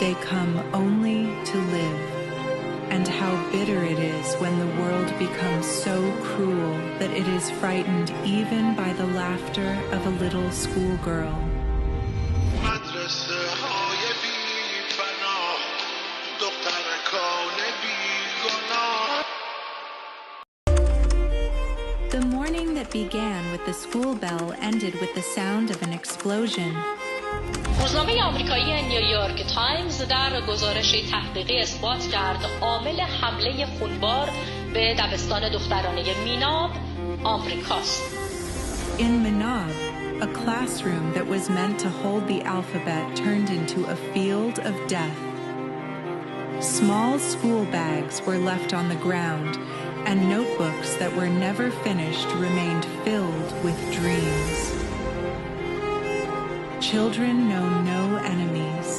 They come only to live. And how bitter it is when the world becomes so cruel that it is frightened even by the laughter of a little schoolgirl. The morning that began with the school bell ended with the sound of an explosion. روزنامه آمریکایی نیویورک تایمز در گزارش تحقیقی اثبات کرد عامل حمله خونبار به دبستان دخترانه میناب آمریکاست. In Minab, a classroom that was meant to hold the alphabet turned into a field of death. Small school bags were left on the ground, and notebooks that were never finished remained filled with dreams. Children know no enemies,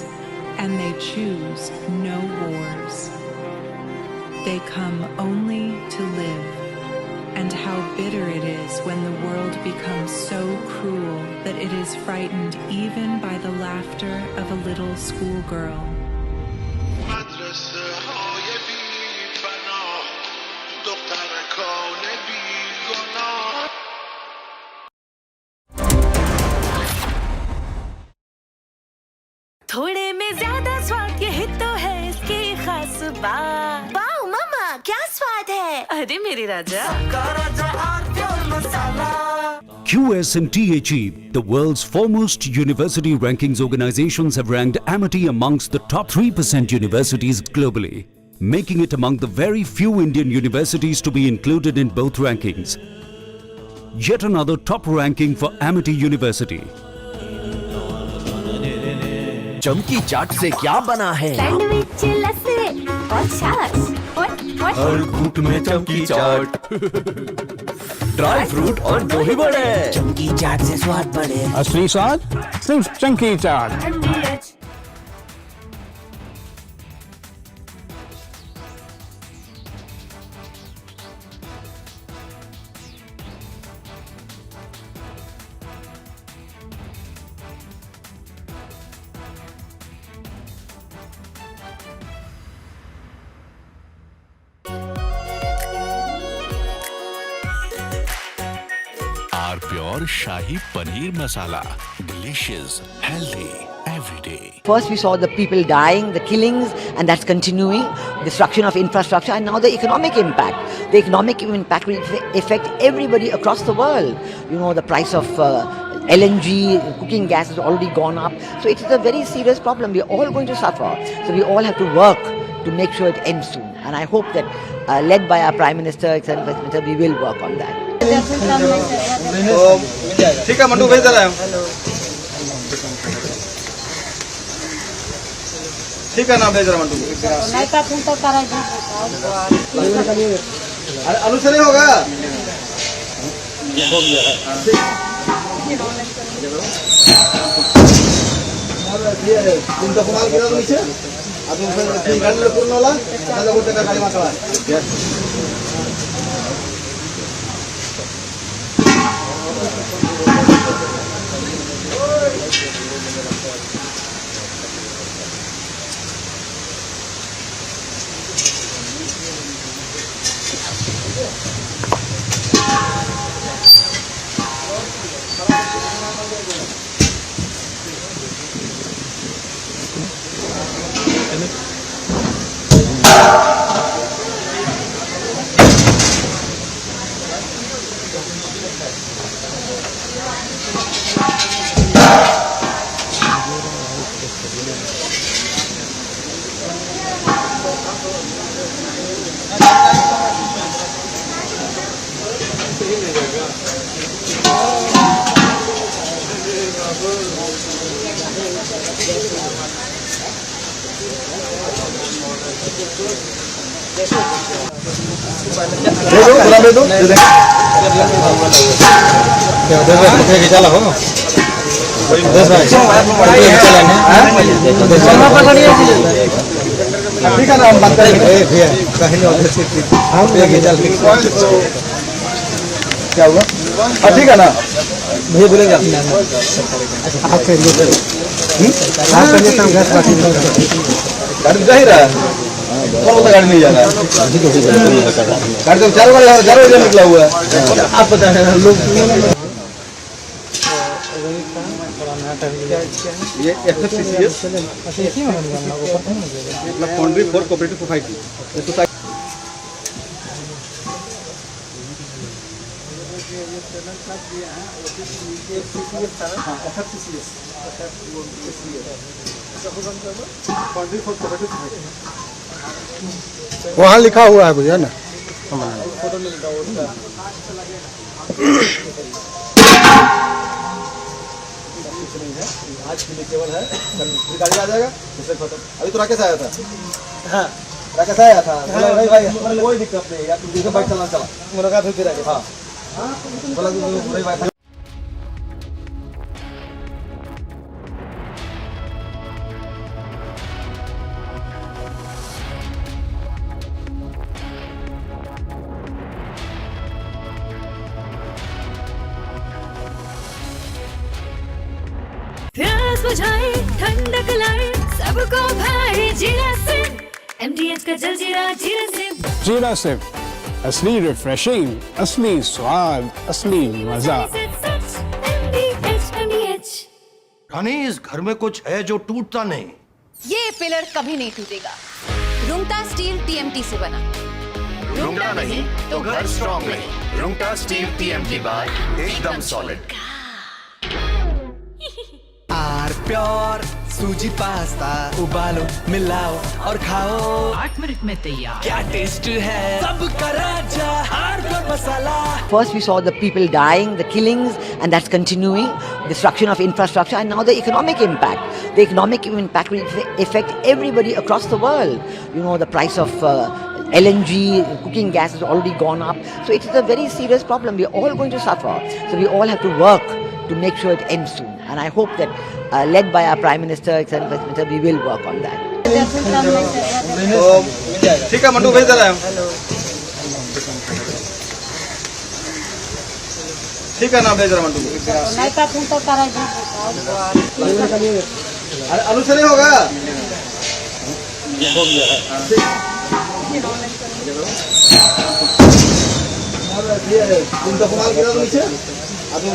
and they choose no wars. They come only to live. And how bitter it is when the world becomes so cruel that it is frightened even by the laughter of a little schoolgirl. थोड़े में ज्यादा स्वाद यही तो है इसकी खास बात। वाओ मम्मा, क्या स्वाद है? अरे मेरे राजा। QSMTHE, the world's foremost university rankings organizations, have ranked Amity amongst the top 3% universities globally, making it among the very few Indian universities to be included in both rankings. Yet another top ranking for Amity University. चमकी चाट से क्या बना है? Sandwich, लस्सी और छाछ और हर घूंट में चमकी चाट, ड्राई फ्रूट और दही बड़े। चमकी चाट से स्वाद बढ़े। असली स्वाद सिर्फ चमकी चाट। Pure Shahi Paneer Masala. Delicious, healthy, every day. First we saw the people dying, the killings, and that's continuing, destruction of infrastructure, and now the economic impact. The economic impact will affect everybody across the world. You know, the price of LNG, cooking gas has already gone up. So it is a very serious problem. We're all going to suffer. So we all have to work to make sure it ends soon. And I hope that led by our Prime Minister, Executive Minister, we will work on that. ठीक है mandu भेज दे रहा हूँ। ठीक है ना भेज रहा मंडू। नहीं तो फोन तो करा जा। अरे आलू से नहीं होगा। हो गया। ये तुम तो कमाल किया तो नीचे। अब तुम फिर गाड़ी ले पूर्ण वाला। ना लोगों ने गाड़ी मार रहा है। चला हो ठीक है ना हम बात करेंगे क्या हुआ ठीक है ना भैया बोलेंगे आप गाड़ी जा ही रहा है, कौन सा गाड़ी नहीं जा रहा है? गाड़ी तो चारों गाड़ी निकला हुआ है। आप बताएं लोग ये FFCCS मतलब फाउंड्री फॉर कोऑपरेटिव सोसाइटी। वहाँ लिखा हुआ है भैया ना। आज के लिए केवल है, गाड़ी आ जाएगा दूसरे खत्म। अभी तो राकेश आया था। हाँ राकेश आया था, भाई भाई कोई दिक्कत नहीं यार, तुम बाइक चलाना चला मुलाकात होती रहेगी। हाँ बोला भाई भाई प्यास बुझाए ठंडक लाए सबको भाई जीरा से MDH का जल जीरा जीरा से जीरा से असली रिफ्रेशिंग, असली स्वाद, असली मजा। MDH रानी इस घर में कुछ है जो टूटता नहीं। ये पिलर कभी नहीं टूटेगा। रुंगटा स्टील TMT से बना। रुंगटा नहीं तो घर स्ट्रॉन्ग नहीं। रुंगटा स्टील TMT बार एकदम सॉलिड। प्योर सूजी पास्ता उबालो मिलाओ और खाओ, 8 मिनट में तैयार। क्या टेस्ट है सबका राजा hardcore masala. First we saw the people dying, the killings, and that's continuing, destruction of infrastructure, and now the economic impact. The economic impact will affect everybody across the world. You know, the price of LNG, cooking gas has already gone up. So it is a very serious problem. We're all going to suffer. So we all have to work to make sure it ends soon. And I hope that led by our Prime Minister, etc., we will work on that. ठीक है mandu भेज दे रहे हैं। ठीक है ना भेज रहे हैं मंडू। अनु से नहीं होगा। तुमचा कुणाल गेला नीचे अजून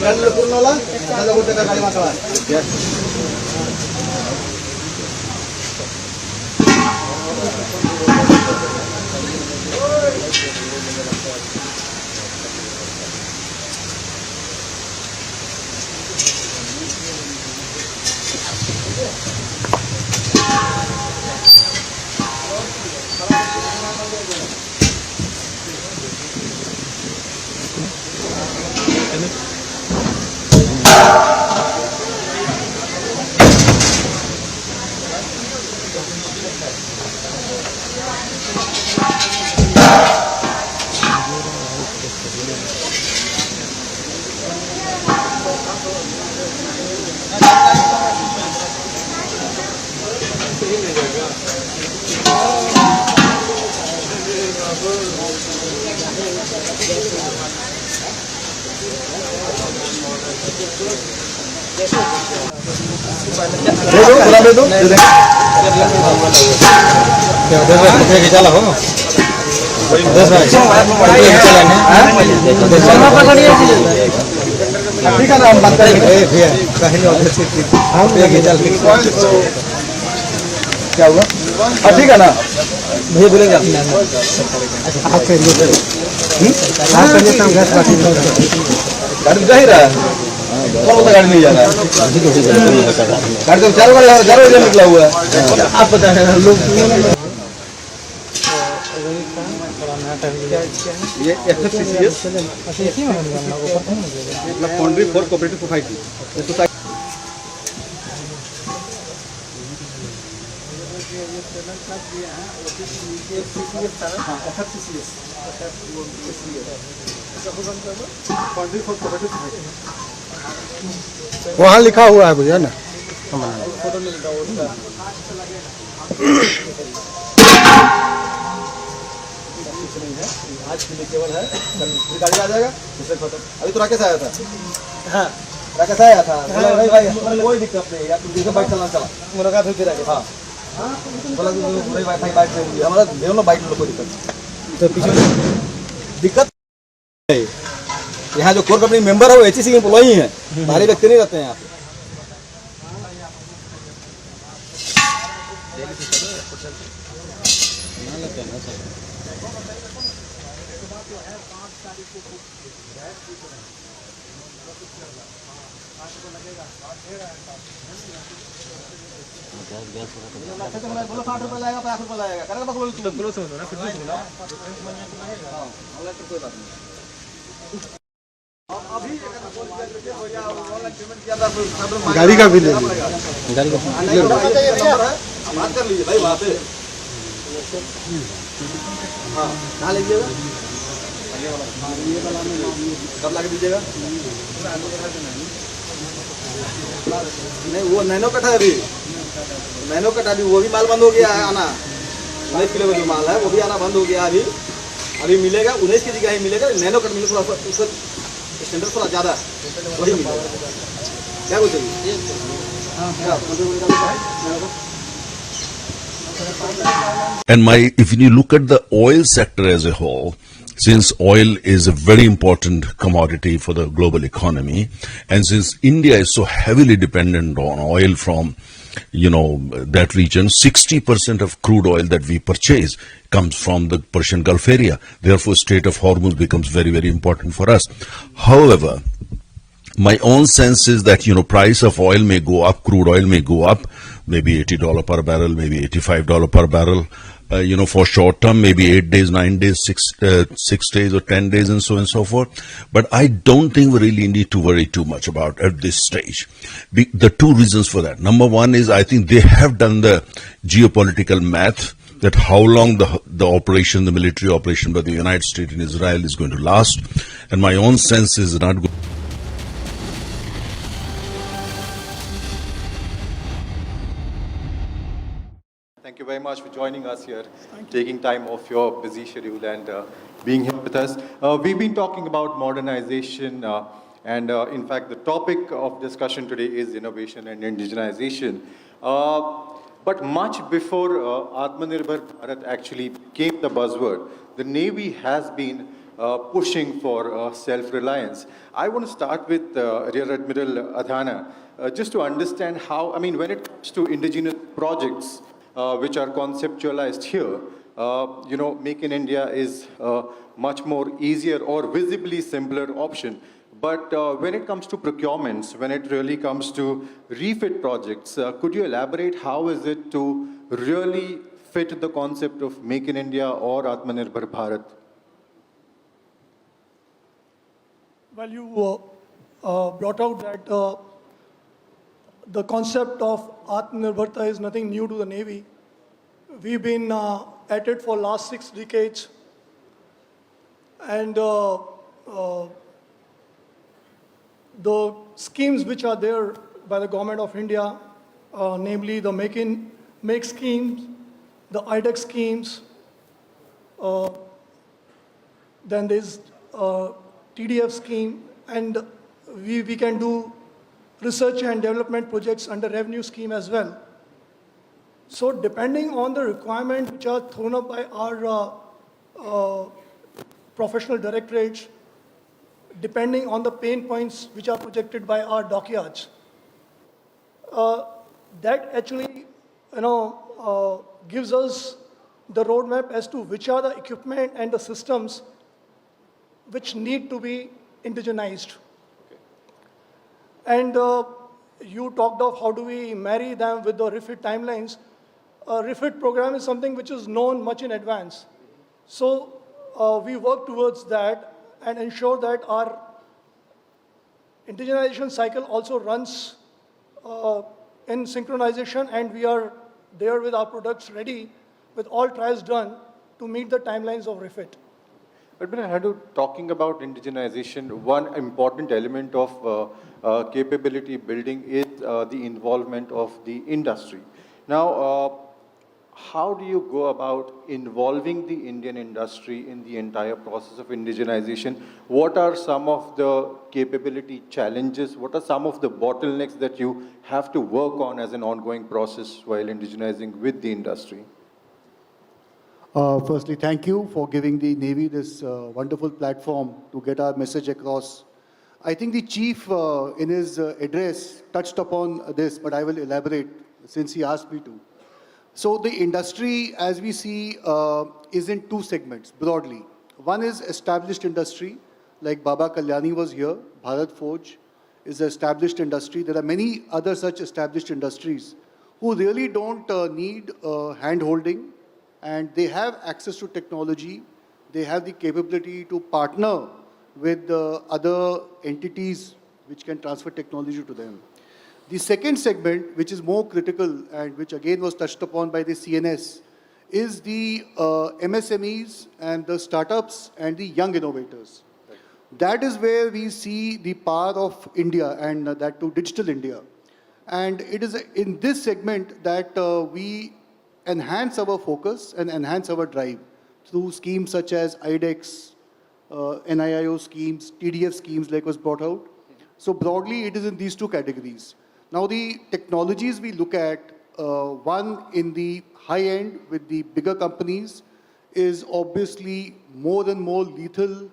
गाडीला पूर्ण होला त्याला कुठे का गाडी मागवा दे दो चला हो 10 ठीक है ना हम बात करेंगे क्या हुआ। हाँ ठीक है ना भैया बोलेंगे आप गाड़ी जा ही रहा है, कौन सा गाड़ी नहीं जा रहा है? गाड़ी तो चारों गाड़ी निकला हुआ है। आप बताएं लोग ये FFCCS मतलब फाउंड्री फॉर कोऑपरेटिव सोसाइटी। वहाँ लिखा हुआ है भैया ना। आज के लिए केवल है, गाड़ी आ जाएगा दूसरे खत्म। अभी तो राकेश आया था। हाँ कैसा आया था बोला भाई भाई कोई दिक्कत नहीं यार तुम देखो बाइक चलाना चला मुलाकात होती रही हाँ बोला भाई भाई बाइक से हमारा दोनों बाइक में कोई दिक्कत तो पीछे दिक्कत है यहाँ जो कोर कंपनी मेंबर है वो एचईसी के एम्प्लॉई हैं बाहरी व्यक्ति नहीं रहते हैं यहाँ पे बोलो 60 रुपये लाएगा 50 रुपये लाएगा करेगा बोलो बोलो समझो ना फिर बोलो कोई बात नहीं गाड़ी का भी ले लीजिए गाड़ी का बात कर लीजिए भाई वहाँ पे हाँ कहाँ लीजिएगा कब ला के दीजिएगा नहीं वो नैनो कटा है अभी नैनो कटा अभी वो भी माल बंद हो गया है आना 19 किलो का जो माल है वो भी आना बंद हो गया अभी अभी मिलेगा 19 की जगह ही मिलेगा नैनो कट मिलेगा थोड़ा उसका स्टैंडर्ड थोड़ा ज़्यादा वही मिलेगा क्या कुछ चाहिए And if you look at the oil sector as a whole, since oil is a very important commodity for the global economy, and since India is so heavily dependent on oil from, that region, 60% of crude oil that we purchase comes from the Persian Gulf area. Therefore, Strait of Hormuz becomes very, very important for us. However, my own sense is that, price of oil may go up, crude oil may go up, maybe $80 per barrel, maybe $85 per barrel, for short term, maybe 8 days, 9 days, 6 days or 10 days and so forth. But I don't think we really need to worry too much about at this stage. The two reasons for that. Number one is I think they have done the geopolitical math that how long the operation, the military operation by the United States and Israel is going to last. And my own sense is not good. Thank you very much for joining us here, taking time off your busy schedule and being here with us. We've been talking about modernization and in fact the topic of discussion today is innovation and indigenization. But much before Atmanirbhar Bharat actually became the buzzword, the Navy has been pushing for self-reliance. I want to start with Rear Admiral Adhana, just to understand how, when it comes to indigenous projects, which are conceptualized here, Make in India is a much more easier or visibly simpler option. But when it comes to procurements, when it really comes to refit projects, could you elaborate how is it to really fit the concept of Make in India or Atmanirbhar Bharat? Well, you brought out that the concept of Atmanirbharta is nothing new to the Navy. We've been at it for last 6 decades. And the schemes which are there by the government of India, namely the Make schemes, the IDEX schemes, then there's TDF scheme, and we can do research and development projects under revenue scheme as well. So depending on the requirement which are thrown up by our professional directorates, depending on the pain points which are projected by our dockyards, that actually gives us the roadmap as to which are the equipment and the systems which need to be indigenized. And you talked of how do we marry them with the refit timelines. Refit program is something which is known much in advance. So we work towards that and ensure that our indigenization cycle also runs in synchronization, and we are there with our products ready, with all trials done to meet the timelines of refit. But talking about indigenization, one important element of capability building is the involvement of the industry. Now, how do you go about involving the Indian industry in the entire process of indigenization? What are some of the capability challenges? What are some of the bottlenecks that you have to work on as an ongoing process while indigenizing with the industry? Firstly, thank you for giving the Navy this wonderful platform to get our message across. I think the Chief in his address touched upon this, but I will elaborate since he asked me to. So the industry, as we see, is in two segments broadly. One is established industry, like Baba Kalyani was here. Bharat Forge is an established industry. There are many other such established industries who really don't need hand-holding, and they have access to technology. They have the capability to partner with other entities which can transfer technology to them. The second segment, which is more critical and which again was touched upon by the CNS, is the MSMEs and the startups and the young innovators. That is where we see the power of India, and that to digital India. And it is in this segment that we enhance our focus and enhance our drive through schemes such as IDEX, NIIO schemes, TDF schemes like was brought out. So broadly, it is in these two categories. Now, the technologies we look at, one in the high end with the bigger companies is obviously more and more lethal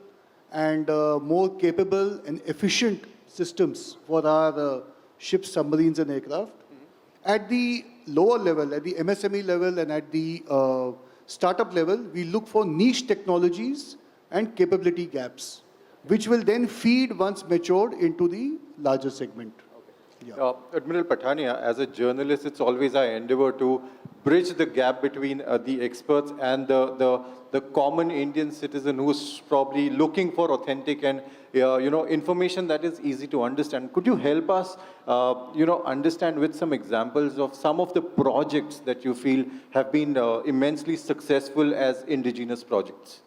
and more capable and efficient systems for our ships, submarines, and aircraft. At the lower level, at the MSME level and at the startup level, we look for niche technologies and capability gaps, which will then feed once matured into the larger segment. Yeah. Admiral Pathania, as a journalist, it's always our endeavor to bridge the gap between the experts and the common Indian citizen who's probably looking for authentic and information that is easy to understand. Could you help us understand with some examples of some of the projects that you feel have been immensely successful as indigenous projects?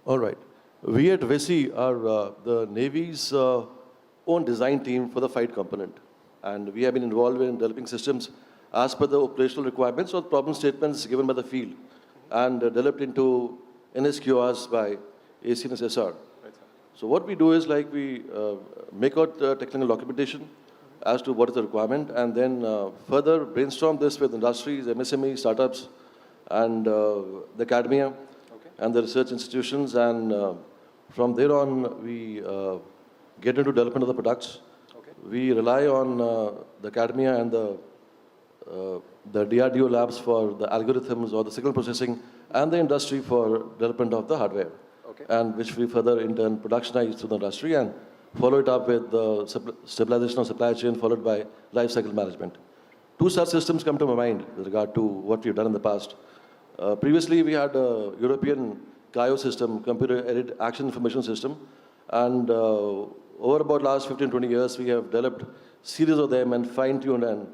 All right. We at VISI are the Navy's own design team for the fight component. And we have been involved in developing systems as per the operational requirements or problem statements given by the field and developed into NSQRs by AC and SSR. So what we do is like we make out the technical documentation as to what is the requirement and then further brainstorm this with industries, MSME, startups, and the academia and the research institutions. And from there on, we get into development of the products. We rely on the academia and the DRDO labs for the algorithms or the signal processing and the industry for development of the hardware. And which we further in turn productionize through the industry and follow it up with the stabilization of supply chain followed by life cycle management. Two such systems come to my mind with regard to what we've done in the past. Previously, we had a European CAIO system, Computer-Aided Action Information System, and over about last 15-20 years, we have developed series of them and fine-tuned and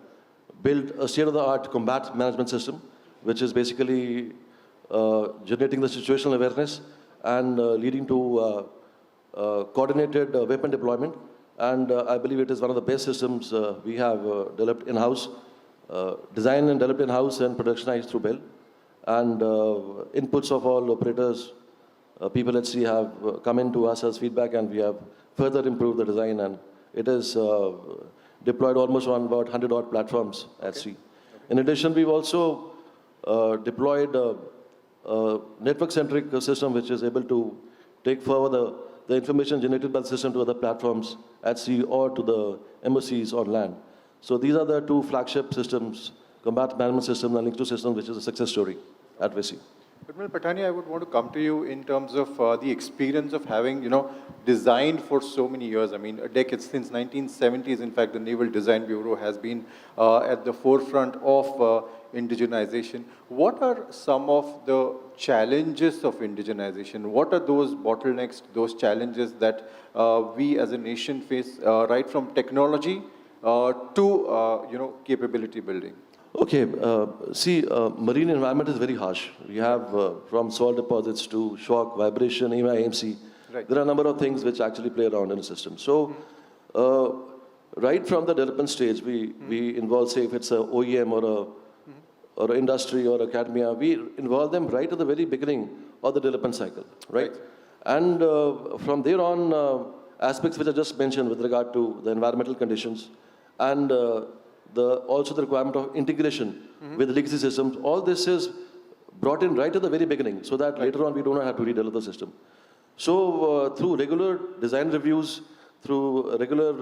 built a state-of-the-art combat management system, which is basically generating the situational awareness and leading to coordinated weapon deployment. And I believe it is one of the best systems we have developed in-house, designed and developed in-house and productionized through Bell. And inputs of all operators, people at sea have come into us as feedback, and we have further improved the design. And it is deployed almost on about 100 odd platforms at sea. In addition, we've also deployed a network-centric system which is able to take forward the information generated by the system to other platforms at sea or to the embassies on land. So these are the two flagship systems, combat management system and Link2 system, which is a success story at VISI. Admiral Pathania, I would want to come to you in terms of the experience of having, designed for so many years. I mean, a decade, since 1970s, in fact, the Naval Design Bureau has been at the forefront of indigenization. What are some of the challenges of indigenization? What are those bottlenecks, those challenges that we as a nation face, right from technology to, capability building? Okay, marine environment is very harsh. We have from salt deposits to shock, vibration, even IMC. Right. There are a number of things which actually play around in the system. So, right from the development stage, we involve, say, if it's an OEM or or industry or academia, we involve them right at the very beginning of the development cycle, right? And from there on, aspects which I just mentioned with regard to the environmental conditions and also the requirement of integration with legacy systems, all this is brought in right at the very beginning so that later on we do not have to redevelop the system. So through regular design reviews, through regular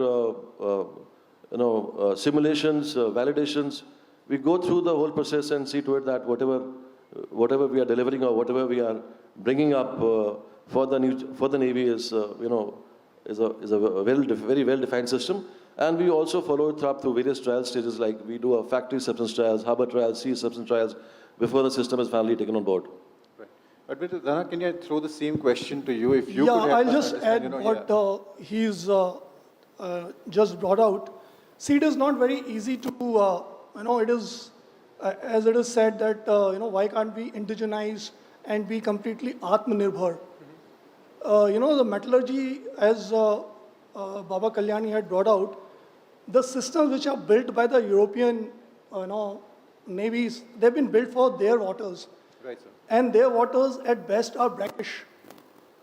simulations, validations, we go through the whole process and see to it that whatever we are delivering or whatever we are bringing up for the Navy is a very well-defined system. And we also follow it up through various trial stages, like we do a factory acceptance trials, harbor trials, sea acceptance trials, before the system is finally taken on board. Admiral Dana, can I throw the same question to you? If you could I'll just add what he's just brought out. See, it is not very easy to, it is, as it is said that, why can't we indigenize and be completely Atmanirbhar? The metallurgy, as Baba Kalyani had brought out, the systems which are built by the European, navies, they've been built for their waters. Right, sir. And their waters at best are brackish.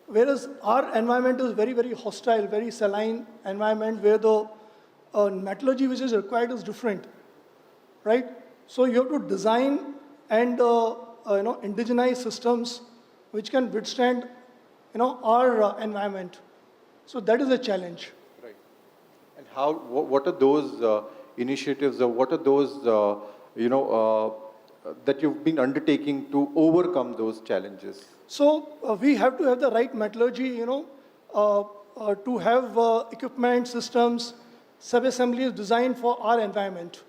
Whereas our environment is very, very hostile, very saline environment where the metallurgy which is required is different, right? So you have to design and indigenize systems which can withstand, our environment. So that is a challenge. Right. And what are those initiatives, or what are those, that you've been undertaking to overcome those challenges? So we have to have the right metallurgy, to have equipment, systems, sub-assemblies designed for our environment.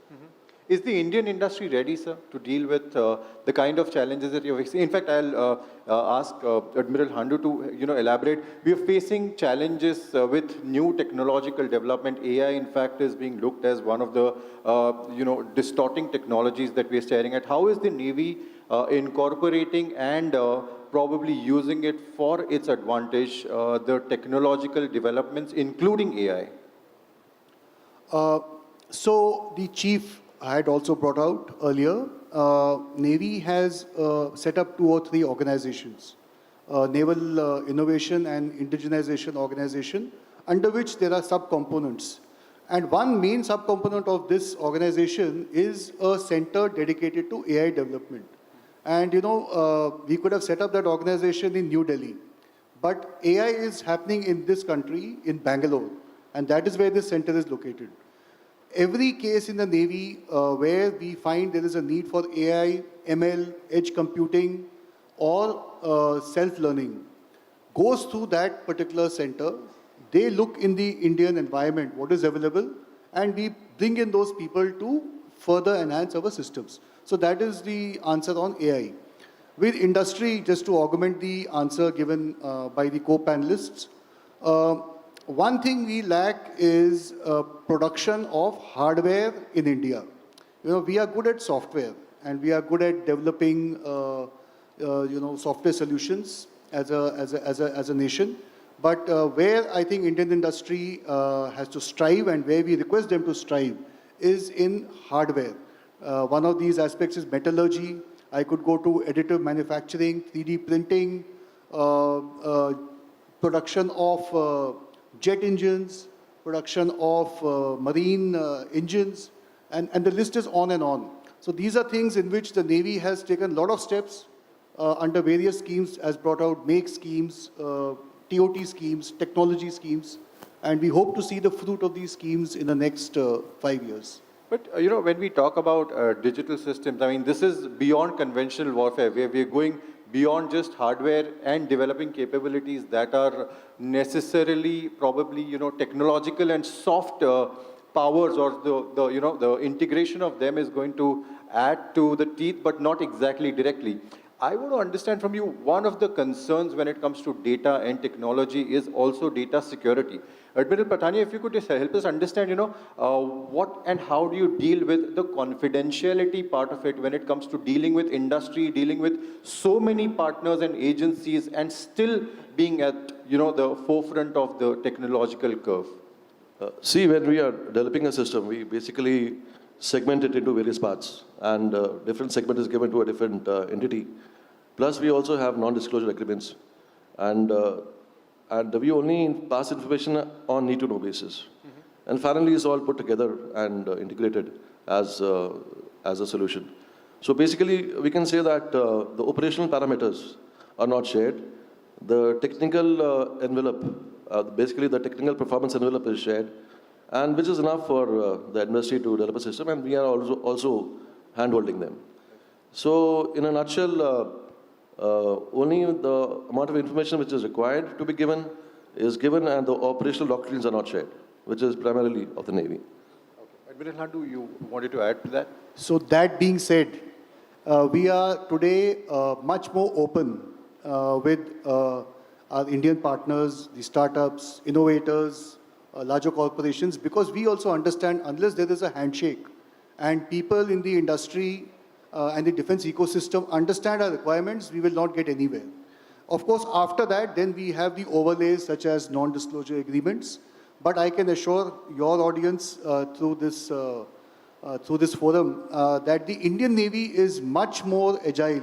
Is the Indian industry ready, sir, to deal with the kind of challenges that you're facing? In fact, I'll ask Admiral Handu to elaborate. We are facing challenges with new technological development. AI, in fact, is being looked as one of the distorting technologies that we are staring at. How is the Navy incorporating and probably using it for its advantage, the technological developments, including AI? So the chief had also brought out earlier, Navy has set up 2 or 3 organizations, Naval Innovation and Indigenization Organization, under which there are subcomponents. And one main subcomponent of this organization is a center dedicated to AI development. And we could have set up that organization in New Delhi. But AI is happening in this country, in Bangalore, and that is where this center is located. Every case in the Navy where we find there is a need for AI, ML, edge computing, or self-learning goes through that particular center. They look in the Indian environment, what is available, and we bring in those people to further enhance our systems. So that is the answer on AI. With industry, just to augment the answer given by the co-panelists, one thing we lack is production of hardware in India. We are good at software, and we are good at developing, software solutions as a nation. But where I think Indian industry has to strive, and where we request them to strive, is in hardware. One of these aspects is metallurgy. I could go to additive manufacturing, 3D printing, production of jet engines, production of marine engines, and the list is on and on. So these are things in which the Navy has taken a lot of steps under various schemes, as brought out, MAKE schemes, TOT schemes, technology schemes, and we hope to see the fruit of these schemes in the next 5 years. But, when we talk about digital systems, I mean, this is beyond conventional warfare, where we are going beyond just hardware and developing capabilities that are necessarily probably, technological and soft powers, or the integration of them is going to add to the teeth, but not exactly directly. I want to understand from you, one of the concerns when it comes to data and technology is also data security. Admiral Patania, if you could just help us understand, what and how do you deal with the confidentiality part of it when it comes to dealing with industry, dealing with so many partners and agencies, and still being at, the forefront of the technological curve? See, when we are developing a system, we basically segment it into various parts, and different segment is given to a different entity. Plus, we also have non-disclosure agreements, and we only pass information on need-to-know basis. And finally, it's all put together and integrated as a solution. So basically, we can say that the operational parameters are not shared. The technical envelope, basically the technical performance envelope is shared, and which is enough for the industry to develop a system, and we are also hand-holding them. So in a nutshell, only the amount of information which is required to be given is given, and the operational doctrines are not shared, which is primarily of the Navy. Okay. Admiral Handu, you wanted to add to that? So that being said, we are today much more open with our Indian partners, the startups, innovators, larger corporations, because we also understand unless there is a handshake and people in the industry and the defense ecosystem understand our requirements, we will not get anywhere. Of course, after that, then we have the overlays such as non-disclosure agreements. But I can assure your audience through this forum that the Indian Navy is much more agile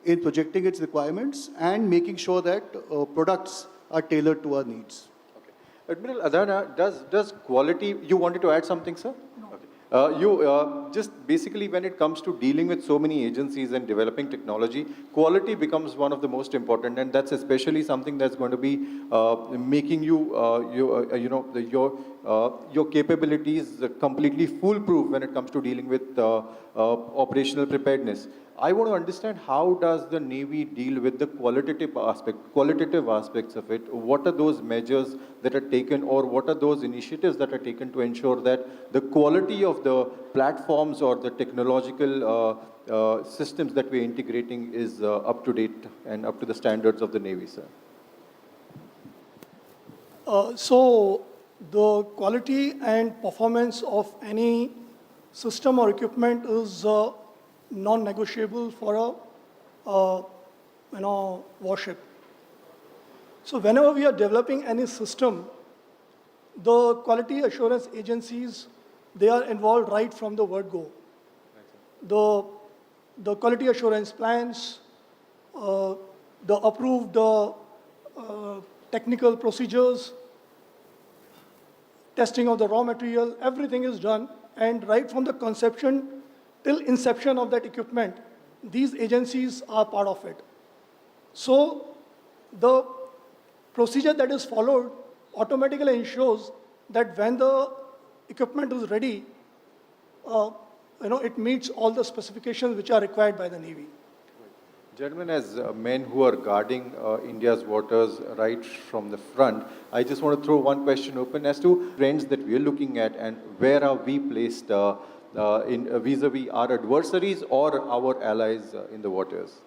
in projecting its requirements and making sure that products are tailored to our needs. Okay. Admiral Adana, does quality, you wanted to add something, sir? No. Okay. Just basically when it comes to dealing with so many agencies and developing technology, quality becomes one of the most important, and that's especially something that's going to be making your capabilities completely foolproof when it comes to dealing with operational preparedness. I want to understand, how does the Navy deal with the qualitative aspects of it? What are those measures that are taken, or what are those initiatives that are taken to ensure that the quality of the platforms or the technological systems that we're integrating is up to date and up to the standards of the Navy, sir? So the quality and performance of any system or equipment is non-negotiable for a warship. So whenever we are developing any system, the quality assurance agencies, they are involved right from the word go. The quality assurance plans, the approved technical procedures, testing of the raw material, everything is done, and right from the conception till inception of that equipment, these agencies are part of it. So the procedure that is followed automatically ensures that when the equipment is ready, it meets all the specifications which are required by the Navy. Gentlemen, as men who are guarding India's waters right from the front, I just want to throw one question open as to trends that we are looking at, and where are we placed vis-a-vis our adversaries or our allies in the waters?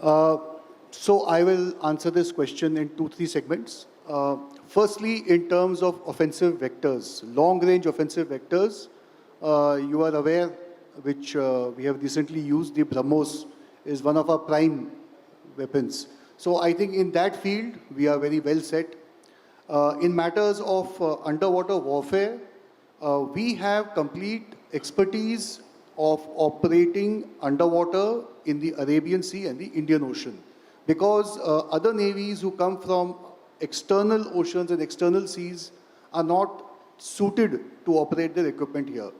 So I will answer this question in 2-3 segments. Firstly, in terms of offensive vectors, long-range offensive vectors, you are aware, which we have recently used, the BrahMos is one of our prime weapons. So I think in that field, we are very well set. In matters of underwater warfare, we have complete expertise of operating underwater in the Arabian Sea and the Indian Ocean. Because other navies who come from external oceans and external seas are not suited to operate their equipment here.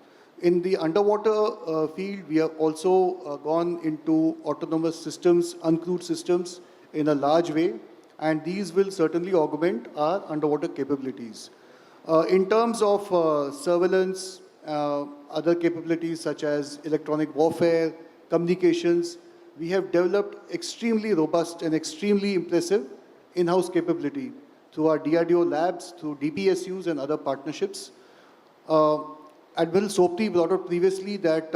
In the underwater field, we have also gone into autonomous systems, uncrewed systems in a large way, and these will certainly augment our underwater capabilities. In terms of surveillance, other capabilities such as electronic warfare, communications, we have developed extremely robust and extremely impressive in-house capability through our DRDO labs, through DPSUs and other partnerships. Admiral Sopti brought up previously that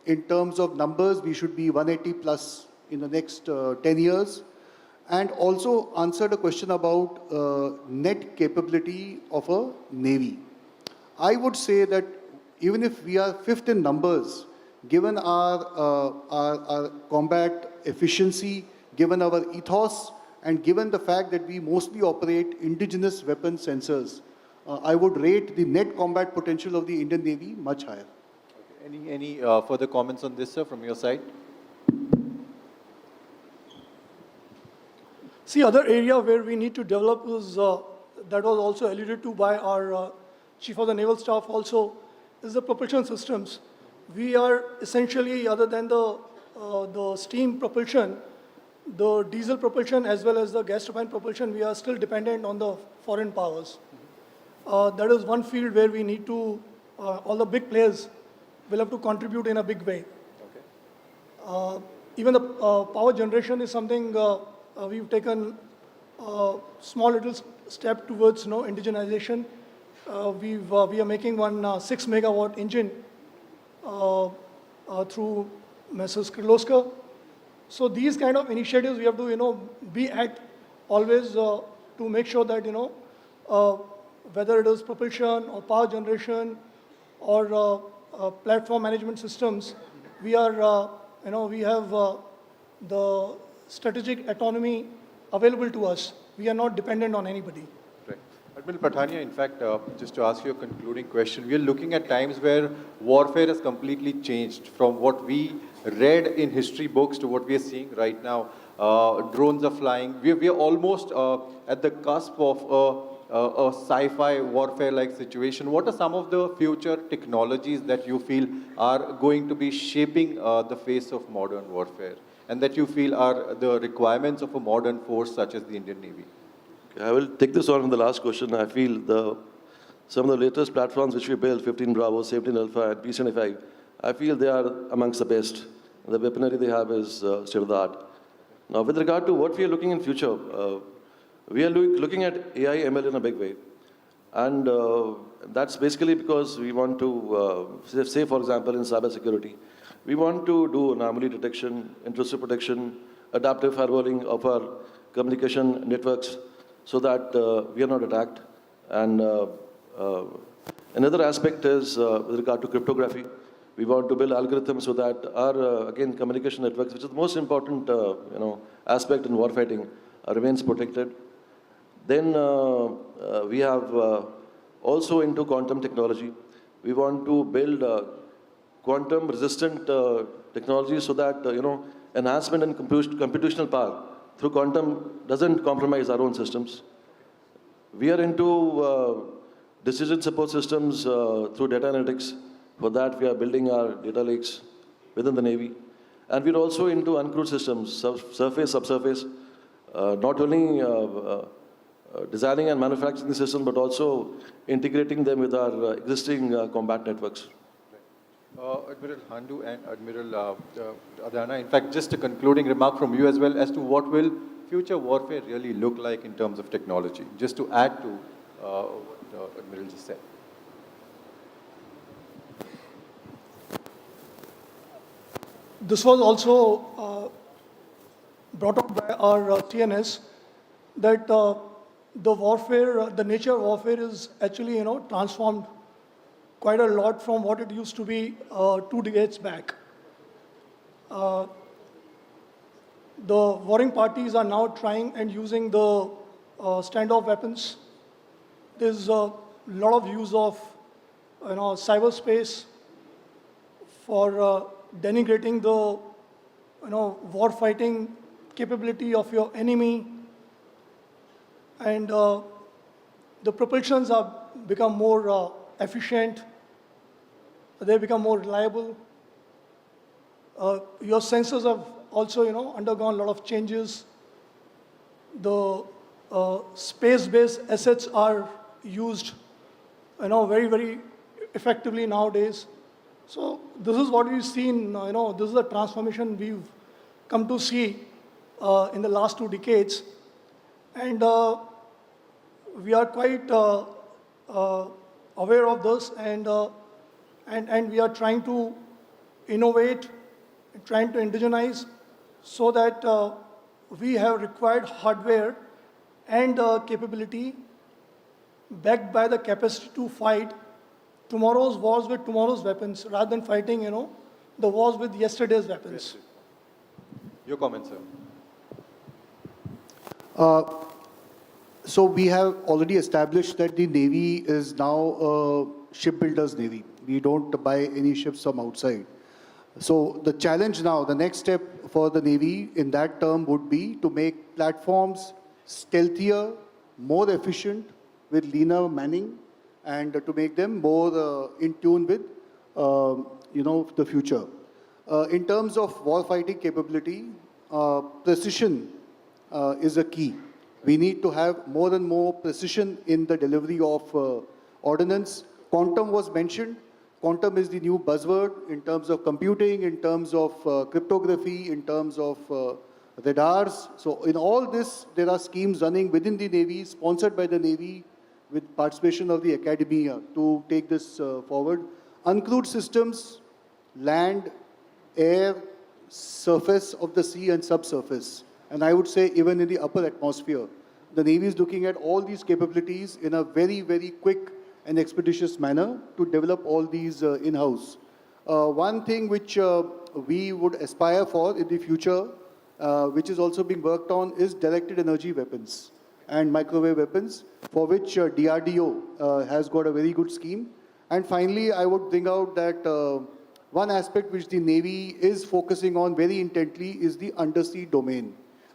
in terms of numbers, we should be 180 plus in the next 10 years. And also answered a question about net capability of a Navy. I would say that even if we are fifth in numbers, given our combat efficiency, given our ethos, and given the fact that we mostly operate indigenous weapon sensors, I would rate the net combat potential of the Indian Navy much higher. Okay. Any further comments on this, sir, from your side? See, other area where we need to develop is, that was also alluded to by our Chief of the Naval Staff also, is the propulsion systems. We are essentially, other than the steam propulsion, the diesel propulsion as well as the gas turbine propulsion, we are still dependent on the foreign powers. That is one field where we need to, all the big players will have to contribute in a big way. Okay. Even the power generation is something we've taken a small little step towards indigenization. We are making one 6 megawatt engine through Messrs. Kirloskar. So these kind of initiatives we have to be at always to make sure that whether it is propulsion or power generation or platform management systems, we are we have the strategic autonomy available to us. We are not dependent on anybody. Right. Admiral Pathania, in fact, just to ask you a concluding question, we are looking at times where warfare has completely changed from what we read in history books to what we are seeing right now. Drones are flying. We are almost at the cusp of a sci-fi warfare-like situation. What are some of the future technologies that you feel are going to be shaping the face of modern warfare, and that you feel are the requirements of a modern force such as the Indian Navy? Okay, I will take this on from the last question. I feel some of the latest platforms which we built, 15 Bravo, 17 Alpha, and P-75, I feel they are amongst the best. The weaponry they have is state of the art. Now, with regard to what we are looking in future, we are looking at AI ML in a big way. And that's basically because we want to, say for example, in cybersecurity, we want to do anomaly detection, intrusive protection, adaptive firewalling of our communication networks so that we are not attacked. And another aspect is with regard to cryptography. We want to build algorithms so that our, again, communication networks, which is the most important aspect in warfighting, remains protected. Then we have also into quantum technology. We want to build quantum resistant technology so that, enhancement in computational power through quantum doesn't compromise our own systems. We are into decision support systems through data analytics. For that, we are building our data lakes within the Navy. And we're also into uncrewed systems, surface, subsurface, not only designing and manufacturing the system, but also integrating them with our existing combat networks. Admiral Handu and Admiral Adana, in fact, just a concluding remark from you as well as to what will future warfare really look like in terms of technology, just to add to what Admiral just said. This was also brought up by our TNS that the warfare, the nature of warfare is actually, transformed quite a lot from what it used to be 2 decades back. The warring parties are now trying and using the standoff weapons. There's a lot of use of, cyberspace for denigrating the, war fighting capability of your enemy. And the propulsions have become more efficient. They become more reliable. Your sensors have also, undergone a lot of changes. The space-based assets are used, very, very effectively nowadays. So this is what we've seen, this is the transformation we've come to see in the last 2 decades. And we are quite aware of this, and we are trying to innovate, trying to indigenize so that we have required hardware and capability backed by the capacity to fight tomorrow's wars with tomorrow's weapons rather than fighting, the wars with yesterday's weapons. Your comment, sir. So we have already established that the Navy is now a shipbuilder's Navy. We don't buy any ships from outside. So the challenge now, the next step for the Navy in that term would be to make platforms stealthier, more efficient, with leaner manning, and to make them more in tune with, the future. In terms of war-fighting capability, precision is a key. We need to have more and more precision in the delivery of ordnance. Quantum was mentioned. Quantum is the new buzzword in terms of computing, in terms of cryptography, in terms of radars. So in all this, there are schemes running within the Navy, sponsored by the Navy, with participation of the academia to take this forward. Uncrewed systems, land, air, surface of the sea and subsurface. And I would say even in the upper atmosphere. The Navy is looking at all these capabilities in a very, very quick and expeditious manner to develop all these in-house. One thing which we would aspire for in the future, which is also being worked on, is directed energy weapons and microwave weapons, for which DRDO has got a very good scheme. And finally, I would bring out that one aspect which the Navy is focusing on very intently is the undersea domain.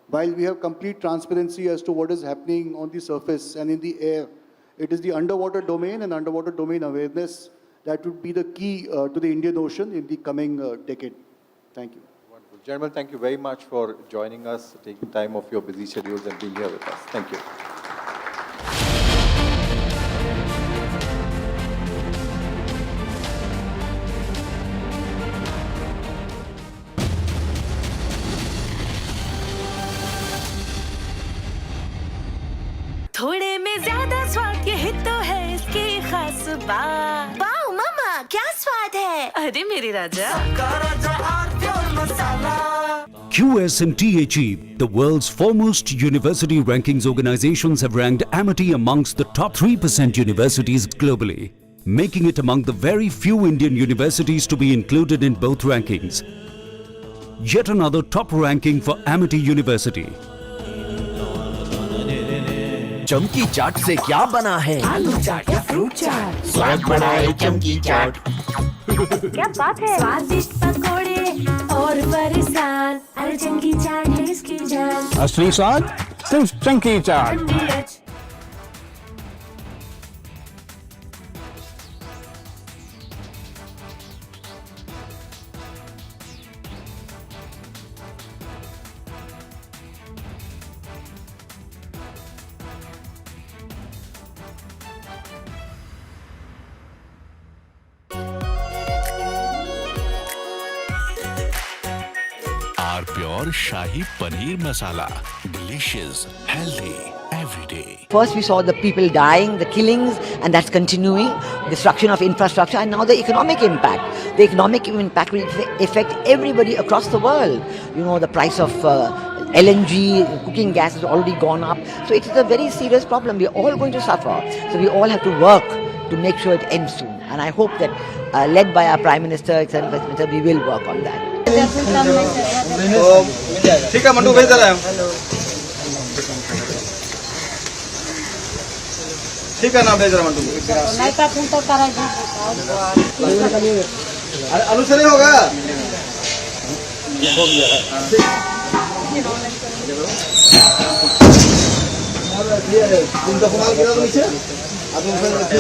While we have complete transparency as to what is happening on the surface and in the air, it is the underwater domain and underwater domain awareness that would be the key to the Indian Ocean in the coming decade. Thank you. Wonderful. Gentlemen, thank you very much for joining us, taking time off your busy schedules and being here with us. Thank you. थोड़े में ज्यादा स्वाद ये तो है इसकी खास बात। वाओ मम्मा, क्या स्वाद है? अरे मेरी राजा। QSMTHE, the world's foremost university rankings organizations, have ranked Amity amongst the top 3% universities globally, making it among the very few Indian universities to be included in both rankings. Yet another top ranking for Amity University. चमकी चाट से क्या बना है? आलू चाट या fruit चाट। स्वाद बढ़ाए चमकी चाट। क्या बात है? स्वादिष्ट पकोड़े और फरसान, अरे चमकी चाट है इसकी जान। असली स्वाद सिर्फ चमकी चाट। Pure Shahi Paneer Masala. Delicious, healthy, every day. First we saw the people dying, the killings, and that's continuing, destruction of infrastructure, and now the economic impact. The economic impact will affect everybody across the world. You know, the price of LNG, cooking gas has already gone up. So it is a very serious problem. We're all going to suffer. So we all have to work to make sure it ends soon. And I hope that, led by our Prime Minister, etc., we will work on that. ठीक है mandu भेज रहा है ठीक है ना भेज रहा मंडू नहीं तो फोन तो करा अरे अनुसरी होगा हो गया तुम तो कमाल गिरा नीचे अब तुम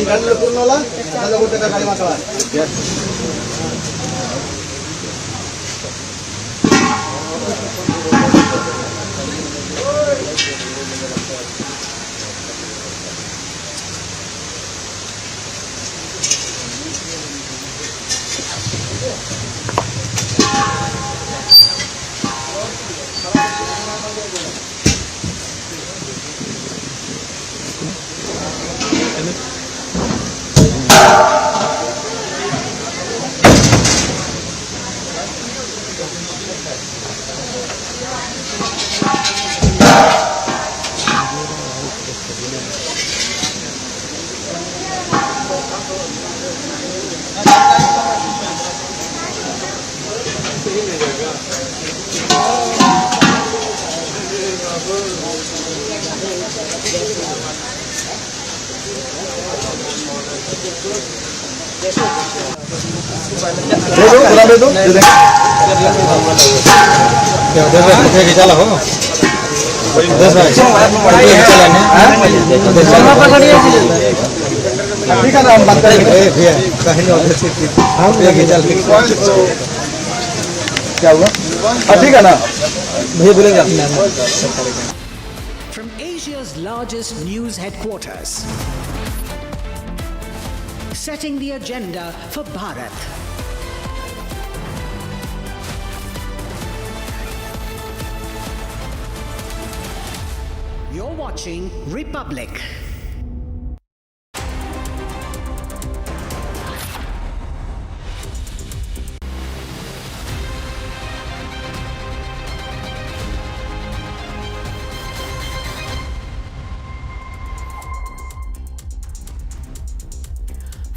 गाड़ी ले पूर्ण वाला दादा को टका गाड़ी में चला चला हो ठीक है ना हम बात करेंगे भैया कहीं क्या हुआ ठीक है ना भैया बोलेंगे From Asia's largest news headquarters, setting the agenda for Bharat. You're watching Republic.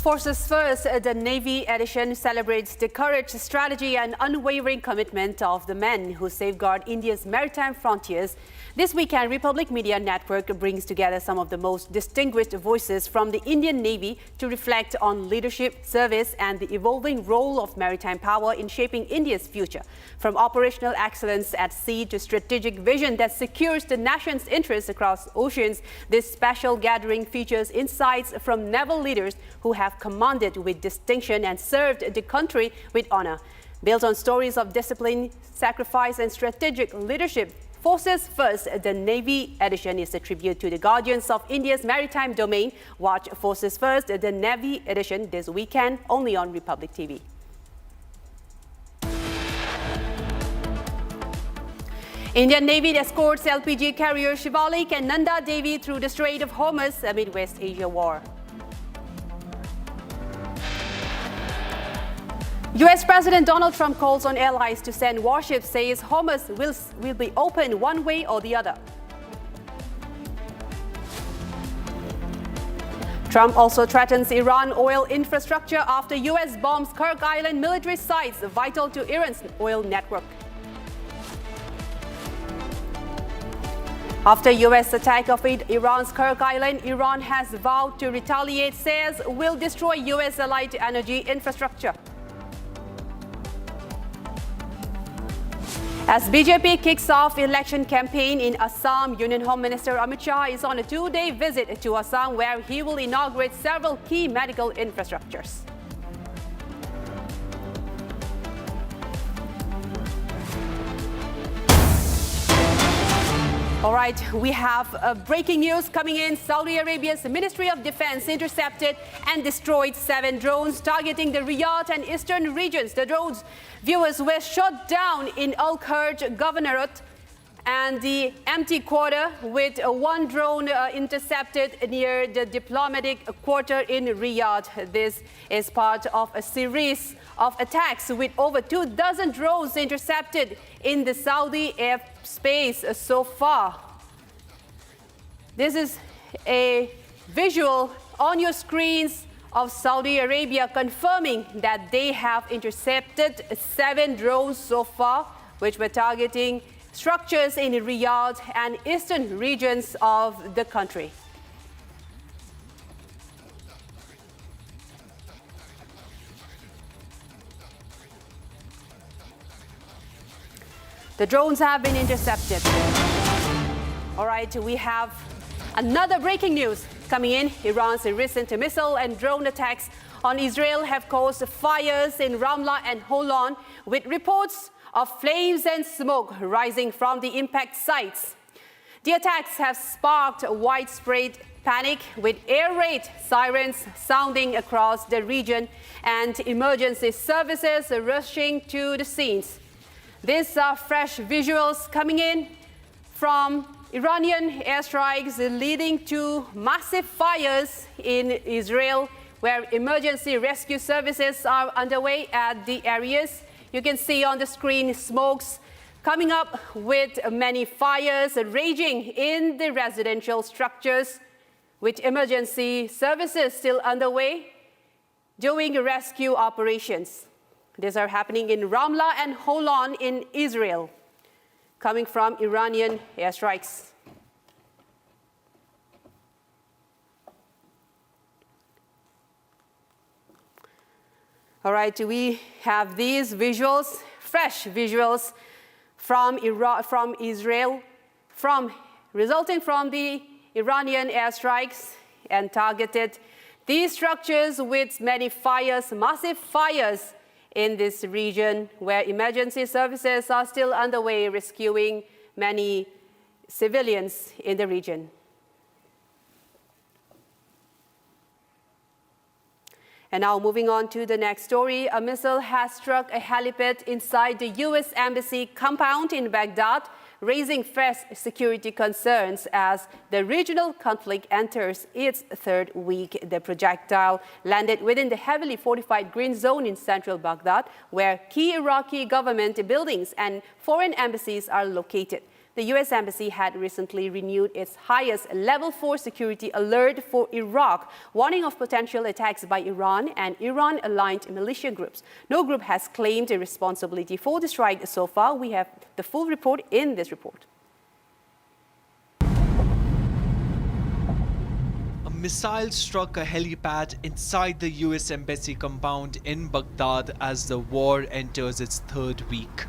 Forces First, the Navy edition, celebrates the courage, strategy and unwavering commitment of the men who safeguard India's maritime frontiers. This weekend, Republic Media Network brings together some of the most distinguished voices from the Indian Navy to reflect on leadership, service and the evolving role of maritime power in shaping India's future. From operational excellence at sea to strategic vision that secures the nation's interests across oceans, this special gathering features insights from naval leaders who have commanded with distinction and served the country with honor. Built on stories of discipline, sacrifice and strategic leadership, Forces First, the Navy edition is a tribute to the guardians of India's maritime domain. Watch Forces First, the Navy edition this weekend only on Republic TV. Indian Navy escorts LPG carrier Shivalik and Nanda Devi through the Strait of Hormuz amid West Asia war. US President Donald Trump calls on allies to send warships, says Hormuz will be open one way or the other. Trump also threatens Iran oil infrastructure after US bombs Kharg Island military sites vital to Iran's oil network. After US attack of Iran's Kharg Island, Iran has vowed to retaliate, says will destroy US allied energy infrastructure. As BJP kicks off election campaign in Assam, Union Home Minister Amit Shah is on a two-day visit to Assam where he will inaugurate several key medical infrastructures. All right, we have breaking news coming in. Saudi Arabia's Ministry of Defense intercepted and destroyed 7 drones targeting the Riyadh and eastern regions. The drones, viewers, were shot down in Al Kharj Governorate and the empty quarter, with 1 drone intercepted near the diplomatic quarter in Riyadh. This is part of a series of attacks with over 24 drones intercepted in the Saudi airspace so far. This is a visual on your screens of Saudi Arabia confirming that they have intercepted 7 drones so far, which were targeting structures in Riyadh and eastern regions of the country. The drones have been intercepted. All right, we have another breaking news coming in. Iran's recent missile and drone attacks on Israel have caused fires in Ramla and Holon, with reports of flames and smoke rising from the impact sites. The attacks have sparked widespread panic, with air raid sirens sounding across the region and emergency services rushing to the scenes. These are fresh visuals coming in from Iranian airstrikes leading to massive fires in Israel, where emergency rescue services are underway at the areas. You can see on the screen smokes coming up, with many fires raging in the residential structures, with emergency services still underway doing rescue operations. These are happening in Ramla and Holon in Israel, coming from Iranian airstrikes. All right, we have these visuals, fresh visuals from Israel, resulting from the Iranian airstrikes and targeted these structures with many fires, massive fires in this region where emergency services are still underway rescuing many civilians in the region. And now moving on to the next story, a missile has struck a helipad inside the U.S. Embassy compound in Baghdad, raising fresh security concerns as the regional conflict enters its third week. The projectile landed within the heavily fortified green zone in central Baghdad, where key Iraqi government buildings and foreign embassies are located. The U.S. Embassy had recently renewed its highest level 4 security alert for Iraq, warning of potential attacks by Iran and Iran-aligned militia groups. No group has claimed a responsibility for the strike so far. We have the full report in this report. A missile struck a helipad inside the U.S. Embassy compound in Baghdad as the war enters its third week.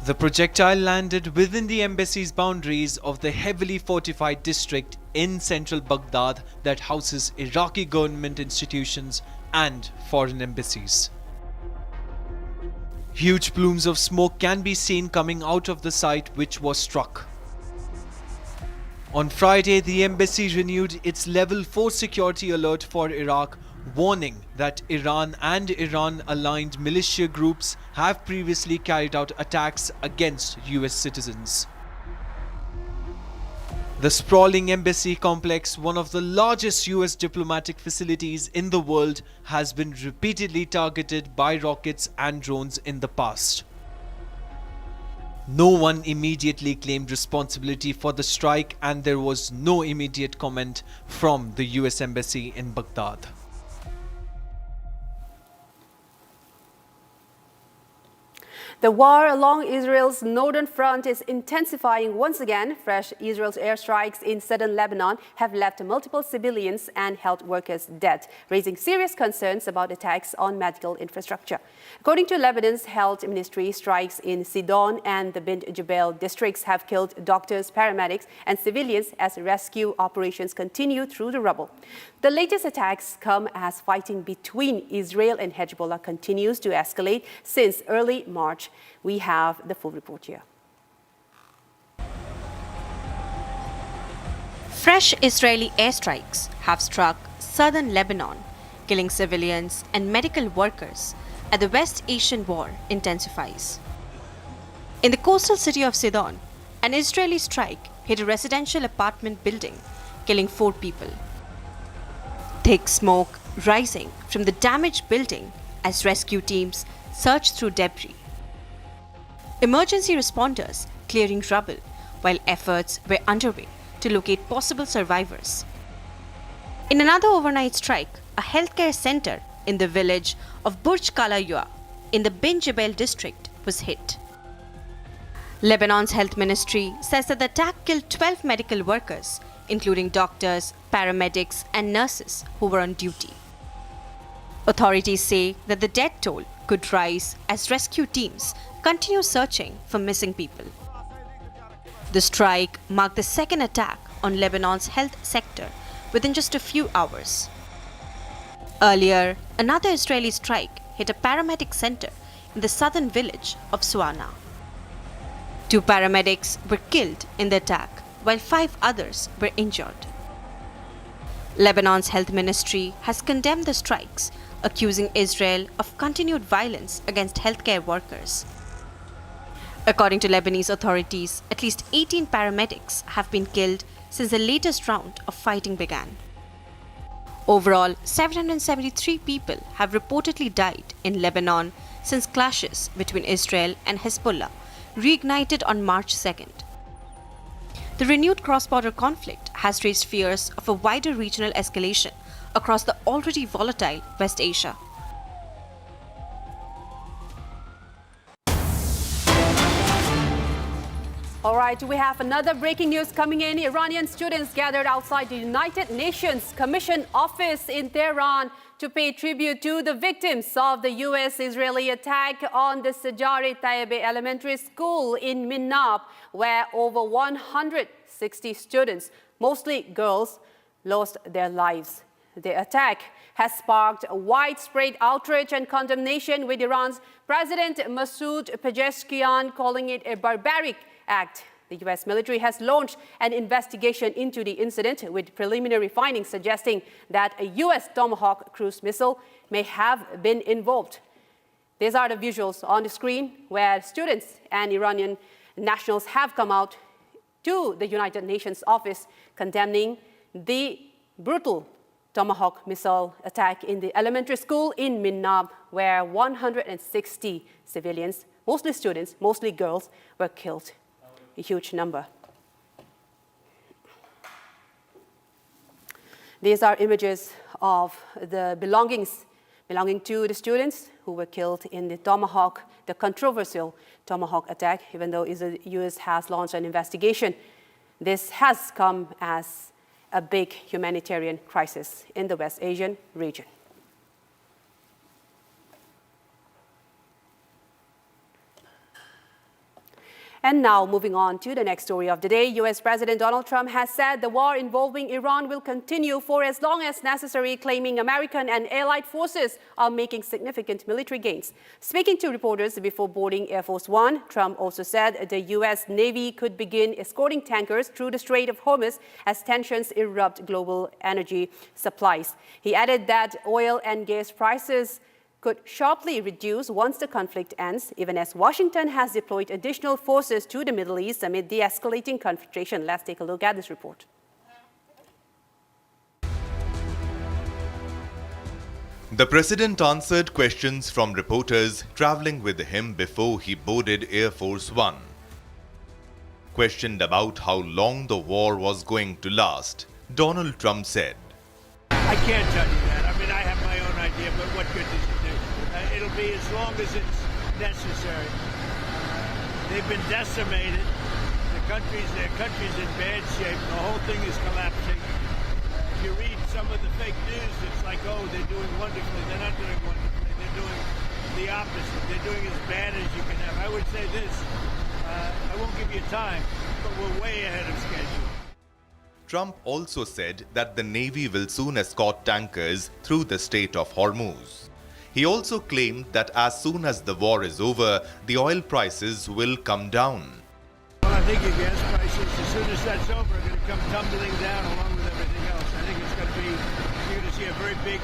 The projectile landed within the embassy's boundaries of the heavily fortified district in central Baghdad that houses Iraqi government institutions and foreign embassies. Huge plumes of smoke can be seen coming out of the site which was struck. On Friday, the embassy renewed its level 4 security alert for Iraq, warning that Iran and Iran-aligned militia groups have previously carried out attacks against US citizens. The sprawling embassy complex, one of the largest US diplomatic facilities in the world, has been repeatedly targeted by rockets and drones in the past. No one immediately claimed responsibility for the strike, and there was no immediate comment from the US Embassy in Baghdad. The war along Israel's northern front is intensifying once again. Fresh Israel's airstrikes in southern Lebanon have left multiple civilians and health workers dead, raising serious concerns about attacks on medical infrastructure. According to Lebanon's health ministry, strikes in Sidon and the Bint Jbeil districts have killed doctors, paramedics, and civilians as rescue operations continue through the rubble. The latest attacks come as fighting between Israel and Hezbollah continues to escalate since early March. We have the full report here. Fresh Israeli airstrikes have struck southern Lebanon, killing civilians and medical workers as the West Asian war intensifies. In the coastal city of Sidon, an Israeli strike hit a residential apartment building, killing 4 people. Thick smoke rising from the damaged building as rescue teams search through debris. Emergency responders clearing rubble while efforts were underway to locate possible survivors. In another overnight strike, a healthcare center in the village of Burj Kalayua in the Bint Jbeil district was hit. Lebanon's health ministry says that the attack killed 12 medical workers, including doctors, paramedics, and nurses who were on duty. Authorities say that the death toll could rise as rescue teams continue searching for missing people. The strike marked the second attack on Lebanon's health sector within just a few hours. Earlier, another Israeli strike hit a paramedic center in the southern village of Suana. 2 paramedics were killed in the attack, while 5 others were injured. Lebanon's health ministry has condemned the strikes, accusing Israel of continued violence against healthcare workers. According to Lebanese authorities, at least 18 paramedics have been killed since the latest round of fighting began. Overall, 773 people have reportedly died in Lebanon since clashes between Israel and Hezbollah reignited on March 2nd. The renewed cross-border conflict has raised fears of a wider regional escalation across the already volatile West Asia. All right, we have another breaking news coming in. Iranian students gathered outside the United Nations Commission office in Tehran to pay tribute to the victims of the U.S.-Israeli attack on the Sajari Tayyebe Elementary School in Minab, where over 160 students, mostly girls, lost their lives. The attack has sparked widespread outrage and condemnation, with Iran's President Masoud Pezeshkian calling it a barbaric act. The U.S. military has launched an investigation into the incident, with preliminary findings suggesting that a U.S. Tomahawk cruise missile may have been involved. These are the visuals on the screen, where students and Iranian nationals have come out to the United Nations office condemning the brutal Tomahawk missile attack in the elementary school in Minab, where 160 civilians, mostly students, mostly girls, were killed. A huge number. These are images of the belongings belonging to the students who were killed in the Tomahawk, the controversial Tomahawk attack, even though the U.S. has launched an investigation. This has come as a big humanitarian crisis in the West Asian region. And now, moving on to the next story of the day, U.S. President Donald Trump has said the war involving Iran will continue for as long as necessary, claiming American and allied forces are making significant military gains. Speaking to reporters before boarding Air Force One, Trump also said the U.S. Navy could begin escorting tankers through the Strait of Hormuz as tensions erupt global energy supplies. He added that oil and gas prices could sharply reduce once the conflict ends, even as Washington has deployed additional forces to the Middle East amid the escalating confrontation. Let's take a look at this report. The president answered questions from reporters traveling with him before he boarded Air Force One. Questioned about how long the war was going to last, Donald Trump said, "I can't tell you that. I mean, I have my own idea, but what good does it do? It'll be as long as it's necessary. They've been decimated. Their country's in bad shape. The whole thing is collapsing. If you read some of the fake news, it's like, oh, they're doing wonderfully. They're not doing wonderfully. They're doing the opposite. They're doing as bad as you can have. I would say this. I won't give you time, but we're way ahead of schedule." Trump also said that the Navy will soon escort tankers through the Strait of Hormuz. He also claimed that as soon as the war is over, the oil prices will come down. Well, I think your gas prices, as soon as that's over, are going to come tumbling down along with everything else. I think it's going to be, you're going to see a very big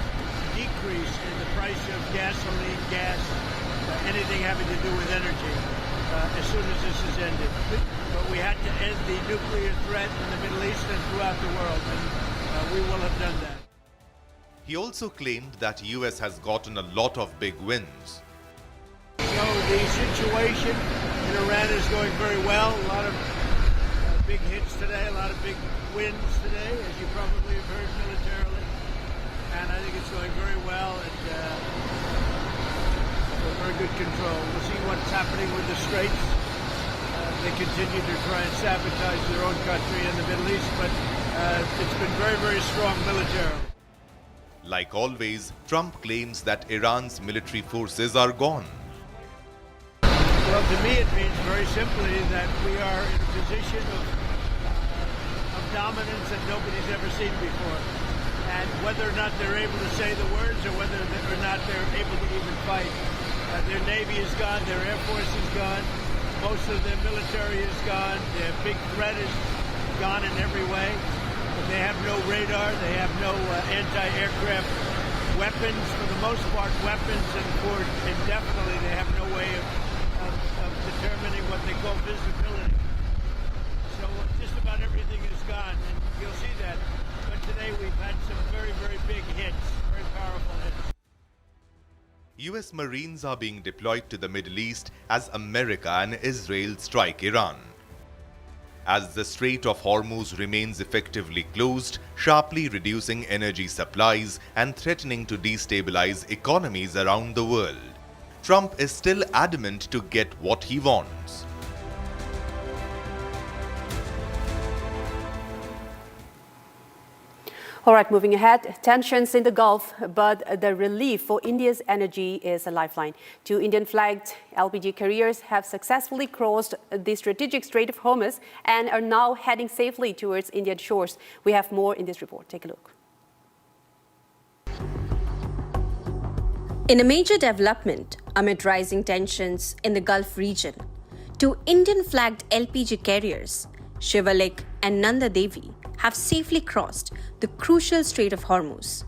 decrease in the price of gasoline, gas, anything having to do with energy, as soon as this is ended. But we had to end the nuclear threat in the Middle East and throughout the world, and we will have done that. He also claimed that U.S. has gotten a lot of big wins. So the situation in Iran is going very well. A lot of big hits today, a lot of big wins today, as you probably have heard militarily. And I think it's going very well, and very good control. We'll see what's happening with the Straits. They continue to try and sabotage their own country in the Middle East, but it's been very, very strong militarily. Like always, Trump claims that Iran's military forces are gone. Well, to me it means very simply that we are in a position of dominance that nobody's ever seen before. And whether or not they're able to say the words or whether or not they're able to even fight, their Navy is gone, their Air Force is gone, most of their military is gone, their big threat is gone in every way. They have no radar, they have no anti-aircraft weapons, for the most part weapons, and for indefinitely they have no way of determining what they call visibility. So just about everything is gone, and you'll see that. But today we've had some very, very big hits, very powerful hits. U.S. Marines are being deployed to the Middle East as America and Israel strike Iran. As the Strait of Hormuz remains effectively closed, sharply reducing energy supplies and threatening to destabilize economies around the world, Trump is still adamant to get what he wants. All right, moving ahead, tensions in the Gulf, but the relief for India's energy is a lifeline. 2 Indian-flagged LPG carriers have successfully crossed the strategic Strait of Hormuz and are now heading safely towards Indian shores. We have more in this report. Take a look. In a major development amid rising tensions in the Gulf region, 2 Indian-flagged LPG carriers, Shivalik and Nanda Devi, have safely crossed the crucial Strait of Hormuz.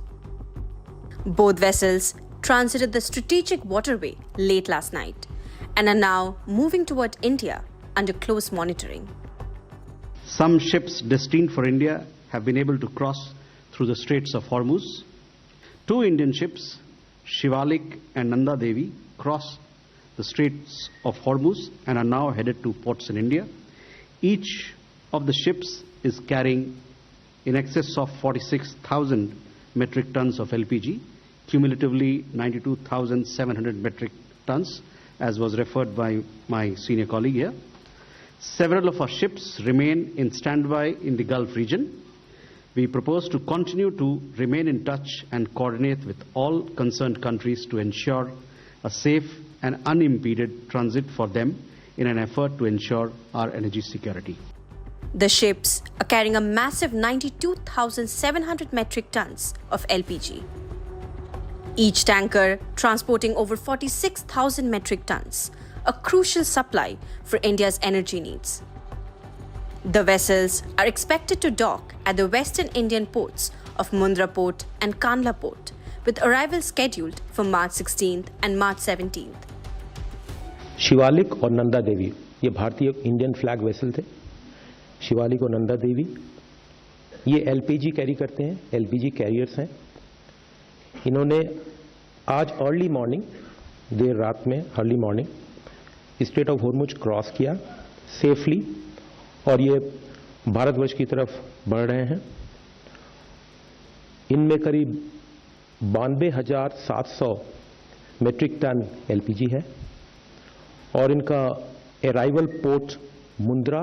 Both vessels transited the strategic waterway late last night and are now moving toward India under close monitoring. Some ships destined for India have been able to cross through the Straits of Hormuz. 2 Indian ships, Shivalik and Nanda Devi, crossed the Straits of Hormuz and are now headed to ports in India. Each of the ships is carrying in excess of 46,000 metric tons of LPG, cumulatively 92,700 metric tons, as was referred by my senior colleague here. Several of our ships remain in standby in the Gulf region. We propose to continue to remain in touch and coordinate with all concerned countries to ensure a safe and unimpeded transit for them in an effort to ensure our energy security. The ships are carrying a massive 92,700 metric tons of LPG. Each tanker transporting over 46,000 metric tons, a crucial supply for India's energy needs. The vessels are expected to dock at the western Indian ports of Mundra Port and Kandla Port, with arrivals scheduled for March 16th and March 17th. Shivalik और नंदा देवी ये भारतीय Indian flag vessel थे। शिवालिक और नंदा देवी ये LPG carry करते हैं, LPG carriers हैं। इन्होंने आज अर्ली मॉर्निंग, देर रात में early morning straight of Hormuz cross किया सेफली और ये भारतवर्ष की तरफ बढ़ रहे हैं। इनमें करीब 92,700 मेट्रिक टन एलपीजी है और इनका अराइवल पोर्ट मुंद्रा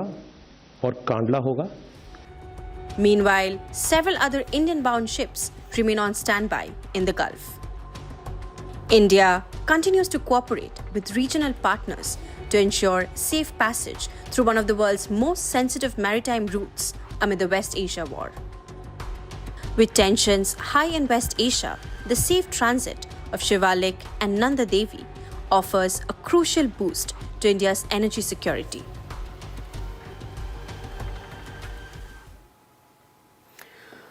और कांडला होगा। Meanwhile, several other Indian-bound ships remain on standby in the Gulf. India continues to cooperate with regional partners to ensure safe passage through one of the world's most sensitive maritime routes amid the West Asia war. With tensions high in West Asia, the safe transit of Shivalik and Nanda Devi offers a crucial boost to India's energy security.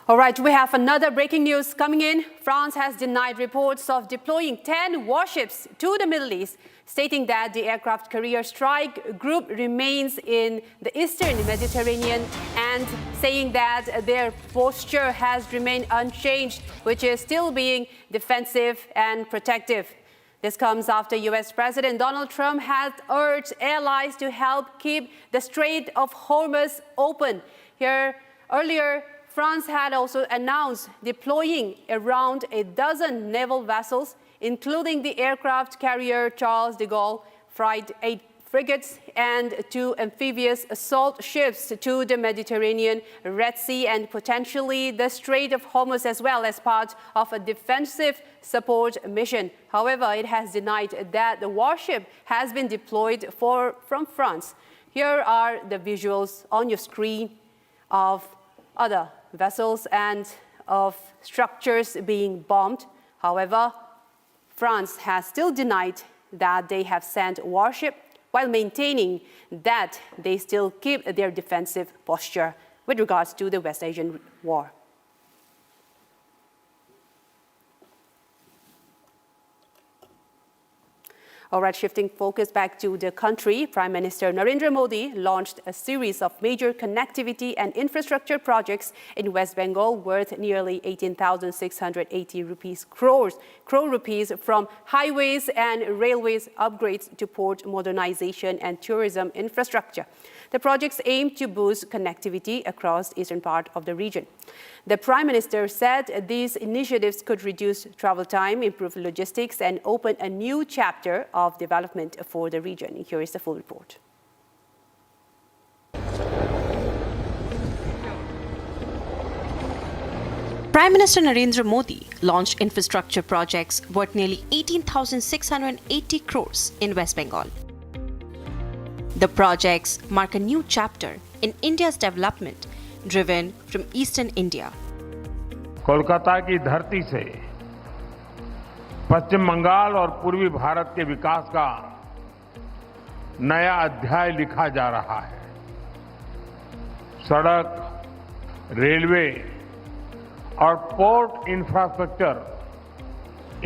All right, we have another breaking news coming in. France has denied reports of deploying 10 warships to the Middle East, stating that the aircraft carrier strike group remains in the eastern Mediterranean and saying that their posture has remained unchanged, which is still being defensive and protective. This comes after US President Donald Trump has urged allies to help keep the Strait of Hormuz open. Here earlier, France had also announced deploying around a dozen naval vessels, including the aircraft carrier Charles de Gaulle, 8 frigates and 2 amphibious assault ships to the Mediterranean, Red Sea, and potentially the Strait of Hormuz as well as part of a defensive support mission. However, it has denied that the warship has been deployed from France. Here are the visuals on your screen of other vessels and of structures being bombed. However, France has still denied that they have sent warship while maintaining that they still keep their defensive posture with regards to the West Asian war. All right, shifting focus back to the country, Prime Minister Narendra Modi launched a series of major connectivity and infrastructure projects in West Bengal worth nearly 18,680 crore rupees, from highways and railways upgrades to port modernization and tourism infrastructure. The projects aim to boost connectivity across the eastern part of the region. The Prime Minister said these initiatives could reduce travel time, improve logistics, and open a new chapter of development for the region. Here is the full report. Prime Minister Narendra Modi launched infrastructure projects worth nearly 18,680 crores in West Bengal. The projects mark a new chapter in India's development, driven from eastern India. Kolkata की धरती से पश्चिम बंगाल और पूर्वी भारत के विकास का नया अध्याय लिखा जा रहा है। सड़क, रेलवे और पोर्ट इंफ्रास्ट्रक्चर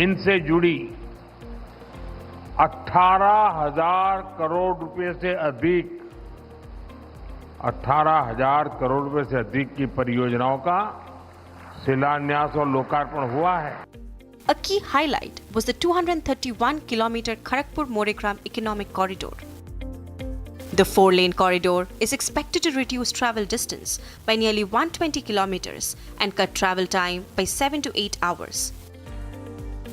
इनसे जुड़ी 18,000 करोड़ रुपए से अधिक 18,000 करोड़ रुपए से अधिक की परियोजनाओं का शिलान्यास और लोकार्पण हुआ है। A key highlight was the 231-kilometer Kharagpur-Moregram economic corridor. The 4-lane corridor is expected to reduce travel distance by nearly 120 kilometers and cut travel time by 7 to 8 hours.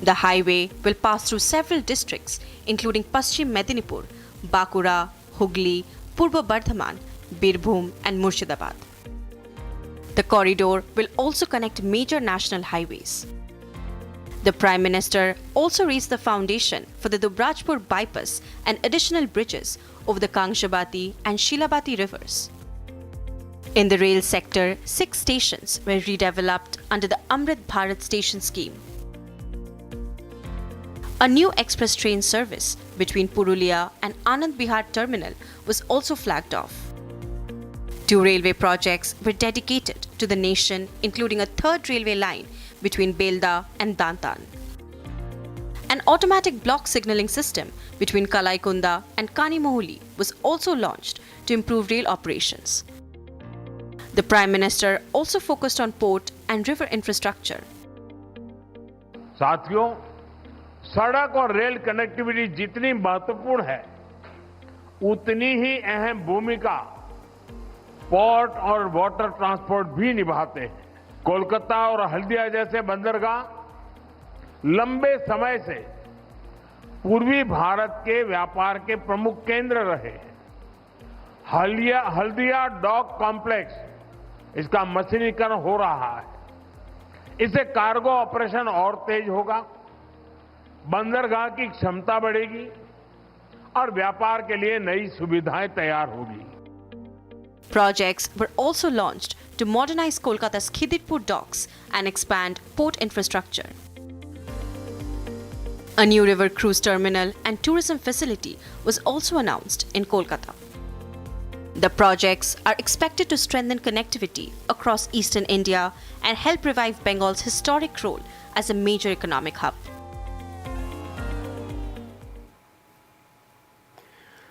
The highway will pass through several districts including Paschim Medinipur, Bankura, Hooghly, Purba Bardhaman, Birbhum and Murshidabad. The corridor will also connect major national highways. The Prime Minister also raised the foundation for the Dubrajpur bypass and additional bridges over the Kangshabati and Shilabati rivers. In the rail sector, 6 stations were redeveloped under the Amrit Bharat station scheme. A new express train service between Purulia and Anand Vihar terminal was also flagged off. 2 railway projects were dedicated to the nation, including a 3rd railway line between Belda and Dantan. An automatic block signalling system between Kalaikunda and Kanimohuli was also launched to improve rail operations. The Prime Minister also focused on port and river infrastructure. साथियों, सड़क और rail connectivity जितनी महत्वपूर्ण है, उतनी ही अहम भूमिका port और वाटर ट्रांसपोर्ट भी निभाते हैं। कोलकाता और हल्दिया जैसे बंदरगाह लंबे समय से पूर्वी भारत के व्यापार के प्रमुख केंद्र रहे हैं। हल्दिया डॉक कॉम्प्लेक्स इसका मशीनीकरण हो रहा है। इससे कार्गो ऑपरेशन और तेज होगा, बंदरगाह की क्षमता बढ़ेगी और व्यापार के लिए नई सुविधाएं तैयार होगी। Projects were also launched to modernize Kolkata's Khidipur docks and expand port infrastructure. A new river cruise terminal and tourism facility was also announced in Kolkata. The projects are expected to strengthen connectivity across eastern India and help revive Bengal's historic role as a major economic hub.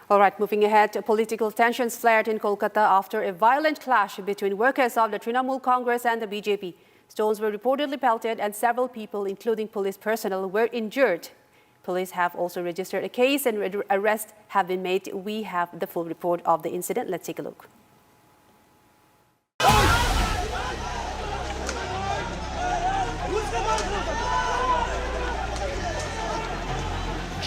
All right, moving ahead, political tensions flared in Kolkata after a violent clash between workers of the Trinamool Congress and the BJP. Stones were reportedly pelted and several people, including police personnel, were injured. Police have also registered a case and arrests have been made. We have the full report of the incident. Let's take a look.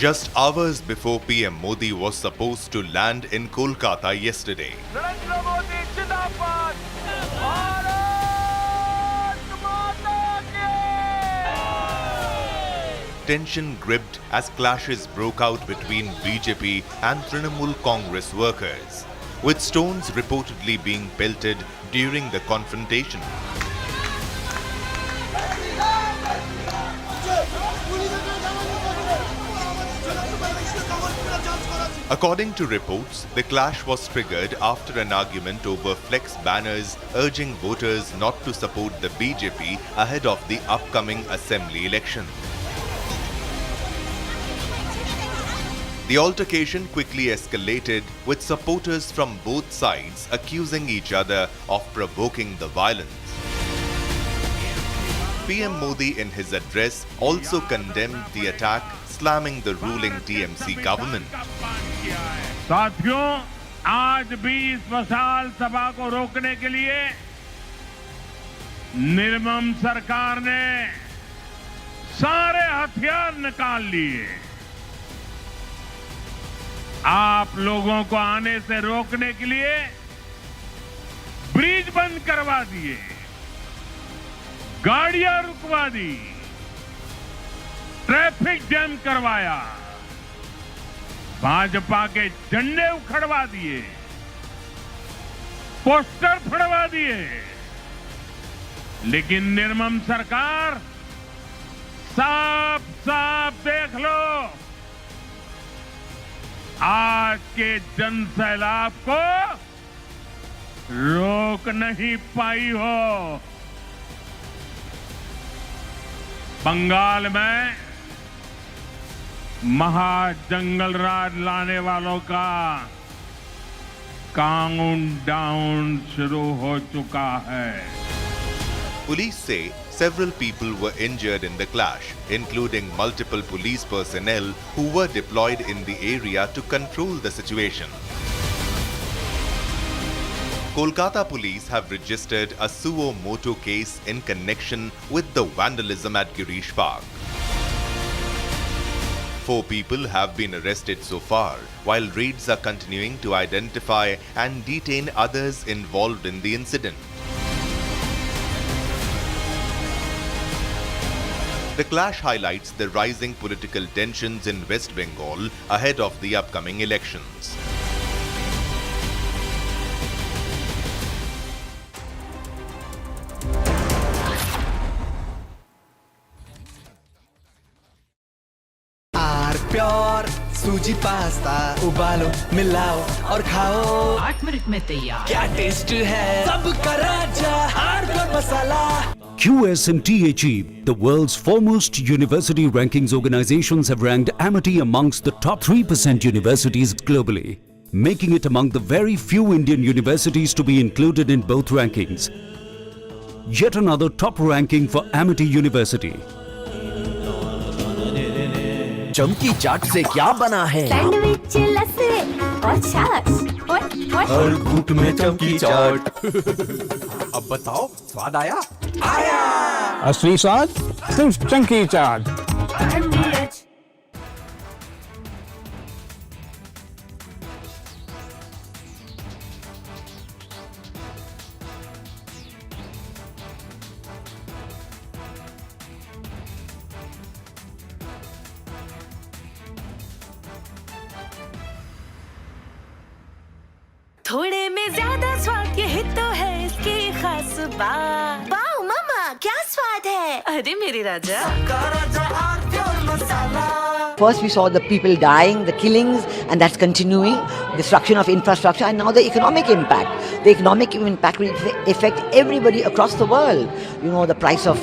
Just hours before PM Modi was supposed to land in Kolkata yesterday, tension gripped as clashes broke out between BJP and Trinamool Congress workers, with stones reportedly being pelted during the confrontation. According to reports, the clash was triggered after an argument over flex banners urging voters not to support the BJP ahead of the upcoming assembly election. The altercation quickly escalated, with supporters from both sides accusing each other of provoking the violence. PM Modi in his address also condemned the attack, slamming the ruling TMC government. साथियों, आज भी इस मशाल सभा को रोकने के लिए निर्मम सरकार ने सारे हथियार निकाल लिए। आप लोगों को आने से रोकने के लिए ब्रिज बंद करवा दिए। गाड़ियां रुकवा दी, ट्रैफिक जैम करवाया, भाजपा के झंडे उखड़वा दिए, पोस्टर फड़वा दिए, लेकिन निर्मम सरकार साफ साफ देख लो, आज के जनसैलाब को रोक नहीं पाई हो। बंगाल में महाजंगल राज लाने वालों का काउंटडाउन शुरू हो चुका है। Police say several people were injured in the clash, including multiple police personnel who were deployed in the area to control the situation. Kolkata police have registered a suo motu case in connection with the vandalism at Girish Park. 4 people have been arrested so far, while raids are continuing to identify and detain others involved in the incident. The clash highlights the rising political tensions in West Bengal ahead of the upcoming elections. Pure सूजी pasta उबालो मिलाओ और खाओ 8 minute में तैयार। क्या taste है सबका राजा hardcore masala. QS and THE, the world's foremost university rankings organizations, have ranked Amity amongst the top 3% universities globally, making it among the very few Indian universities to be included in both rankings. Yet another top ranking for Amity University. चमकी चाट से क्या बना है? Sandwich, लस्सी और छाछ हर घूंट में चमकी चाट। अब बताओ स्वाद आया? आया। असली स्वाद सिर्फ चंकी चाट। थोड़े में ज्यादा स्वाद, यही तो है इसकी खास बात। वाओ मामा, क्या स्वाद है? अरे मेरे राजा। First we saw the people dying, the killings, and that's continuing, destruction of infrastructure, and now the economic impact. The economic impact will affect everybody across the world. You know, the price of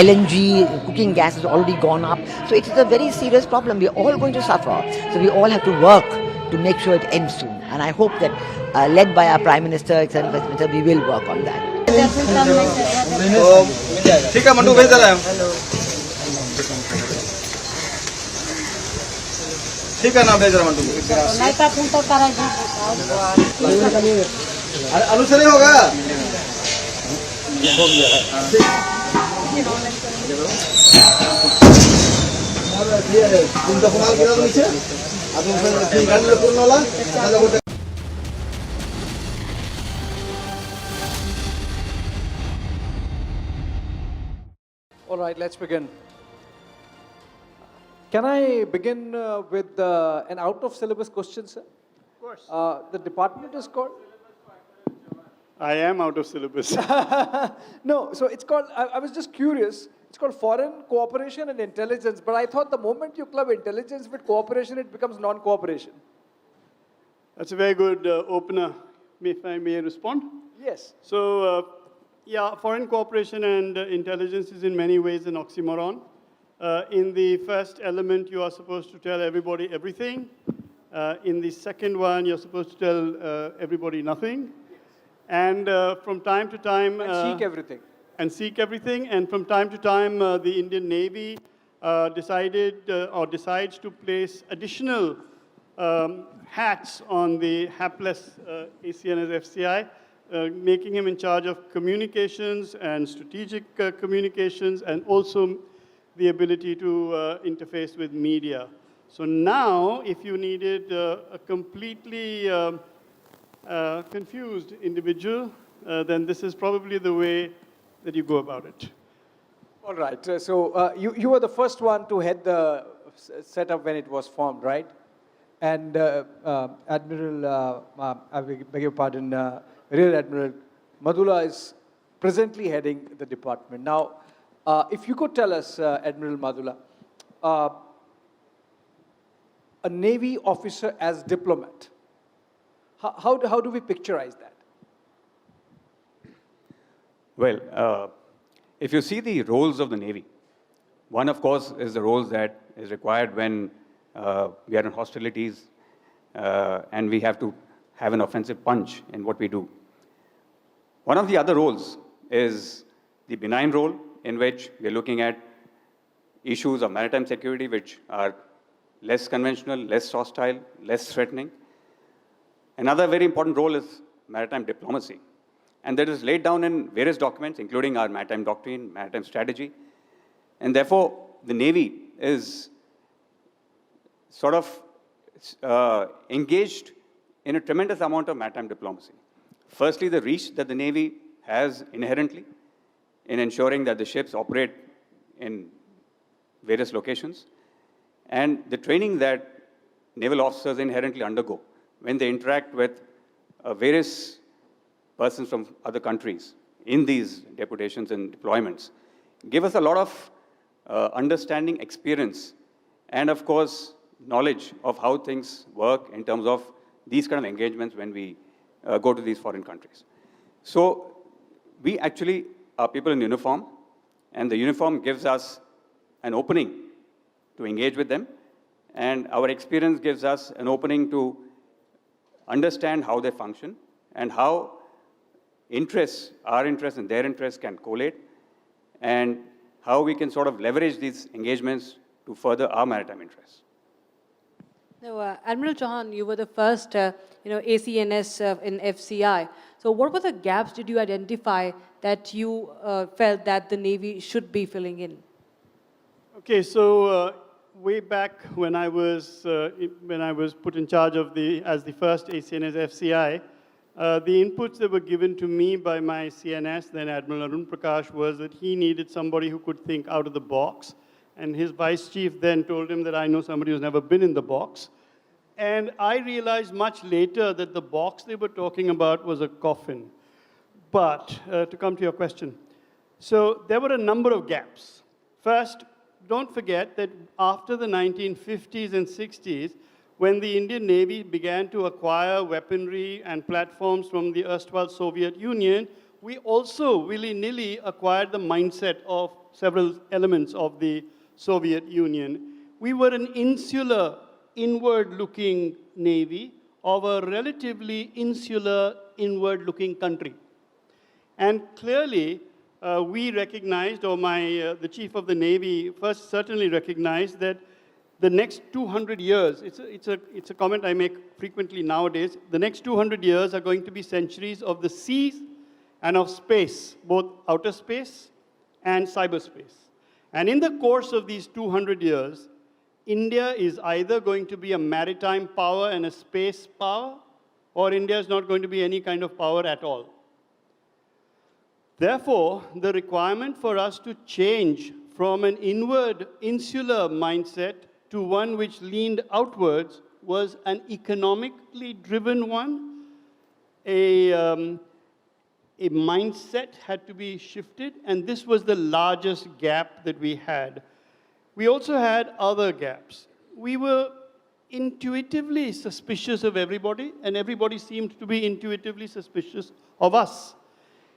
LNG, cooking gas has already gone up. So it is a very serious problem. We are all going to suffer. So we all have to work to make sure it ends soon. And I hope that, led by our Prime Minister, etc., we will work on that. ठीक है mandu भेज रहा है। ठीक है ना भेज रहा मंडू। आलू से नहीं होगा? हो गया। तुम तो कुमार गिरा नीचे। All right, let's begin. Can I begin with an out-of-syllabus question, sir? Of course. The department is called? I am out of syllabus. No, so it's called, I was just curious, it's called Foreign Cooperation and Intelligence, but I thought the moment you club intelligence with cooperation, it becomes non-cooperation. That's a very good opener, if I may respond. Yes. So, yeah, foreign cooperation and intelligence is in many ways an oxymoron. In the first element, you are supposed to tell everybody everything. In the second one, you're supposed to tell everybody nothing. And from time to time... seek everything. And seek everything. And from time to time, the Indian Navy decided or decides to place additional hats on the hapless ACNS FCI, making him in charge of communications and strategic communications, and also the ability to interface with media. So now, if you needed a completely confused individual, then this is probably the way that you go about it. All right. So you were the first one to head the setup when it was formed, right? And Admiral, I beg your pardon, Rear Admiral Madula is presently heading the department. Now, if you could tell us, Admiral Madula, a Navy officer as diplomat, how do we picturize that? Well, if you see the roles of the Navy, one, of course, is the roles that is required when we are in hostilities and we have to have an offensive punch in what we do. One of the other roles is the benign role, in which we are looking at issues of maritime security which are less conventional, less hostile, less threatening. Another very important role is maritime diplomacy. And that is laid down in various documents, including our maritime doctrine, maritime strategy. And therefore, the Navy is sort of engaged in a tremendous amount of maritime diplomacy. Firstly, the reach that the Navy has inherently in ensuring that the ships operate in various locations, and the training that naval officers inherently undergo when they interact with various persons from other countries in these deputations and deployments, give us a lot of understanding, experience, and of course, knowledge of how things work in terms of these kind of engagements when we go to these foreign countries. So we actually are people in uniform, and the uniform gives us an opening to engage with them, and our experience gives us an opening to understand how they function and how interests, our interests and their interests can collate, and how we can sort of leverage these engagements to further our maritime interests. Now, Admiral Chauhan, you were the first, ACNS in FCI. So what were the gaps did you identify that you felt that the Navy should be filling in? Okay, so way back when I was put in charge of as the first ACNS FCI, the inputs that were given to me by my CNS, then Admiral Arun Prakash, was that he needed somebody who could think out of the box. And his vice chief then told him that I know somebody who's never been in the box. And I realized much later that the box they were talking about was a coffin. But to come to your question, so there were a number of gaps. First, don't forget that after the 1950s and 60s, when the Indian Navy began to acquire weaponry and platforms from the erstwhile Soviet Union, we also willy-nilly acquired the mindset of several elements of the Soviet Union. We were an insular, inward-looking Navy of a relatively insular, inward-looking country. And clearly, we recognized, or the Chief of the Navy first certainly recognized, that the next 200 years, it's a comment I make frequently nowadays, the next 200 years are going to be centuries of the seas and of space, both outer space and cyberspace. And in the course of these 200 years, India is either going to be a maritime power and a space power, or India is not going to be any kind of power at all. Therefore, the requirement for us to change from an inward, insular mindset to one which leaned outwards was an economically driven one. A mindset had to be shifted, and this was the largest gap that we had. We also had other gaps. We were intuitively suspicious of everybody, and everybody seemed to be intuitively suspicious of us.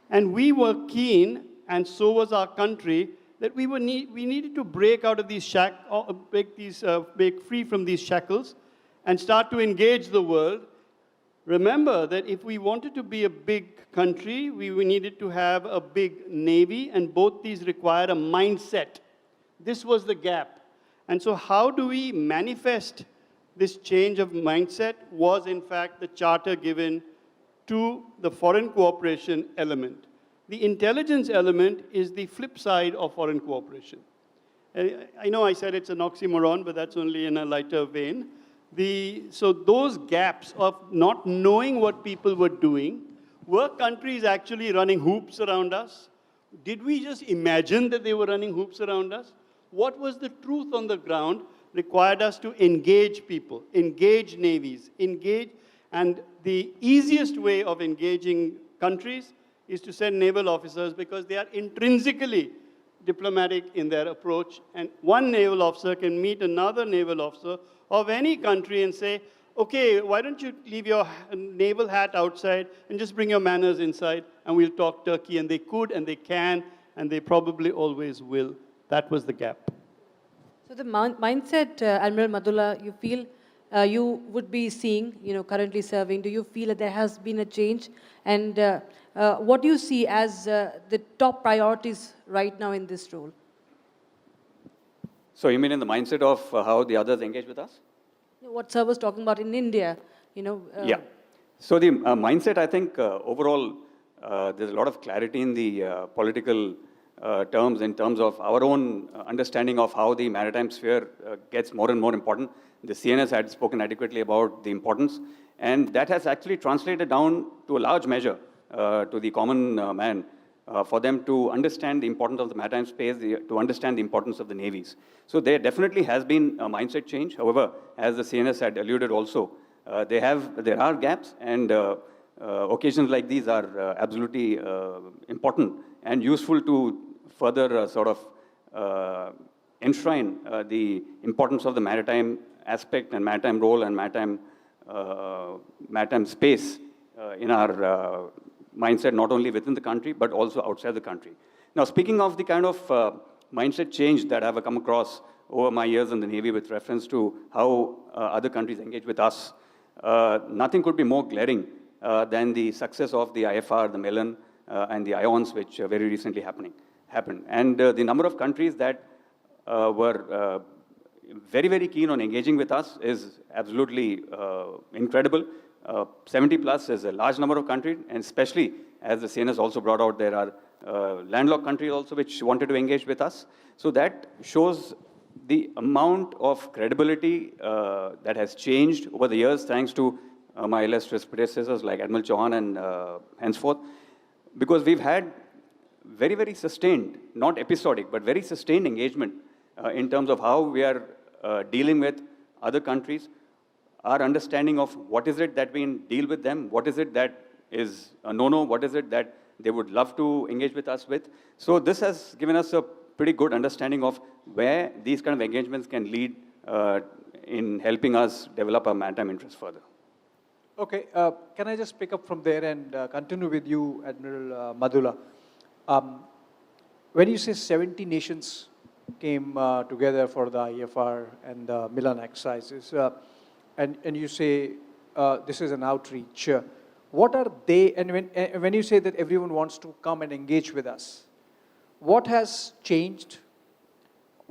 And we were keen, and so was our country, that we needed to break out of these break free from these shackles and start to engage the world. Remember that if we wanted to be a big country, we needed to have a big navy, and both these required a mindset. This was the gap. And so how do we manifest this change of mindset was, in fact, the charter given to the foreign cooperation element. The intelligence element is the flip side of foreign cooperation. I know I said it's an oxymoron, but that's only in a lighter vein. So those gaps of not knowing what people were doing, were countries actually running hoops around us? Did we just imagine that they were running hoops around us? What was the truth on the ground required us to engage people, engage navies, engage, and the easiest way of engaging countries is to send naval officers because they are intrinsically diplomatic in their approach, and one naval officer can meet another naval officer of any country and say, okay, why don't you leave your naval hat outside and just bring your manners inside and we'll talk Turkey. And they could and they can and they probably always will. That was the gap. So the mindset, Admiral Madula, you feel you would be seeing, currently serving, do you feel that there has been a change? And what do you see as the top priorities right now in this role? So you mean in the mindset of how the others engage with us? What sir was talking about in India, Yeah. So the mindset, I think, overall, there's a lot of clarity in the political terms in terms of our own understanding of how the maritime sphere gets more and more important. The CNS had spoken adequately about the importance, and that has actually translated down to a large measure to the common man for them to understand the importance of the maritime space, to understand the importance of the navies. So there definitely has been a mindset change. However, as the CNS had alluded also, there are gaps, and occasions like these are absolutely important and useful to further sort of enshrine the importance of the maritime aspect and maritime role and maritime space in our mindset, not only within the country, but also outside the country. Now, speaking of the kind of mindset change that I've come across over my years in the Navy with reference to how other countries engage with us, nothing could be more glaring than the success of the IFR, the Melon, and the IONS, which very recently happened. And the number of countries that were very, very keen on engaging with us is absolutely incredible. 70 plus is a large number of countries, and especially, as the CNS also brought out, there are landlocked countries also which wanted to engage with us. So that shows the amount of credibility that has changed over the years, thanks to my illustrious predecessors like Admiral Chauhan and henceforth, because we've had very, very sustained, not episodic, but very sustained engagement in terms of how we are dealing with other countries, our understanding of what is it that we deal with them, what is it that is a no-no, what is it that they would love to engage with us with. So this has given us a pretty good understanding of where these kind of engagements can lead in helping us develop our maritime interests further. Okay, can I just pick up from there and continue with you, Admiral Madula? When you say 70 nations came together for the IFR and the Milan exercises, and you say this is an outreach, what are they, and when you say that everyone wants to come and engage with us, what has changed,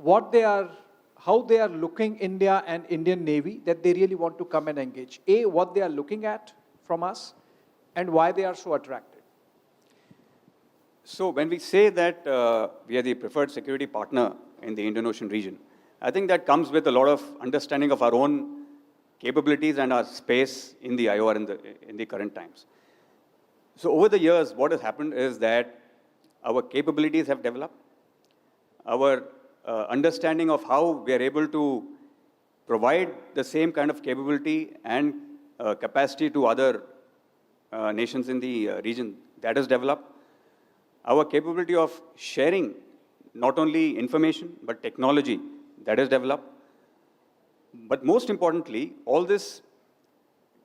how they are looking India and Indian Navy that they really want to come and engage? A, what they are looking at from us, and why they are so attracted. So when we say that we are the preferred security partner in the Indian Ocean region, I think that comes with a lot of understanding of our own capabilities and our space in the IOR in the current times. So over the years, what has happened is that our capabilities have developed, our understanding of how we are able to provide the same kind of capability and capacity to other nations in the region, that has developed. Our capability of sharing not only information, but technology, that has developed. But most importantly, all this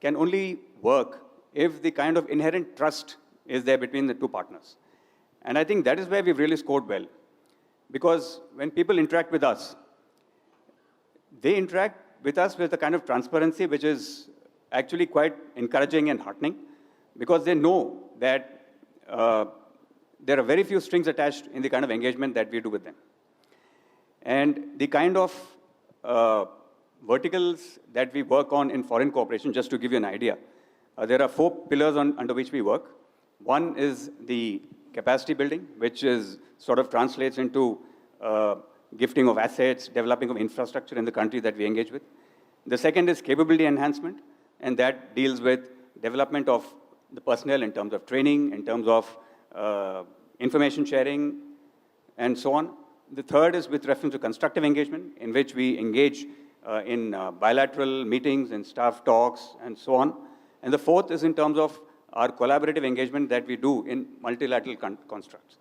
can only work if the kind of inherent trust is there between the two partners. And I think that is where we've really scored well. Because when people interact with us, they interact with us with a kind of transparency which is actually quite encouraging and heartening, because they know that there are very few strings attached in the kind of engagement that we do with them. And the kind of verticals that we work on in foreign cooperation, just to give you an idea, there are 4 pillars under which we work. One is the capacity building, which is sort of translates into gifting of assets, developing of infrastructure in the country that we engage with. The second is capability enhancement, and that deals with development of the personnel in terms of training, in terms of information sharing, and so on. The third is with reference to constructive engagement, in which we engage in bilateral meetings and staff talks and so on. And the fourth is in terms of our collaborative engagement that we do in multilateral constructs.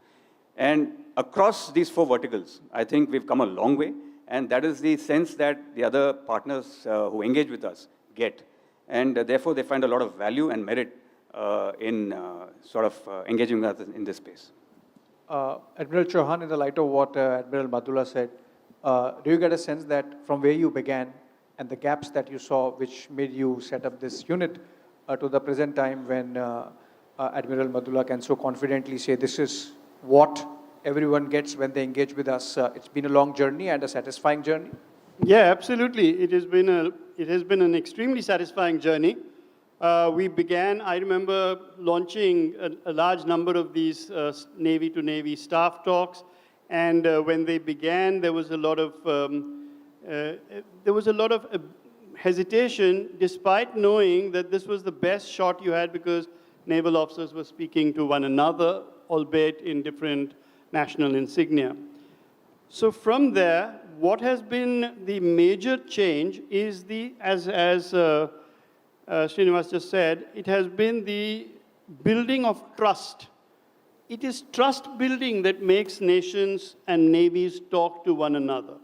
And across these four verticals, I think we've come a long way, and that is the sense that the other partners who engage with us get. And therefore, they find a lot of value and merit in engaging with us in this space. Admiral Chauhan, in the light of what Admiral Madula said, do you get a sense that from where you began and the gaps that you saw which made you set up this unit to the present time when Admiral Madula can so confidently say this is what everyone gets when they engage with us? It's been a long journey and a satisfying journey? Yeah, absolutely. It has been an extremely satisfying journey. We began, I remember, launching a large number of these Navy-to-Navy staff talks, and when they began, there was a lot of hesitation, despite knowing that this was the best shot you had because naval officers were speaking to one another, albeit in different national insignia. So from there, what has been the major change is as Srinivas just said, it has been the building of trust. It is trust building that makes nations and navies talk to one another.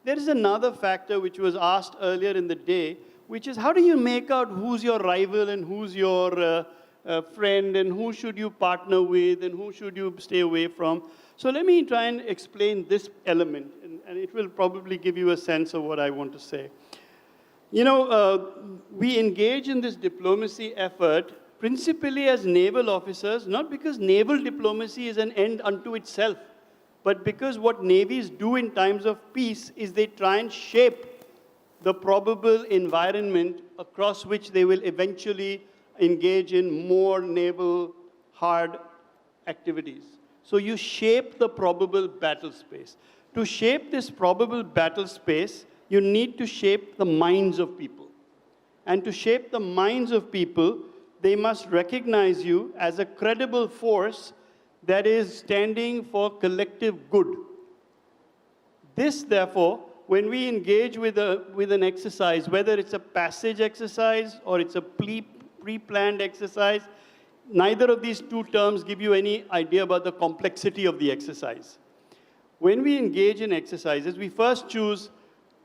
There is another factor which was asked earlier in the day, which is how do you make out who's your rival and who's your friend and who should you partner with and who should you stay away from? So let me try and explain this element, and it will probably give you a sense of what I want to say. You know, we engage in this diplomacy effort principally as naval officers, not because naval diplomacy is an end unto itself, but because what navies do in times of peace is they try and shape the probable environment across which they will eventually engage in more naval hard activities. So you shape the probable battle space. To shape this probable battle space, you need to shape the minds of people. And to shape the minds of people, they must recognize you as a credible force that is standing for collective good. This, therefore, when we engage with an exercise, whether it's a passage exercise or it's a pre-planned exercise, neither of these two terms give you any idea about the complexity of the exercise. When we engage in exercises, we first choose,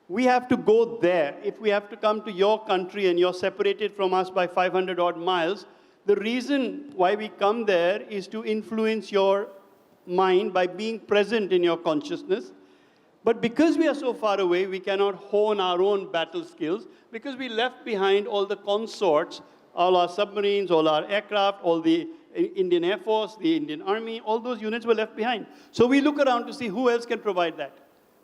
we have to go there. If we have to come to your country and you're separated from us by 500 odd miles, the reason why we come there is to influence your mind by being present in your consciousness. But because we are so far away, we cannot hone our own battle skills because we left behind all the consorts, all our submarines, all our aircraft, all the Indian Air Force, the Indian Army, all those units were left behind. So we look around to see who else can provide that.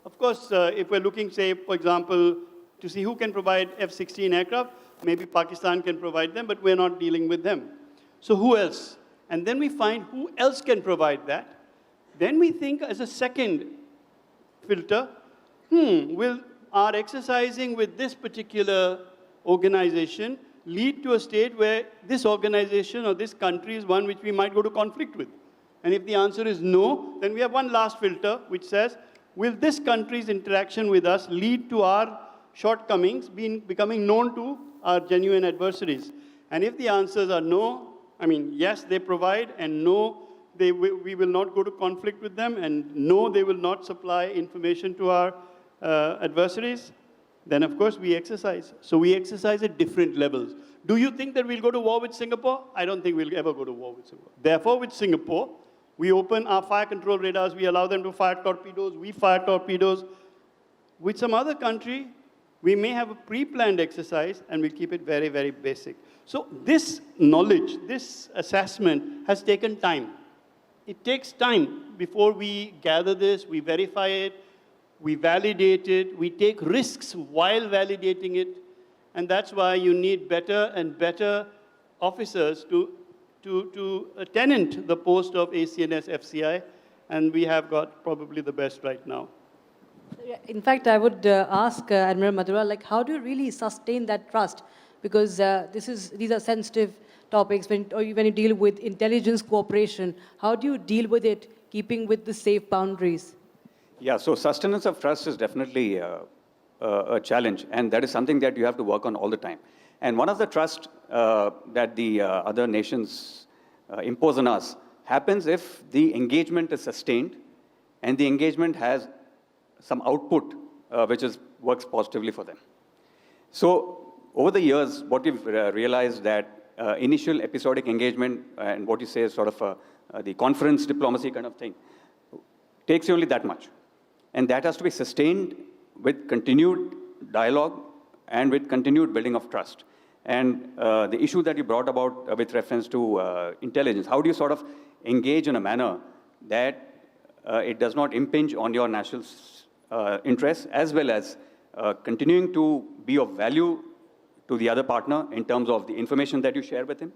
Of course, if we're looking, say, for example, to see who can provide F-16 aircraft, maybe Pakistan can provide them, but we're not dealing with them. So who else? And then we find who else can provide that. Then we think as a second filter, will our exercising with this particular organization lead to a state where this organization or this country is one which we might go to conflict with? And if the answer is no, then we have one last filter which says, will this country's interaction with us lead to our shortcomings becoming known to our genuine adversaries? And if the answers are no, I mean, yes, they provide, and no, we will not go to conflict with them, and no, they will not supply information to our adversaries, then of course we exercise. So we exercise at different levels. Do you think that we'll go to war with Singapore? I don't think we'll ever go to war with Singapore. Therefore, with Singapore, we open our fire control radars, we allow them to fire torpedoes, we fire torpedoes. With some other country, we may have a pre-planned exercise and we'll keep it very, very basic. So this knowledge, this assessment has taken time. It takes time before we gather this, we verify it, we validate it, we take risks while validating it, and that's why you need better and better officers to tenant the post of ACNS FCI, and we have got probably the best right now. In fact, I would ask Admiral Madura, like, how do you really sustain that trust? Because these are sensitive topics when you deal with intelligence cooperation. How do you deal with it, keeping with the safe boundaries? Yeah, so sustenance of trust is definitely a challenge, and that is something that you have to work on all the time. And one of the trust that the other nations impose on us happens if the engagement is sustained and the engagement has some output which works positively for them. So over the years, what we've realized that initial episodic engagement and what you say is sort of the conference diplomacy kind of thing takes you only that much. And that has to be sustained with continued dialogue and with continued building of trust. And the issue that you brought about with reference to intelligence, how do you sort of engage in a manner that it does not impinge on your national interests, as well as continuing to be of value to the other partner in terms of the information that you share with him.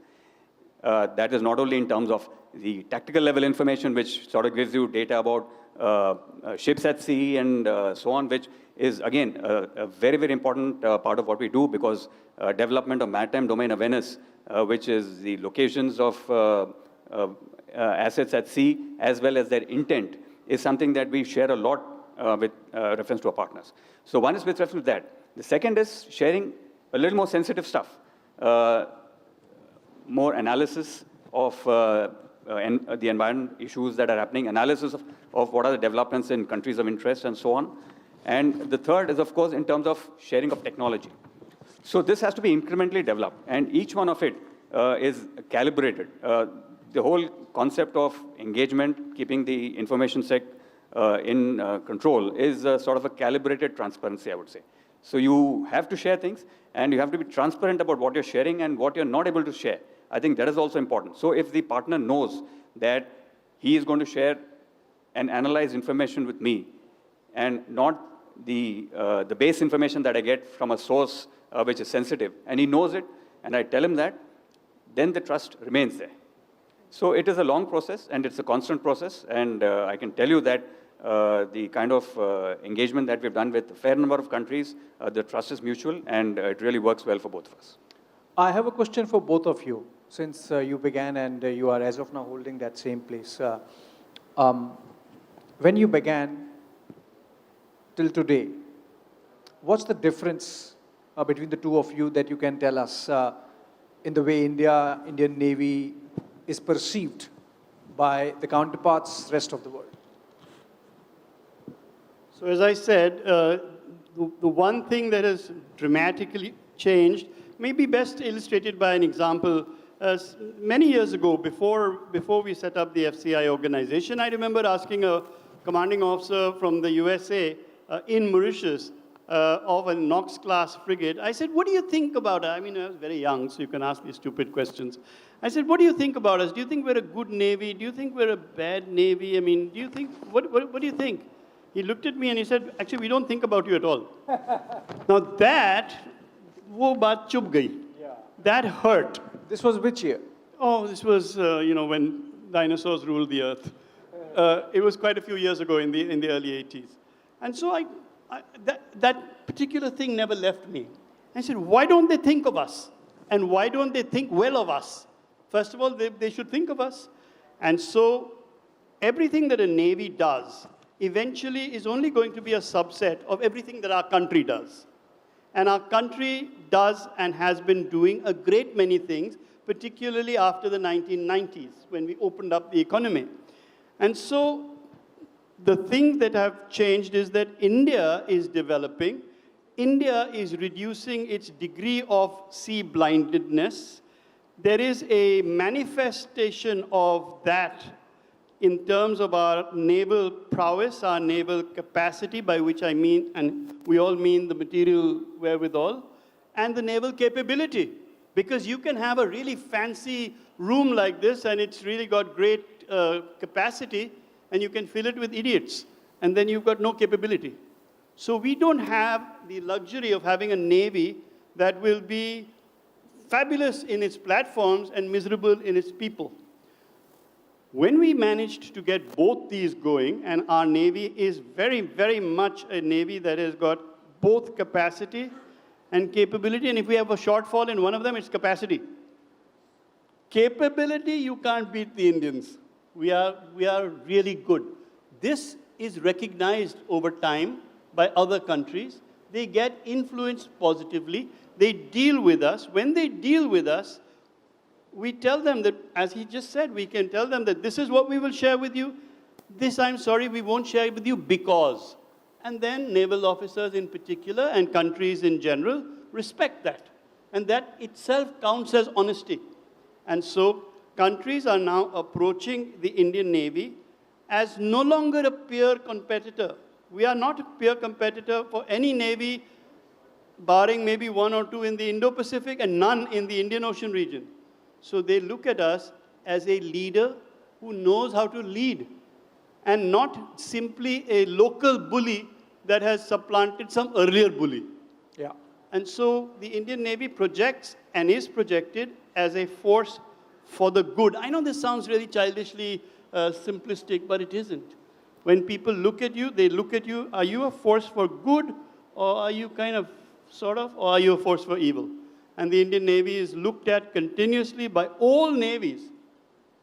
That is not only in terms of the tactical level information, which sort of gives you data about ships at sea and so on, which is, again, a very, very important part of what we do, because development of maritime domain awareness, which is the locations of assets at sea, as well as their intent, is something that we share a lot with reference to our partners. So one is with reference to that. The second is sharing a little more sensitive stuff, more analysis of the environment issues that are happening, analysis of what are the developments in countries of interest and so on. And the third is, of course, in terms of sharing of technology. So this has to be incrementally developed, and each one of it is calibrated. The whole concept of engagement, keeping the information sec in control, is sort of a calibrated transparency, I would say. So you have to share things, and you have to be transparent about what you're sharing and what you're not able to share. I think that is also important. So if the partner knows that he is going to share and analyze information with me, and not the base information that I get from a source which is sensitive, and he knows it, and I tell him that, then the trust remains there. So it is a long process, and it's a constant process, and I can tell you that the kind of engagement that we've done with a fair number of countries, the trust is mutual, and it really works well for both of us. I have a question for both of you, since you began and you are as of now holding that same place. When you began till today, what's the difference between the two of you that you can tell us in the way Indian Navy is perceived by the counterparts rest of the world? So as I said, the one thing that has dramatically changed may be best illustrated by an example. Many years ago, before we set up the FCI organization, I remember asking a commanding officer from the USA in Mauritius of a Knox-class frigate. I said, what do you think about it? I mean, I was very young, so you can ask me stupid questions. I said, what do you think about us? Do you think we're a good Navy? Do you think we're a bad Navy? I mean, do you think, what do you think? He looked at me and he said, actually, we don't think about you at all. Now that, wo baat chub gayi. That hurt. This was which year? Oh, this was, when dinosaurs ruled the earth. It was quite a few years ago in the early 80s. And so that particular thing never left me. I said, why don't they think of us? And why don't they think well of us? First of all, they should think of us. And so everything that a Navy does eventually is only going to be a subset of everything that our country does. And our country does and has been doing a great many things, particularly after the 1990s, when we opened up the economy. And so the things that have changed is that India is developing. India is reducing its degree of sea blindedness. There is a manifestation of that in terms of our naval prowess, our naval capacity, by which I mean, and we all mean the material wherewithal, and the naval capability. Because you can have a really fancy room like this, and it's really got great capacity, and you can fill it with idiots, and then you've got no capability. So we don't have the luxury of having a Navy that will be fabulous in its platforms and miserable in its people. When we managed to get both these going, and our Navy is very, very much a Navy that has got both capacity and capability, and if we have a shortfall in one of them, it's capacity. Capability, you can't beat the Indians. We are really good. This is recognized over time by other countries. They get influenced positively. They deal with us. When they deal with us, we tell them that, as he just said, we can tell them that this is what we will share with you. This, I'm sorry, we won't share with you because. And then naval officers in particular and countries in general respect that. And that itself counts as honesty. And so countries are now approaching the Indian Navy as no longer a peer competitor. We are not a peer competitor for any navy, barring maybe one or two in the Indo-Pacific and none in the Indian Ocean region. So they look at us as a leader who knows how to lead and not simply a local bully that has supplanted some earlier bully. Yeah. And so the Indian Navy projects and is projected as a force for the good. I know this sounds really childishly simplistic, but it isn't. When people look at you, they look at you, are you a force for good, or are you kind of, sort of, or are you a force for evil? And the Indian Navy is looked at continuously by all navies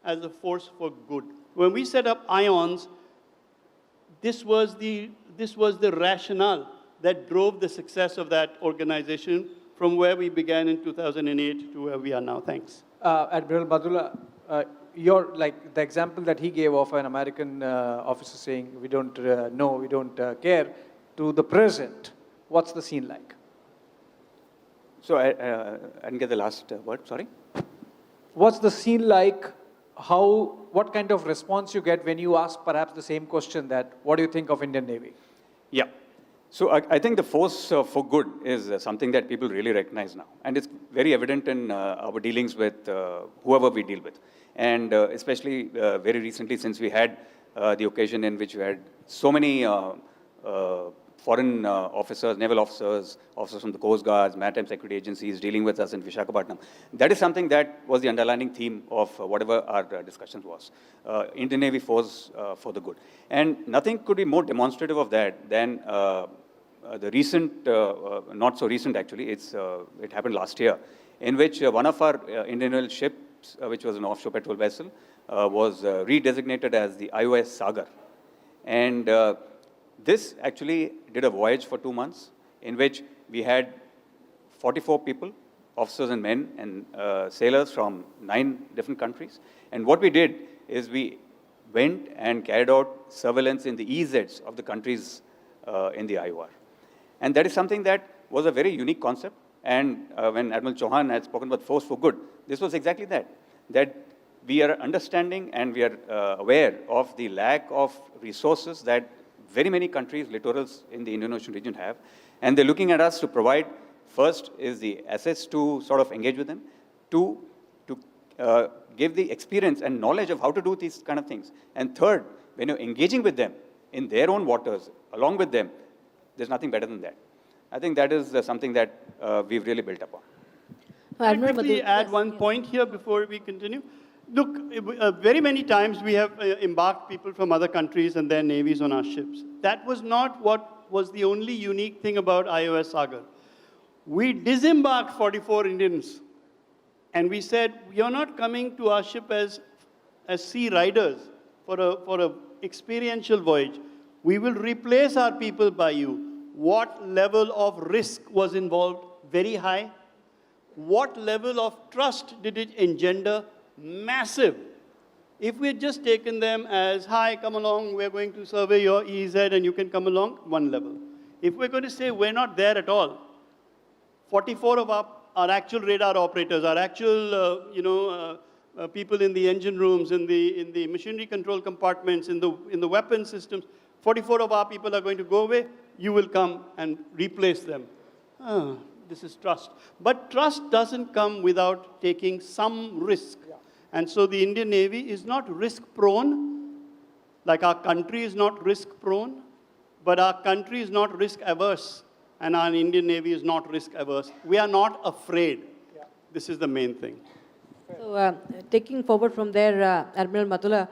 as a force for good. When we set up IONS, this was the rationale that drove the success of that organization from where we began in 2008 to where we are now. Thanks. Admiral Madula, the example that he gave of an American officer saying, we don't know, we don't care, to the present, what's the scene like? So I didn't get the last word, sorry? What's the scene like? What kind of response you get when you ask perhaps the same question that, what do you think of Indian Navy? Yeah. So I think the force for good is something that people really recognize now. And it's very evident in our dealings with whoever we deal with. And especially very recently, since we had the occasion in which we had so many foreign officers, naval officers, officers from the Coast Guards, maritime security agencies dealing with us in Visakhapatnam. That is something that was the underlying theme of whatever our discussions was. Indian Navy force for the good. And nothing could be more demonstrative of that than the recent, not so recent actually, it happened last year, in which one of our Indian naval ships, which was an offshore patrol vessel, was redesignated as the IOS Sagar. And this actually did a voyage for 2 months in which we had 44 people, officers and men and sailors from 9 different countries. And what we did is we went and carried out surveillance in the EZs of the countries in the IOR. And that is something that was a very unique concept. And when Admiral Chauhan had spoken about force for good, this was exactly that. That we are understanding and we are aware of the lack of resources that very many countries, littorals in the Indian Ocean region have. And they're looking at us to provide, first is the assets to sort of engage with them, to give the experience and knowledge of how to do these kind of things. And third, when you're engaging with them in their own waters, along with them, there's nothing better than that. I think that is something that we've really built upon. Can I quickly add one point here before we continue? Look, very many times we have embarked people from other countries and their navies on our ships. That was not what was the only unique thing about IOS Sagar. We disembarked 44 Indians and we said, you're not coming to our ship as sea riders for a experiential voyage. We will replace our people by you. What level of risk was involved? Very high. What level of trust did it engender? Massive. If we had just taken them as, hi, come along, we're going to survey your EZ and you can come along, one level. If we're going to say we're not there at all, 44 of our actual radar operators, our actual, people in the engine rooms, in the machinery control compartments, in the weapon systems, 44 of our people are going to go away, you will come and replace them. This is trust. But trust doesn't come without taking some risk. Yeah. And so the Indian Navy is not risk-prone, like our country is not risk-prone, but our country is not risk-averse, and our Indian Navy is not risk-averse. We are not afraid. Yeah. This is the main thing. So taking forward from there, Admiral Madula,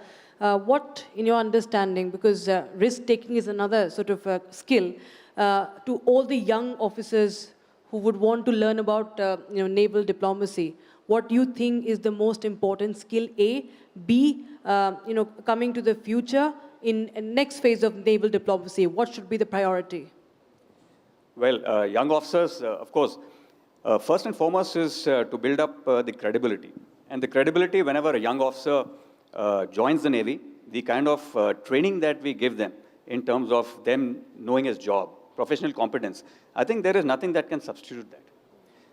what, in your understanding, because risk-taking is another sort of skill, to all the young officers who would want to learn about naval diplomacy, what do you think is the most important skill? A, B, coming to the future in next phase of naval diplomacy, what should be the priority? Well, young officers, of course, first and foremost is to build up the credibility. And the credibility, whenever a young officer joins the Navy, the kind of training that we give them in terms of them knowing his job, professional competence, I think there is nothing that can substitute that.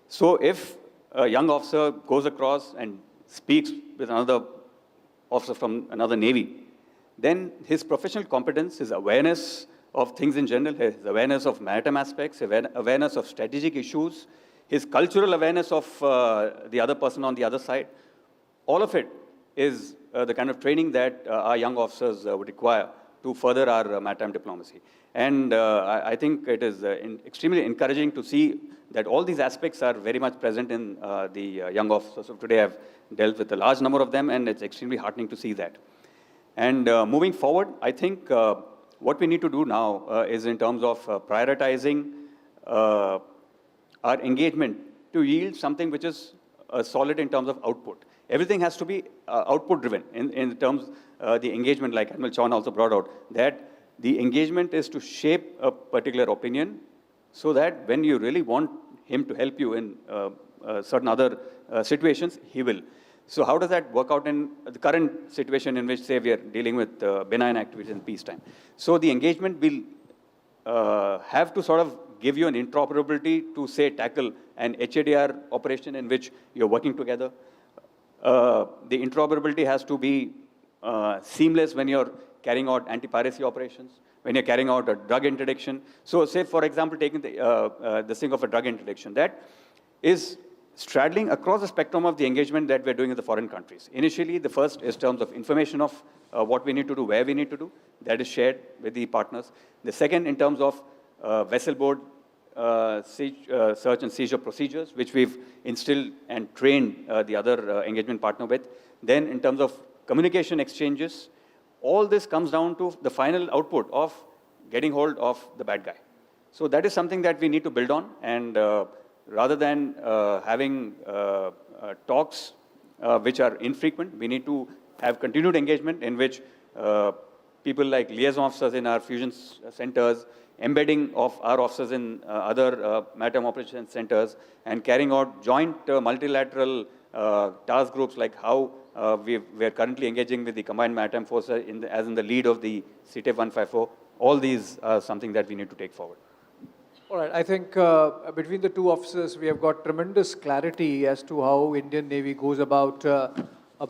So if a young officer goes across and speaks with another officer from another Navy, then his professional competence, his awareness of things in general, his awareness of maritime aspects, awareness of strategic issues, his cultural awareness of the other person on the other side, all of it is the kind of training that our young officers would require to further our maritime diplomacy. And I think it is extremely encouraging to see that all these aspects are very much present in the young officers. So today I've dealt with a large number of them, and it's extremely heartening to see that. And moving forward, I think what we need to do now is in terms of prioritizing our engagement to yield something which is solid in terms of output. Everything has to be output driven in terms the engagement, like Admiral Chauhan also brought out, that the engagement is to shape a particular opinion so that when you really want him to help you in certain other situations, he will. So how does that work out in the current situation in which, say, we are dealing with benign activities in peacetime? So the engagement will have to sort of give you an interoperability to, say, tackle an HADR operation in which you're working together. The interoperability has to be seamless when you're carrying out anti-piracy operations, when you're carrying out a drug interdiction. So say, for example, taking the thing of a drug interdiction, that is straddling across the spectrum of the engagement that we're doing in the foreign countries. Initially, the first is terms of information of what we need to do, where we need to do. That is shared with the partners. The second, in terms of vessel board search and seizure procedures, which we've instilled and trained the other engagement partner with. Then, in terms of communication exchanges, all this comes down to the final output of getting hold of the bad guy. So that is something that we need to build on, and rather than having talks which are infrequent, we need to have continued engagement in which people like liaison officers in our fusion centers, embedding of our officers in other maritime operations centers, and carrying out joint multilateral task groups like how we are currently engaging with the Combined Maritime Force as in the lead of the CTF 154. All these are something that we need to take forward. All right, I think between the two officers, we have got tremendous clarity as to how Indian Navy goes about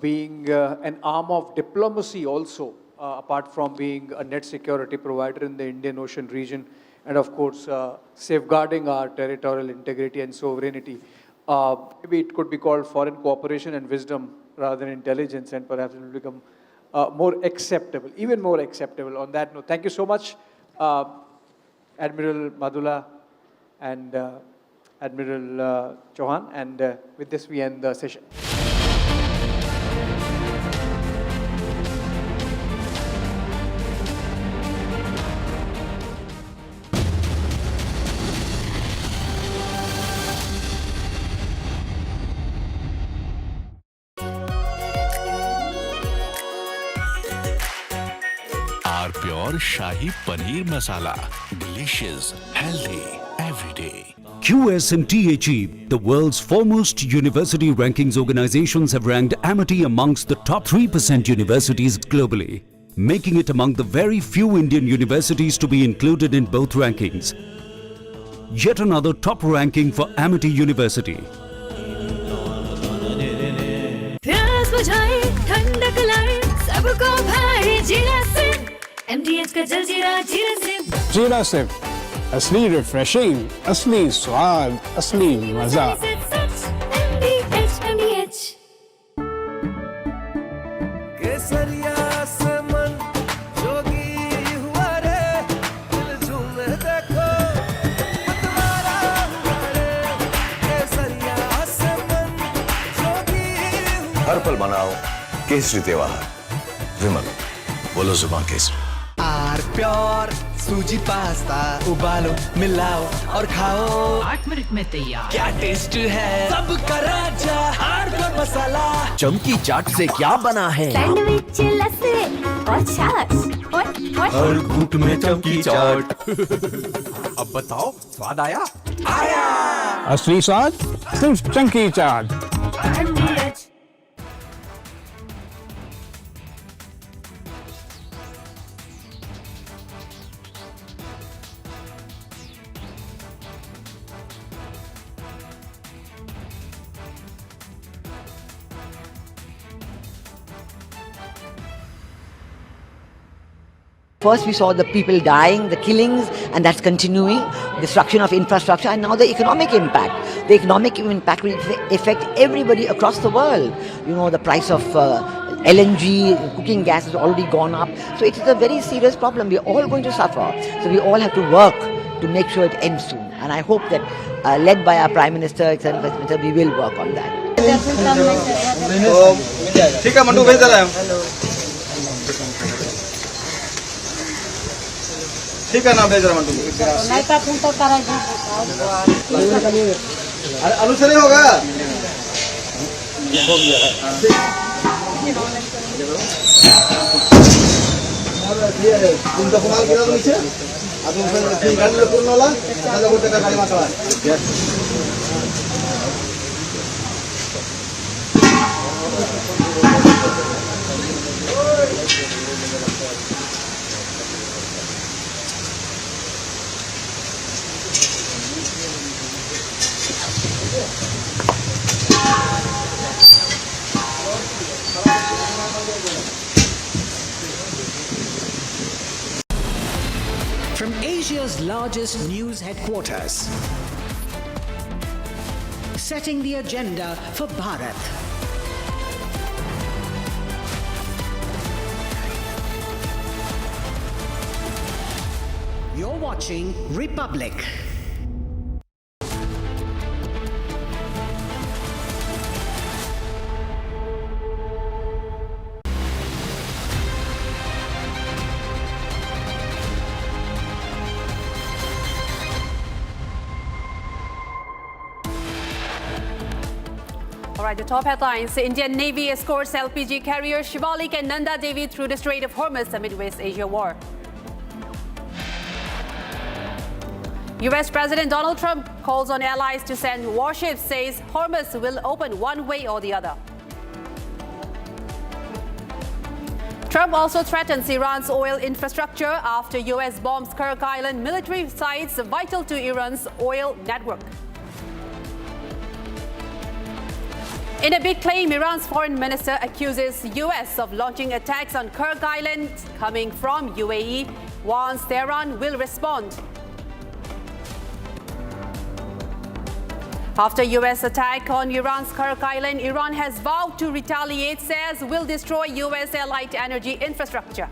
being an arm of diplomacy also, apart from being a net security provider in the Indian Ocean region, and of course, safeguarding our territorial integrity and sovereignty. Maybe it could be called foreign cooperation and wisdom rather than intelligence, and perhaps it will become more acceptable, even more acceptable. On that note, thank you so much, Admiral Madula and Admiral Chauhan. And with this, we end the session. Our pure Shahi Paneer Masala. Delicious, healthy, every day. QSMTHE, the world's foremost university rankings organizations, have ranked Amity amongst the top 3% universities globally, making it among the very few Indian universities to be included in both rankings. Yet another top ranking for Amity University. जीरा SIP असली refreshing असली स्वाद असली मजा हर पल मनाओ केसरी त्योहार विमल बोलो जुबान केसरी Our pure सूजी पास्ता उबालो मिलाओ और खाओ 8 मिनट में तैयार। क्या टेस्ट है सबका राजा हार्डकोर मसाला। चमकी चाट से क्या बना है सैंडविच लस्सी और छाछ हर घूंट में चमकी चाट। अब बताओ स्वाद आया? आया। असली स्वाद सिर्फ चंकी चाट। First we saw the people dying, the killings, and that's continuing, destruction of infrastructure, and now the economic impact. The economic impact will affect everybody across the world. You know, the price of LNG, cooking gas has already gone up. So it is a very serious problem. We're all going to suffer. So we all have to work to make sure it ends soon. And I hope that, led by our Prime Minister, etc., we will work on that. ठीक है mandu भेज रहा है ठीक है ना भेज रहा मंडू नहीं तो तुम तो करा अरे आलू से नहीं होगा हो गया तुम तो कमाल गिरा नीचे अब तुम गाड़ी में पूर्ण वाला ज्यादा कोई टका गाड़ी में चला From Asia's largest news headquarters, setting the agenda for Bharat. You're watching Republic. All right, the top headlines. The Indian Navy escorts LPG carrier Shivalik and Nanda Devi through the Strait of Hormuz amid West Asia war. US President Donald Trump calls on allies to send warships, says Hormuz will open one way or the other. Trump also threatens Iran's oil infrastructure after US bombs Kharg Island military sites vital to Iran's oil network. In a big claim, Iran's foreign minister accuses US of launching attacks on Kharg Island coming from UAE, warns Tehran will respond. After US attack on Iran's Kharg Island, Iran has vowed to retaliate, says will destroy US allied energy infrastructure.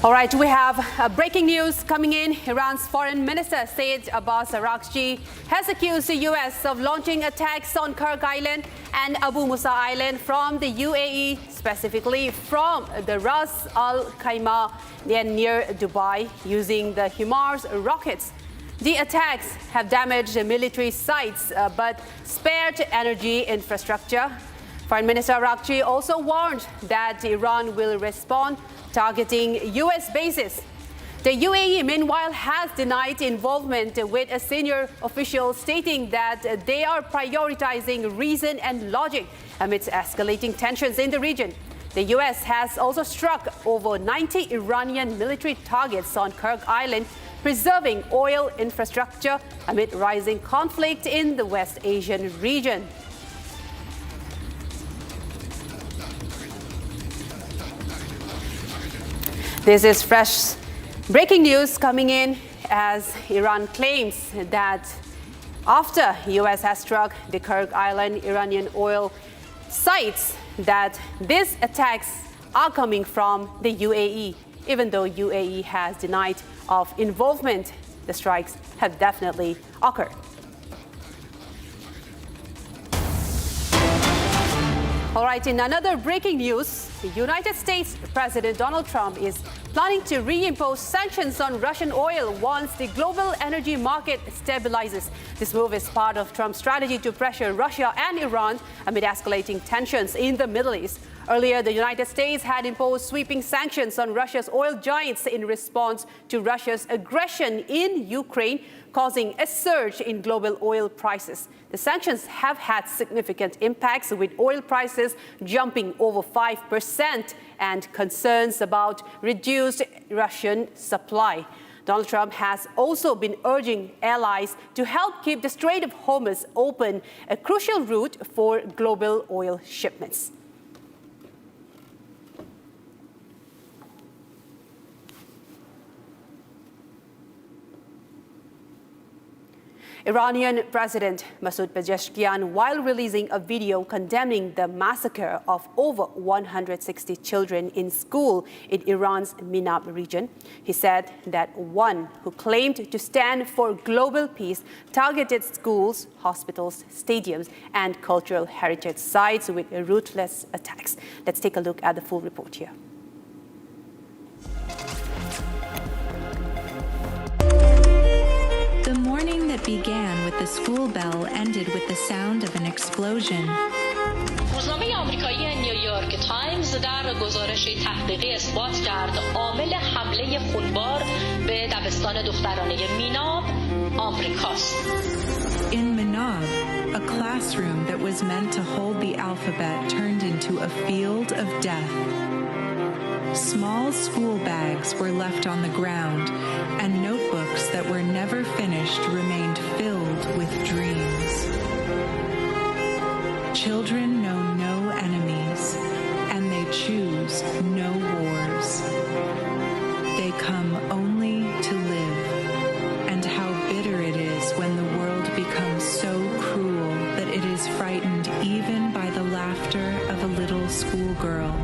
All right, we have breaking news coming in. Iran's foreign minister Saeed Abbas Araghchi has accused the US of launching attacks on Kharg Island and Abu Musa Island from the UAE, specifically from the Ras Al Khaimah near Dubai, using the HIMARS rockets. The attacks have damaged military sites but spared energy infrastructure. Foreign Minister Araghchi also warned that Iran will respond, targeting US bases. The UAE, meanwhile, has denied involvement with a senior official, stating that they are prioritizing reason and logic amidst escalating tensions in the region. The US has also struck over 90 Iranian military targets on Kharg Island, preserving oil infrastructure amid rising conflict in the West Asian region. This is fresh breaking news coming in as Iran claims that after US has struck the Kharg Island Iranian oil sites, that these attacks are coming from the UAE. Even though UAE has denied of involvement, the strikes have definitely occurred. All right, in another breaking news, the United States President Donald Trump is planning to reimpose sanctions on Russian oil once the global energy market stabilizes. This move is part of Trump's strategy to pressure Russia and Iran amid escalating tensions in the Middle East. Earlier, the United States had imposed sweeping sanctions on Russia's oil giants in response to Russia's aggression in Ukraine, causing a surge in global oil prices. The sanctions have had significant impacts, with oil prices jumping over 5% and concerns about reduced Russian supply. Donald Trump has also been urging allies to help keep the Strait of Hormuz open, a crucial route for global oil shipments. Iranian President Masoud Pezeshkian, while releasing a video condemning the massacre of over 160 children in school in Iran's Minab region, he said that one who claimed to stand for global peace targeted schools, hospitals, stadiums, and cultural heritage sites with ruthless attacks. Let's take a look at the full report here. The morning that began with the school bell ended with the sound of an explosion. روزنامه آمریکایی نیویورک تایمز در گزارش تحقیقی اثبات کرد عامل حمله خونبار به دبستان دخترانه میناب آمریکاست. In Minab, a classroom that was meant to hold the alphabet turned into a field of death. Small school bags were left on the ground, and notebooks that were never finished remained filled with dreams. Children know no enemies, and they choose no wars. They come only to live, and how bitter it is when the world becomes so cruel that it is frightened even by the laughter of a little schoolgirl.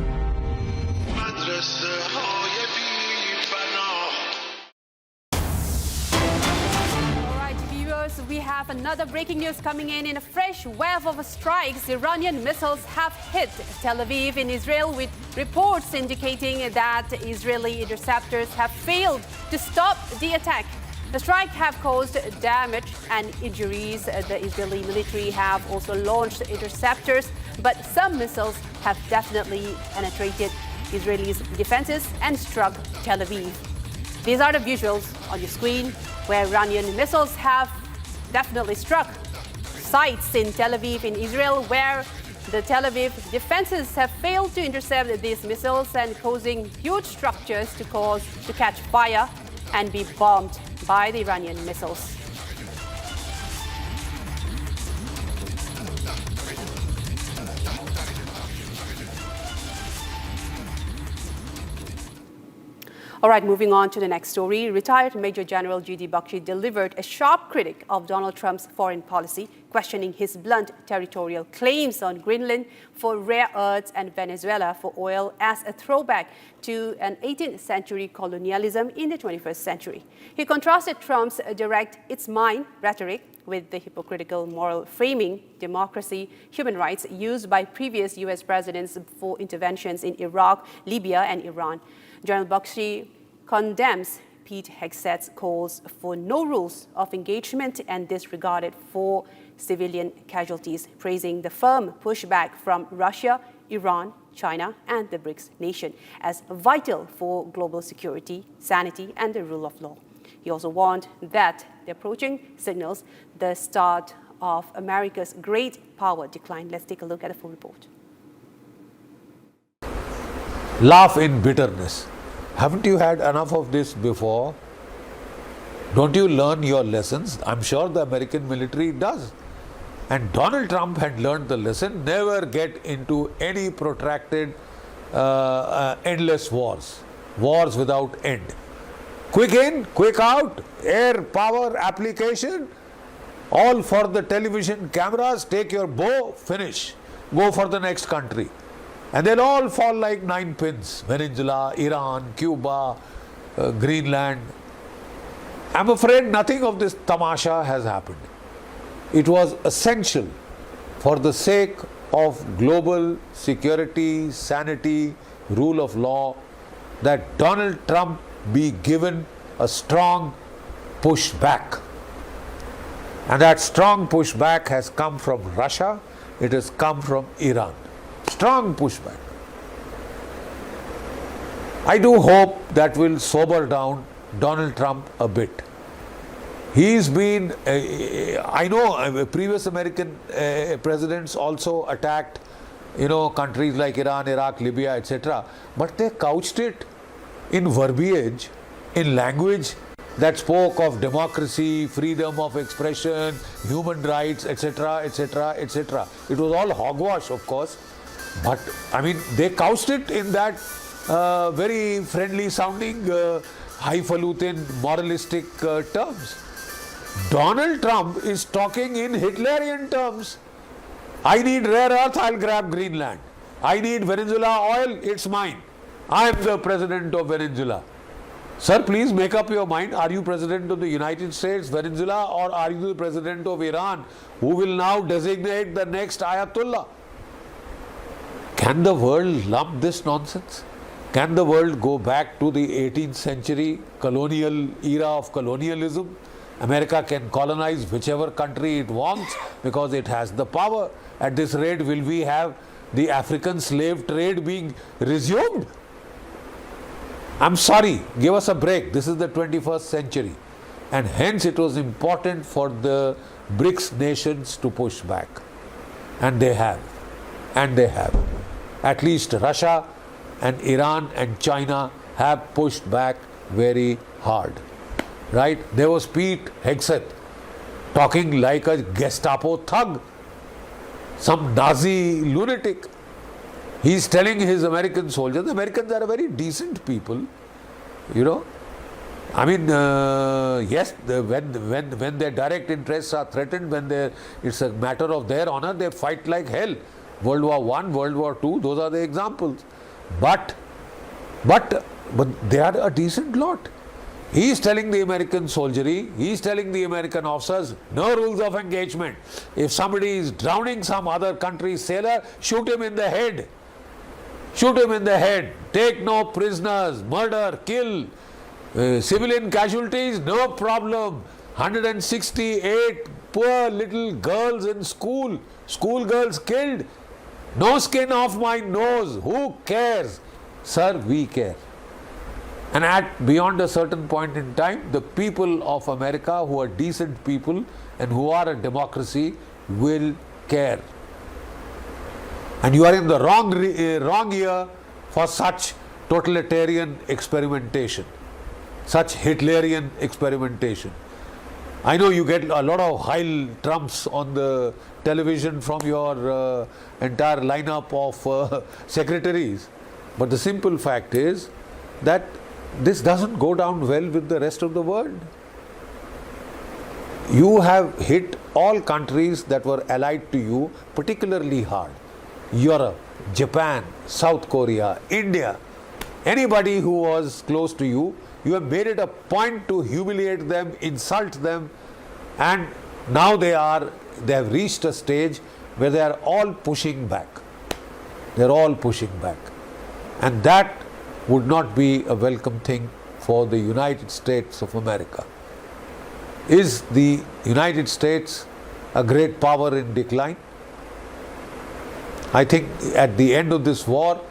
We have another breaking news coming in a fresh wave of strikes. Iranian missiles have hit Tel Aviv in Israel, with reports indicating that Israeli interceptors have failed to stop the attack. The strike have caused damage and injuries. The Israeli military have also launched interceptors, but some missiles have definitely penetrated Israelis' defenses and struck Tel Aviv. These are the visuals on your screen where Iranian missiles have definitely struck sites in Tel Aviv in Israel, where the Tel Aviv defenses have failed to intercept these missiles and causing huge structures to catch fire and be bombed by the Iranian missiles. All right, moving on to the next story. Retired Major General G.D. Bakshi delivered a sharp critique of Donald Trump's foreign policy, questioning his blunt territorial claims on Greenland for rare earths and Venezuela for oil as a throwback to an 18th century colonialism in the 21st century. He contrasted Trump's direct "it's mine" rhetoric with the hypocritical moral framing, democracy, human rights used by previous U.S. presidents for interventions in Iraq, Libya, and Iran. General Bakshi condemns Pete Hegseth's calls for no rules of engagement and disregarded for civilian casualties, praising the firm pushback from Russia, Iran, China, and the BRICS nation as vital for global security, sanity, and the rule of law. He also warned that the approaching signals the start of America's great power decline. Let's take a look at the full report. Laugh in bitterness. Haven't you had enough of this before? Don't you learn your lessons? I'm sure the American military does. And Donald Trump had learned the lesson: never get into any protracted, endless wars. Wars without end. Quick in, quick out, air power application, all for the television cameras, take your bow, finish. Go for the next country. And they'll all fall like 9 pins. Venezuela, Iran, Cuba, Greenland. I'm afraid nothing of this tamasha has happened. It was essential for the sake of global security, sanity, rule of law, that Donald Trump be given a strong pushback. And that strong pushback has come from Russia, it has come from Iran. Strong pushback. I do hope that will sober down Donald Trump a bit. He's been, I know previous American presidents also attacked, countries like Iran, Iraq, Libya, etc. But they couched it in verbiage, in language that spoke of democracy, freedom of expression, human rights, etc., etc., etc. It was all hogwash, of course, but I mean, they couched it in that very friendly sounding, highfalutin, moralistic terms. Donald Trump is talking in Hitlerian terms. I need rare earth, I'll grab Greenland. I need Venezuela oil, it's mine. I am the president of Venezuela. Sir, please make up your mind. Are you president of the United States, Venezuela, or are you the president of Iran, who will now designate the next Ayatollah? Can the world lump this nonsense? Can the world go back to the 18th century colonial era of colonialism? America can colonize whichever country it wants because it has the power. At this rate, will we have the African slave trade being resumed? I'm sorry, give us a break. This is the 21st century. And hence it was important for the BRICS nations to push back. And they have. And they have. At least Russia and Iran and China have pushed back very hard. Right? There was Pete Hegseth talking like a Gestapo thug, some Nazi lunatic. He's telling his American soldiers, the Americans are a very decent people, I mean, yes, when their direct interests are threatened, when it's a matter of their honor, they fight like hell. World War I, World War II, those are the examples. But they are a decent lot. He is telling the American soldiery, he is telling the American officers, no rules of engagement. If somebody is drowning some other country's sailor, shoot him in the head. Shoot him in the head. Take no prisoners, murder, kill. Civilian casualties, no problem. 168 poor little girls in school, schoolgirls killed. No skin off my nose. Who cares? Sir, we care. And beyond a certain point in time, the people of America who are decent people and who are a democracy will care. And you are in the wrong year for such totalitarian experimentation, such Hitlerian experimentation. I know you get a lot of Heil Trumps on the television from your entire lineup of secretaries, but the simple fact is that this doesn't go down well with the rest of the world. You have hit all countries that were allied to you particularly hard. Europe, Japan, South Korea, India, anybody who was close to you, you have made it a point to humiliate them, insult them, and now they have reached a stage where they are all pushing back. They are all pushing back. And that would not be a welcome thing for the United States of America. Is the United States a great power in decline? I think at the end of this war,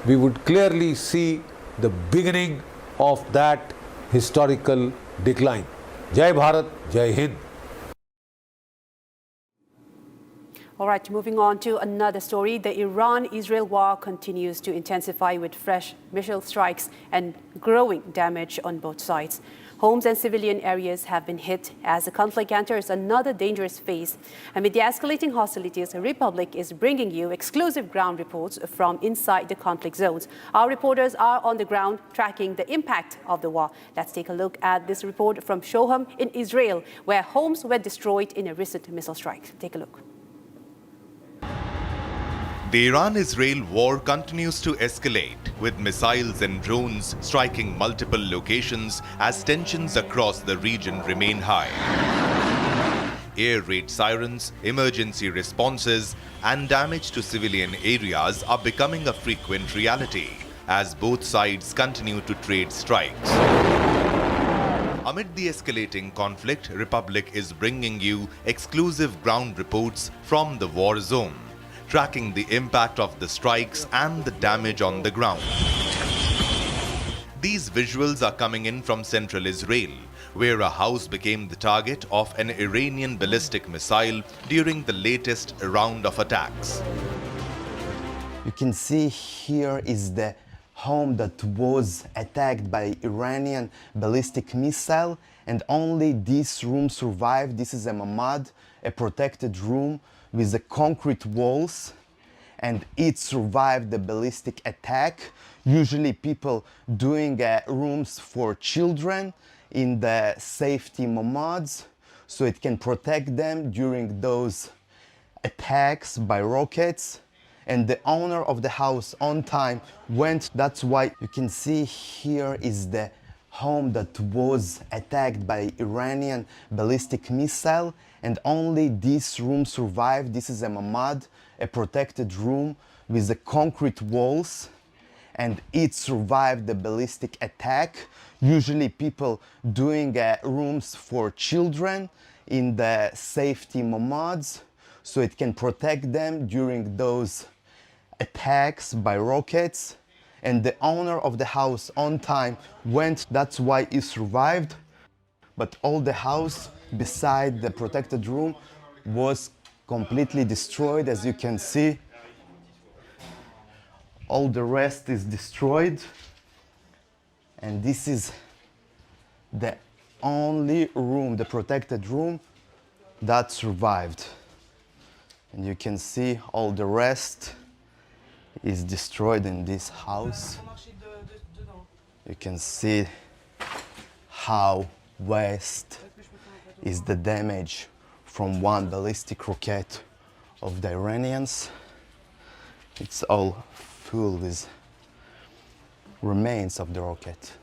we would clearly see the beginning of that historical decline. Jai Bharat, Jai Hind. All right, moving on to another story. The Iran-Israel war continues to intensify with fresh missile strikes and growing damage on both sides. Homes and civilian areas have been hit as the conflict enters another dangerous phase. Amid the escalating hostilities, the Republic is bringing you exclusive ground reports from inside the conflict zones. Our reporters are on the ground tracking the impact of the war. Let's take a look at this report from Shoham in Israel, where homes were destroyed in a recent missile strike. Take a look. The Iran-Israel war continues to escalate, with missiles and drones striking multiple locations as tensions across the region remain high. Air raid sirens, emergency responses, and damage to civilian areas are becoming a frequent reality as both sides continue to trade strikes. Amid the escalating conflict, Republic is bringing you exclusive ground reports from the war zone, tracking the impact of the strikes and the damage on the ground. These visuals are coming in from central Israel, where a house became the target of an Iranian ballistic missile during the latest round of attacks. You can see here is the home that was attacked by Iranian ballistic missile, and only this room survived. This is a mamad, a protected room with the concrete walls, and it survived the ballistic attack. Usually people doing rooms for children in the safety mamads, so it can protect them during those attacks by rockets. And the owner of the house on time went. That's why you can see here is the home that was attacked by Iranian ballistic missile, and only this room survived. This is a mamad, a protected room with the concrete walls, and it survived the ballistic attack. Usually people doing rooms for children in the safety mamads, so it can protect them during those attacks by rockets. And the owner of the house on time went. That's why he survived. But all the house beside the protected room was completely destroyed. As you can see, all the rest is destroyed. And this is the only room, the protected room, that survived. And you can see all the rest is destroyed in this house. You can see how vast is the damage from one ballistic rocket of the Iranians. It's all full with remains of the rocket.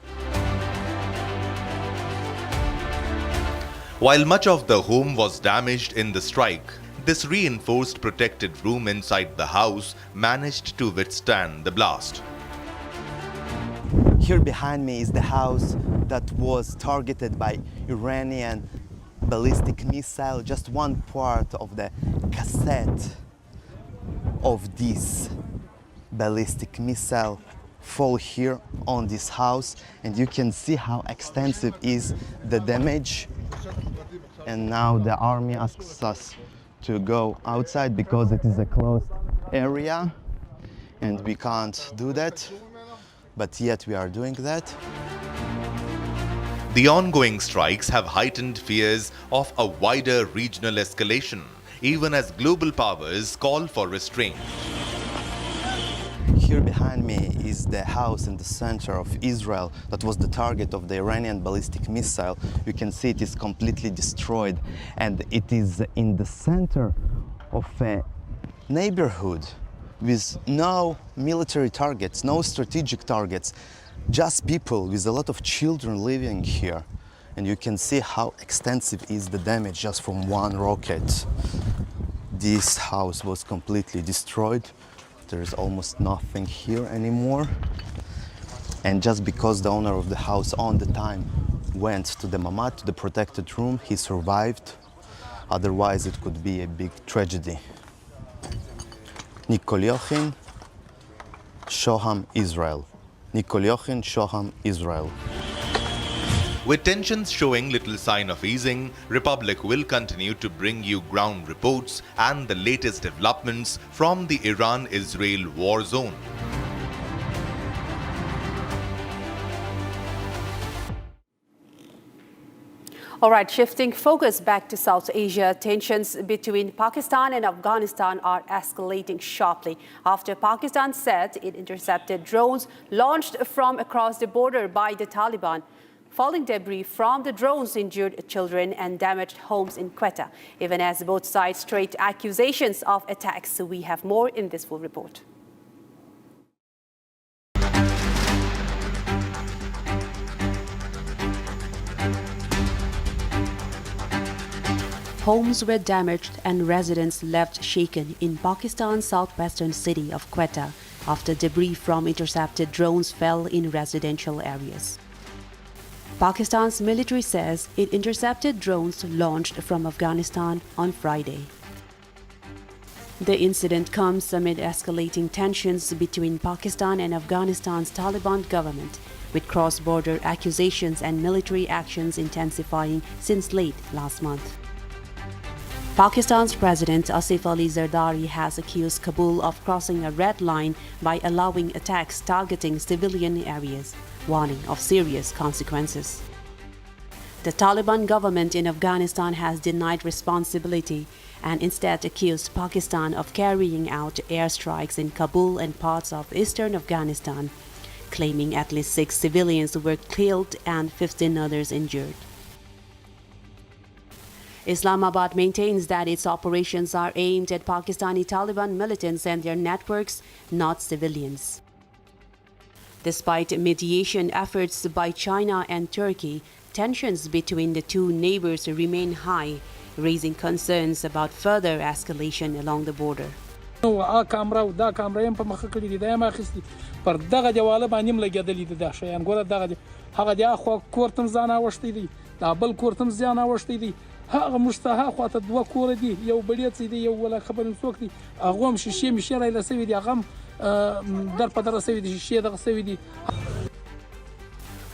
While much of the home was damaged in the strike, this reinforced protected room inside the house managed to withstand the blast. Here behind me is the house that was targeted by Iranian ballistic missile. Just one part of the cassette of this ballistic missile fall here on this house, and you can see how extensive is the damage. And now the army asks us to go outside because it is a closed area and we can't do that, but yet we are doing that. The ongoing strikes have heightened fears of a wider regional escalation, even as global powers call for restraint. Here behind me is the house in the center of Israel that was the target of the Iranian ballistic missile. You can see it is completely destroyed, and it is in the center of a neighborhood with no military targets, no strategic targets, just people with a lot of children living here. And you can see how extensive is the damage just from one rocket. This house was completely destroyed. There is almost nothing here anymore. And just because the owner of the house on the time went to the mamad, to the protected room, he survived. Otherwise it could be a big tragedy. Nikol Yochin, Shoham, Israel. Nikol Yochin, Shoham, Israel. With tensions showing little sign of easing, Republic will continue to bring you ground reports and the latest developments from the Iran-Israel war zone. All right, shifting focus back to South Asia, tensions between Pakistan and Afghanistan are escalating sharply after Pakistan said it intercepted drones launched from across the border by the Taliban. Falling debris from the drones injured children and damaged homes in Quetta, even as both sides straight accusations of attacks. We have more in this full report. homes were damaged and residents left shaken in Pakistan's southwestern city of Quetta after debris from intercepted drones fell in residential areas. Pakistan's military says it intercepted drones launched from Afghanistan on Friday. The incident comes amid escalating tensions between Pakistan and Afghanistan's Taliban government, with cross-border accusations and military actions intensifying since late last month. Pakistan's President Asif Ali Zardari has accused Kabul of crossing a red line by allowing attacks targeting civilian areas, warning of serious consequences. The Taliban government in Afghanistan has denied responsibility and instead accused Pakistan of carrying out airstrikes in Kabul and parts of eastern Afghanistan, claiming at least 6 civilians were killed and 15 others injured. Islamabad maintains that its operations are aimed at Pakistani Taliban militants and their networks, not civilians. Despite mediation efforts by China and Turkey, tensions between the two neighbors remain high, raising concerns about further escalation along the border.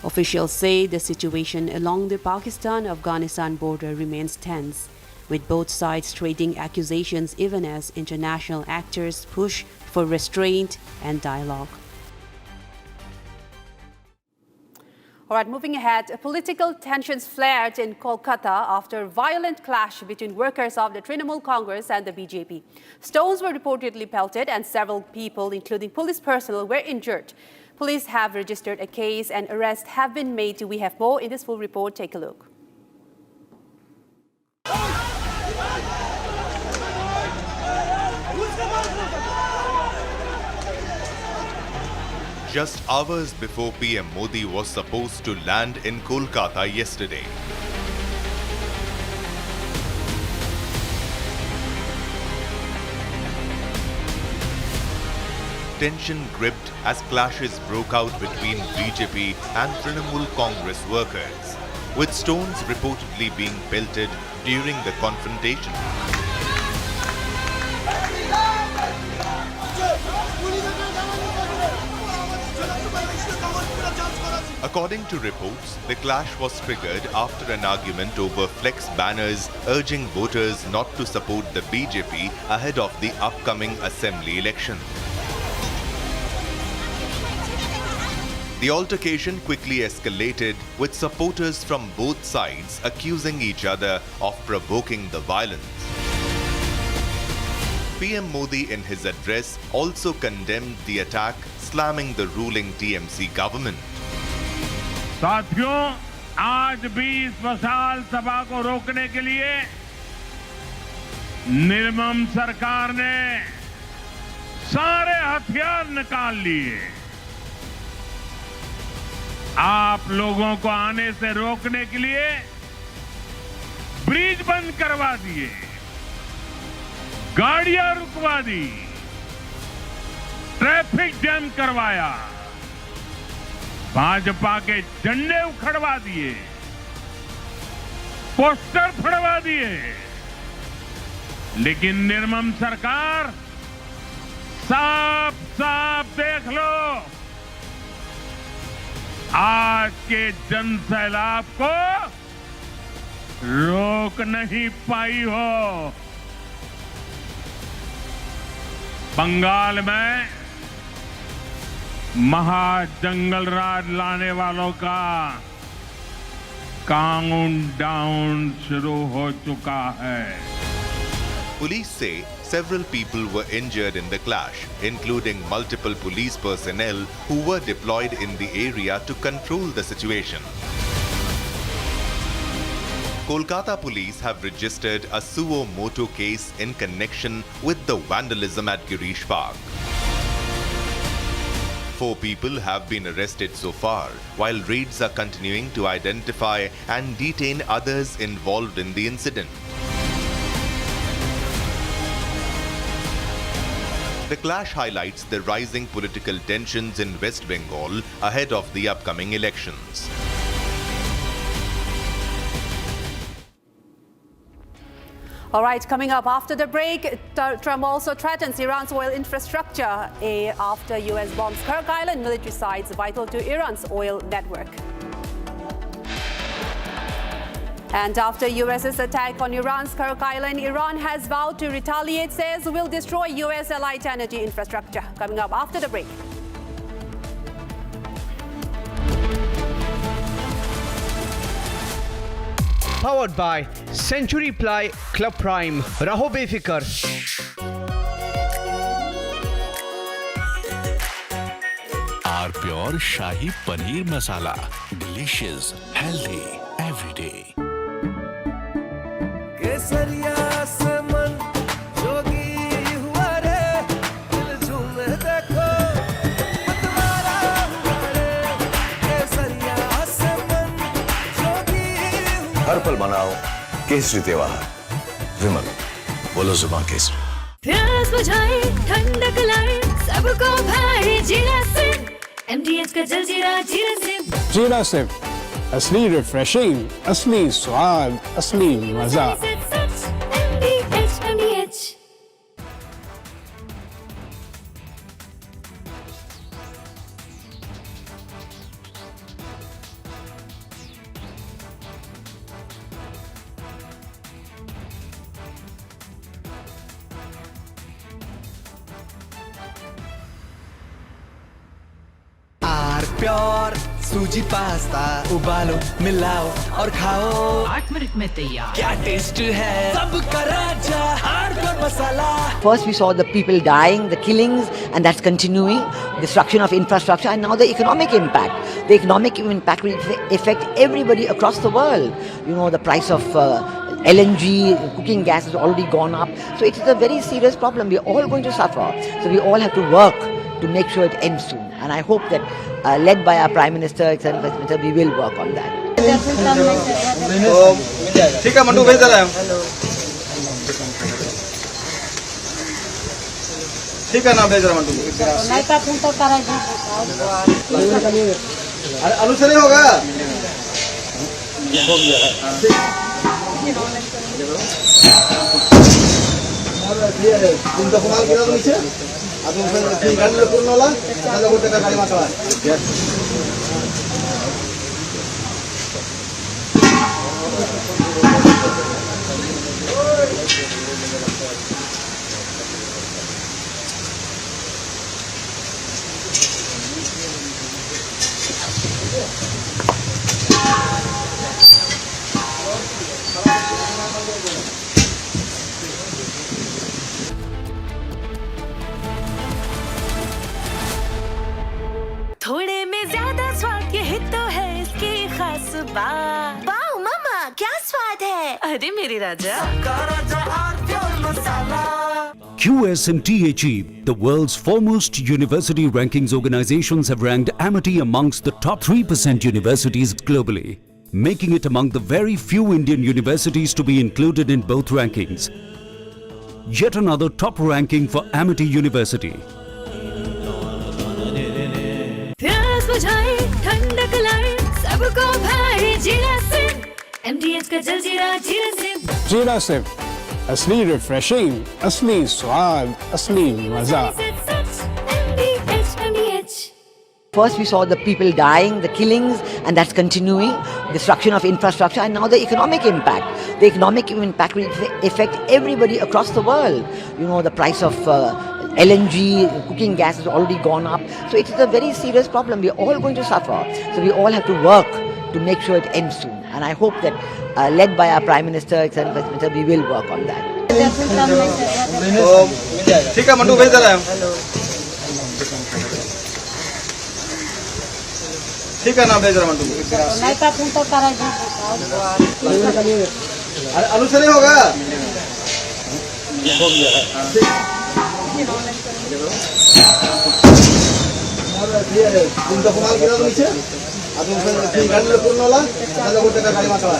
Officials say the situation along the Pakistan-Afghanistan border remains tense, with both sides trading accusations even as international actors push for restraint and dialogue. All right, moving ahead, political tensions flared in Kolkata after a violent clash between workers of the Trinamool Congress and the BJP. Stones were reportedly pelted and several people, including police personnel, were injured. Police have registered a case and arrests have been made. We have more in this full report. Take a look. Just hours before PM Modi was supposed to land in Kolkata yesterday, tension gripped as clashes broke out between BJP and Trinamool Congress workers, with stones reportedly being pelted during the confrontation. According to reports, the clash was triggered after an argument over flex banners urging voters not to support the BJP ahead of the upcoming assembly election. The altercation quickly escalated, with supporters from both sides accusing each other of provoking the violence. PM Modi in his address also condemned the attack, slamming the ruling TMC government. साथियों, आज भी इस मशाल सभा को रोकने के लिए निर्मम सरकार ने सारे हथियार निकाल लिए। आप लोगों को आने से रोकने के लिए ब्रिज बंद करवा दिए, गाड़ियां रुकवा दी, ट्रैफिक जैम करवाया, भाजपा के झंडे उखड़वा दिए, पोस्टर फड़वा दिए, लेकिन निर्मम सरकार साफ साफ देख लो, आज के जन सैलाब को रोक नहीं पाई हो। बंगाल में महाजंगल राज लाने वालों का काउंटडाउन शुरू हो चुका है। Police say several people were injured in the clash, including multiple police personnel who were deployed in the area to control the situation. Kolkata police have registered a suo motu case in connection with the vandalism at Girish Park. 4 people have been arrested so far, while raids are continuing to identify and detain others involved in the incident. The clash highlights the rising political tensions in West Bengal ahead of the upcoming elections. All right, coming up after the break, Trump also threatens Iran's oil infrastructure after U.S. bombs Kharg Island, military sites vital to Iran's oil network. And after U.S.'s attack on Iran's Kharg Island, Iran has vowed to retaliate, says will destroy U.S. allied energy infrastructure. Coming up after the break. Powered by Century Ply Club Prime. Raho befikar. Our pure Shahi Paneer Masala. Delicious, healthy, every day. हर पल मनाओ केसरी त्योहार। विमल, बोलो जुबान केसरी। प्यास बुझाए, ठंडक लाए, सबको भाए जीरा सिम। MDH का जलजीरा जीरा सिम। जीरा सिम, असली रिफ्रेशिंग, असली स्वाद, असली मजा। MDH। प्योर सूजी पास्ता उबालो मिलाओ और खाओ 8 मिनट में तैयार। क्या टेस्ट है सबका राजा R pure masala. First we saw the people dying, the killings, and that's continuing, destruction of infrastructure, and now the economic impact. The economic impact will affect everybody across the world. You know, the price of LNG, cooking gas has already gone up. So it is a very serious problem. We're all going to suffer. So we all have to work to make sure it ends soon. And I hope that, led by our Prime Minister, etc., we will work on that. ठीक है मंटू, भेज दे रहे हैं। ठीक है ना, भेज रहे हैं मंटू। अरे आलू से नहीं होगा। हो गया। तुम तो कमाल किया तो नीचे। अब तुम गाड़ी में पूर्ण वाला, ना लोगों का गाड़ी में चला। थोड़े में ज्यादा स्वाद, यही तो है इसकी खास बात। वाओ मामा, क्या स्वाद है। अरे मेरे राजा। QS&THE, the world's foremost university rankings organizations, have ranked Amity amongst the top 3% universities globally, making it among the very few Indian universities to be included in both rankings. Yet another top ranking for Amity University. प्यास बुझाए, ठंडक लाए, सबको भाए जीरा SIM. MDH का जलजीरा जीरा SIM. जीरा सिम, असली रिफ्रेशिंग, असली स्वाद, असली मजा। First we saw the people dying, the killings, and that's continuing, destruction of infrastructure, and now the economic impact. The economic impact will affect everybody across the world. You know, the price of LNG, cooking gas has already gone up. So it is a very serious problem. We're all going to suffer. So we all have to work to make sure it ends soon. And I hope that, led by our Prime Minister, etc., we will work on that. ठीक है मंटू, भेज दे रहे हैं। ठीक है ना, भेज रहे हैं मंटू। अरे आलू से नहीं होगा। हो गया। तुम तो कमाल किया तो नीचे। अब तुम गाड़ी में पूर्ण वाला, ना लोगों का गाड़ी में चला।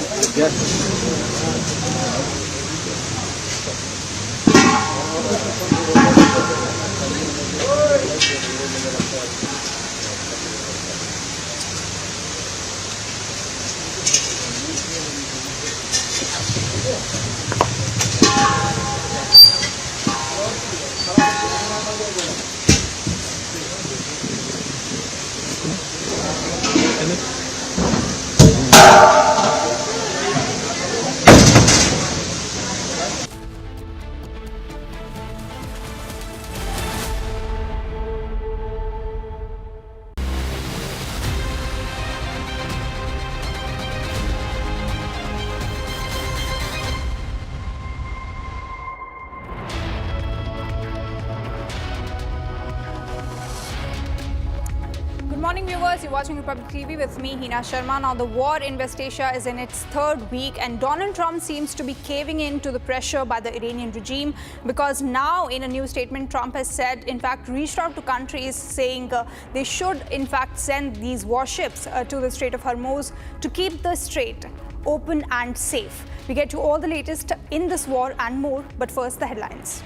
Good morning, viewers. You're watching Republic TV with me, Hina Sharma. Now, the war in West Asia is in its third week, and Donald Trump seems to be caving in to the pressure by the Iranian regime, because now, in a new statement, Trump has said, in fact, reached out to countries saying they should, in fact, send these warships to the Strait of Hormuz to keep the strait open and safe. We get to all the latest in this war and more, but first, the headlines.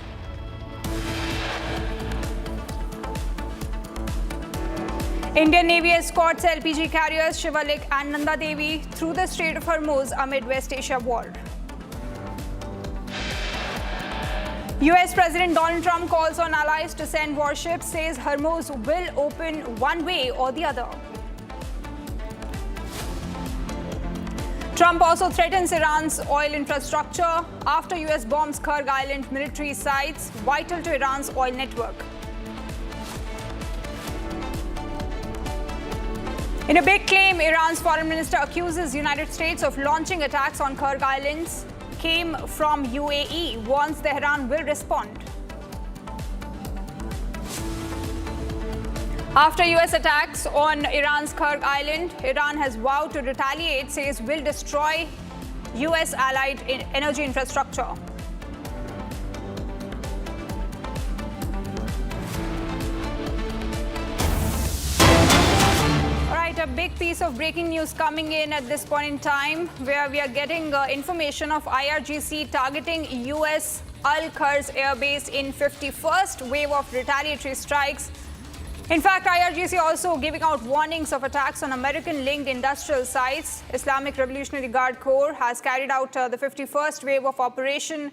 Indian Navy escorts LPG carriers Shivalik and Nanda Devi through the Strait of Hormuz amid West Asia war. US President Donald Trump calls on allies to send warships, says Hormuz will open one way or the other. Trump also threatens Iran's oil infrastructure after US bombs Kharg Island military sites vital to Iran's oil network. In a big claim, Iran's foreign minister accuses United States of launching attacks on Kharg Islands. Came from UAE, warns Tehran will respond. After US attacks on Iran's Kharg Island, Iran has vowed to retaliate, says will destroy US allied energy infrastructure. A big piece of breaking news coming in at this point in time, where we are getting information of IRGC targeting US Al Kharg airbase in 51st wave of retaliatory strikes. In fact, IRGC also giving out warnings of attacks on American-linked industrial sites. Islamic Revolutionary Guard Corps has carried out the 51st wave of Operation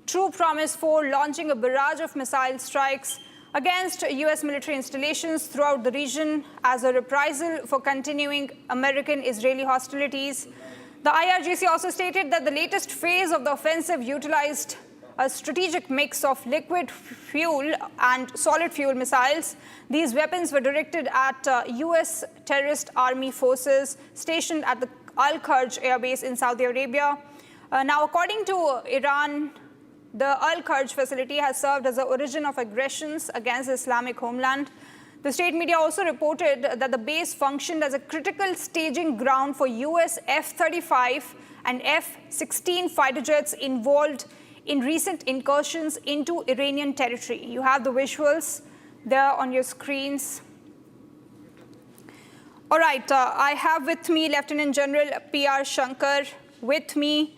True Promise 4, launching a barrage of missile strikes against US military installations throughout the region as a reprisal for continuing American-Israeli hostilities. The IRGC also stated that the latest phase of the offensive utilized a strategic mix of liquid fuel and solid fuel missiles. These weapons were directed at US terrorist army forces stationed at the Al Kharg Air Base in Saudi Arabia. Now, according to Iran, the Al Kharg facility has served as the origin of aggressions against the Islamic homeland. The state media also reported that the base functioned as a critical staging ground for US F-35 and F-16 fighter jets involved in recent incursions into Iranian territory. You have the visuals there on your screens. All right, I have with me Lieutenant General P.R. Shankar with me.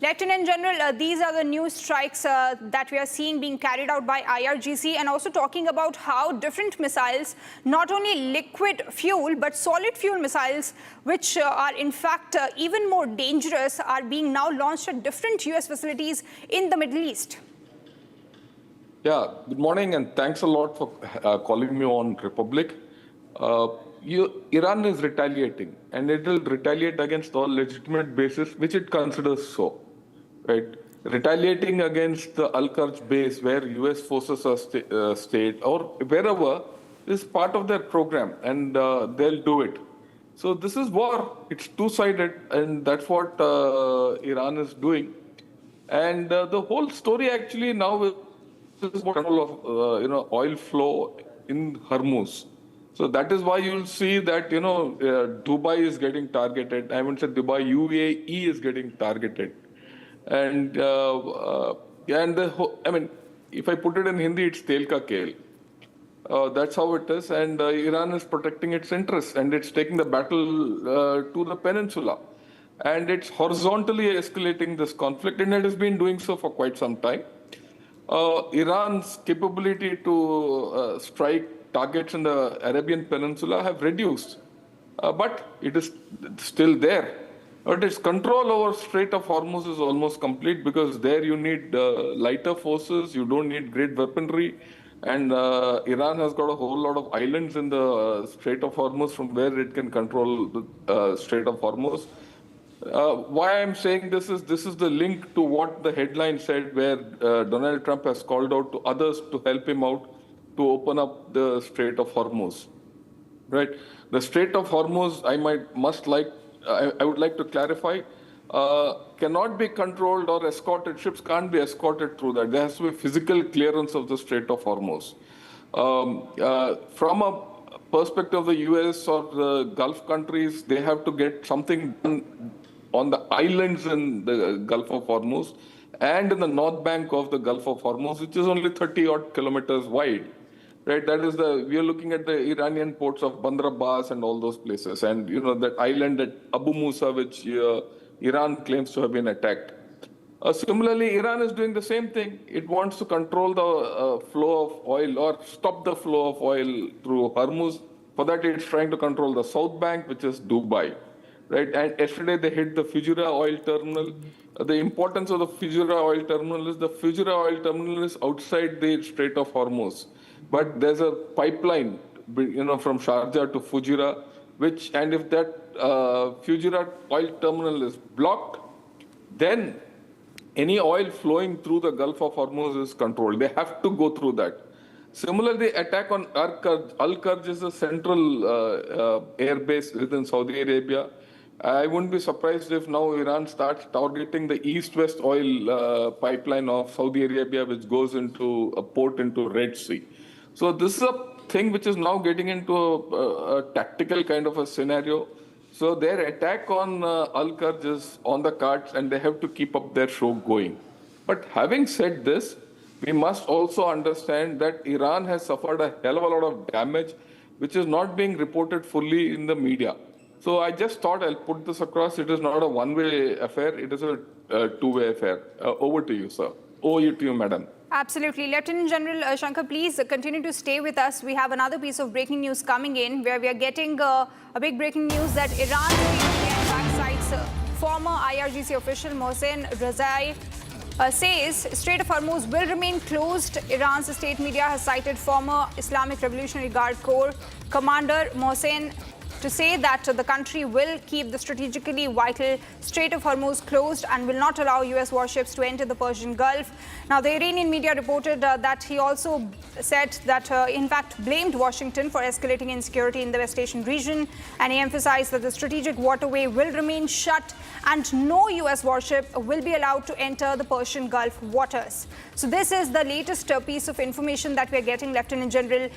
Lieutenant General, these are the new strikes that we are seeing being carried out by IRGC, and also talking about how different missiles, not only liquid fuel, but solid fuel missiles, which are in fact even more dangerous, are being now launched at different US facilities in the Middle East. Yeah, good morning, and thanks a lot for calling me on Republic. Iran is retaliating, and it will retaliate against all legitimate basis, which it considers so. Right, retaliating against the Al Kharg base where US forces are stayed or wherever is part of their program, and they'll do it. So this is war. It's two-sided, and that's what Iran is doing. And the whole story actually now is control of oil flow in Hormuz. So that is why you'll see that Dubai is getting targeted. I haven't said Dubai, UAE is getting targeted. And if I put it in Hindi, it's tel ka kel. That's how it is, and Iran is protecting its interests, and it's taking the battle to the peninsula, and it's horizontally escalating this conflict, and it has been doing so for quite some time. Iran's capability to strike targets in the Arabian Peninsula have reduced. But it is still there. But its control over Strait of Hormuz is almost complete, because there you need lighter forces, you don't need great weaponry, and Iran has got a whole lot of islands in the Strait of Hormuz from where it can control the Strait of Hormuz. Why I'm saying this is the link to what the headline said, where Donald Trump has called out to others to help him out to open up the Strait of Hormuz. Right? The Strait of Hormuz, I would like to clarify, cannot be controlled or escorted. Ships can't be escorted through that. There has to be physical clearance of the Strait of Hormuz. From a perspective of the US or the Gulf countries, they have to get something done on the islands in the Gulf of Hormuz and in the north bank of the Gulf of Hormuz, which is only 30-odd kilometers wide. Right, we are looking at the Iranian ports of Bandar Abbas and all those places, and that island at Abu Musa, which Iran claims to have been attacked. Similarly, Iran is doing the same thing. It wants to control the flow of oil or stop the flow of oil through Hormuz. For that, it's trying to control the south bank, which is Dubai. Right, and yesterday they hit the Fujairah oil terminal. The importance of the Fujairah oil terminal is the Fujairah oil terminal is outside the Strait of Hormuz. But there's a pipeline, from Sharjah to Fujairah, and if that Fujairah oil terminal is blocked, then any oil flowing through the Gulf of Hormuz is controlled. They have to go through that. Similarly, attack on Al-Kharj is a central air base within Saudi Arabia. I wouldn't be surprised if now Iran starts targeting the east-west oil pipeline of Saudi Arabia, which goes into a port into Red Sea. So this is a thing which is now getting into a tactical kind of a scenario. So their attack on Al-Kharj is on the cards, and they have to keep up their show going. But having said this, we must also understand that Iran has suffered a hell of a lot of damage, which is not being reported fully in the media. So I just thought I'll put this across. It is not a one-way affair. It is a two-way affair. Over to you, sir. Over to you, madam. Absolutely. Lieutenant General Shankar, please continue to stay with us. We have another piece of breaking news coming in, where we are getting a big breaking news that Iran cites former IRGC official Mohsen Rezai says Strait of Hormuz will remain closed. Iran's state media has cited former Islamic Revolutionary Guard Corps Commander Mohsen to say that the country will keep the strategically vital Strait of Hormuz closed and will not allow US warships to enter the Persian Gulf. Now, the Iranian media reported that he also said that, in fact, blamed Washington for escalating insecurity in the West Asian region, and he emphasized that the strategic waterway will remain shut and no US warship will be allowed to enter the Persian Gulf waters. So this is the latest piece of information that we are getting, Lieutenant General,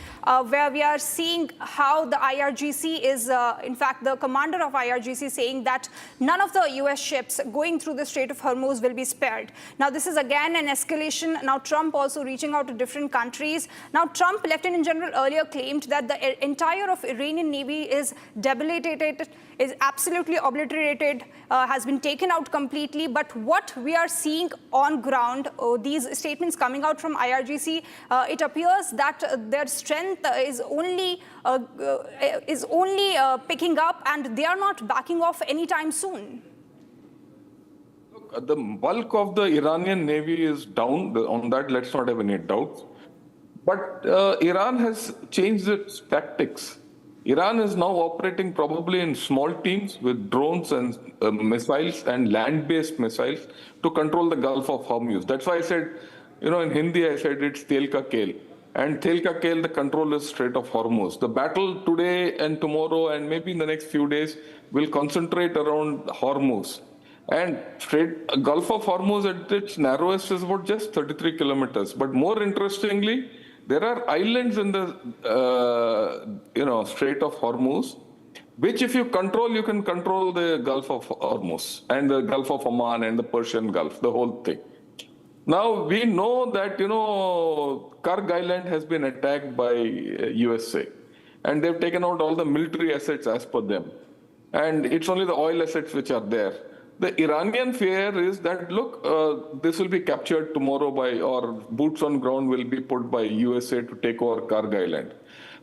where we are seeing how the IRGC is, in fact, the commander of IRGC saying that none of the US ships going through the Strait of Hormuz will be spared. Now, this is again an escalation. Now, Trump also reaching out to different countries. Now, Trump, Lieutenant General, earlier claimed that the entire of Iranian Navy is debilitated, is absolutely obliterated, has been taken out completely. But what we are seeing on ground, these statements coming out from IRGC, it appears that their strength is only picking up, and they are not backing off anytime soon. The bulk of the Iranian Navy is down. On that, let's not have any doubts. But Iran has changed its tactics. Iran is now operating probably in small teams with drones and missiles and land-based missiles to control the Gulf of Hormuz. That's why I said, in Hindi, I said it's Tel Ka Kel. And Tel Ka Kel, the control is Strait of Hormuz. The battle today and tomorrow and maybe in the next few days will concentrate around Hormuz. And Gulf of Hormuz at its narrowest is about just 33 kilometers. But more interestingly, there are islands in the Strait of Hormuz, which if you control, you can control the Gulf of Hormuz and the Gulf of Oman and the Persian Gulf, the whole thing. Now, we know that, Kharg Island has been attacked by USA. And they've taken out all the military assets as per them. And it's only the oil assets which are there. The Iranian fear is that, look, this will be captured tomorrow or boots on ground will be put by USA to take over Kharg Island.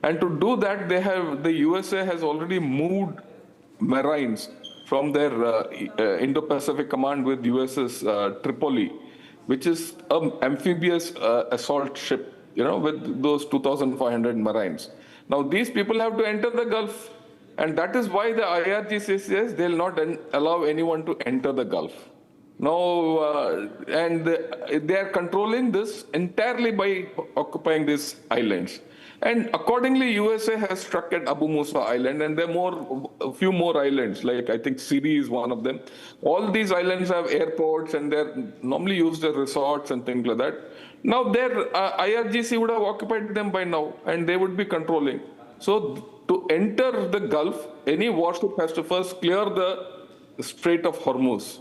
And to do that, the USA has already moved Marines from their Indo-Pacific command with USS Tripoli, which is an amphibious assault ship, with those 2,500 Marines. Now, these people have to enter the Gulf. And that is why the IRGC says they'll not allow anyone to enter the Gulf. Now, and they are controlling this entirely by occupying these islands. And accordingly, USA has struck at Abu Musa Island, and there are a few more islands, like I think Siri is one of them. All these islands have airports, and they're normally used as resorts and things like that. Now, their IRGC would have occupied them by now, and they would be controlling. So, to enter the Gulf, any warship has to first clear the Strait of Hormuz,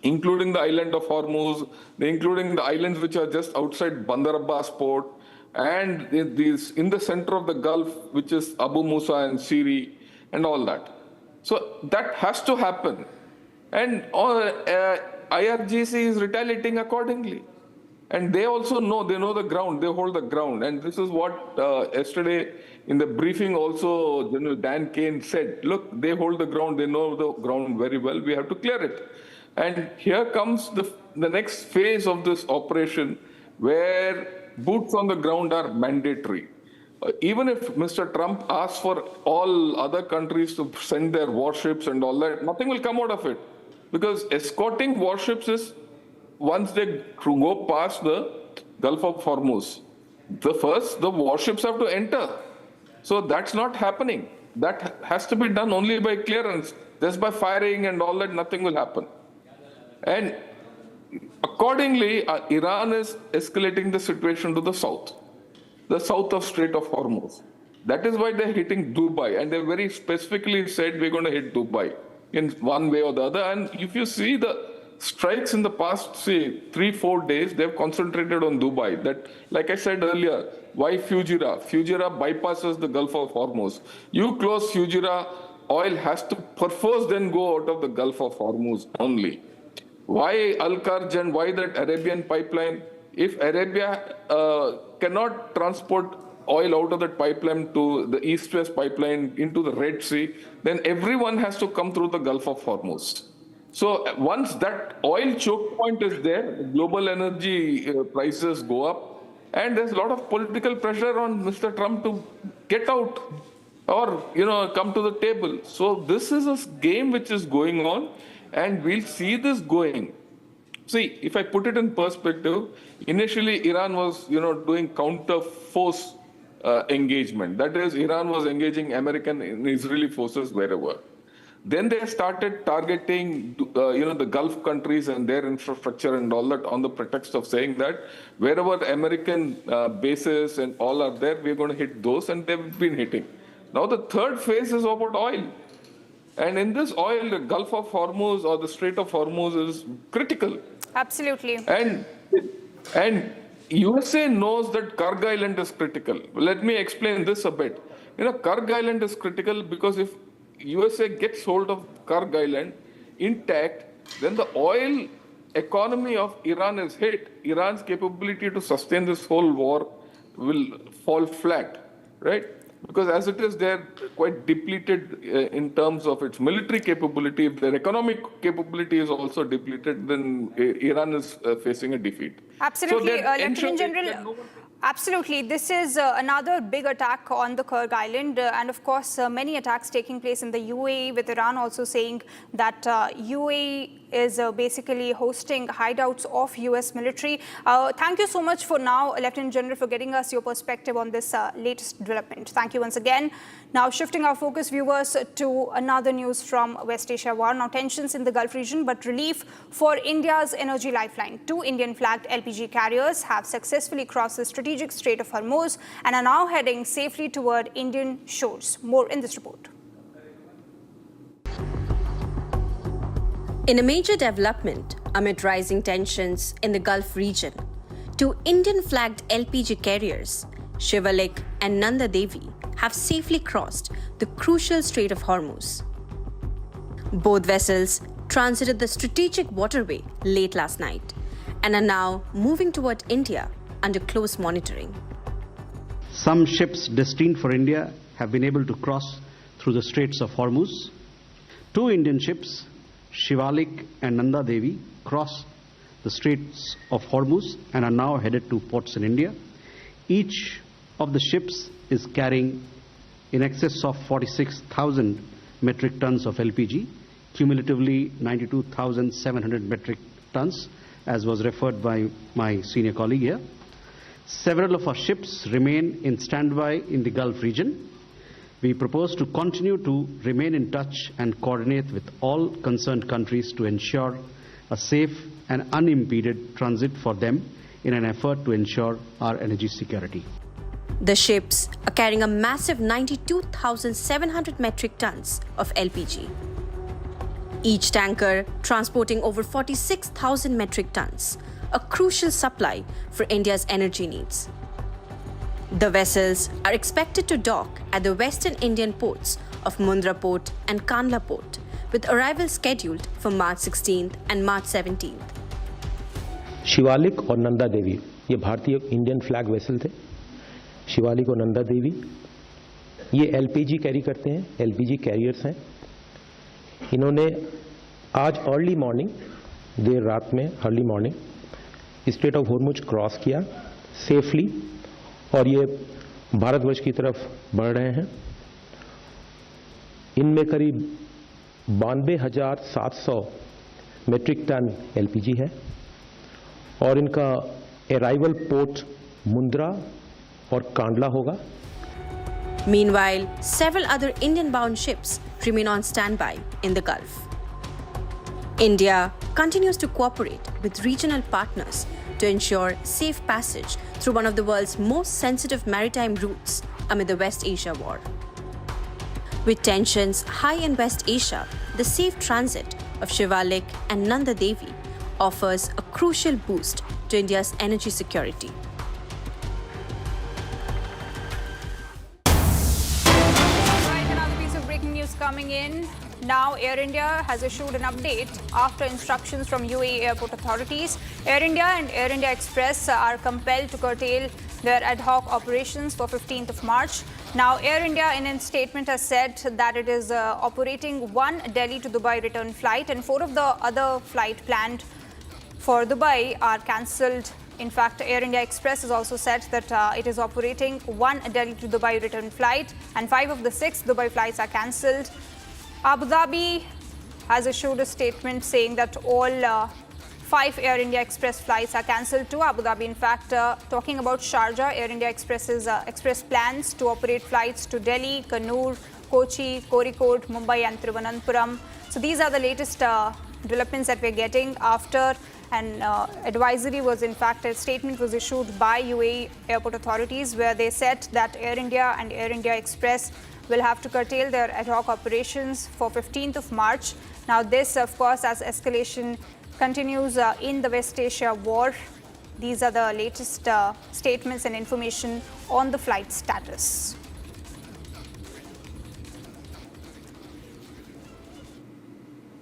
including the island of Hormuz, including the islands which are just outside Bandar Abbas port, and in the center of the Gulf, which is Abu Musa and Siri, and all that. So that has to happen. And IRGC is retaliating accordingly. And they also know the ground, they hold the ground. And this is what yesterday in the briefing also General Dan Kane said, look, they hold the ground, they know the ground very well, we have to clear it. And here comes the next phase of this operation where boots on the ground are mandatory. Even if Mr. Trump asks for all other countries to send their warships and all that, nothing will come out of it. Because escorting warships is once they go past the Gulf of Hormuz, the warships have to enter. So that's not happening. That has to be done only by clearance. Just by firing and all that, nothing will happen. And accordingly, Iran is escalating the situation to the south of Strait of Hormuz. That is why they're hitting Dubai. And they very specifically said, we're going to hit Dubai in one way or the other. And if you see the strikes in the past, say, 3-4 days, they've concentrated on Dubai. That, like I said earlier, why Fujairah? Fujairah bypasses the Gulf of Hormuz. You close Fujairah, oil has to perforce then go out of the Gulf of Hormuz only. Why Al Kharj and why that Arabian pipeline? If Arabia cannot transport oil out of that pipeline to the east-west pipeline into the Red Sea, then everyone has to come through the Gulf of Hormuz. So once that oil choke point is there, global energy prices go up, and there's a lot of political pressure on Mr. Trump to get out or, come to the table. So this is a game which is going on, and we'll see this going. See, if I put it in perspective, initially Iran was, doing counter force engagement. That is, Iran was engaging American and Israeli forces wherever. Then they started targeting, the Gulf countries and their infrastructure and all that on the pretext of saying that wherever American bases and all are there, we're going to hit those, and they've been hitting. Now the third phase is about oil. And in this oil, the Gulf of Hormuz or the Strait of Hormuz is critical. Absolutely. And USA knows that Kharg Island is critical. Let me explain this a bit. Kharg Island is critical because if USA gets hold of Kharg Island intact, then the oil economy of Iran is hit. Iran's capability to sustain this whole war will fall flat, right? Because as it is, they're quite depleted in terms of its military capability. If their economic capability is also depleted, then Iran is facing a defeat. Absolutely, So Lieutenant General. Absolutely. This is another big attack on the Kharg Island. And of course, many attacks taking place in the UAE, with Iran also saying that UAE is basically hosting hideouts of US military. Thank you so much for now, Lieutenant General, for getting us your perspective on this latest development. Thank you once again. Now, shifting our focus, viewers, to another news from West Asia war. Now, tensions in the Gulf region, but relief for India's energy lifeline. 2 Indian-flagged LPG carriers have successfully crossed the strategic Strait of Hormuz and are now heading safely toward Indian shores. More in this report. In a major development amid rising tensions in the Gulf region, 2 Indian-flagged LPG carriers, Shivalik and Nanda Devi, have safely crossed the crucial Strait of Hormuz. Both vessels transited the strategic waterway late last night and are now moving toward India under close monitoring. Some ships destined for India have been able to cross through the Straits of Hormuz. 2 Indian ships, Shivalik and Nanda Devi, crossed the Straits of Hormuz and are now headed to ports in India. Each of the ships is carrying in excess of 46,000 metric tons of LPG, cumulatively 92,700 metric tons, as was referred by my senior colleague here. Several of our ships remain in standby in the Gulf region. We propose to continue to remain in touch and coordinate with all concerned countries to ensure a safe and unimpeded transit for them in an effort to ensure our energy security. The ships are carrying a massive 92,700 metric tons of LPG. Each tanker transporting over 46,000 metric tons, a crucial supply for India's energy needs. The vessels are expected to dock at the western Indian ports of Mundra Port and Kandla Port, with arrivals scheduled for March 16th and March 17th. Shivalik और नंदा देवी ये भारतीय Indian flag vessel थे। शिवालिक और नंदा देवी ये LPG carry करते हैं, LPG carriers हैं। इन्होंने आज अर्ली मॉर्निंग, देर रात में early morning straight of Hormuz cross किया सेफली और ये भारतवर्ष की तरफ बढ़ रहे हैं। इनमें करीब 92,700 मेट्रिक टन एलपीजी है और इनका अराइवल पोर्ट मुंद्रा और कांडला होगा। Meanwhile, several other Indian-bound ships remain on standby in the Gulf. India continues to cooperate with regional partners to ensure safe passage through one of the world's most sensitive maritime routes amid the West Asia war. With tensions high in West Asia, the safe transit of Shivalik and Nanda Devi offers a crucial boost to India's energy security. Right, another piece of breaking news coming in. Now, Air India has issued an update after instructions from UAE airport authorities. Air India and Air India Express are compelled to curtail their ad hoc operations for 15th of March. Now, Air India in a statement has said that it is operating one Delhi to Dubai return flight, and 4 of the other flights planned for Dubai are cancelled. In fact, Air India Express has also said that it is operating one Delhi to Dubai return flight, and 5 of the 6 Dubai flights are cancelled. Abu Dhabi has issued a statement saying that all 5 Air India Express flights are cancelled to Abu Dhabi. In fact, talking about Sharjah, Air India Express's express plans to operate flights to Delhi, Kannur, Kochi, Kozhikode, Mumbai and Thiruvananthapuram. So these are the latest developments that we're getting after an advisory was, in fact, a statement was issued by UAE airport authorities where they said that Air India and Air India Express will have to curtail their ad hoc operations for 15th of March. Now this, of course, as escalation continues in the West Asia war. These are the latest statements and information on the flight status.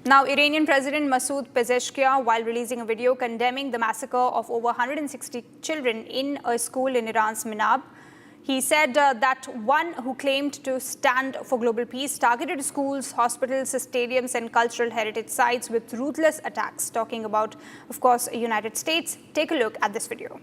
Now, Iranian President Masoud Pezeshkian, while releasing a video condemning the massacre of over 160 children in a school in Iran's Minab, he said that one who claimed to stand for global peace targeted schools, hospitals, stadiums and cultural heritage sites with ruthless attacks. Talking about, of course, the United States. Take a look at this video.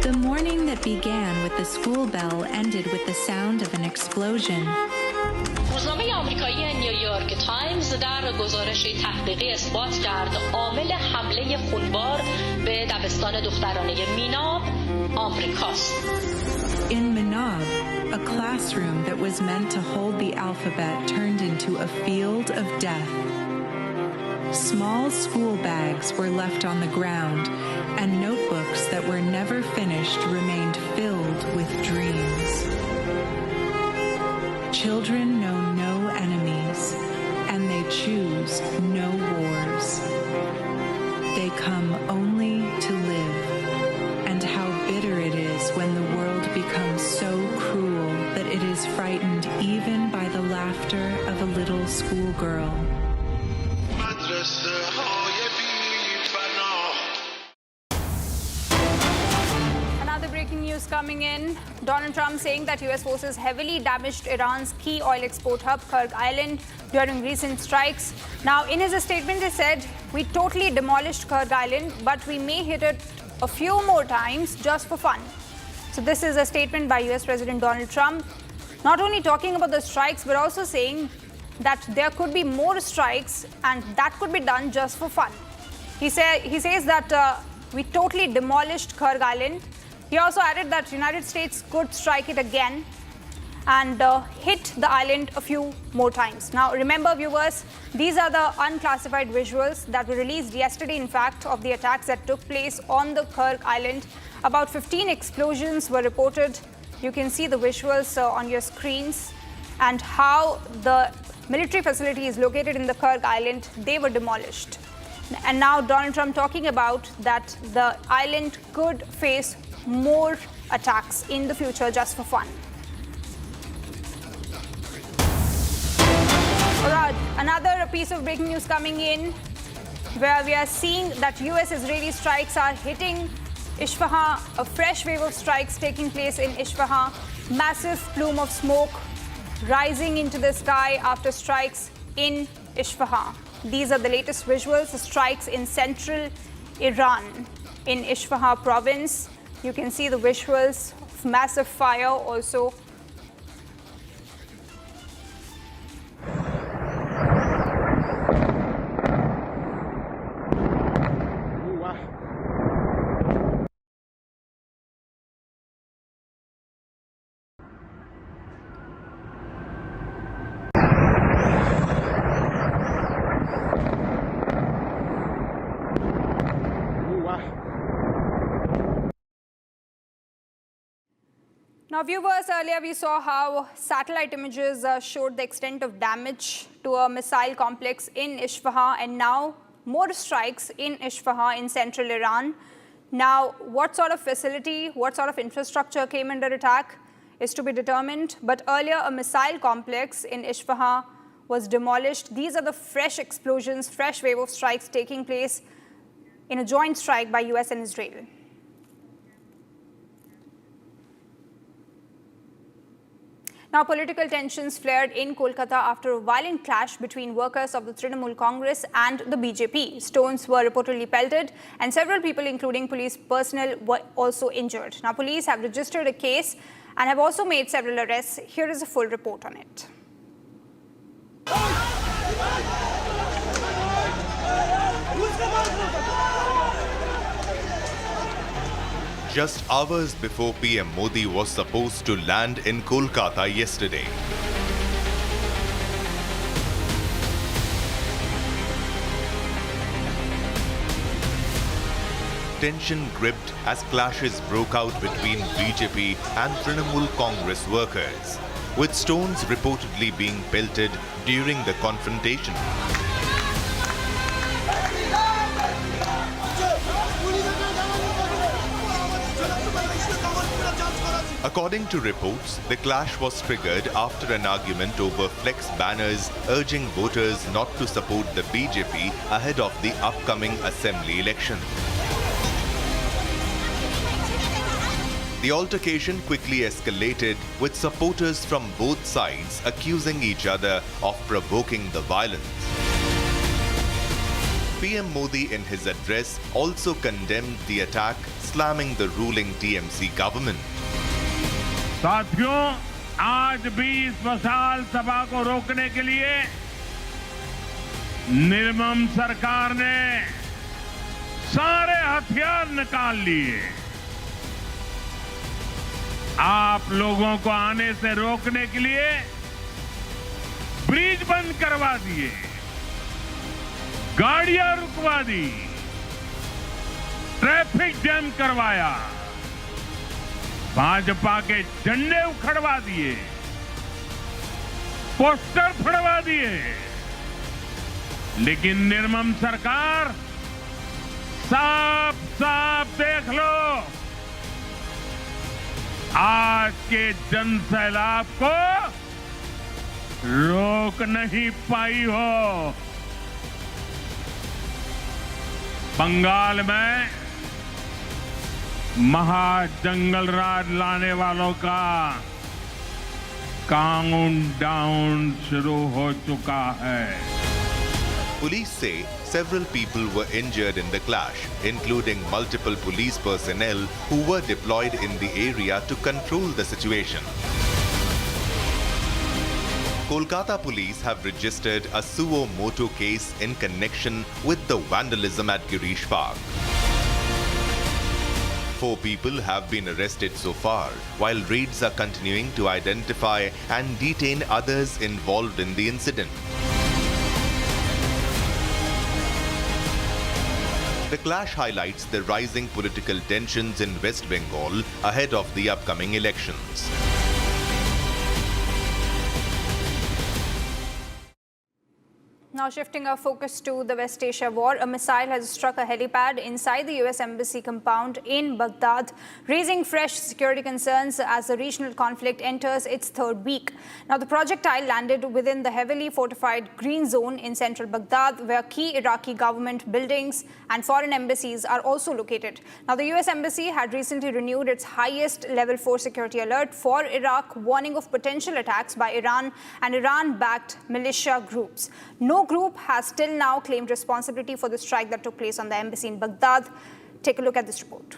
The morning that began with the school bell ended with the sound of an explosion. روزنامه آمریکایی نیویورک تایمز در گزارش تحقیقی اثبات کرد عامل حمله خونبار به دبستان دخترانه میناب آمریکاست. In Minab, a classroom that was meant to hold the alphabet turned into a field of death. Small school bags were left on the ground, and notebooks that were never finished remained filled with dreams. Children know no enemies, and they choose no wars. They come only to live, and how bitter it is when the world becomes so cruel that it is frightened even schoolgirl. Another breaking news coming in. Donald Trump saying that US forces heavily damaged Iran's key oil export hub, Kharg Island, during recent strikes. Now, in his statement, he said, "We totally demolished Kharg Island, but we may hit it a few more times just for fun." So this is a statement by US President Donald Trump, not only talking about the strikes, but also saying that there could be more strikes and that could be done just for fun. He says that we totally demolished Kharg Island. He also added that the United States could strike it again and hit the island a few more times. Now, remember, viewers, these are the unclassified visuals that were released yesterday, in fact, of the attacks that took place on the Kharg Island. About 15 explosions were reported. You can see the visuals on your screens and how the military facility is located in the Kharg Island. They were demolished. And now Donald Trump talking about that the island could face more attacks in the future just for fun. All right, another piece of breaking news coming in, where we are seeing that US-Israeli strikes are hitting Isfahan, a fresh wave of strikes taking place in Isfahan, massive plume of smoke rising into the sky after strikes in Isfahan. These are the latest visuals, the strikes in central Iran, in Isfahan province. You can see the visuals of massive fire also. Now, viewers, earlier we saw how satellite images showed the extent of damage to a missile complex in Isfahan, and now more strikes in Isfahan in central Iran. Now, what sort of facility, what sort of infrastructure came under attack is to be determined. But earlier, a missile complex in Isfahan was demolished. These are the fresh explosions, fresh wave of strikes taking place in a joint strike by US and Israel. Now, political tensions flared in Kolkata after a violent clash between workers of the Trinamool Congress and the BJP. Stones were reportedly pelted and several people, including police personnel, were also injured. Now, police have registered a case and have also made several arrests. Here is a full report on it. Just hours before PM Modi was supposed to land in Kolkata yesterday, tension gripped as clashes broke out between BJP and Trinamool Congress workers, with stones reportedly being pelted during the confrontation. According to reports, the clash was triggered after an argument over flex banners urging voters not to support the BJP ahead of the upcoming assembly election. The altercation quickly escalated, with supporters from both sides accusing each other of provoking the violence. PM Modi in his address also condemned the attack, slamming the ruling TMC government. साथियों, आज भी इस मशाल सभा को रोकने के लिए निर्मम सरकार ने सारे हथियार निकाल लिए। आप लोगों को आने से रोकने के लिए ब्रिज बंद करवा दिए, गाड़ियां रुकवा दी, ट्रैफिक जैम करवाया, भाजपा के झंडे उखड़वा दिए, पोस्टर फड़वा दिए। लेकिन निर्मम सरकार, साफ साफ देख लो, आज के जन सैलाब को रोक नहीं पाई हो। बंगाल में महाजंगल राज लाने वालों का काउंटडाउन शुरू हो चुका है। Police say several people were injured in the clash, including multiple police personnel who were deployed in the area to control the situation. Kolkata police have registered a suo motu case in connection with the vandalism at Girish Park. 4 people have been arrested so far, while raids are continuing to identify and detain others involved in the incident. The clash highlights the rising political tensions in West Bengal ahead of the upcoming elections. Now shifting our focus to the West Asia war, a missile has struck a helipad inside the US Embassy compound in Baghdad, raising fresh security concerns as the regional conflict enters its 3rd week. Now the projectile landed within the heavily fortified green zone in central Baghdad, where key Iraqi government buildings and foreign embassies are also located. Now the US Embassy had recently renewed its highest level 4 security alert for Iraq, warning of potential attacks by Iran and Iran-backed militia groups. No group has till now claimed responsibility for the strike that took place on the embassy in Baghdad. Take a look at this report.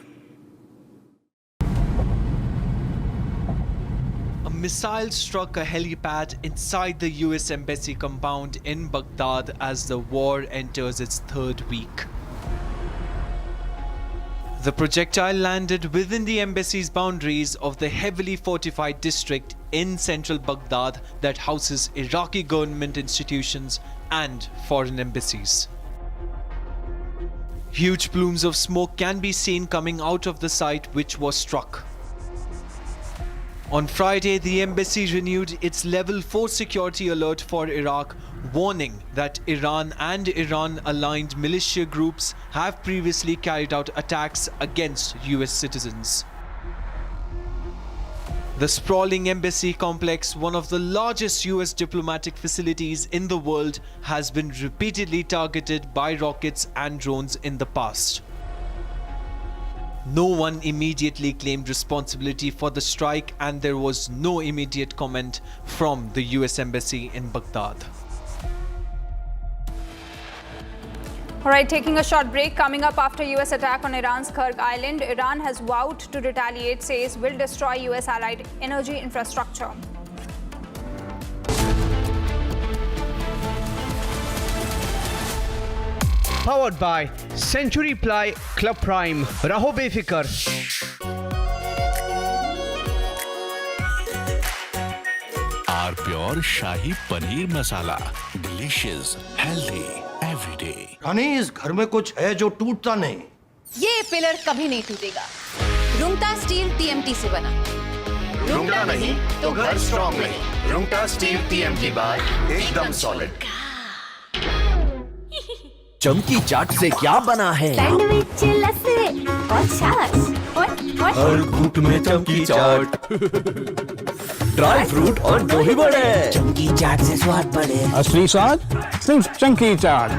A missile struck a helipad inside the US Embassy compound in Baghdad as the war enters its 3rd week. The projectile landed within the embassy's boundaries of the heavily fortified district in central Baghdad that houses Iraqi government institutions and foreign embassies. Huge plumes of smoke can be seen coming out of the site which was struck. On Friday, the embassy renewed its level 4 security alert for Iraq, warning that Iran and Iran-aligned militia groups have previously carried out attacks against US citizens. The sprawling embassy complex, one of the largest US diplomatic facilities in the world, has been repeatedly targeted by rockets and drones in the past. No one immediately claimed responsibility for the strike, and there was no immediate comment from the US Embassy in Baghdad. All right, taking a short break. Coming up after US attack on Iran's Kharg Island, Iran has vowed to retaliate, says will destroy US allied energy infrastructure. Powered by Century Ply Club Prime. Raho befikar. Our pure Shahi Paneer Masala. Delicious, healthy, everyday. रानी, इस घर में कुछ है जो टूटता नहीं। ये pillar कभी नहीं टूटेगा। रुंगटा स्टील TMT से बना। रुंगटा नहीं तो घर स्ट्रॉन्ग नहीं। रुंगटा स्टील TMT बार एकदम सॉलिड। चमकी चाट से क्या बना है? सैंडविच, लस्सी और छाछ। हर घूंट में चमकी चाट। ड्राई फ्रूट और दही बड़े। चमकी चाट से स्वाद बढ़े। असली स्वाद सिर्फ चमकी चाट।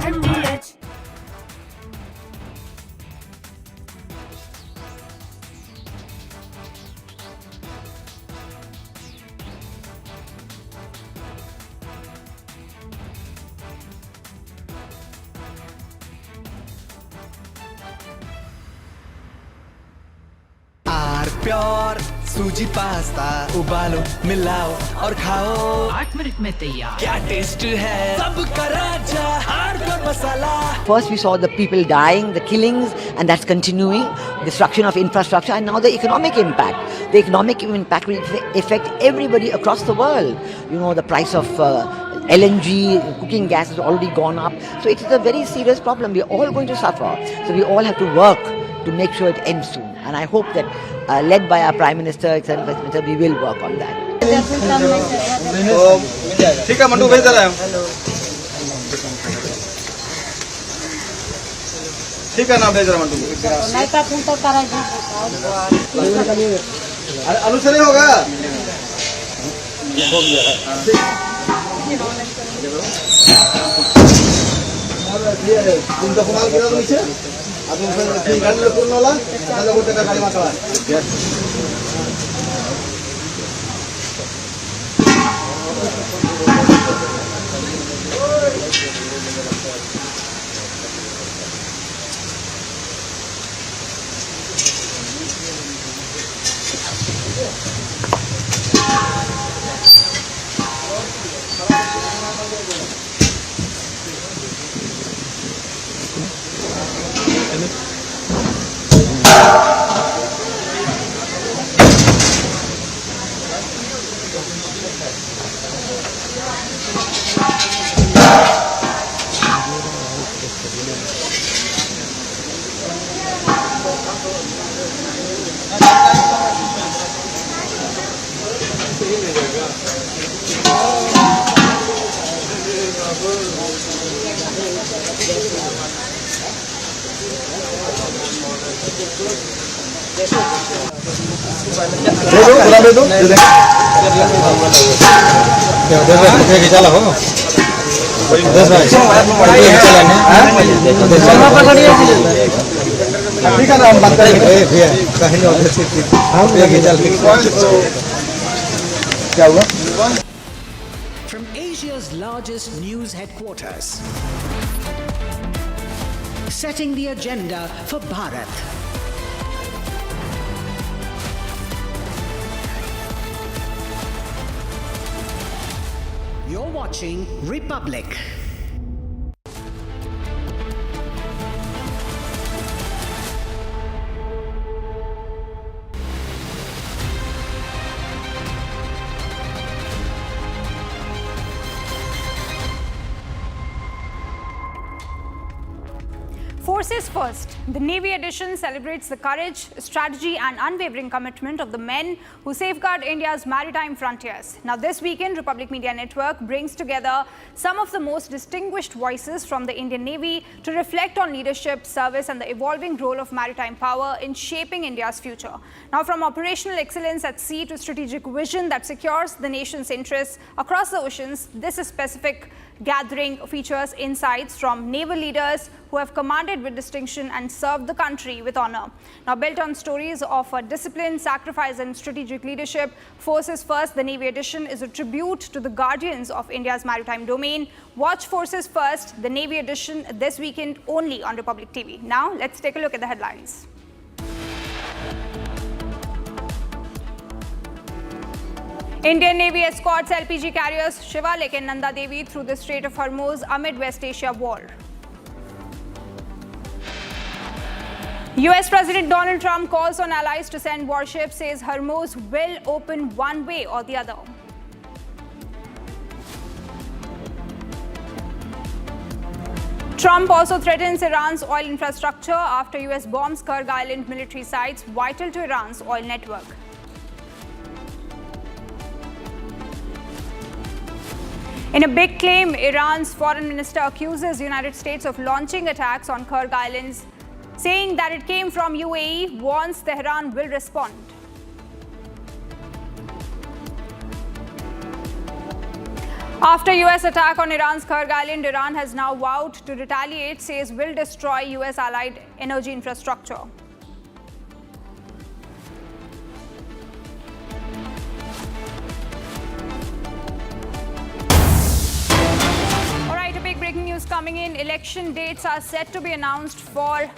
प्योर सूजी पास्ता उबालो मिलाओ और खाओ 8 मिनट में तैयार। क्या टेस्ट है सबका राजा hardcore masala. First we saw the people dying, the killings, and that's continuing, destruction of infrastructure, and now the economic impact. The economic impact will affect everybody across the world. You know, the price of LNG, cooking gas has already gone up. So it is a very serious problem. We're all going to suffer. So we all have to work to make sure it ends soon. And I hope that led by our Prime Minister, etc., we will work on that. ठीक है mandu भेज रहा है। ठीक है ना भेज रहा मंडू। अरे आलू से नहीं होगा। तुमचा कुणाला गेला तुम्ही अजून गाडीला पूर्ण आला त्याला कुठे गाडी मागवा चला हो 10 भाई ठीक है ना हम बात करेंगे भैया कहीं नहीं हम लेके चल क्या हुआ From Asia's largest news headquarters, setting the agenda for Bharat. You're watching Republic. Forces First, the Navy edition celebrates the courage, strategy and unwavering commitment of the men who safeguard India's maritime frontiers. Now this weekend, Republic Media Network brings together some of the most distinguished voices from the Indian Navy to reflect on leadership, service and the evolving role of maritime power in shaping India's future. Now from operational excellence at sea to strategic vision that secures the nation's interests across the oceans, this specific gathering features insights from naval leaders who have commanded with distinction and served the country with honor. Now built on stories of discipline, sacrifice and strategic leadership, Forces First, the Navy edition is a tribute to the guardians of India's maritime domain. Watch Forces First, the Navy edition this weekend only on Republic TV. Now let's take a look at the headlines. Indian Navy escorts LPG carriers Shivalik and Nanda Devi through the Strait of Hormuz amid West Asia war. US President Donald Trump calls on allies to send warships, says Hormuz will open one way or the other. Trump also threatens Iran's oil infrastructure after US bombs Kharg Island military sites vital to Iran's oil network. In a big claim, Iran's foreign minister accuses the United States of launching attacks on Kharg Islands, saying that it came from UAE, warns Tehran will respond. After US attack on Iran's Kharg Island, Iran has now vowed to retaliate, says will destroy US allied energy infrastructure. Breaking news coming in. Election dates are set to be announced for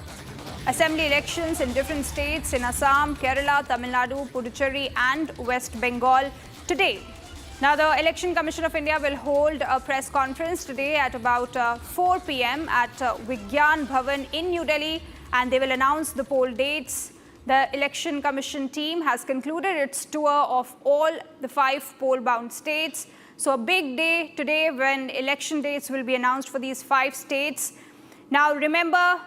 assembly elections in different states in Assam, Kerala, Tamil Nadu, Puducherry and West Bengal today. Now the Election Commission of India will hold a press conference today at about 4 p.m. at Vigyan Bhavan in New Delhi, and they will announce the poll dates. The Election Commission team has concluded its tour of all the 5 poll-bound states. So a big day today when election dates will be announced for these 5 states. Now remember,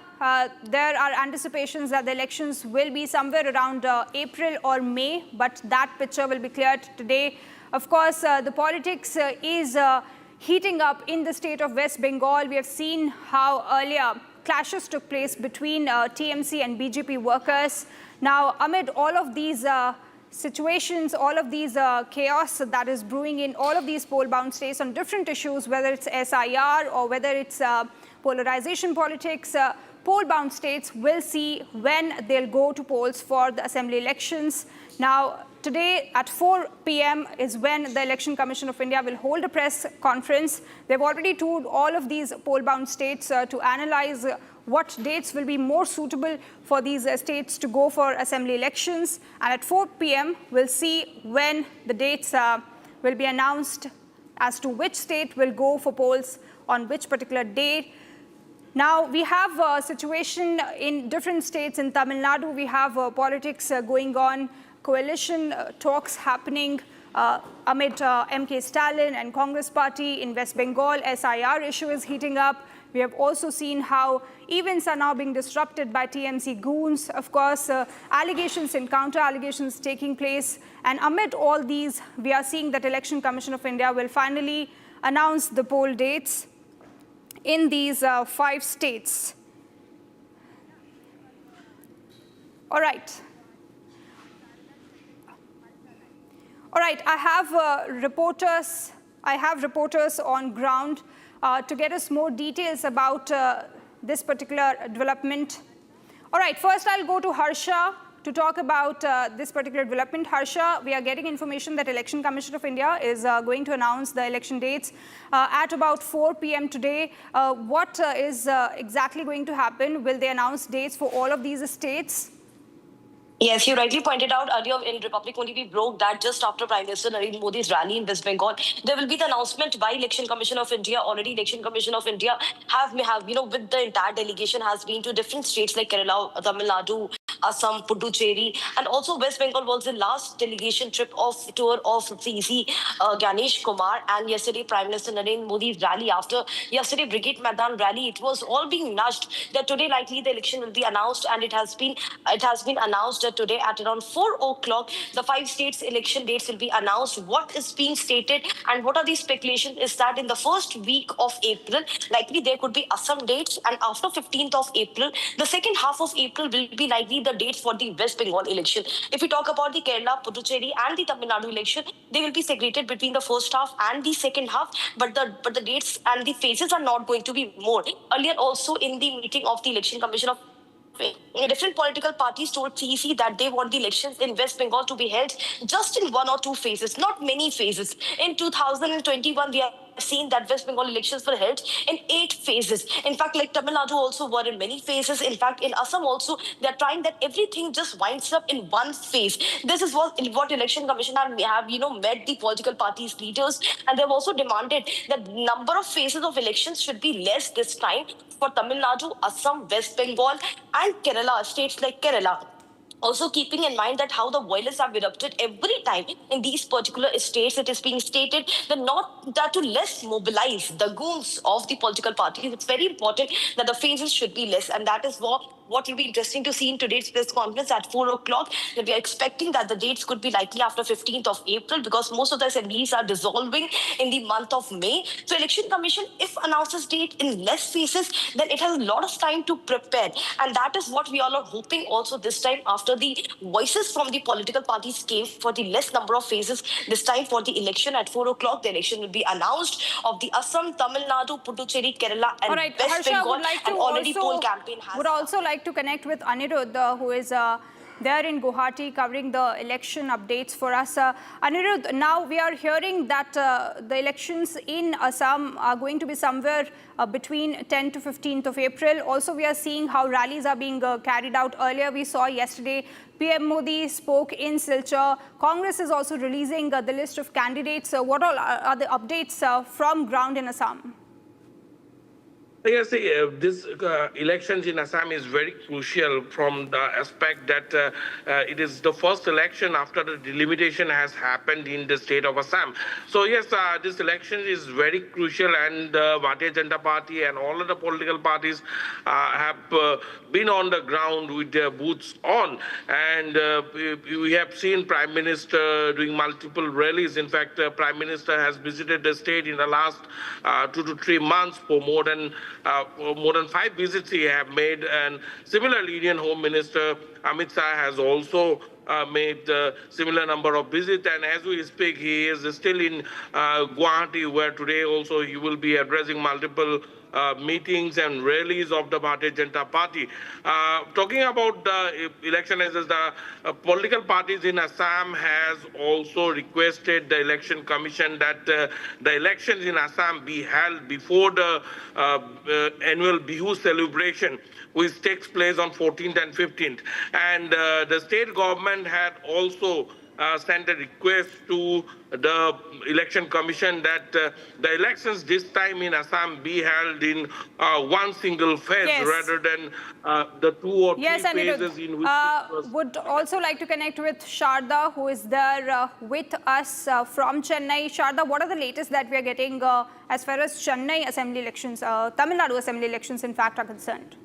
there are anticipations that the elections will be somewhere around April or May, but that picture will be cleared today. Of course, the politics is heating up in the state of West Bengal. We have seen how earlier clashes took place between TMC and BJP workers. Now, amid all of these situations, all of these chaos that is brewing in all of these poll-bound states on different issues, whether it's SIR or whether it's polarization politics, poll-bound states will see when they'll go to polls for the assembly elections. Now, today at 4 p.m. is when the Election Commission of India will hold a press conference. They've already told all of these poll-bound states to analyze what dates will be more suitable for these states to go for assembly elections. And at 4 p.m., we'll see when the dates will be announced as to which state will go for polls on which particular date. Now, we have a situation in different states. In Tamil Nadu, we have politics going on, coalition talks happening amid MK Stalin and Congress party. In West Bengal, SIR issue is heating up. We have also seen how events are now being disrupted by TMC goons. Of course, allegations and counter-allegations taking place. And amid all these, we are seeing that Election Commission of India will finally announce the poll dates in these 5 states. All right. All right, I have reporters on ground to get us more details about this particular development. All right, first I'll go to Harsha to talk about this particular development. Harsha, we are getting information that Election Commission of India is going to announce the election dates at about 4 p.m. today. What is exactly going to happen? Will they announce dates for all of these states? Yes, you rightly pointed out earlier in Republic only we broke that just after Prime Minister Narendra Modi's rally in West Bengal, there will be the announcement by Election Commission of India. Already Election Commission of India have with the entire delegation has been to different states like Kerala, Tamil Nadu, Assam, Puducherry, and also West Bengal was the last delegation tour of CC Ganesh Kumar, and yesterday Prime Minister Narendra Modi's rally. After yesterday Brigade Maidan rally, it was all being nudged that today likely the election will be announced, and it has been announced today at around 4 o'clock. The 5 states election dates will be announced. What is being stated and what are the speculations is that in the first week of April, likely there could be Assam dates, and after 15th of April, the second half of April will be likely the dates for the West Bengal election. If we talk about the Kerala, Puducherry and the Tamil Nadu election, they will be segregated between the first half and the second half, but the dates and the phases are not going to be more. Earlier also in the meeting of the Election Commission of different political parties told CEC that they want the elections in West Bengal to be held just in 1 or 2 phases, not many phases. In 2021, we have seen that West Bengal elections were held in 8 phases. In fact, like Tamil Nadu also were in many phases. In fact, in Assam also, they're trying that everything just winds up in 1 phase. This is what Election Commission have met the political parties' leaders, and they've also demanded that number of phases of elections should be less this time for Tamil Nadu, Assam, West Bengal, and Kerala, states like Kerala. Also keeping in mind that how the violence have erupted every time in these particular states, it is being stated that to less mobilize the goons of the political parties. It's very important that the phases should be less, and that is what will be interesting to see in today's press conference at 4 o'clock, that we are expecting that the dates could be likely after 15th of April because most of the assemblies are dissolving in the month of May. So Election Commission, if announces date in less phases, then it has a lot of time to prepare. And that is what we all are hoping also this time after the voices from the political parties came for the less number of phases. This time for the election at 4 o'clock, the election will be announced of the Assam, Tamil Nadu, Puducherry, Kerala and West Harsha, Bengal. and already poll campaign has... Would also like to connect with Anirudh, who is there in Guwahati covering the election updates for us. Anirudh, now we are hearing that the elections in Assam are going to be somewhere between 10 to 15th of April. Also, we are seeing how rallies are being carried out. Earlier, we saw yesterday PM Modi spoke in Silchar. Congress is also releasing the list of candidates. What all are the updates from ground in Assam? Yes, this elections in Assam is very crucial from the aspect that it is the first election after the delimitation has happened in the state of Assam. So yes, this election is very crucial, and Bharatiya Janata Party and all of the political parties have been on the ground with their boots on. And we have seen Prime Minister doing multiple rallies. In fact, Prime Minister has visited the state in the last 2 to 3 months for more than 5 visits he have made. And similarly, Indian Home Minister Amit Shah has also made a similar number of visits. And as we speak, he is still in Guwahati, where today also he will be addressing multiple meetings and rallies of the Bharatiya Janata Party. Talking about the election, as the political parties in Assam has also requested the election commission that the elections in Assam be held before the annual Bihu celebration, which takes place on 14th and 15th. And the state government had also sent a request to the election commission that the elections this time in Assam be held in one single phase rather than the 2 or 3 phases in which it was. Would also like to connect with Sharda, who is there with us from Chennai. Sharda, what are the latest that we are getting as far as Chennai assembly elections, Tamil Nadu assembly elections in fact are concerned?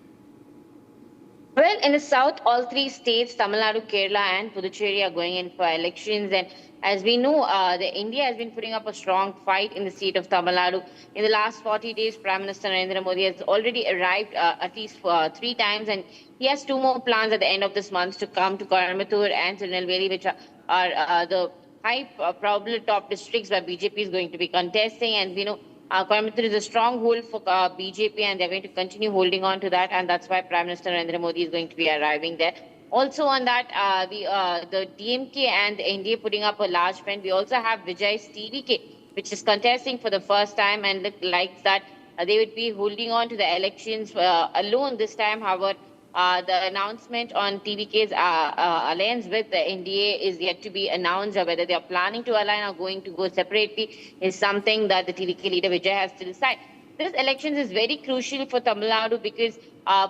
Well, in the south, all 3 states, Tamil Nadu, Kerala and Puducherry, are going in for elections. And as we know, India has been putting up a strong fight in the state of Tamil Nadu. In the last 40 days, Prime Minister Narendra Modi has already arrived at least 3 times. And he has 2 more plans at the end of this month to come to Coimbatore and Tirunelveli, which are the high probable top districts where BJP is going to be contesting. And we know Coimbatore is a stronghold for BJP, and they're going to continue holding on to that, and that's why Prime Minister Narendra Modi is going to be arriving there. Also on that, the DMK and the NDA putting up a large front. We also have Vijay's TVK, which is contesting for the first time, and look like that they would be holding on to the elections alone this time. However, the announcement on TVK's alliance with the NDA is yet to be announced, or whether they are planning to align or going to go separately is something that the TVK leader Vijay has to decide. This elections is very crucial for Tamil Nadu because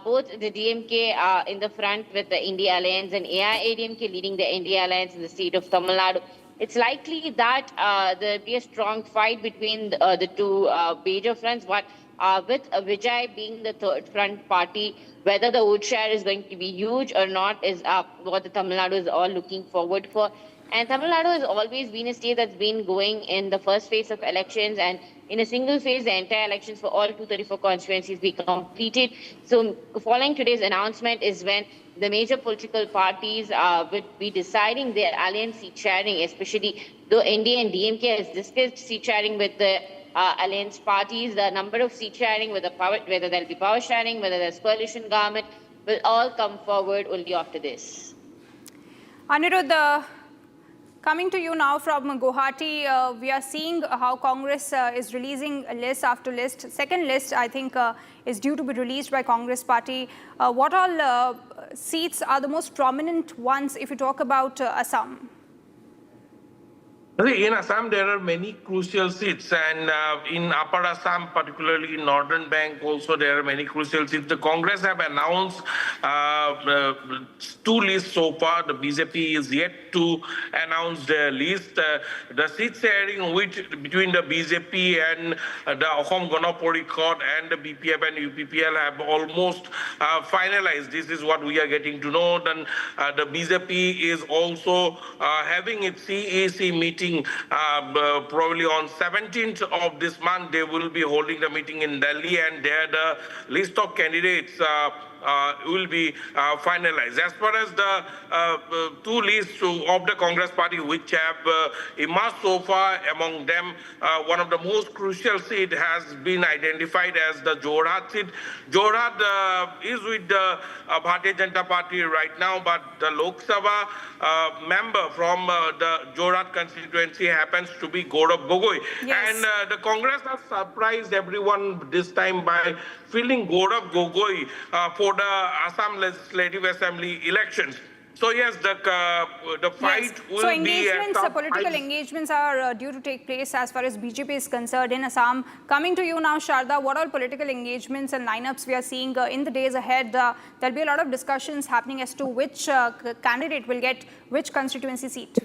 both the DMK are in the front with the India alliance and AIADMK leading the India alliance in the state of Tamil Nadu. It's likely that there will be a strong fight between the 2 major fronts, but with Vijay being the third front party, whether the vote share is going to be huge or not is what the Tamil Nadu is all looking forward for. And Tamil Nadu has always been a state that's been going in the first phase of elections, and in a single phase, the entire elections for all 234 constituencies be completed. So following today's announcement is when the major political parties will be deciding their alliance seat sharing, especially though NDA and DMK has discussed seat sharing with the alliance parties. The number of seat sharing, whether there'll be power sharing, whether there's coalition government, will all come forward only after this. Anirudh, coming to you now from Guwahati, we are seeing how Congress is releasing list after list. Second list, I think, is due to be released by Congress party. What all seats are the most prominent ones if you talk about Assam? In Assam, there are many crucial seats, and in Upper Assam, particularly in Northern Bank, also there are many crucial seats. The Congress have announced 2 lists so far. The BJP is yet to announce their list. The seat sharing between the BJP and the Ahom Gana Parishad and the BPF and UPPL have almost finalized. This is what we are getting to know. Then the BJP is also having its CEC meeting probably on 17th of this month. They will be holding the meeting in Delhi, and there the list of candidates will be finalized. As far as the 2 lists of the Congress party which have emerged so far, among them one of the most crucial seat has been identified as the Jorhat seat. Jorhat is with the Bharatiya Janata Party right now, but the Lok Sabha member from the Jorhat constituency happens to be Gaurav Gogoi. Yes. And the Congress has surprised everyone this time by filling Gaurav Gogoi for the Assam Legislative Assembly elections. So yes, the fight will be a tough political fight. engagements are due to take place as far as BJP is concerned in Assam. Coming to you now, Sharda, what all political engagements and lineups we are seeing in the days ahead? There'll be a lot of discussions happening as to which candidate will get which constituency seat.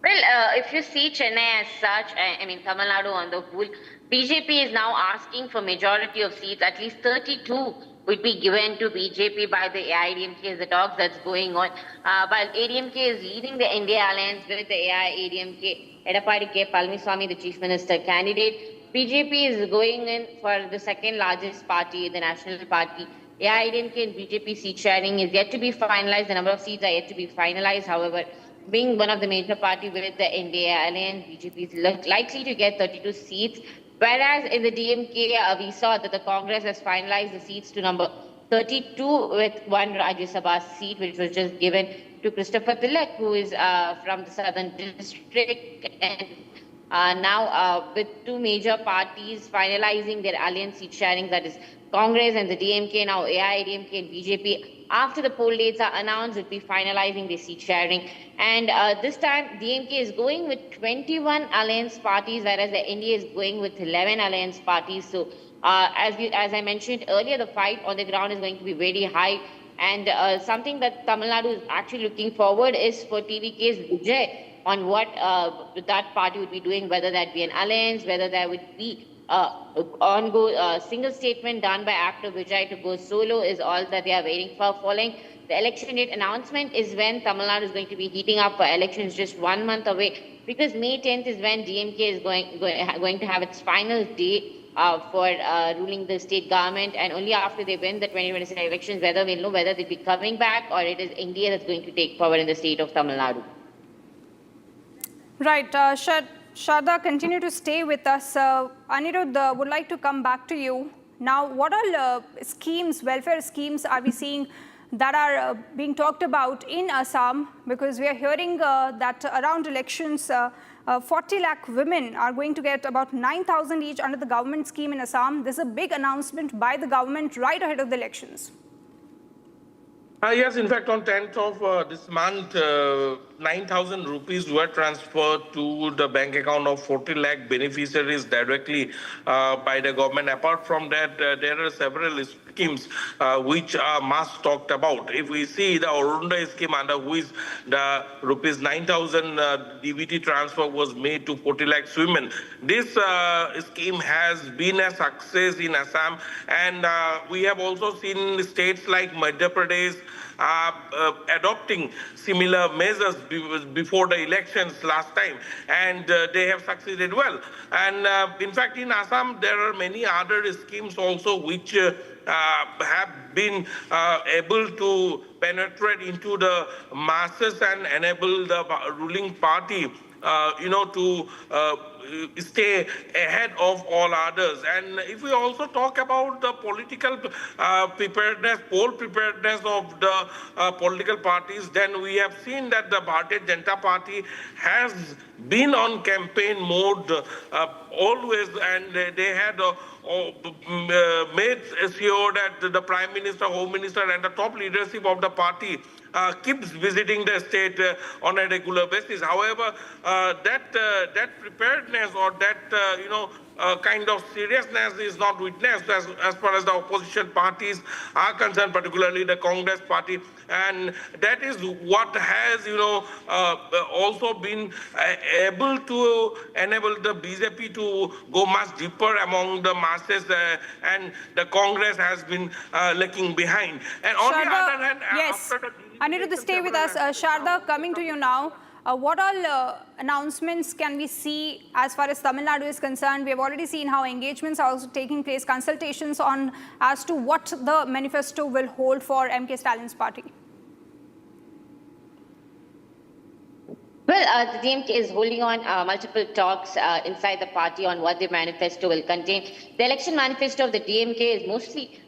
Well, if you see Chennai as such, I mean Tamil Nadu on the whole, BJP is now asking for majority of seats. At least 32 would be given to BJP by the AIADMK as the talks that's going on. While ADMK is leading the India alliance with the AIADMK, Edappadi K. Palamiswamy, the Chief Minister candidate. BJP is going in for the second largest party, the National Party. AIADMK and BJP seat sharing is yet to be finalized. The number of seats are yet to be finalized. However, being one of the major parties with the NDA alliance, BJP is likely to get 32 seats. Whereas in the DMK, we saw that the Congress has finalized the seats to number 32 with one Rajya Sabha seat, which was just given to Christopher Tilak, who is from the Southern District. And now with two major parties finalizing their alliance seat sharing, that is Congress and the DMK, now AIADMK and BJP, after the poll dates are announced, will be finalizing the seat sharing. And this time, DMK is going with 21 alliance parties, whereas the NDA is going with 11 alliance parties. So as I mentioned earlier, the fight on the ground is going to be very high. And something that Tamil Nadu is actually looking forward is for TVK's Vijay on what that party would be doing, whether that be an alliance, whether there would be single statement done by actor Vijay to go solo is all that they are waiting for. Following the election date announcement is when Tamil Nadu is going to be heating up for elections just 1 month away, because May 10th is when DMK is going to have its final day for ruling the state government, and only after they win the 2027 elections, whether we'll know whether they'll be coming back or it is India that's going to take power in the state of Tamil Nadu. Right. Sharda, continue to stay with us. Anirudh, would like to come back to you. Now, what all schemes, welfare schemes are we seeing that are being talked about in Assam? Because we are hearing that around elections, 40 lakh women are going to get about 9,000 each under the government scheme in Assam. This is a big announcement by the government right ahead of the elections. Yes, in fact, on 10th of this month, 9,000 rupees were transferred to the bank account of 40 lakh beneficiaries directly by the government. Apart from that, there are several schemes which are much talked about. If we see the Arundhati scheme, under which the rupees 9,000 DBT transfer was made to 40 lakh women, this scheme has been a success in Assam, and we have also seen states like Madhya Pradesh adopting similar measures before the elections last time, and they have succeeded well. And in fact, in Assam, there are many other schemes also which have been able to penetrate into the masses and enable the ruling party to stay ahead of all others. And if we also talk about the political preparedness, poll preparedness of the political parties, then we have seen that the Bharatiya Janata Party has been on campaign mode always, and they had made sure that the Prime Minister, Home Minister and the top leadership of the party keeps visiting the state on a regular basis. However, that preparedness or that kind of seriousness is not witnessed as far as the opposition parties are concerned, particularly the Congress party, and that is what has also been able to enable the BJP to go much deeper among the masses, and the Congress has been lagging behind. And on the other hand, yes. after the Anirudh, stay with us. Sharda, coming to you now. What all announcements can we see as far as Tamil Nadu is concerned? We have already seen how engagements are also taking place, consultations on as to what the manifesto will hold for MK Stalin's party. Well, the DMK is holding on multiple talks inside the party on what the manifesto will contain. The election manifesto of the DMK is mostly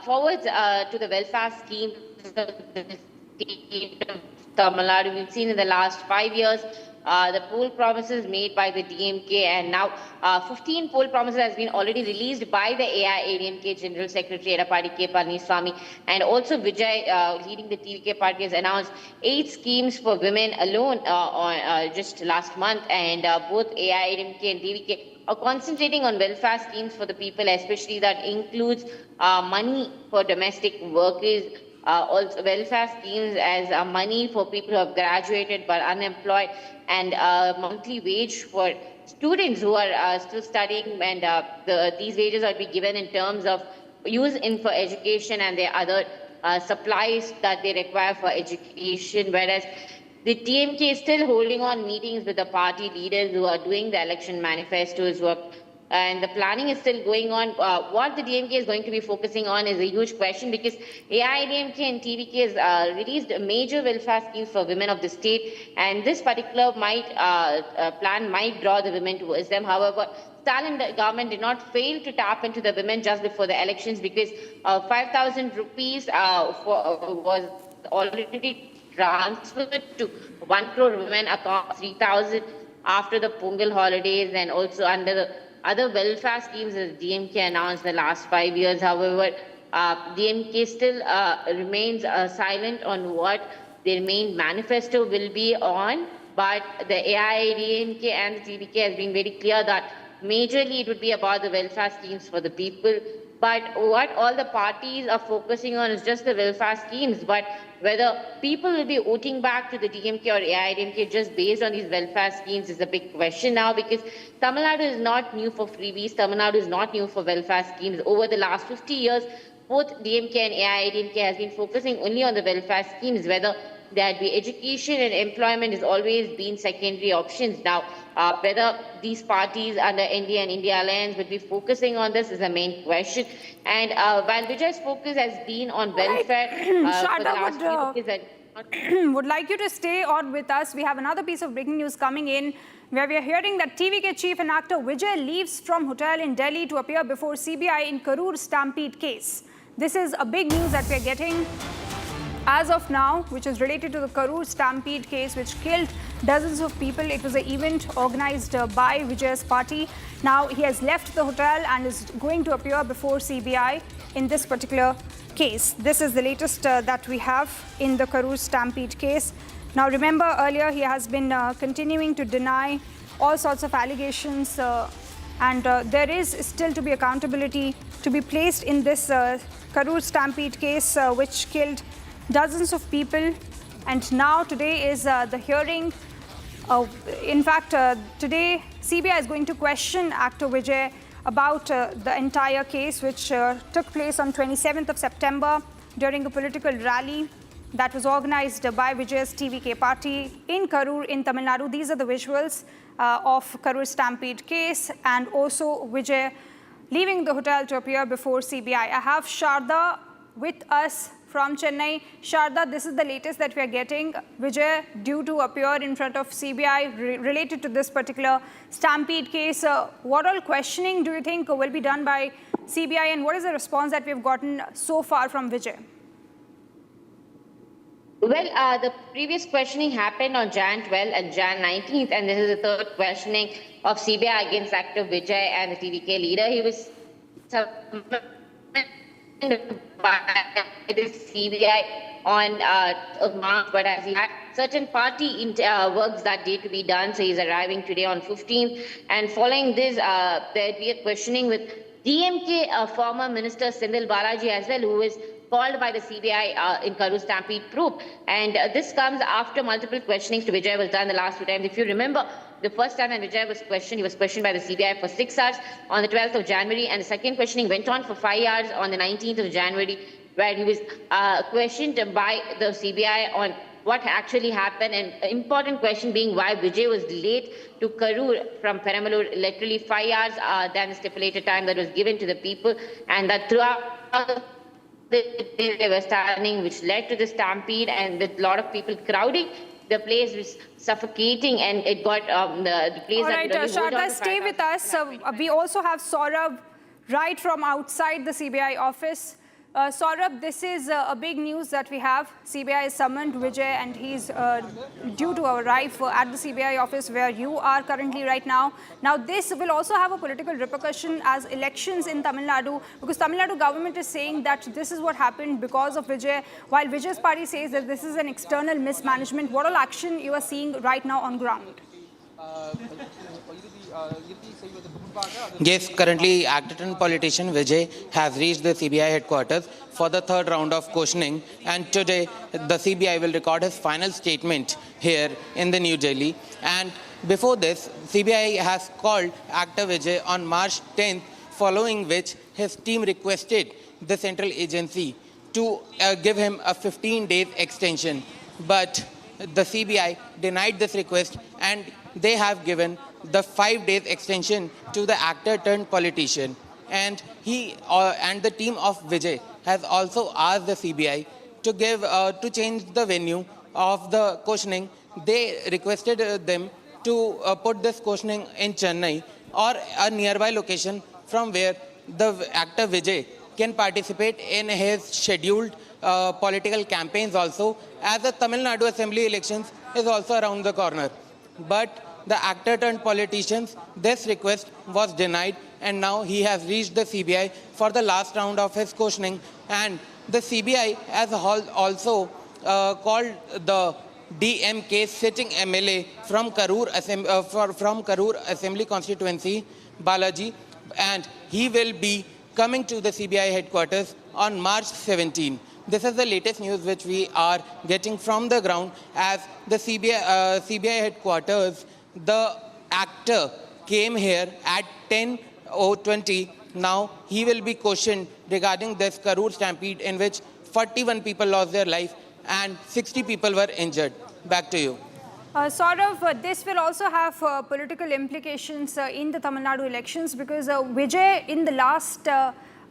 forwards to the welfare scheme of the state of Tamil Nadu. We've seen in the last 5 years the poll promises made by the DMK, and now 15 poll promises has been already released by the AIADMK General Secretary Edappadi K. Palaniaswamy, and also Vijay leading the TVK party has announced 8 schemes for women alone just last month, and both AIADMK and TVK are concentrating on welfare schemes for the people, especially that includes money for domestic workers, also welfare schemes as money for people who have graduated but unemployed, and monthly wage for students who are still studying, and these wages are to be given in terms of use in for education and the other supplies that they require for education, whereas the TMK is still holding on meetings with the party leaders who are doing the election manifestos, who are and the planning is still going on. What the DMK is going to be focusing on is a huge question, because AIADMK and TVK has released major welfare schemes for women of the state, and this particular plan might draw the women towards them. However, Stalin government did not fail to tap into the women just before the elections, because 5,000 rupees was already transferred to 1 crore women account, 3,000 after the Pongal holidays, and also under the other welfare schemes as DMK announced the last 5 years. However, DMK still remains silent on what their main manifesto will be on, but the AIADMK and the TVK has been very clear that majorly it would be about the welfare schemes for the people. But what all the parties are focusing on is just the welfare schemes. But whether people will be voting back to the DMK or AIADMK just based on these welfare schemes is a big question now, because Tamil Nadu is not new for freebies. Tamil Nadu is not new for welfare schemes. Over the last 50 years, both DMK and AIADMK has been focusing only on the welfare schemes. Whether that be education and employment has always been secondary options. Now, whether these parties under NDA and India Alliance would be focusing on this is the main question. And while Vijay's focus has been on welfare for the last few decades, would like you to stay on with us. We have another piece of breaking news coming in, where we are hearing that TVK chief and actor Vijay leaves from hotel in Delhi to appear before CBI in Karur stampede case. This is a big news that we are getting as of now, which is related to the Karur stampede case, which killed dozens of people. It was an event organized by Vijay's party. Now he has left the hotel and is going to appear before CBI in this particular case. This is the latest that we have in the Karur stampede case. Now remember, earlier he has been continuing to deny all sorts of allegations, and there is still to be accountability to be placed in this Karur stampede case, which killed dozens of people. And now today is the hearing. In fact, today CBI is going to question actor Vijay about the entire case, which took place on 27th of September during a political rally that was organized by Vijay's TVK party in Karur in Tamil Nadu. These are the visuals of Karur stampede case, and also Vijay leaving the hotel to appear before CBI. I have Sharda with us from Chennai. Sharda, this is the latest that we are getting. Vijay due to appear in front of CBI related to this particular stampede case. What all questioning do you think will be done by CBI, and what is the response that we have gotten so far from Vijay? Well, the previous questioning happened on Jan 12 and Jan 19th, and this is the third questioning of CBI against actor Vijay and the TVK leader. He was by the CBI on March, but as he had certain party works that day to be done, so he's arriving today on 15th. And following this, there'll be a questioning with DMK former Minister Sindhil Balaji as well, who is called by the CBI in Karur stampede probe. And this comes after multiple questionings to Vijay was done the last 2 times. If you remember, the first time when Vijay was questioned, he was questioned by the CBI for 6 hours on the 12th of January, and the second questioning went on for 5 hours on the 19th of January, where he was questioned by the CBI on what actually happened. And an important question being why Vijay was delayed to Karur from Perambalur literally 5 hours than the stipulated time that was given to the people, and that throughout they were standing, which led to the stampede, and with a lot of people crowding. The place was suffocating, and it got the place. All right, Sharda, stay with us. We also have Saurabh right from outside the CBI office. Saurabh, this is a big news that we have. CBI has summoned Vijay, and he's due to arrive at the CBI office where you are currently right now. Now, this will also have a political repercussion as elections in Tamil Nadu, because Tamil Nadu government is saying that this is what happened because of Vijay, while Vijay's party says that this is an external mismanagement. What all action you are seeing right now on ground? Yes, currently active politician Vijay has reached the CBI headquarters for the third round of questioning, and today the CBI will record his final statement here in the New Delhi. And before this, CBI has called actor Vijay on March 10th, following which his team requested the central agency to give him a 15-day extension. But the CBI denied this request, and they have given the 5 days extension to the actor turned politician. And he and the team of Vijay has also asked the CBI to change the venue of the questioning. They requested them to put this questioning in Chennai or a nearby location from where the actor Vijay can participate in his scheduled political campaigns also, as the Tamil Nadu Assembly elections is also around the corner. But the actor turned politicians, this request was denied, and now he has reached the CBI for the last round of his questioning. And the CBI has also called the DMK sitting MLA from Karur Assembly constituency, Balaji, and he will be coming to the CBI headquarters on March 17. This is the latest news which we are getting from the ground. As the CBI headquarters, the actor came here at 10:20. Now he will be questioned regarding this Karur stampede in which 41 people lost their life and 60 people were injured. Back to you. This will also have political implications in the Tamil Nadu elections, because Vijay, in the last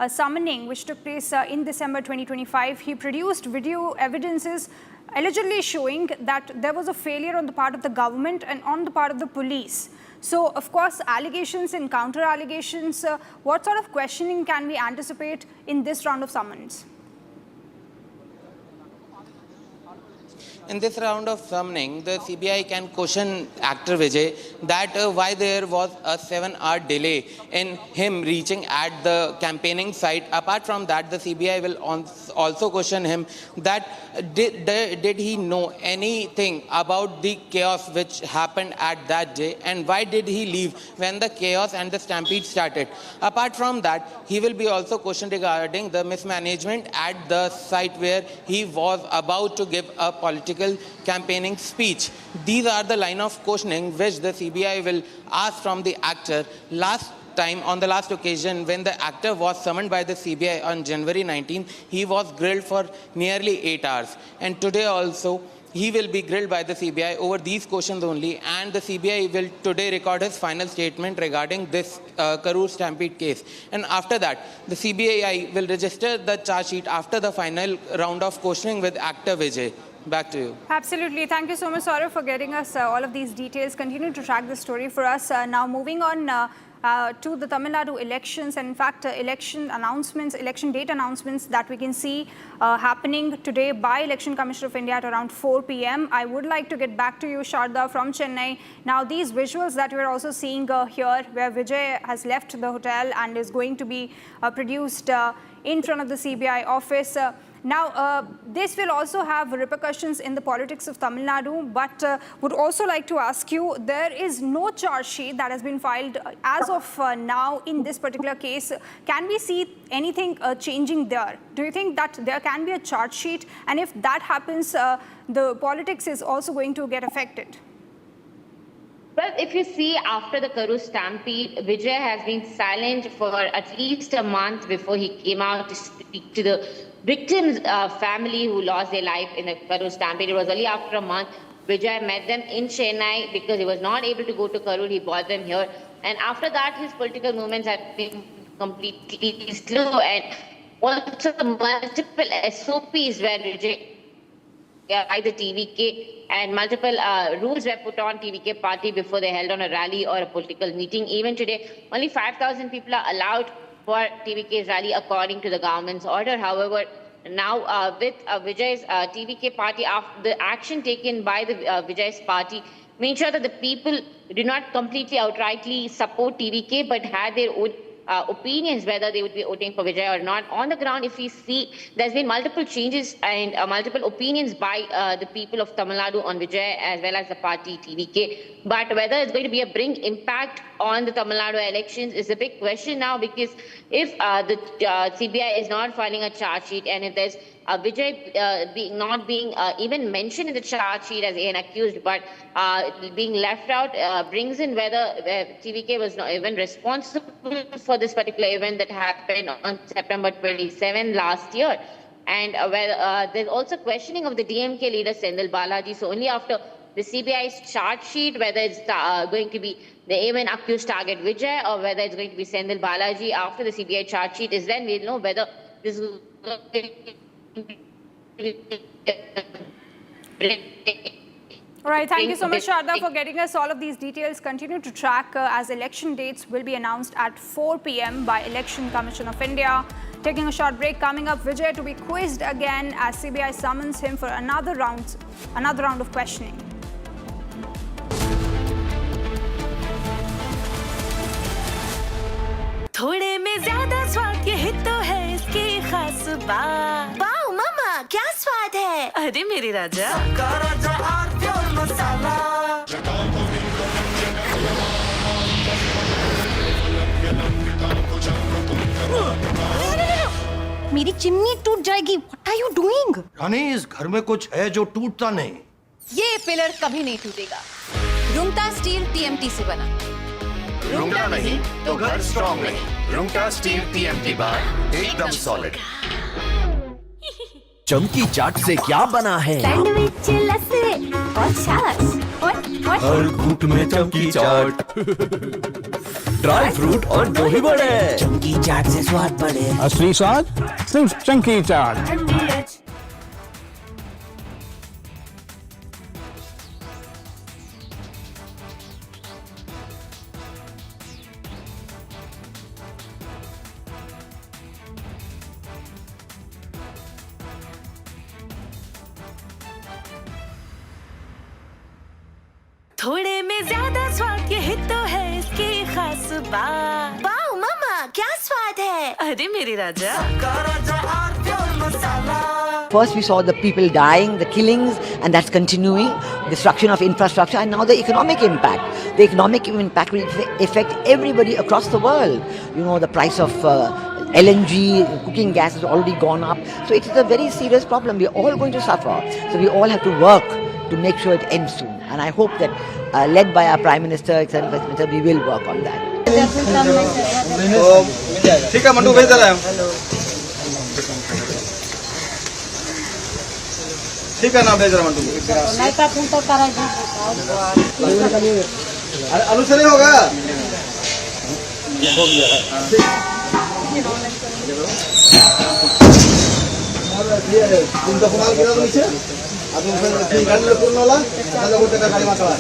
summoning which took place in December 2025, he produced video evidences allegedly showing that there was a failure on the part of the government and on the part of the police. So, of course, allegations and counter allegations, what sort of questioning can we anticipate in this round of summons? In this round of summoning, the CBI can question actor Vijay that why there was a 7-hour delay in him reaching at the campaigning site. Apart from that, the CBI will also question him that did he know anything about the chaos which happened at that day, and why did he leave when the chaos and the stampede started. Apart from that, he will be also questioned regarding the mismanagement at the site where he was about to give a political campaigning speech. These are the line of questioning which the CBI will ask from the actor. Last time, on the last occasion, when the actor was summoned by the CBI on January 19, he was grilled for nearly 8 hours. And today also, he will be grilled by the CBI over these questions only, and the CBI will today record his final statement regarding this Karur stampede case. And after that, the CBI will register the charge sheet after the final round of questioning with actor Vijay. Back to you. Absolutely. Thank you so much, Saurav, for getting us all of these details. Continue to track the story for us. Now, moving on to the Tamil Nadu elections, and in fact, election date announcements that we can see happening today by Election Commission of India at around 4 p.m. I would like to get back to you, Sharda, from Chennai. Now, these visuals that we're also seeing here, where Vijay has left the hotel and is going to be produced in front of the CBI office. Now, this will also have repercussions in the politics of Tamil Nadu, but would also like to ask you, there is no charge sheet that has been filed as of now in this particular case. Can we see anything changing there? Do you think that there can be a charge sheet? And if that happens, the politics is also going to get affected? Well, if you see, after the Karur stampede, Vijay has been silent for at least a month before he came out to speak to the victims' family who lost their life in the Karur stampede. It was only after a month Vijay met them in Chennai because he was not able to go to Karur. He brought them here. And after that, his political movements have been completely slow. And also multiple SOPs where Vijay by the TVK, and multiple rules were put on TVK party before they held on a rally or a political meeting. Even today, only 5,000 people are allowed for TVK's rally according to the government's order. However, now with Vijay's TVK party, after the action taken by the Vijay's party, made sure that the people did not completely outrightly support TVK, but had their own opinions whether they would be voting for Vijay or not. On the ground, if we see, there's been multiple changes and multiple opinions by the people of Tamil Nadu on Vijay as well as the party TVK. But whether it's going to be a bring impact on the Tamil Nadu elections is a big question now, because if the CBI is not filing a charge sheet, and if there's Vijay not being even mentioned in the charge sheet as an accused, but being left out, brings in whether TVK was not even responsible for this particular event that happened on September 27 last year. And there's also questioning of the DMK leader Sendil Balaji. So only after the CBI's charge sheet, whether it's going to be the aim accused target Vijay or whether it's going to be Sendil Balaji. After the CBI charge sheet is then, we'll know whether this is All right, thank you so much, Sharda, for getting us all of these details. Continue to track as election dates will be announced at 4 p.m. by Election Commission of India. Taking a short break, coming up, Vijay to be quizzed again as CBI summons him for another round of questioning. थोड़े में ज्यादा स्वाद ये तो है इसकी खास बात। वाओ मामा, क्या स्वाद है? अरे मेरे राजा, सबका राजा और प्योर मसाला। मेरी चिमनी टूट जाएगी। What are you doing? रानी, इस घर में कुछ है जो टूटता नहीं। ये पिलर कभी नहीं टूटेगा। रुंगटा स्टील TMT से बना। रुंगटा नहीं तो घर स्ट्रॉन्ग नहीं। रुंगटा स्टील TMT बार एकदम सॉलिड। चमकी चाट से क्या बना है? सैंडविच, लस्सी और छाछ और हर घूंट में चमकी चाट। ड्राई फ्रूट और दही बड़े। चमकी चाट से स्वाद बढ़े। असली स्वाद सिर्फ चंकी चाट। थोड़े में ज्यादा स्वाद ये तो है इसकी खास बात। वाओ मामा, क्या स्वाद है? अरे मेरे राजा, सबका राजा और pure masala. First we saw the people dying, the killings, and that's continuing, destruction of infrastructure, and now the economic impact. The economic impact will affect everybody across the world. You know, the price of LNG, cooking gas has already gone up. So it is a very serious problem. We're all going to suffer. So we all have to work to make sure it ends soon. And I hope that, led by our Prime Minister, Executive Minister, we will work on that. ठीक है mandu, भेज दे रहे हैं। ठीक है ना, भेज रहे हैं मंडू। अरे आलू से नहीं होगा। हो गया। तुमचा कुणाल गिरा तो नीचे अजून गाडीला पूर्ण होला त्याला कुठे का गाडी मागवा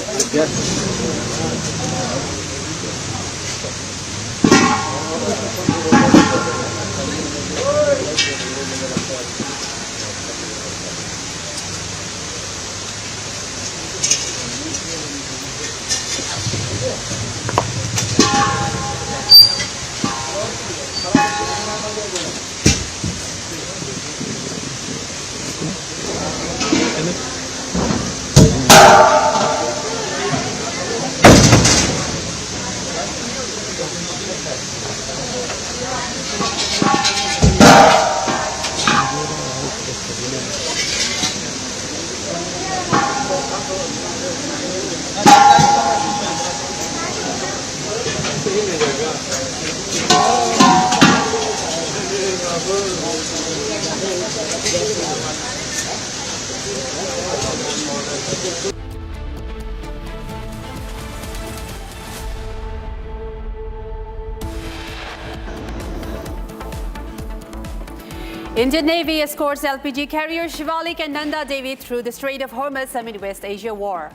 Indian Navy escorts LPG carrier Shivalik and Nanda Devi through the Strait of Hormuz amid West Asia war.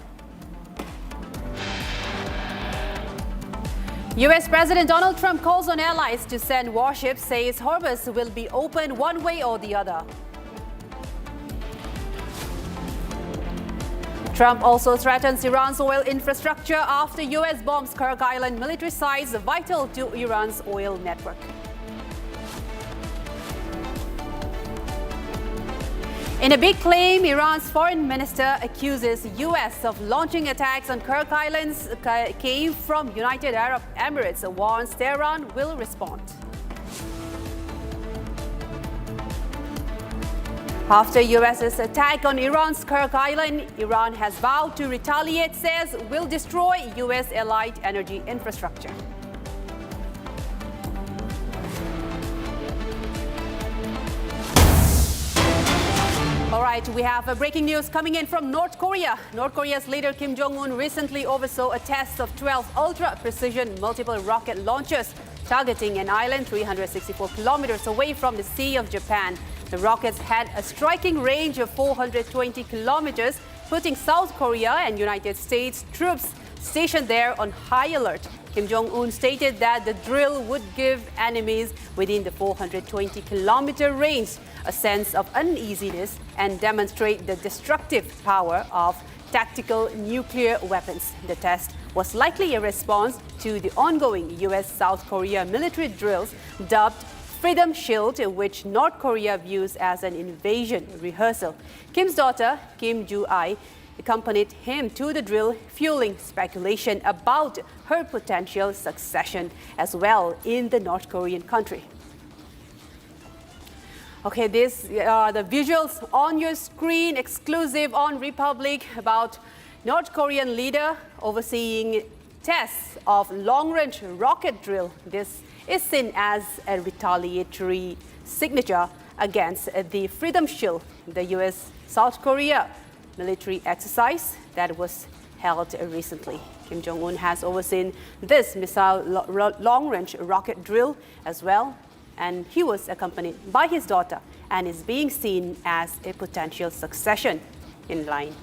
US President Donald Trump calls on allies to send warships, says Hormuz will be open one way or the other. Trump also threatens Iran's oil infrastructure after US bombs Kharg Island military sites vital to Iran's oil network. In a big claim, Iran's foreign minister accuses US of launching attacks on Kharg Islands came from United Arab Emirates, warns Tehran will respond. After US's attack on Iran's Kharg Island, Iran has vowed to retaliate, says will destroy US allied energy infrastructure. All right, we have breaking news coming in from North Korea. North Korea's leader Kim Jong-un recently oversaw a test of 12 ultra-precision multiple rocket launchers targeting an island 364 kilometers away from the Sea of Japan. The rockets had a striking range of 420 kilometers, putting South Korea and United States troops stationed there on high alert. Kim Jong-un stated that the drill would give enemies within the 420-kilometer range a sense of uneasiness and demonstrate the destructive power of tactical nuclear weapons. The test was likely a response to the ongoing U.S.-South Korea military drills dubbed Freedom Shield, which North Korea views as an invasion rehearsal. Kim's daughter, Kim Ju-ai, accompanied him to the drill, fueling speculation about her potential succession as well in the North Korean country. Okay, these are the visuals on your screen, exclusive on Republic, about North Korean leader overseeing tests of long-range rocket drill. This is seen as a retaliatory signature against the Freedom Shield, the U.S.-South Korea military exercise that was held recently. Kim Jong-un has overseen this missile long-range rocket drill as well, and he was accompanied by his daughter and is being seen as a potential succession in line.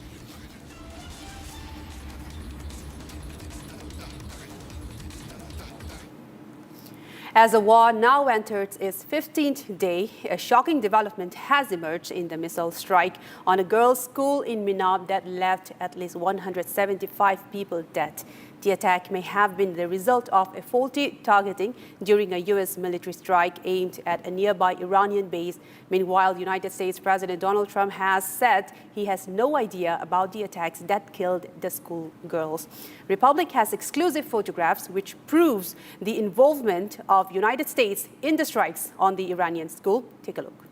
As the war now entered its 15th day, a shocking development has emerged in the missile strike on a girls' school in Minab that left at least 175 people dead. The attack may have been the result of a faulty targeting during a U.S. military strike aimed at a nearby Iranian base. Meanwhile, United States President Donald Trump has said he has no idea about the attacks that killed the school girls. Republic has exclusive photographs which proves the involvement of United States in the strikes on the Iranian school. Take a look.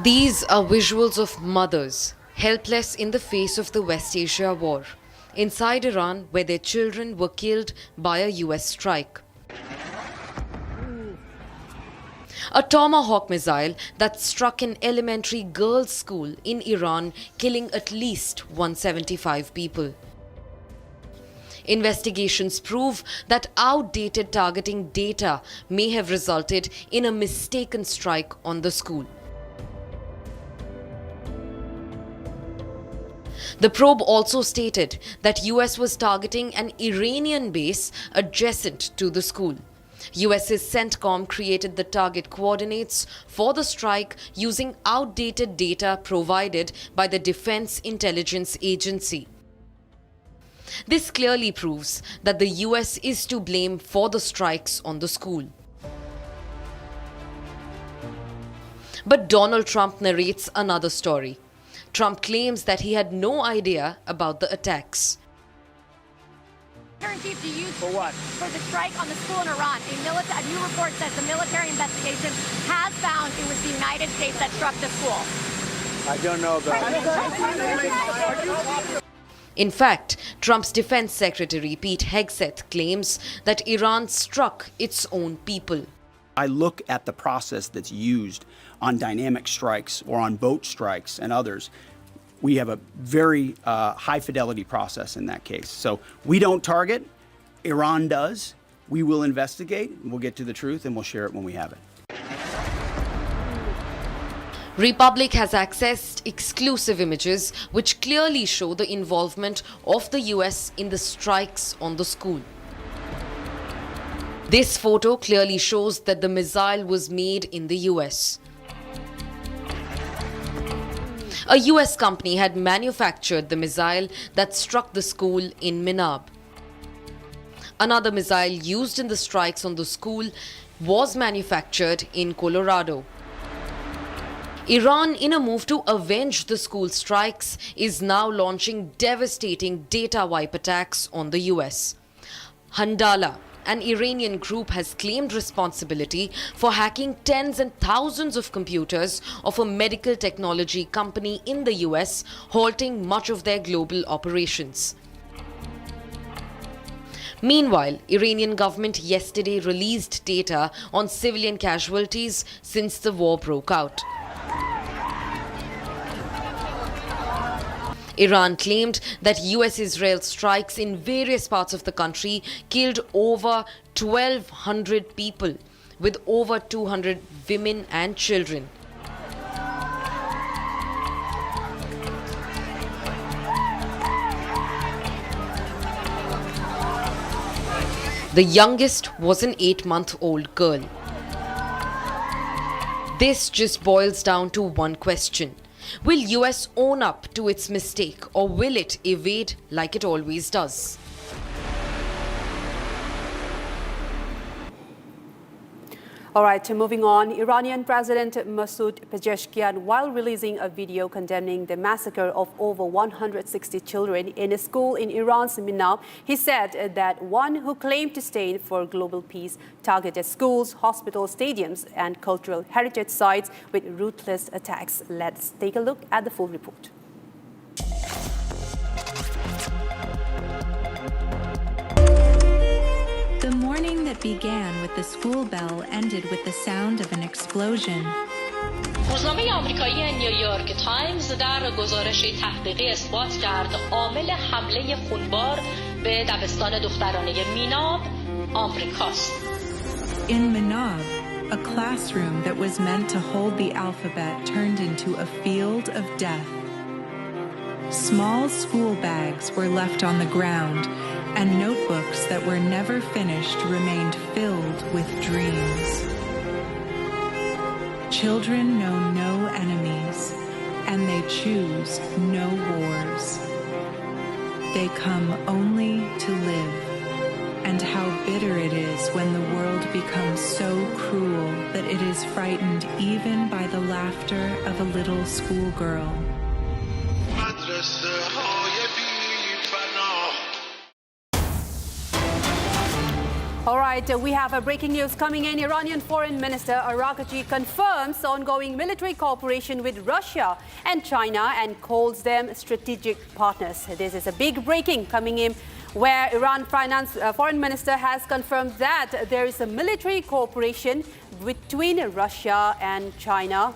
These are visuals of mothers helpless in the face of the West Asia war, inside Iran where their children were killed by a US strike. A Tomahawk missile that struck an elementary girls' school in Iran, killing at least 175 people. Investigations prove that outdated targeting data may have resulted in a mistaken strike on the school. The probe also stated that US was targeting an Iranian base adjacent to the school. US's CENTCOM created the target coordinates for the strike using outdated data provided by the Defense Intelligence Agency. This clearly proves that the US is to blame for the strikes on the school. But Donald Trump narrates another story. Trump claims that he had no idea about the attacks. Chief, do you for what? For the strike on the school in Iran. A new report says the military investigation has found it was the United States that struck the school. I don't know about it. In fact, Trump's defense secretary Pete Hegseth claims that Iran struck its own people. I look at the process that's used on dynamic strikes or on boat strikes and others. We have a very high fidelity process in that case. So we don't target, Iran does. We will investigate, we'll get to the truth, and we'll share it when we have it. Republic has accessed exclusive images which clearly show the involvement of the US in the strikes on the school. This photo clearly shows that the missile was made in the US. A US company had manufactured the missile that struck the school in Minab. Another missile used in the strikes on the school was manufactured in Colorado. Iran, in a move to avenge the school strikes, is now launching devastating data wipe attacks on the US. Handala, an Iranian group, has claimed responsibility for hacking tens and thousands of computers of a medical technology company in the US, halting much of their global operations. Meanwhile, Iranian government yesterday released data on civilian casualties since the war broke out. Iran claimed that US-Israel strikes in various parts of the country killed over 1,200 people, with over 200 women and children. The youngest was an 8-month-old girl. This just boils down to one question. Will US own up to its mistake, or will it evade like it always does? All right, moving on. Iranian President Masoud Pezeshkian, while releasing a video condemning the massacre of over 160 children in a school in Iran's Minab, he said that one who claimed to stand for global peace targeted schools, hospitals, stadiums, and cultural heritage sites with ruthless attacks. Let's take a look at the full report. The morning that began with the school bell ended with the sound of an explosion. روزنامه آمریکایی نیویورک تایمز در گزارشی تحقیقی اثبات کرد عامل حمله خونبار به دبستان دخترانه میناب آمریکاست. In Minab, a classroom that was meant to hold the alphabet turned into a field of death. Small school bags were left on the ground, and notebooks that were never finished remained filled with dreams. Children know no enemies, and they choose no wars. They come only to live, and how bitter it is when the world becomes so cruel that it is frightened even by the laughter of a little schoolgirl. All right, we have a breaking news coming in. Iranian Foreign Minister Araghchi confirms ongoing military cooperation with Russia and China and calls them strategic partners. This is a big breaking coming in where Iran Foreign Minister has confirmed that there is a military cooperation between Russia and China.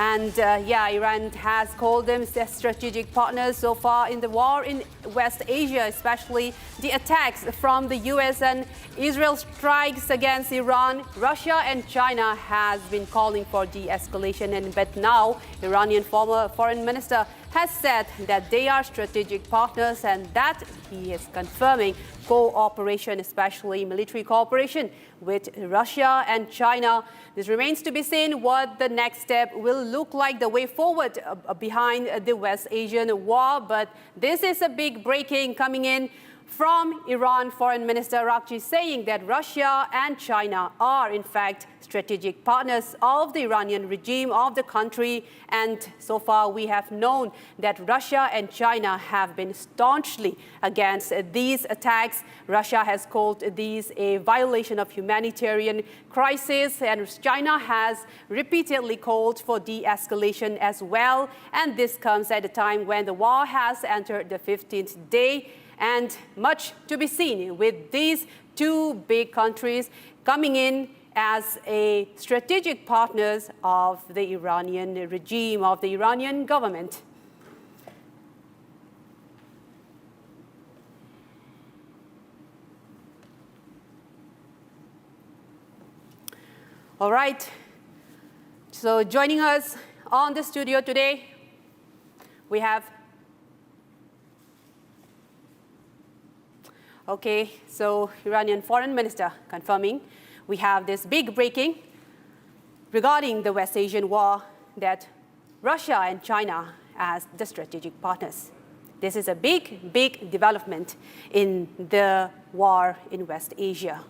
And Iran has called them strategic partners so far in the war in West Asia, especially the attacks from the US and Israel strikes against Iran. Russia and China has been calling for de-escalation, but now Iranian former foreign minister has said that they are strategic partners and that he is confirming cooperation, especially military cooperation with Russia and China. This remains to be seen what the next step will look like, the way forward behind the West Asian war. But this is a big breaking coming in from Iran Foreign Minister Araghchi saying that Russia and China are in fact strategic partners of the Iranian regime, of the country. And so far we have known that Russia and China have been staunchly against these attacks. Russia has called these a violation of humanitarian crisis, and China has repeatedly called for de-escalation as well. And this comes at a time when the war has entered the 15th day. And much to be seen with these two big countries coming in as a strategic partners of the Iranian regime, of the Iranian government. All right. So joining us on the studio today, we have Okay, so Iranian Foreign Minister confirming we have this big breaking regarding the West Asian war, that Russia and China as the strategic partners. This is a big, big development in the war in West Asia.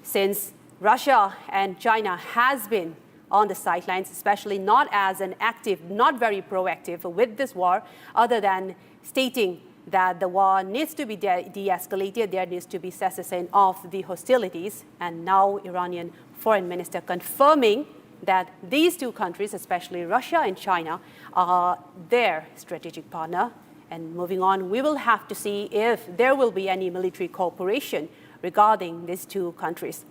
Since Russia and China has been on the sidelines, especially not as an active, not very proactive with this war, other than stating that the war needs to be de-escalated, there needs to be cessation of the hostilities. And now Iranian Foreign Minister confirming that these two countries, especially Russia and China, are their strategic partner. And moving on, we will have to see if there will be any military cooperation regarding these two countries.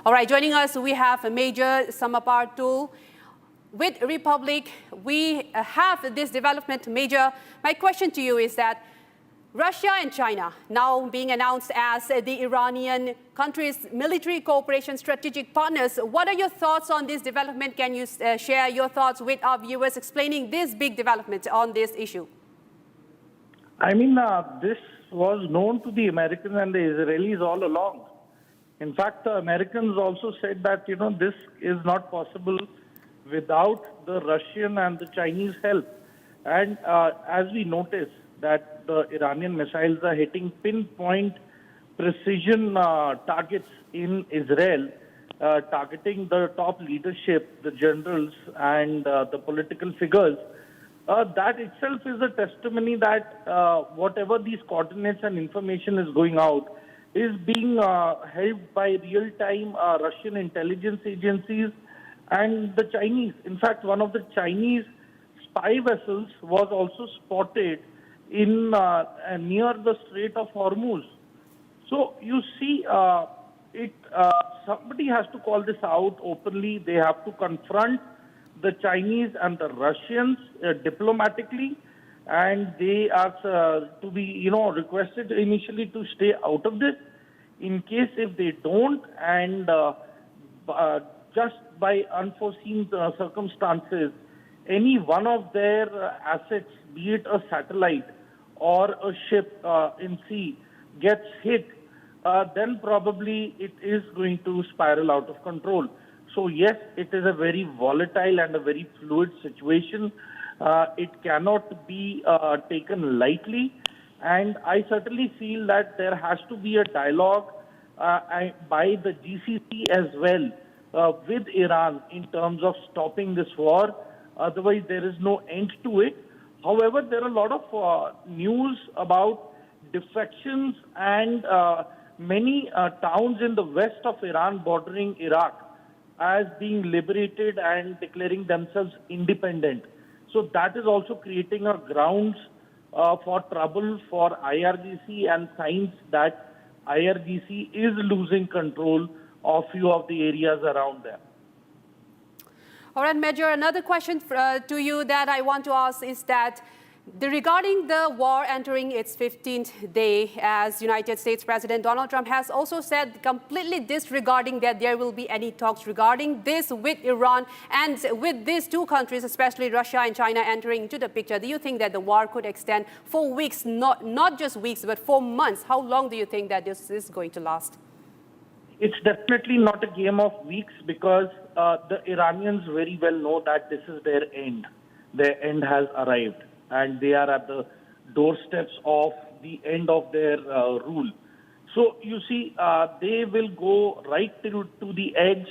All right, joining us, we have Major Samapartul. With Republic, we have this development. Major, my question to you is that Russia and China now being announced as the Iranian country's military cooperation strategic partners. What are your thoughts on this development? Can you share your thoughts with our viewers explaining this big development on this issue? I mean, this was known to the Americans and the Israelis all along. In fact, the Americans also said that, this is not possible without the Russian and the Chinese help. And as we notice that the Iranian missiles are hitting pinpoint precision targets in Israel, targeting the top leadership, the generals and the political figures, that itself is a testimony that whatever these coordinates and information is going out is being held by real-time Russian intelligence agencies and the Chinese. In fact, one of the Chinese spy vessels was also spotted in near the Strait of Hormuz. So you see, somebody has to call this out openly. They have to confront the Chinese and the Russians diplomatically, and they are to be, requested initially to stay out of this. In case if they don't, and just by unforeseen circumstances, any one of their assets, be it a satellite or a ship in sea, gets hit, then probably it is going to spiral out of control. So yes, it is a very volatile and a very fluid situation. It cannot be taken lightly. And I certainly feel that there has to be a dialogue by the GCC as well with Iran in terms of stopping this war. Otherwise, there is no end to it. However, there are a lot of news about defections and many towns in the west of Iran bordering Iraq as being liberated and declaring themselves independent. So that is also creating a grounds for trouble for IRGC and signs that IRGC is losing control of few of the areas around them. All right, Major, another question to you that I want to ask is that regarding the war entering its 15th day, as United States President Donald Trump has also said, completely disregarding that there will be any talks regarding this with Iran and with these two countries, especially Russia and China entering into the picture. Do you think that the war could extend for weeks, not just weeks, but for months? How long do you think that this is going to last? It's definitely not a game of weeks because the Iranians very well know that this is their end. Their end has arrived, and they are at the doorsteps of the end of their rule. So you see, they will go right to the edge.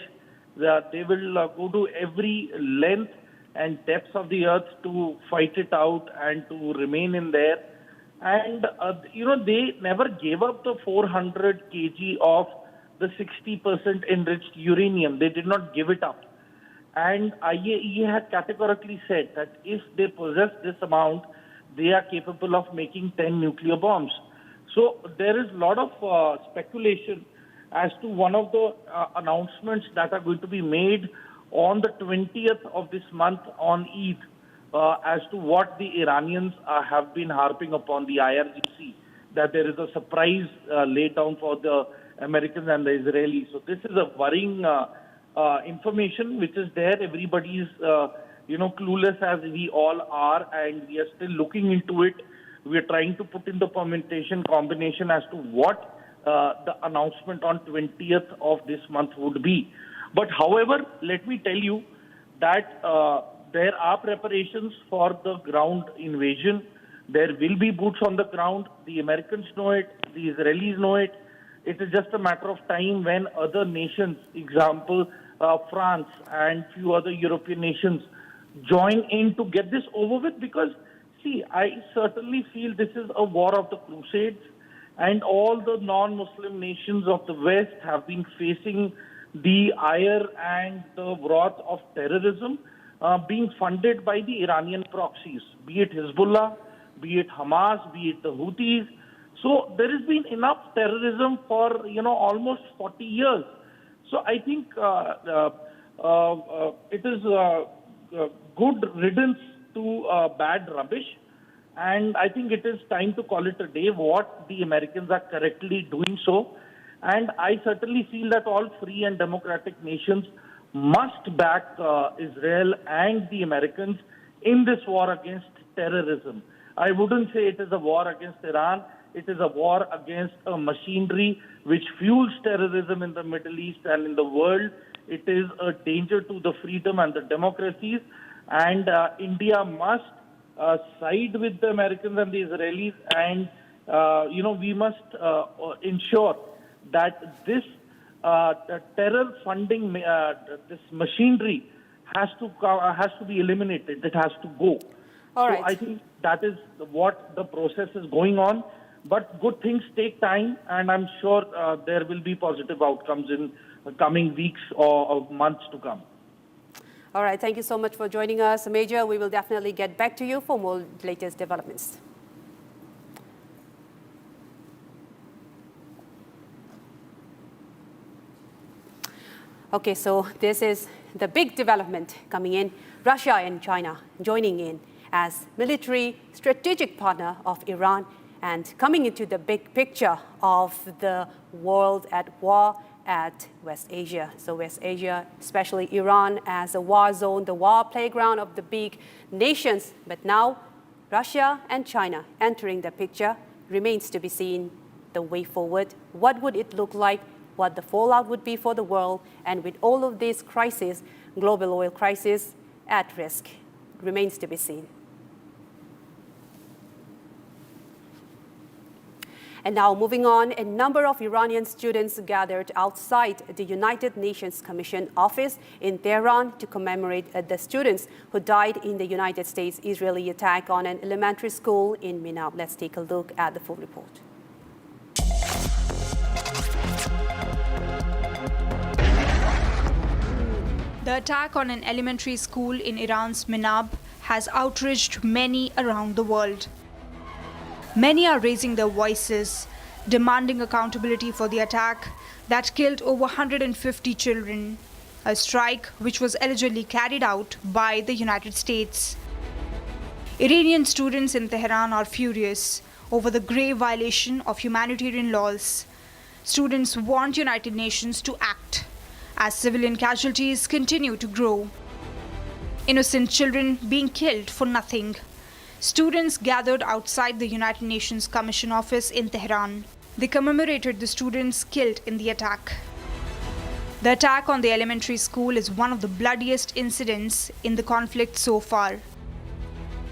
They will go to every length and depths of the earth to fight it out and to remain in there. And, they never gave up the 400 kg of the 60% enriched uranium. They did not give it up. And IAEA had categorically said that if they possess this amount, they are capable of making 10 nuclear bombs. So there is a lot of speculation as to one of the announcements that are going to be made on the 20th of this month on Eid as to what the Iranians have been harping upon the IRGC, that there is a surprise laid down for the Americans and the Israelis. So this is a worrying information which is there. Everybody is, clueless as we all are, and we are still looking into it. We are trying to put in the permutation combination as to what the announcement on 20th of this month would be. But however, let me tell you that there are preparations for the ground invasion. There will be boots on the ground. The Americans know it. The Israelis know it. It is just a matter of time when other nations, example, France and few other European nations, join in to get this over with. Because, see, I certainly feel this is a war of the Crusades, and all the non-Muslim nations of the West have been facing the ire and the wrath of terrorism being funded by the Iranian proxies, be it Hezbollah, be it Hamas, be it the Houthis. So there has been enough terrorism for, almost 40 years. So I think it is good riddance to bad rubbish. And I think it is time to call it a day. What the Americans are correctly doing so. And I certainly feel that all free and democratic nations must back Israel and the Americans in this war against terrorism. I wouldn't say it is a war against Iran. It is a war against a machinery which fuels terrorism in the Middle East and in the world. It is a danger to the freedom and the democracies. And India must side with the Americans and the Israelis. And, we must ensure that this terror funding, this machinery has to be eliminated. It has to go. All right. So I think that is what the process is going on. But good things take time, and I'm sure there will be positive outcomes in the coming weeks or months to come. All right. Thank you so much for joining us, Major. We will definitely get back to you for more latest developments. Okay, so this is the big development coming in. Russia and China joining in as military strategic partner of Iran and coming into the big picture of the world at war at West Asia. So West Asia, especially Iran as a war zone, the war playground of the big nations. But now Russia and China entering the picture, remains to be seen the way forward. What would it look like? What the fallout would be for the world? And with all of these crises, global oil crisis at risk, remains to be seen. And now moving on, a number of Iranian students gathered outside the United Nations Commission office in Tehran to commemorate the students who died in the United States-Israeli attack on an elementary school in Minab. Let's take a look at the full report. The attack on an elementary school in Iran's Minab has outraged many around the world. Many are raising their voices, demanding accountability for the attack that killed over 150 children, a strike which was allegedly carried out by the United States. Iranian students in Tehran are furious over the grave violation of humanitarian laws. Students want United Nations to act as civilian casualties continue to grow. Innocent children being killed for nothing. Students gathered outside the United Nations Commission office in Tehran. They commemorated the students killed in the attack. The attack on the elementary school is one of the bloodiest incidents in the conflict so far.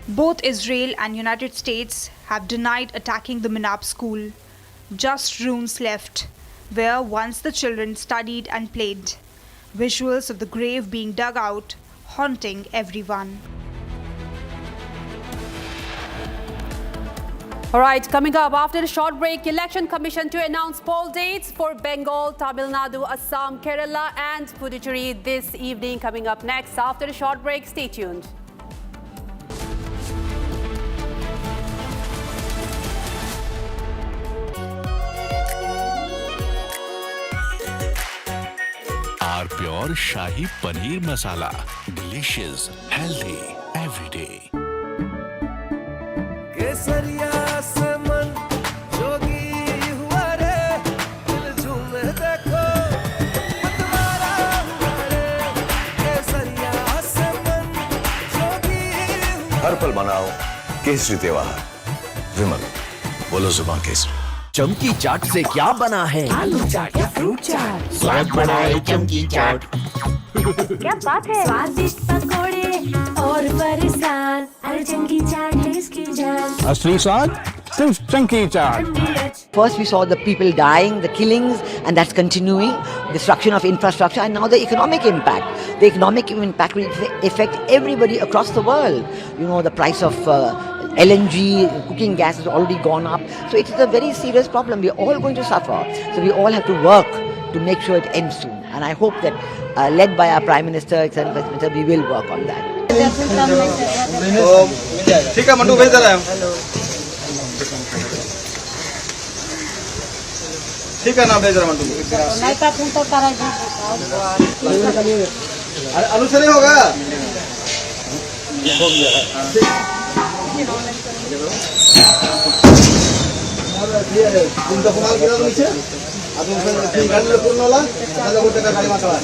Both Israel and United States have denied attacking the Minab school. Just ruins left, where once the children studied and played. Visuals of the grave being dug out, haunting everyone. All right, coming up after a short break, Election Commission to announce poll dates for Bengal, Tamil Nadu, Assam, Kerala and Puducherry this evening. Coming up next after a short break, stay tuned. Our pure Shahi Paneer Masala. Delicious, healthy, every day. हर पल मनाओ केसरी त्योहार। विमल, बोलो जुबान केसरी। चमकी चाट से क्या बना है? आलू चाट या फ्रूट चाट, स्वाद बनाए चमकी चाट। क्या बात है? स्वादिष्ट पकोड़े और बरसान, अरे चमकी चाट है इसकी जान। असली स्वाद सिर्फ चमकी चाट। First we saw the people dying, the killings, and that's continuing, destruction of infrastructure, and now the economic impact. The economic impact will affect everybody across the world. You know, the price of LNG, cooking gas has already gone up. So it is a very serious problem. We're all going to suffer. So we all have to work to make sure it ends soon. And I hope that led by our Prime Minister, etc., we will work on that. ठीक है मंटू, भेज दे रहे हैं हम। ठीक है ना, भेज रहे हैं मंटू। अरे आलू से नहीं होगा। तुमचा कुणाला केला तुम्ही? अजून गाडीला पूर्ण होला माझा गोटे का गाडी माकळा.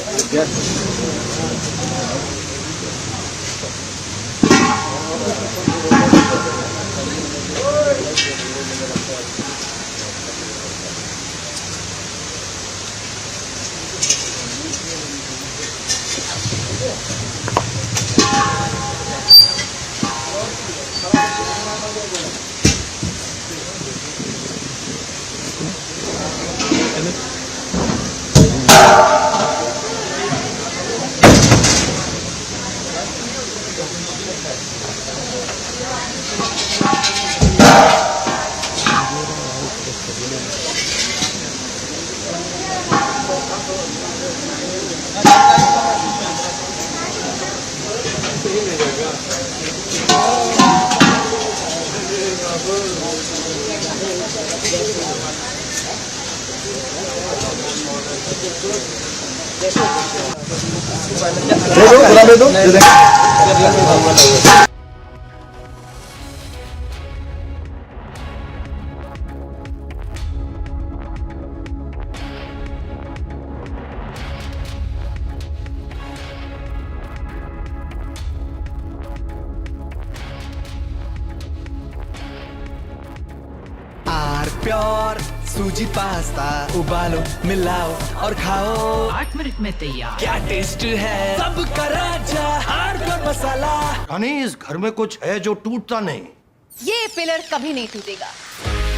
प्योर सूजी पास्ता उबालो मिलाओ और खाओ 8 मिनट में तैयार। क्या टेस्ट है सबका राजा आर प्योर मसाला। यानी इस घर में कुछ है जो टूटता नहीं। ये पिलर कभी नहीं टूटेगा।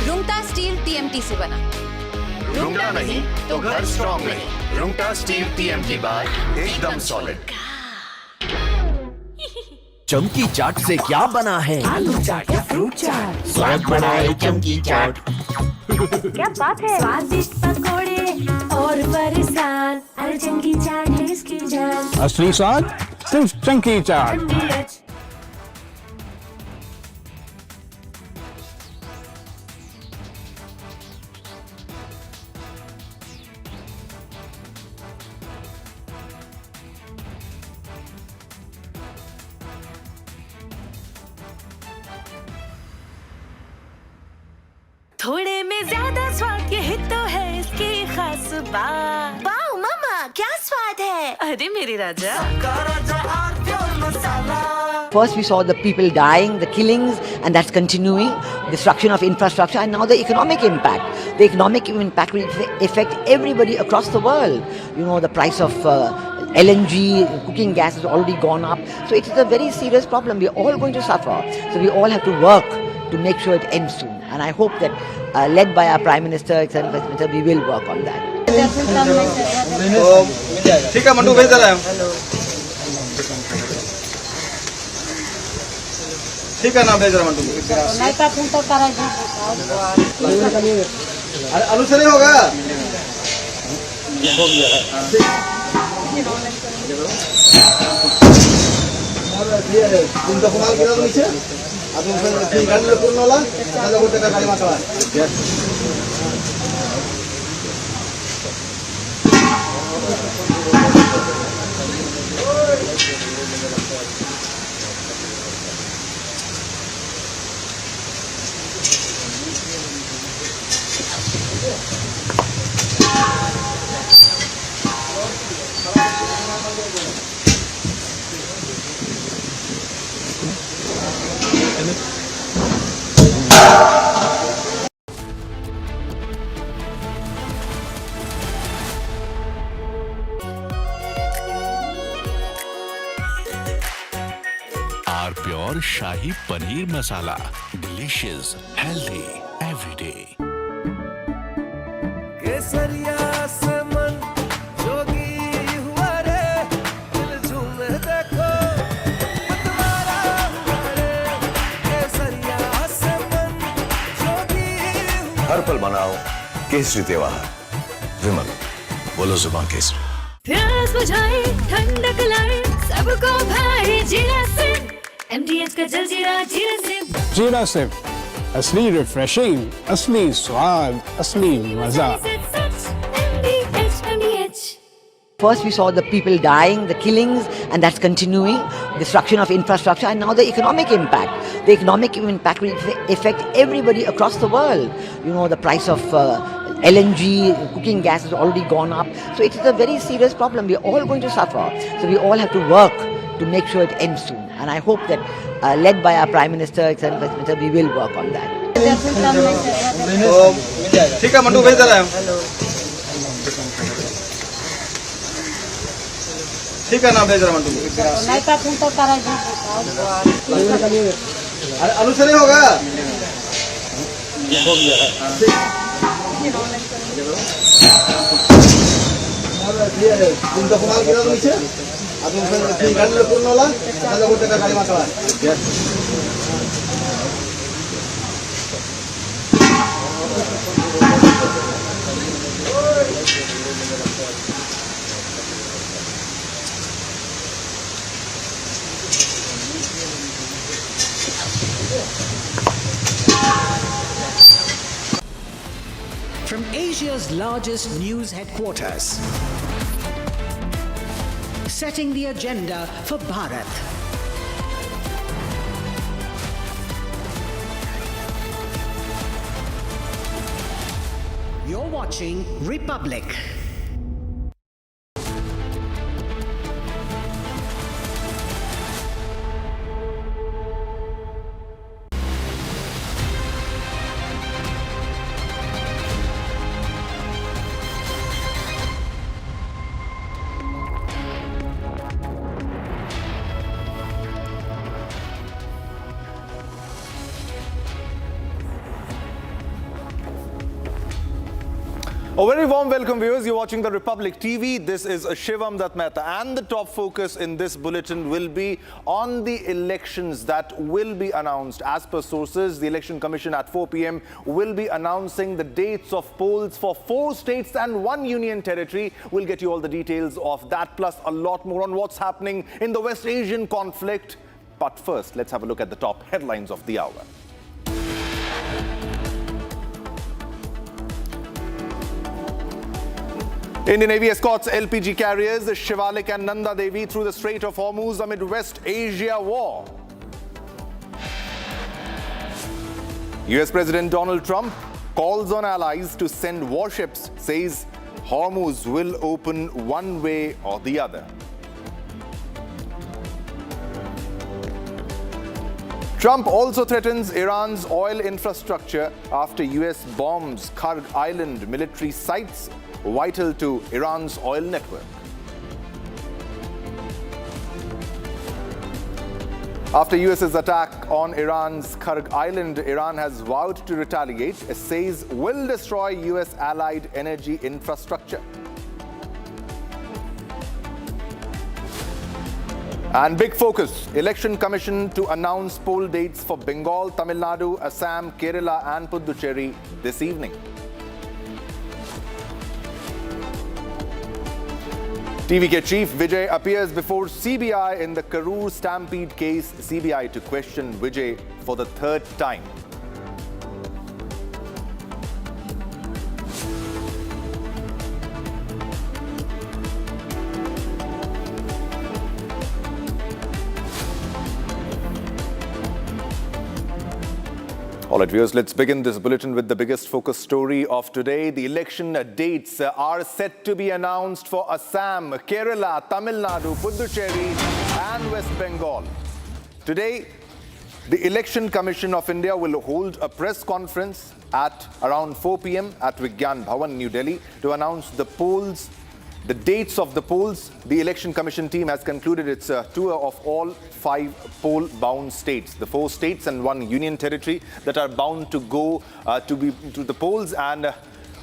रुंगटा स्टील TMT से बना। रुंगटा नहीं तो घर स्ट्रॉन्ग नहीं। रुंगटा स्टील TMT बार एकदम सॉलिड। चमकी चाट से क्या बना है? आलू चाट या फ्रूट चाट, स्वाद बनाए चमकी चाट। क्या बात है? स्वादिष्ट पकोड़े और फरसान, अरे चमकी चाट है इसकी जान। असली स्वाद सिर्फ चमकी चाट। थोड़े में ज्यादा स्वाद, यही तो है इसकी खास बात। वाओ मामा, क्या स्वाद है? अरे मेरे राजा। First we saw the people dying, the killings, and that's continuing, destruction of infrastructure, and now the economic impact. The economic impact will affect everybody across the world. You know, the price of LNG, cooking gas has already gone up. So it is a very serious problem. We're all going to suffer. So we all have to work to make sure it ends soon. And I hope that, led by our Prime Minister, etc., we will work on that. ठीक है मंटू, भेज दे रहे हैं हम। ठीक है ना, भेज रहे हैं मंटू। अरे आलू से नहीं होगा। तुमचा कुणाला केला तुम्ही? अजून गाडीला पूर्ण होला माझा गोटे का गाडी माकळा. R pure shahi paneer masala, delicious healthy everyday. केसरिया से मन जोगी हुआ रे, दिल झूमे देखो मतवारा हुआ रे। केसरिया से मन जोगी हुआ। हर पल मनाओ केसरी त्योहार। विमल बोलो जुबान केसरी। प्यास बुझाए ठंडक लाए सबको भाई जिया से इंग्रेडिएंट्स का जलजीरा जीरा सिप जीरा सिप असली रिफ्रेशिंग, असली स्वाद, असली मजा. First we saw the people dying, the killings, and that's continuing, destruction of infrastructure, and now the economic impact. The economic impact will affect everybody across the world. You know, the price of LNG, cooking gas has already gone up. So it is a very serious problem. We're all going to suffer. So we all have to work to make sure it ends soon. And I hope that, led by our Prime Minister, etc., we will work on that. ठीक है mandu भेज रहा है. ठीक है ना भेज रहा मंडू. आलू से नहीं होगा. हो गया. तुम तो कमाल किया तो नीचे. अब तुम गाड़ी में पूर्ण वाला. आधा घंटे का गाड़ी मार रहा है. From Asia's largest news headquarters, setting the agenda for Bharat. You're watching Republic. A very warm welcome, viewers. You're watching the Republic TV. This is Shivam Dutt Mehta, and the top focus in this bulletin will be on the elections that will be announced. As per sources, the Election Commission at 4 p.m. will be announcing the dates of polls for 4 states and 1 union territory. We'll get you all the details of that, plus a lot more on what's happening in the West Asian conflict. But first, let's have a look at the top headlines of the hour. Indian Navy escorts LPG carriers Shivalik and Nanda Devi through the Strait of Hormuz amid West Asia war. US President Donald Trump calls on allies to send warships, says Hormuz will open one way or the other. Trump also threatens Iran's oil infrastructure after US bombs Kharg Island military sites vital to Iran's oil network. After US's attack on Iran's Kharg Island, Iran has vowed to retaliate, says will destroy US allied energy infrastructure. And big focus, Election Commission to announce poll dates for Bengal, Tamil Nadu, Assam, Kerala and Puducherry this evening. TVK Chief Vijay appears before CBI in the Karur Stampede case. CBI to question Vijay for the 3rd time. All right, viewers, let's begin this bulletin with the biggest focus story of today. The election dates are set to be announced for Assam, Kerala, Tamil Nadu, Puducherry and West Bengal. Today, the Election Commission of India will hold a press conference at around 4 p.m. at Vigyan Bhavan, New Delhi, to announce the polls, the dates of the polls. The Election Commission team has concluded its tour of all 5 poll-bound states, the 4 states and 1 union territory that are bound to go to the polls. And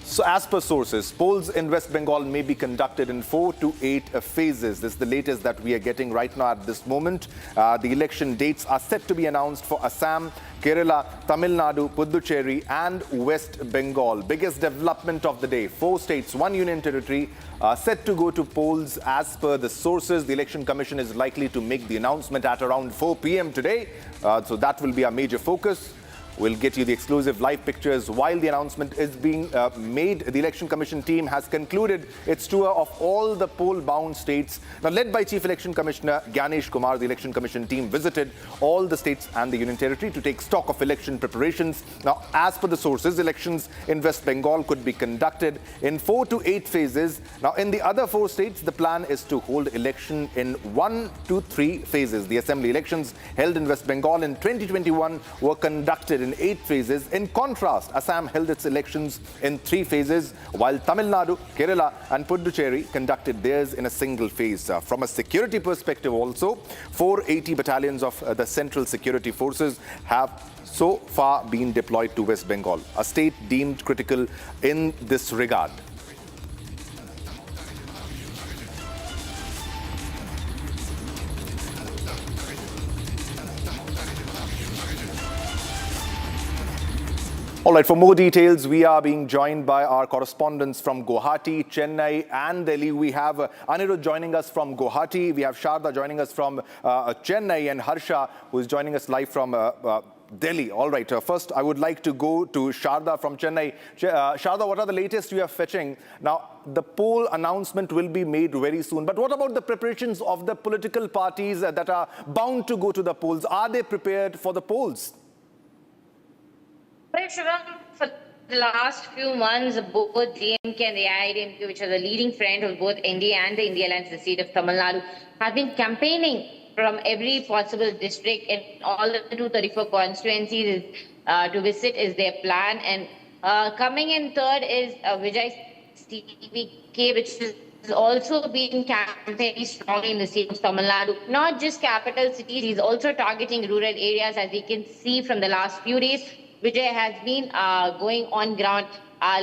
So as per sources, polls in West Bengal may be conducted in 4 to 8 phases. This is the latest that we are getting right now at this moment. The election dates are set to be announced for Assam, Kerala, Tamil Nadu, Puducherry and West Bengal. Biggest development of the day. 4 states, 1 union territory set to go to polls as per the sources. The Election Commission is likely to make the announcement at around 4 p.m. today. So that will be a major focus. We'll get you the exclusive live pictures while the announcement is being made. The Election Commission team has concluded its tour of all the poll-bound states. Now, led by Chief Election Commissioner Gyanesh Kumar, the Election Commission team visited all the states and the Union Territory to take stock of election preparations. Now, as per the sources, elections in West Bengal could be conducted in 4 to 8 phases. Now, in the other 4 states, the plan is to hold election in 1 to 3 phases. The assembly elections held in West Bengal in 2021 were conducted in 8 phases. In contrast, Assam held its elections in 3 phases, while Tamil Nadu, Kerala and Puducherry conducted theirs in a single phase. From a security perspective also, 480 battalions of the Central Security Forces have so far been deployed to West Bengal, a state deemed critical in this regard. All right, for more details, we are being joined by our correspondents from Guwahati, Chennai and Delhi. We have Anirudh joining us from Guwahati. We have Sharda joining us from Chennai and Harsha, who is joining us live from Delhi. All right, first I would like to go to Sharda from Chennai. Sharda, what are the latest you are fetching? Now, the poll announcement will be made very soon. But what about the preparations of the political parties that are bound to go to the polls? Are they prepared for the polls? For the last few months, both DMK and the IRGC, which are the leading friend of both NDA and the India Alliance, the state of Tamil Nadu, have been campaigning from every possible district in all the 234 constituencies to visit is their plan. And coming in third is Vijay TVK, which has also been campaigning strongly in the state of Tamil Nadu. Not just capital cities, he's also targeting rural areas, as we can see from the last few days. Vijay has been going on ground,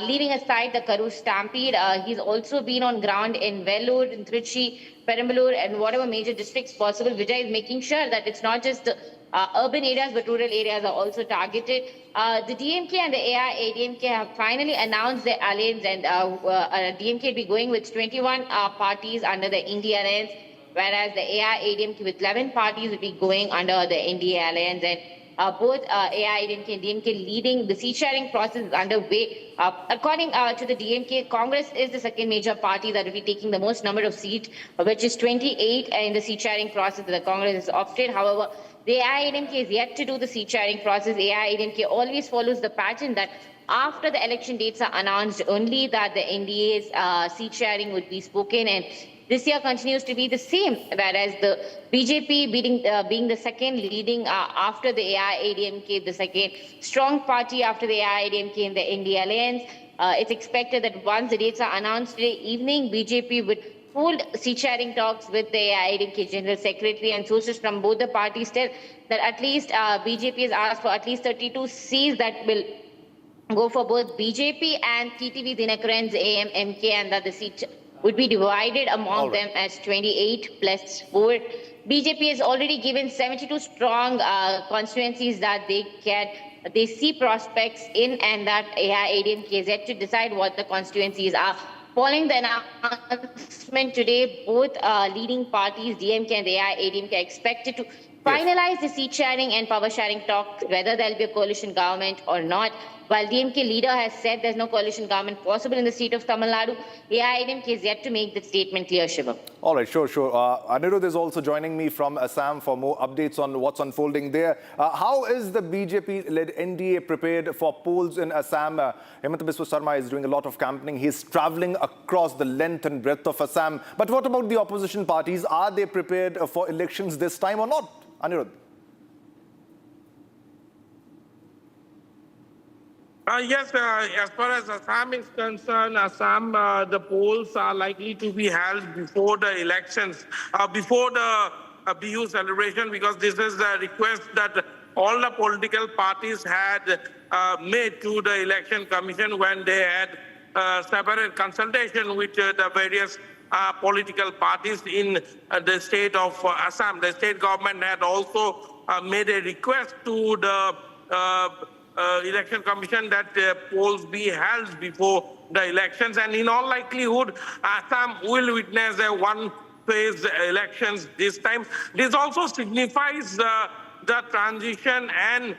leaving aside the Karur stampede. He's also been on ground in Vellore, in Trichy, Perambalur, and whatever major districts possible. Vijay is making sure that it's not just the urban areas, but rural areas are also targeted. The DMK and the AIADMK have finally announced their alliance, and DMK will be going with 21 parties under the India Alliance, whereas the AIADMK with 11 parties will be going under the India Alliance. And both AIADMK and DMK leading the seat-sharing process is underway. According to the DMK, Congress is the second major party that will be taking the most number of seats, which is 28 in the seat-sharing process that the Congress has opted. However, the AIADMK is yet to do the seat-sharing process. AIADMK always follows the pattern that after the election dates are announced, only that the NDA's seat-sharing would be spoken, and this year continues to be the same, whereas the BJP being the second leading after the AIADMK, the second strong party after the AIADMK in the India Alliance. It's expected that once the dates are announced today evening, BJP would hold seat-sharing talks with the AIADMK General Secretary, and sources from both the parties tell that at least BJP has asked for at least 32 seats that will go for both BJP and TTV Dinakaran's AMMK, and that the seat would be divided among them as 28 plus 4. BJP has already given 72 strong constituencies that they see prospects in, and that AIADMK is yet to decide what the constituencies are. Following the announcement today, both leading parties, DMK and the AIADMK, are expected to finalize the seat sharing and power sharing talks, whether there will be a coalition government or not. While DMK leader has said there's no coalition government possible in the state of Tamil Nadu, AIADMK is yet to make that statement clear, Shivam. All right, sure. Anirudh is also joining me from Assam for more updates on what's unfolding there. How is the BJP-led NDA prepared for polls in Assam? Hemant Biswa Sarma is doing a lot of campaigning. He's traveling across the length and breadth of Assam. But what about the opposition parties? Are they prepared for elections this time or not? Anirudh. Yes, as far as Assam is concerned, the polls are likely to be held before the elections, before the BU celebration, because this is the request that all the political parties had made to the Election Commission when they had separate consultation with the various political parties in the state of Assam. The state government had also made a request to the election commission that polls be held before the elections, and in all likelihood, Assam will witness a one-phase elections this time. This also signifies the transition and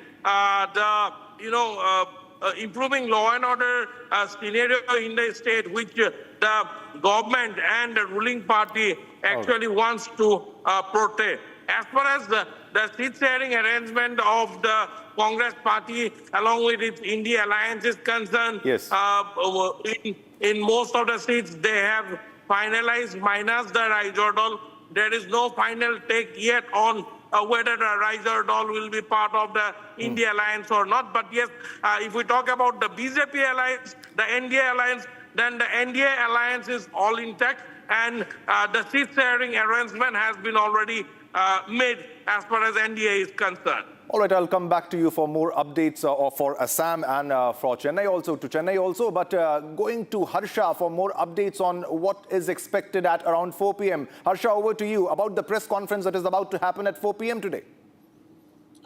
improving law and order scenario in the state, which the government and the ruling party actually wants to protect. As far as the seat sharing arrangement of the Congress party along with its India alliance is concerned, yes. In most of the seats they have finalized minus the Raijordal. There is no final take yet on whether the Raijordal will be part of the India alliance or not. But yes, if we talk about the BJP alliance, the NDA alliance, then the NDA alliance is all intact, and the seat sharing arrangement has been already made as far as NDA is concerned. All right, I'll come back to you for more updates for Assam and for Chennai also. But going to Harsha for more updates on what is expected at around 4 p.m. Harsha, over to you about the press conference that is about to happen at 4 p.m. today.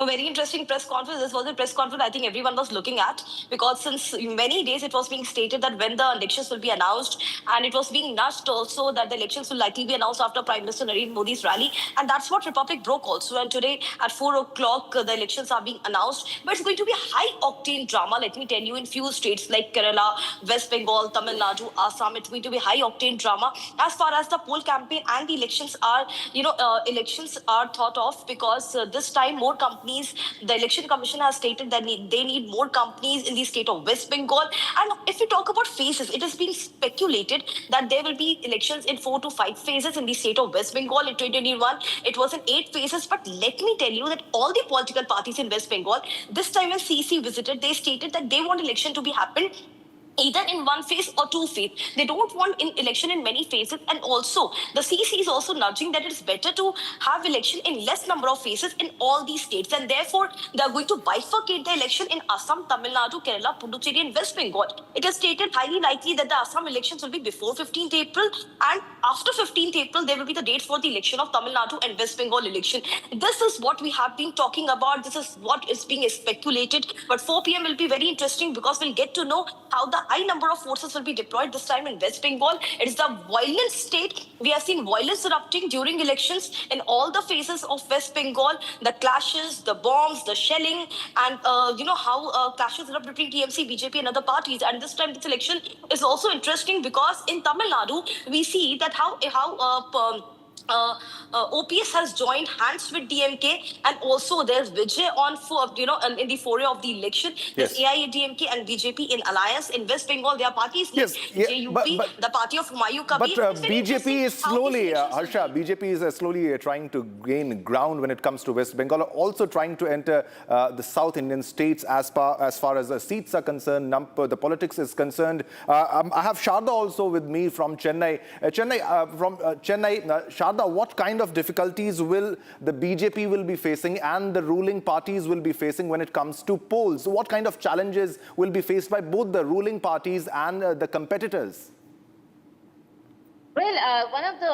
A very interesting press conference. This was a press conference I think everyone was looking at, because since many days it was being stated that when the elections will be announced, and it was being nudged also that the elections will likely be announced after Prime Minister Narendra Modi's rally, and that's what Republic broke also. And today at 4 o'clock the elections are being announced, but it's going to be a high-octane drama, let me tell you, in few states like Kerala, West Bengal, Tamil Nadu, Assam. It's going to be high-octane drama as far as the poll campaign and the elections are, elections are thought of, because this time more companies, the election commission has stated that they need more companies in the state of West Bengal. And if we talk about phases, it has been speculated that there will be elections in 4 to 5 phases in the state of West Bengal. In 2021, it was in 8 phases. But let me tell you that all the political parties in West Bengal, this time when CEC visited, they stated that they want election to be happen either in 1 phase or 2 phase. They don't want election in many phases. And also, the CEC is also nudging that it's better to have election in less number of phases in all these states. And therefore, they are going to bifurcate the election in Assam, Tamil Nadu, Kerala, Puducherry and West Bengal. It is stated highly likely that the Assam elections will be before 15th April. And after 15th April, there will be the dates for the election of Tamil Nadu and West Bengal election. This is what we have been talking about. This is what is being speculated. But 4 p.m. will be very interesting, because we'll get to know how the high number of forces will be deployed this time in West Bengal. It is the violent state. We have seen violence erupting during elections in all the phases of West Bengal. The clashes, the bombs, the shelling, and how clashes erupt between TMC, BJP and other parties. And this time this election is also interesting, because in Tamil Nadu, we see that how OPS has joined hands with DMK, and also there's Vijay in the foray of the election. There's AIADMK and BJP in alliance. In West Bengal, their parties, JUP, the party of Humayun Kabir. But BJP is slowly, Harsha, BJP is slowly trying to gain ground when it comes to West Bengal, also trying to enter the South Indian states as far as the seats are concerned, the politics is concerned. I have Sharda also with me from Chennai. Sharda, what kind of difficulties will the BJP will be facing and the ruling parties will be facing when it comes to polls? What kind of challenges will be faced by both the ruling parties and the competitors? Well, one of the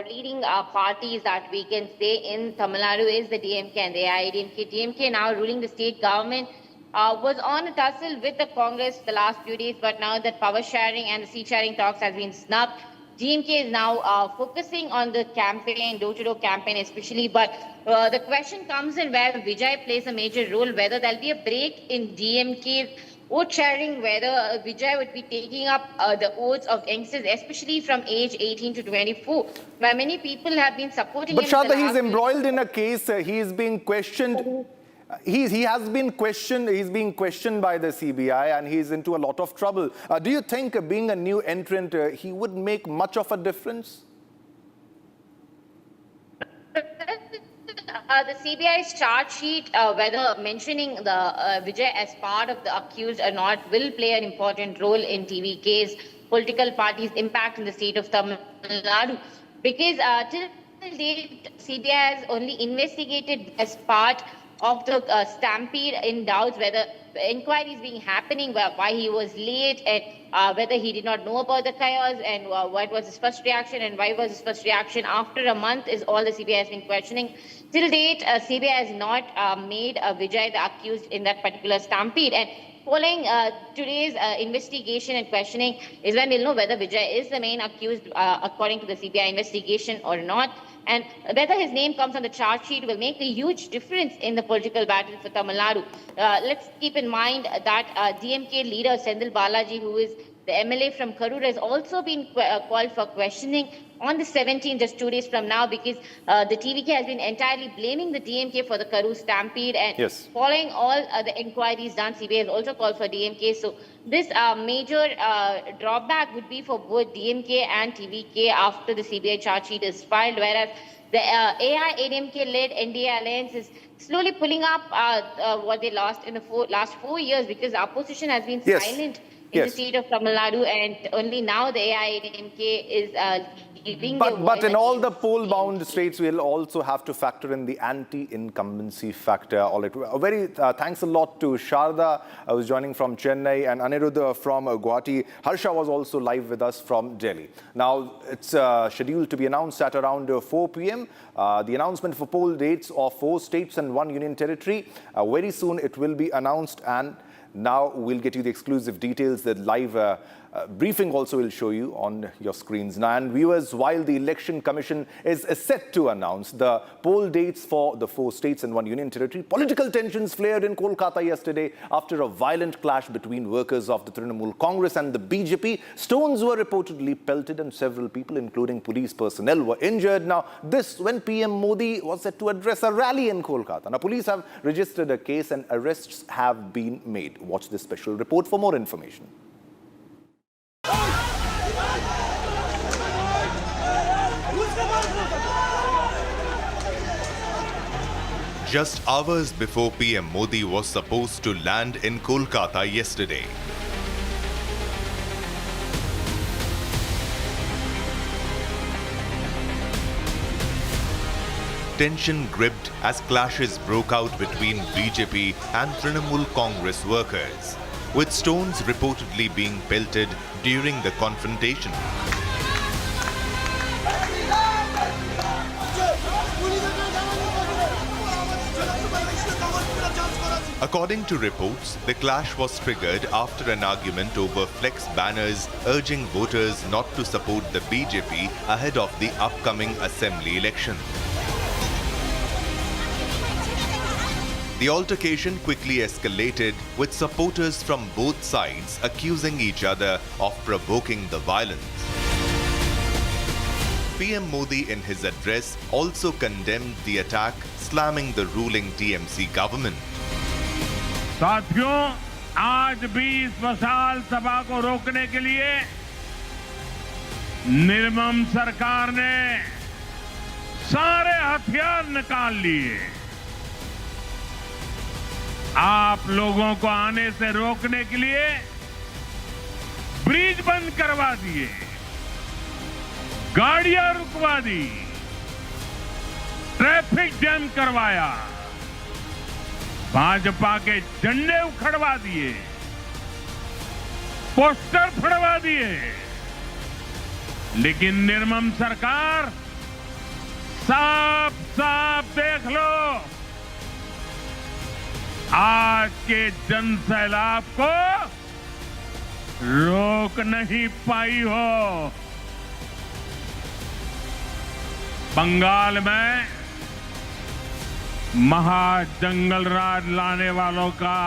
leading parties that we can say in Tamil Nadu is the DMK and the AIADMK. DMK now ruling the state government was on a tussle with the Congress the last few days, but now that power sharing and the seat sharing talks has been snubbed, DMK is now focusing on the campaign, door-to-door campaign especially. But the question comes in where Vijay plays a major role, whether there'll be a break in DMK's vote sharing, whether Vijay would be taking up the votes of youngsters, especially from age 18 to 24, where many people have been supporting him. But Sharda, he's embroiled in a case. He is being questioned. He has been questioned. He's being questioned by the CBI, and he's into a lot of trouble. Do you think, being a new entrant, he would make much of a difference? The CBI's charge sheet, whether mentioning the Vijay as part of the accused or not, will play an important role in TVK's political party's impact in the state of Tamil Nadu, because till date, CBI has only investigated as part of the stampede in doubts whether inquiries being happening, why he was late, and whether he did not know about the chaos, and what was his first reaction, and why was his first reaction after a month, is all the CBI has been questioning. Till date, CBI has not made Vijay the accused in that particular stampede. And following today's investigation and questioning is when we'll know whether Vijay is the main accused according to the CBI investigation or not. And whether his name comes on the charge sheet will make a huge difference in the political battle for Tamil Nadu. Let's keep in mind that DMK leader Sendil Balaji, who is the MLA from Karur, has also been called for questioning on the 17th, just 2 days from now, because the TVK has been entirely blaming the DMK for the Karur stampede. And following all the inquiries done, CBI has also called for DMK. So this major drawback would be for both DMK and TVK after the CBI charge sheet is filed, whereas the AI-ADMK-led NDA alliance is slowly pulling up what they lost in the last 4 years, because the opposition has been silent in the state of Tamil Nadu, and only now the AI-ADMK is giving their voice. But in all the poll-bound states, we'll also have to factor in the anti-incumbency factor. All right. Thanks a lot to Sharda, who's joining from Chennai, and Aniruddha from Guwahati. Harsha was also live with us from Delhi. Now, it's scheduled to be announced at around 4 p.m. The announcement for poll dates of 4 states and 1 union territory. Very soon, it will be announced, and now we'll get you the exclusive details. The live briefing also will show you on your screens now. And viewers, while the Election Commission is set to announce the poll dates for the 4 states and 1 union territory, political tensions flared in Kolkata yesterday after a violent clash between workers of the Trinamool Congress and the BJP. Stones were reportedly pelted and several people, including police personnel, were injured. Now, this when PM Modi was set to address a rally in Kolkata. Now, police have registered a case and arrests have been made. Watch this special report for more information. Just hours before PM Modi was supposed to land in Kolkata yesterday, tension gripped as clashes broke out between BJP and Trinamool Congress workers, with stones reportedly being pelted during the confrontation. According to reports, the clash was triggered after an argument over flex banners urging voters not to support the BJP ahead of the upcoming assembly election. The altercation quickly escalated, with supporters from both sides accusing each other of provoking the violence. PM Modi in his address also condemned the attack, slamming the ruling TMC government. साथियों, आज भी इस मशाल सभा को रोकने के लिए निर्मम सरकार ने सारे हथियार निकाल लिए। आप लोगों को आने से रोकने के लिए ब्रिज बंद करवा दिए, गाड़ियां रुकवा दी, ट्रैफिक जैम करवाया, भाजपा के झंडे उखड़वा दिए, पोस्टर फड़वा दिए। लेकिन निर्मम सरकार, साफ साफ देख लो, आज के जन सैलाब को रोक नहीं पाई हो। बंगाल में महाजंगल राज लाने वालों का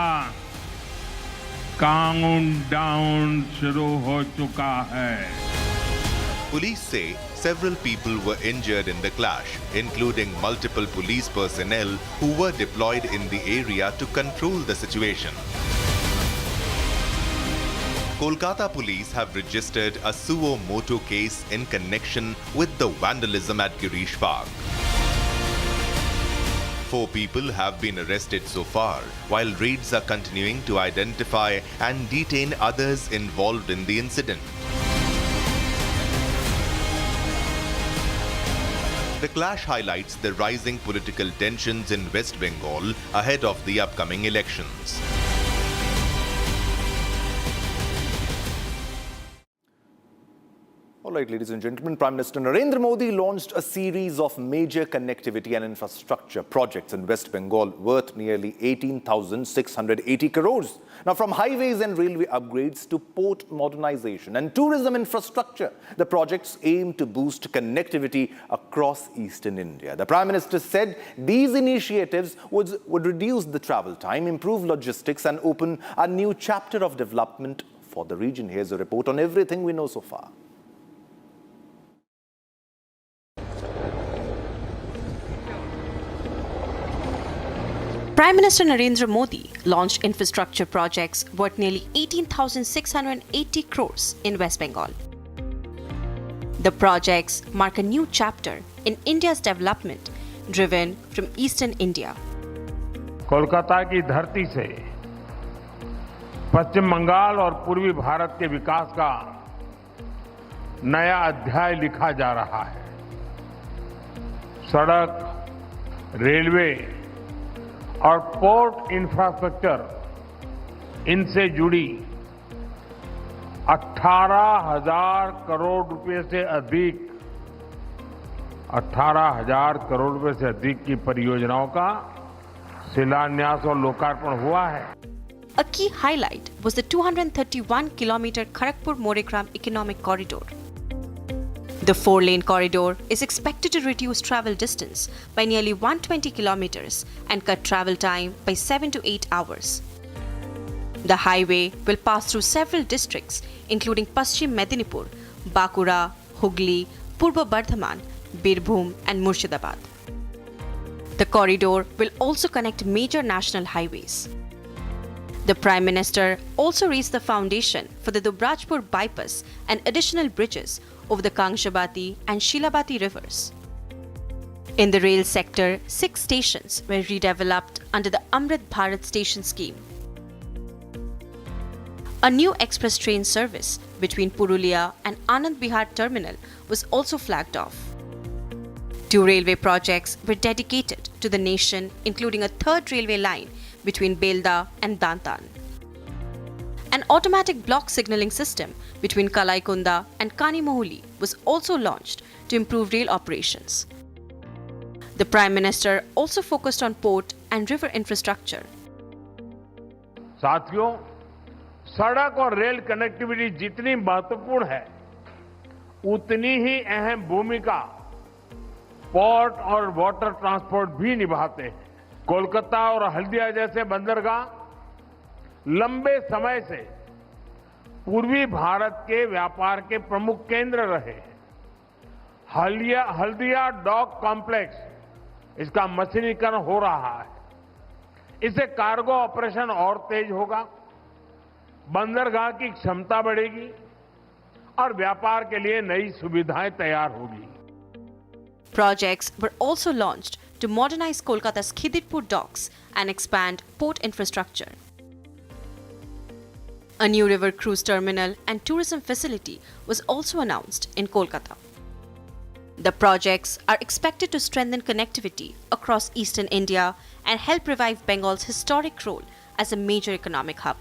काउंटडाउन शुरू हो चुका है। Police say several people were injured in the clash, including multiple police personnel who were deployed in the area to control the situation. Kolkata police have registered a suo motu case in connection with the vandalism at Girish Park. 4 people have been arrested so far, while raids are continuing to identify and detain others involved in the incident. The clash highlights the rising political tensions in West Bengal ahead of the upcoming elections. All right, ladies and gentlemen, Prime Minister Narendra Modi launched a series of major connectivity and infrastructure projects in West Bengal worth nearly 18,680 crores. Now, from highways and railway upgrades to port modernization and tourism infrastructure, the projects aim to boost connectivity across eastern India. The Prime Minister said these initiatives would reduce the travel time, improve logistics and open a new chapter of development for the region. Here's a report on everything we know so far. Prime Minister Narendra Modi launched infrastructure projects worth nearly 18,680 crores in West Bengal. The projects mark a new chapter in India's development, driven from eastern India. Kolkata की धरती से पश्चिम बंगाल और पूर्वी भारत के विकास का नया अध्याय लिखा जा रहा है। सड़क, रेलवे और पोर्ट इंफ्रास्ट्रक्चर इनसे जुड़ी 18,000 करोड़ रुपए से अधिक 18,000 करोड़ रुपए से अधिक की परियोजनाओं का शिलान्यास और लोकार्पण हुआ है। A key highlight was the 231-kilometer Kharagpur-Moregram economic corridor. The four-lane corridor is expected to reduce travel distance by nearly 120 kilometers and cut travel time by 7 to 8 hours. The highway will pass through several districts, including Paschim Medinipur, Bankura, Hooghly, Purba Bardhaman, Birbhum and Murshidabad. The corridor will also connect major national highways. The Prime Minister also raised the foundation for the Dubrajpur bypass and additional bridges over the Kangshabati and Shilabati rivers. In the rail sector, 6 stations were redeveloped under the Amrit Bharat station scheme. A new express train service between Purulia and Anand Vihar terminal was also flagged off. 2 railway projects were dedicated to the nation, including a 3rd railway line between Belda and Dantan. An automatic block signalling system between Kalaikunda and Kanimohuli was also launched to improve rail operations. The Prime Minister also focused on port and river infrastructure. साथियों, सड़क और rail connectivity जितनी महत्वपूर्ण है, उतनी ही अहम भूमिका port और वाटर ट्रांसपोर्ट भी निभाते हैं। कोलकाता और हल्दिया जैसे बंदरगाह लंबे समय से पूर्वी भारत के व्यापार के प्रमुख केंद्र रहे हैं। हल्दिया डॉक कॉम्प्लेक्स इसका मशीनीकरण हो रहा है। इससे कार्गो ऑपरेशन और तेज होगा, बंदरगाह की क्षमता बढ़ेगी और व्यापार के लिए नई सुविधाएं तैयार होगी। Projects were also launched to modernize Kolkata's Khidirpur docks and expand port infrastructure. A new river cruise terminal and tourism facility was also announced in Kolkata. The projects are expected to strengthen connectivity across eastern India and help revive Bengal's historic role as a major economic hub.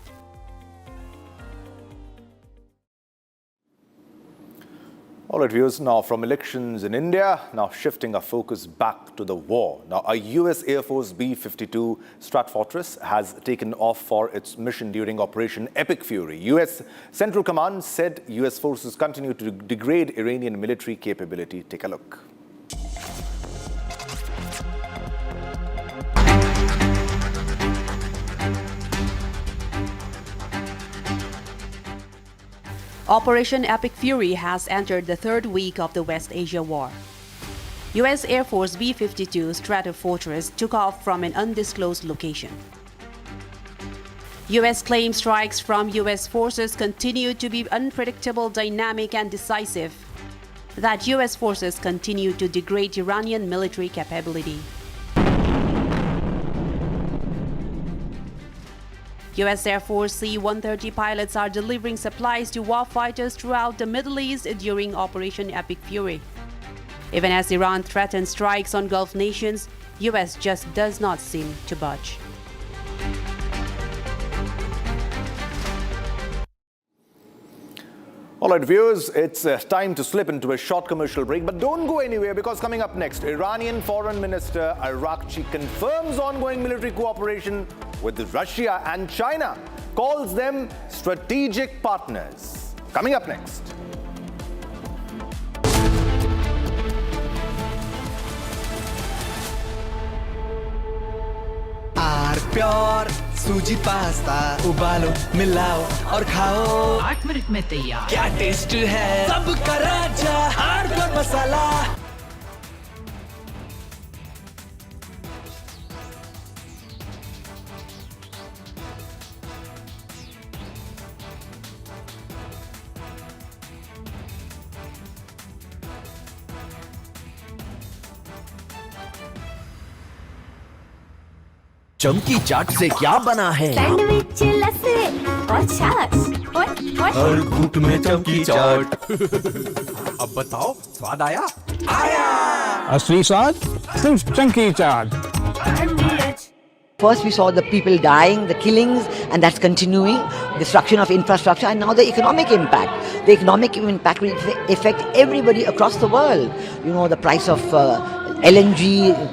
All right, viewers, now from elections in India, now shifting our focus back to the war. Now, a US Air Force B-52 Stratfortress has taken off for its mission during Operation Epic Fury. US Central Command said US forces continue to degrade Iranian military capability. Take a look. Operation Epic Fury has entered the 3rd week of the West Asia War. U.S. Air Force B-52 Stratfortress took off from an undisclosed location. U.S. claimed strikes from U.S. forces continue to be unpredictable, dynamic, and decisive. That U.S. forces continue to degrade Iranian military capability. U.S. Air Force C-130 pilots are delivering supplies to warfighters throughout the Middle East during Operation Epic Fury. Even as Iran threatens strikes on Gulf nations, US just does not seem to budge. All right, viewers, it's time to slip into a short commercial break. But don't go anywhere, because coming up next, Iranian Foreign Minister IRGC confirms ongoing military cooperation with Russia and China, calls them strategic partners. Coming up next. Pure सूजी pasta उबालो मिलाओ और खाओ 8 minute में तैयार क्या taste है सबका राजा हार्डकोर मसाला चमकी चाट से क्या बना है सैंडविच लस्सी और छाछ हर घूंट में चमकी चाट अब बताओ स्वाद आया असली स्वाद सिर्फ चमकी चाट First we saw the people dying, the killings, and that's continuing, destruction of infrastructure, and now the economic impact. The economic impact will affect everybody across the world. You know, the price of LNG,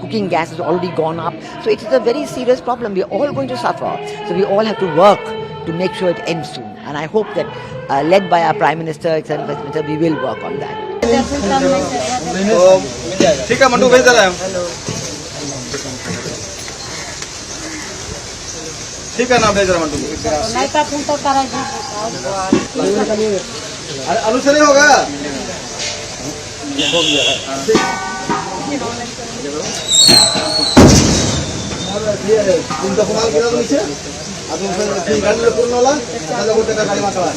cooking gas has already gone up. So it is a very serious problem. We're all going to suffer. So we all have to work to make sure it ends soon. And I hope that, led by our Prime Minister, etc., we will work on that. ठीक है मंटू भेज दे रहे हैं ठीक है ना भेज रहा मंटू नहीं का फोन तो करा अरे आलू से नहीं होगा हो गया तुम तो कमाल किया तो नीचे अब तुम फिर गाड़ी में पूर्ण वाला ना लोगों का गाड़ी में चला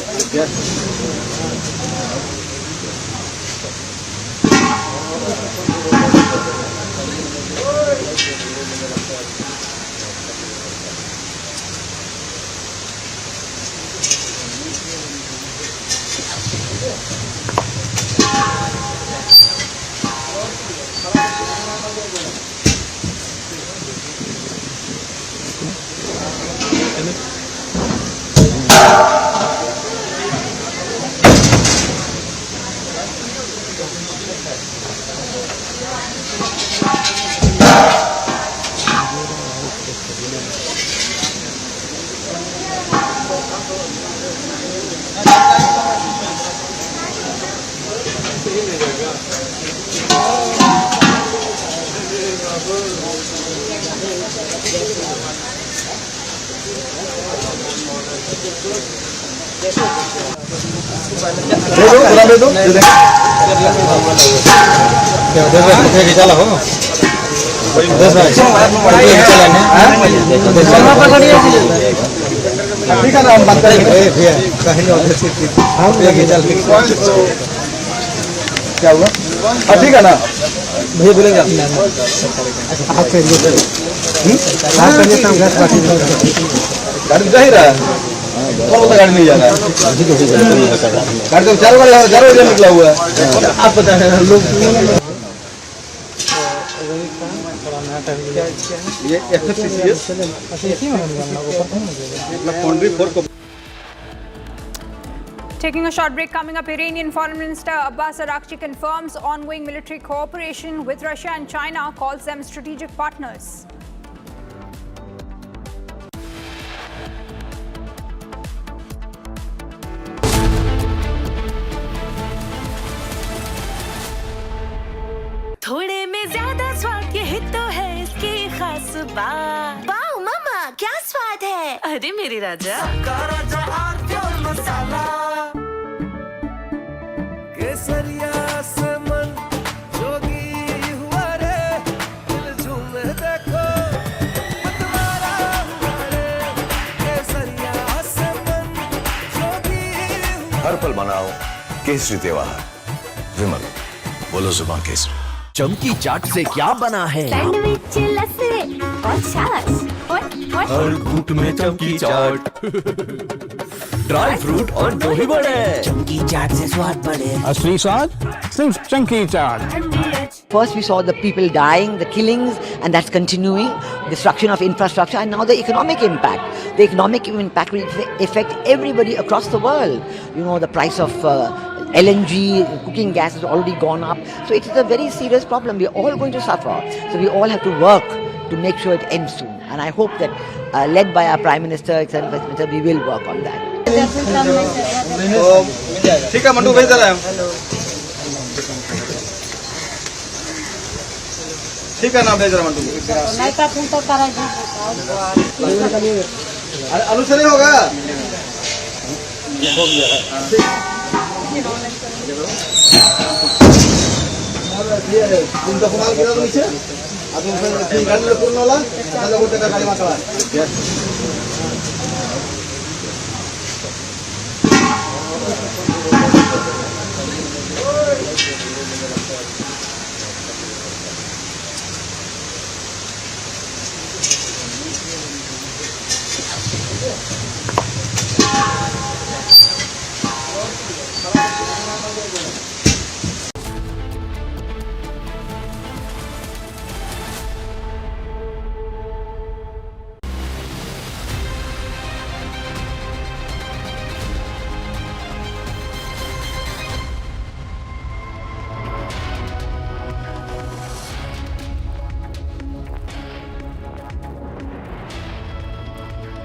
चला हो ठीक है ना हम बात करेंगे कहीं क्या हुआ ठीक है ना भैया बोलेंगे गाड़ी जा ही रहा है गाड़ी नहीं जा रहा है गाड़ी तो 4 बजे निकला हुआ है आप पता है लोग Taking a short break, coming up, Iranian Foreign Minister Abbas Araghchi confirms ongoing military cooperation with Russia and China, calls them strategic partners. थोड़े में ज्यादा स्वाद यही तो है इसकी खास बात वाओ मामा क्या स्वाद है अरे मेरे राजा मसाला केसरिया से मन जोगी हुआ रे दिल झूमे देखो मतवारा हुआ रे केसरिया से मन जोगी हर पल मनाओ केसरी त्योहार विमल बोलो जुबान केसरी चमकी चाट से क्या बना है सैंडविच लस्सी और छाछ हर घूंट में चमकी चाट ड्राई फ्रूट और दही बड़े चमकी चाट से स्वाद बढ़े असली स्वाद सिर्फ चमकी चाट First we saw the people dying, the killings, and that's continuing, destruction of infrastructure, and now the economic impact. The economic impact will affect everybody across the world. You know, the price of LNG, cooking gas has already gone up. So it is a very serious problem. We're all going to suffer. So we all have to work to make sure it ends soon. And I hope that, led by our Prime Minister, etc., we will work on that. ठीक है ना भेज रहा मंटू नहीं का phone तो करा जी आलू से नहीं होगा हो गया तुम तो कमाल किया तो नीचे अब तुम फिर गाड़ी ले पूर्ण वाला ना लोगों का गाड़ी मार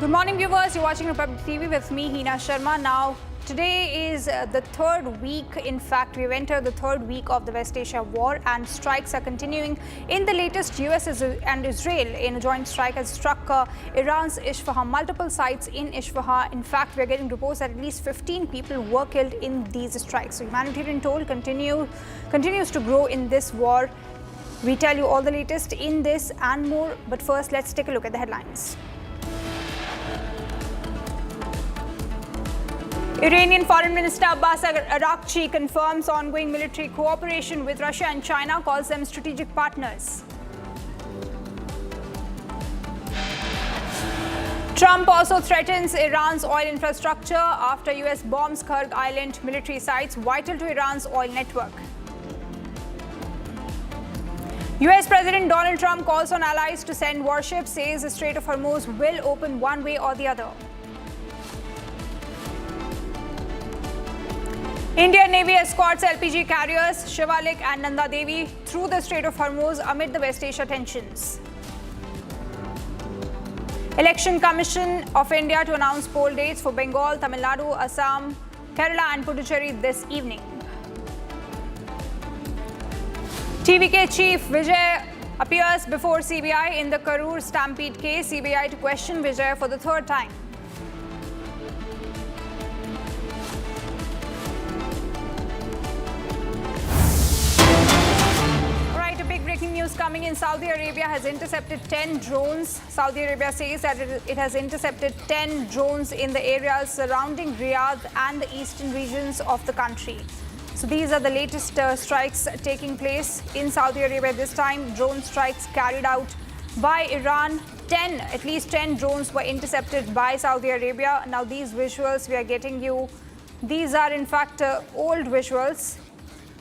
Good morning, viewers. You're watching Republic TV with me, Hina Sharma. Now, today is the third week. In fact, we've entered the third week of the West Asia war, and strikes are continuing. In the latest, US and Israel in a joint strike has struck Iran's Isfahan, multiple sites in Isfahan. In fact, we're getting reports that at least 15 people were killed in these strikes. So humanitarian toll continues to grow in this war. We tell you all the latest in this and more. But first, let's take a look at the headlines. Iranian Foreign Minister Abbas Araghchi confirms ongoing military cooperation with Russia and China, calls them strategic partners. Trump also threatens Iran's oil infrastructure after US bombs Kharg Island military sites vital to Iran's oil network. US President Donald Trump calls on allies to send warships, says the Strait of Hormuz will open one way or the other. Indian Navy escorts LPG carriers Shivalik and Nanda Devi through the Strait of Hormuz amid the West Asia tensions. Election Commission of India to announce poll dates for Bengal, Tamil Nadu, Assam, Kerala and Puducherry this evening. TVK Chief Vijay appears before CBI in the Karur Stampede case. CBI to question Vijay for the third time. News coming in. Saudi Arabia has intercepted 10 drones. Saudi Arabia says that it has intercepted 10 drones in the areas surrounding Riyadh and the eastern regions of the country. So these are the latest strikes taking place in Saudi Arabia. This time, drone strikes carried out by Iran. At least 10 drones were intercepted by Saudi Arabia. Now these visuals we are getting you, these are in fact old visuals,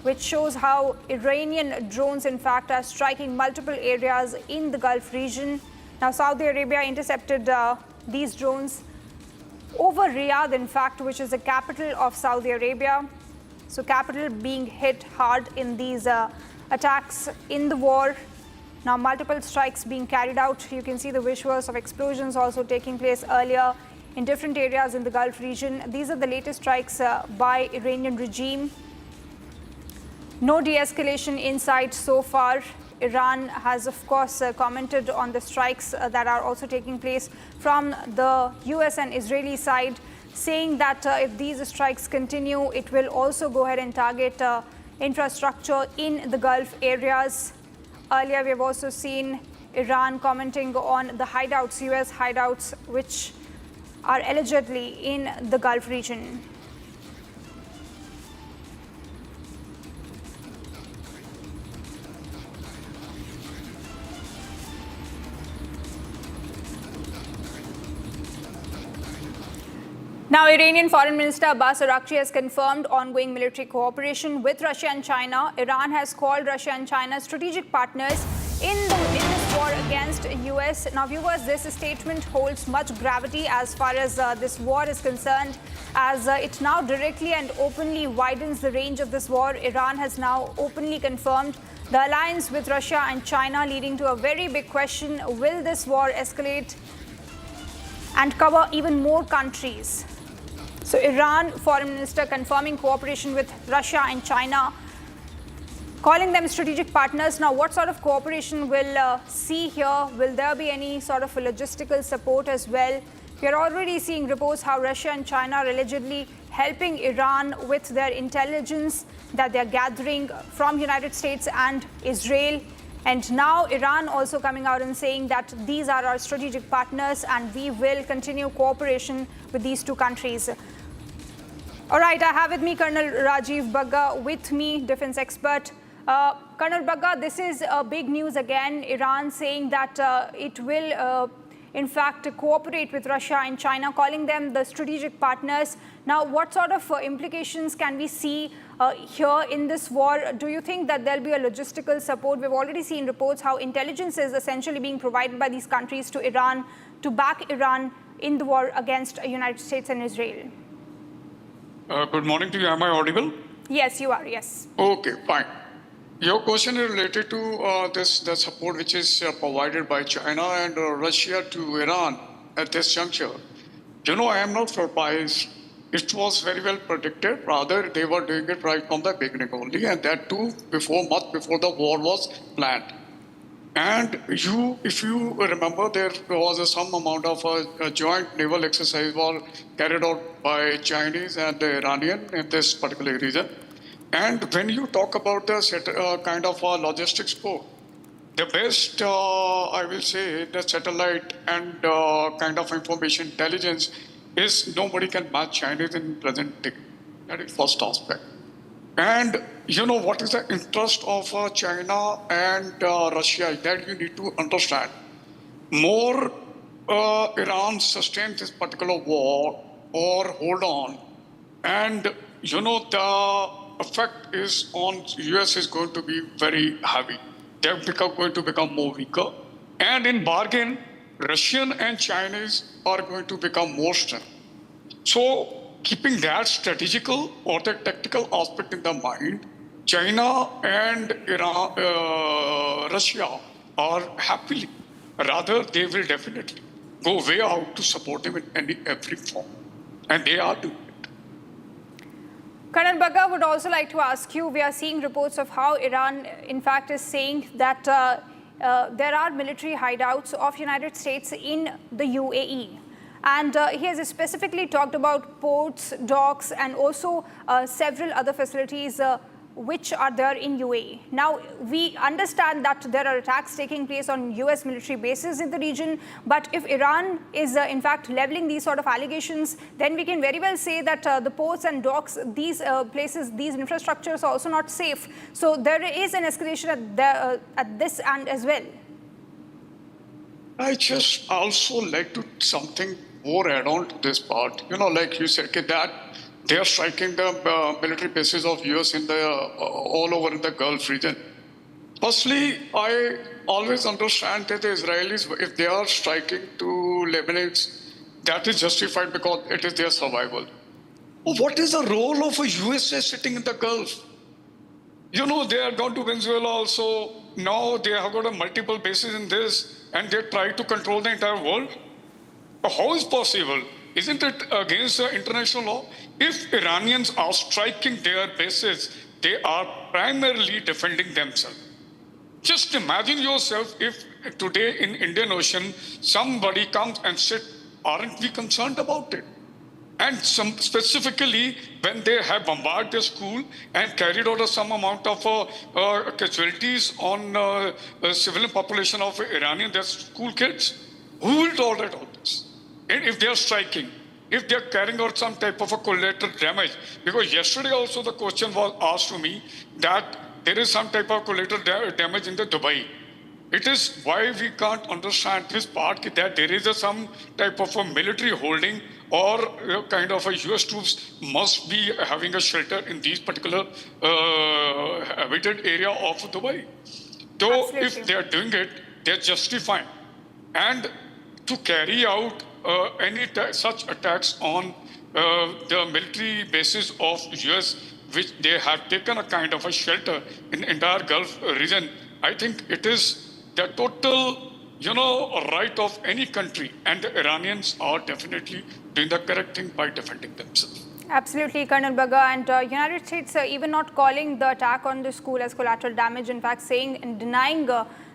which shows how Iranian drones, in fact, are striking multiple areas in the Gulf region. Now, Saudi Arabia intercepted these drones over Riyadh, in fact, which is the capital of Saudi Arabia. So, capital being hit hard in these attacks in the war. Now, multiple strikes being carried out. You can see the visuals of explosions also taking place earlier in different areas in the Gulf region. These are the latest strikes by Iranian regime. No de-escalation in sight so far. Iran has, of course, commented on the strikes that are also taking place from the US and Israeli side, saying that if these strikes continue, it will also go ahead and target infrastructure in the Gulf areas. Earlier, we have also seen Iran commenting on the hideouts, US hideouts, which are allegedly in the Gulf region. Now, Iranian Foreign Minister Abbas Araghchi has confirmed ongoing military cooperation with Russia and China. Iran has called Russia and China strategic partners in this war against US. Now, viewers, this statement holds much gravity as far as this war is concerned, as it now directly and openly widens the range of this war. Iran has now openly confirmed the alliance with Russia and China, leading to a very big question: will this war escalate and cover even more countries? So Iran Foreign Minister confirming cooperation with Russia and China, calling them strategic partners. Now, what sort of cooperation will see here? Will there be any sort of a logistical support as well? We are already seeing reports how Russia and China are allegedly helping Iran with their intelligence that they are gathering from United States and Israel. And now Iran also coming out and saying that these are our strategic partners and we will continue cooperation with these two countries. All right, I have with me Colonel Rajiv Bagga with me, defense expert. Colonel Bagga, this is big news again. Iran saying that it will, in fact, cooperate with Russia and China, calling them the strategic partners. Now, what sort of implications can we see here in this war? Do you think that there'll be a logistical support? We've already seen reports how intelligence is essentially being provided by these countries to Iran to back Iran in the war against the United States and Israel. Good morning to you. Am I audible? Yes, you are. Yes. Okay, fine. Your question is related to the support which is provided by China and Russia to Iran at this juncture. You know, I am not surprised. It was very well predicted. Rather, they were doing it right from the beginning only, and that too much before the war was planned. And if you remember, there was some amount of a joint naval exercise was carried out by Chinese and the Iranian in this particular region. And when you talk about the kind of logistics support, the best, I will say, the satellite and kind of information intelligence is nobody can match Chinese in present day. That is first aspect. And you know what is the interest of China and Russia? That you need to understand. More Iran sustains this particular war or hold on, and you know the effect is on US is going to be very heavy. They're going to become more weaker, and in bargain, Russian and Chinese are going to become more strong. So, keeping that strategical or the tactical aspect in the mind, China and Iran, Russia are happily, rather they will definitely go way out to support him in every form. And they are doing it. Colonel Bagga, would also like to ask you, we are seeing reports of how Iran, in fact, is saying that there are military hideouts of United States in the UAE. And he has specifically talked about ports, docks, and also several other facilities which are there in UAE. Now, we understand that there are attacks taking place on US military bases in the region, but if Iran is in fact leveling these sort of allegations, then we can very well say that the ports and docks, these places, these infrastructures are also not safe. So there is an escalation at this end as well. I just also like to something more add on to this part. You know, like you said, that they are striking the military bases of US in the all over in the Gulf region. Firstly, I always understand that the Israelis, if they are striking to Lebanese, that is justified because it is their survival. What is the role of a USA sitting in the Gulf? You know, they are gone to Venezuela also. Now they have got a multiple bases in this, and they try to control the entire world. How is possible? Isn't it against the international law? If Iranians are striking their bases, they are primarily defending themselves. Just imagine yourself if today in Indian Ocean, somebody comes and said, aren't we concerned about it? And specifically when they have bombarded their school and carried out some amount of casualties on the civilian population of Iranian, their school kids, who will tolerate all this? And if they are striking, if they are carrying out some type of a collateral damage, because yesterday also the question was asked to me that there is some type of collateral damage in the Dubai. it is why we can't understand this part that there is some type of a military holding or kind of a US troops must be having a shelter in these particular habited area of Dubai. So if they are doing it, they're justifying. And to carry out any such attacks on the military bases of US, which they have taken a kind of a shelter in entire Gulf region, I think it is the total, right of any country, and the Iranians are definitely doing the correct thing by defending themselves. Absolutely, Colonel Bagga, and United States even not calling the attack on the school as collateral damage, in fact saying and denying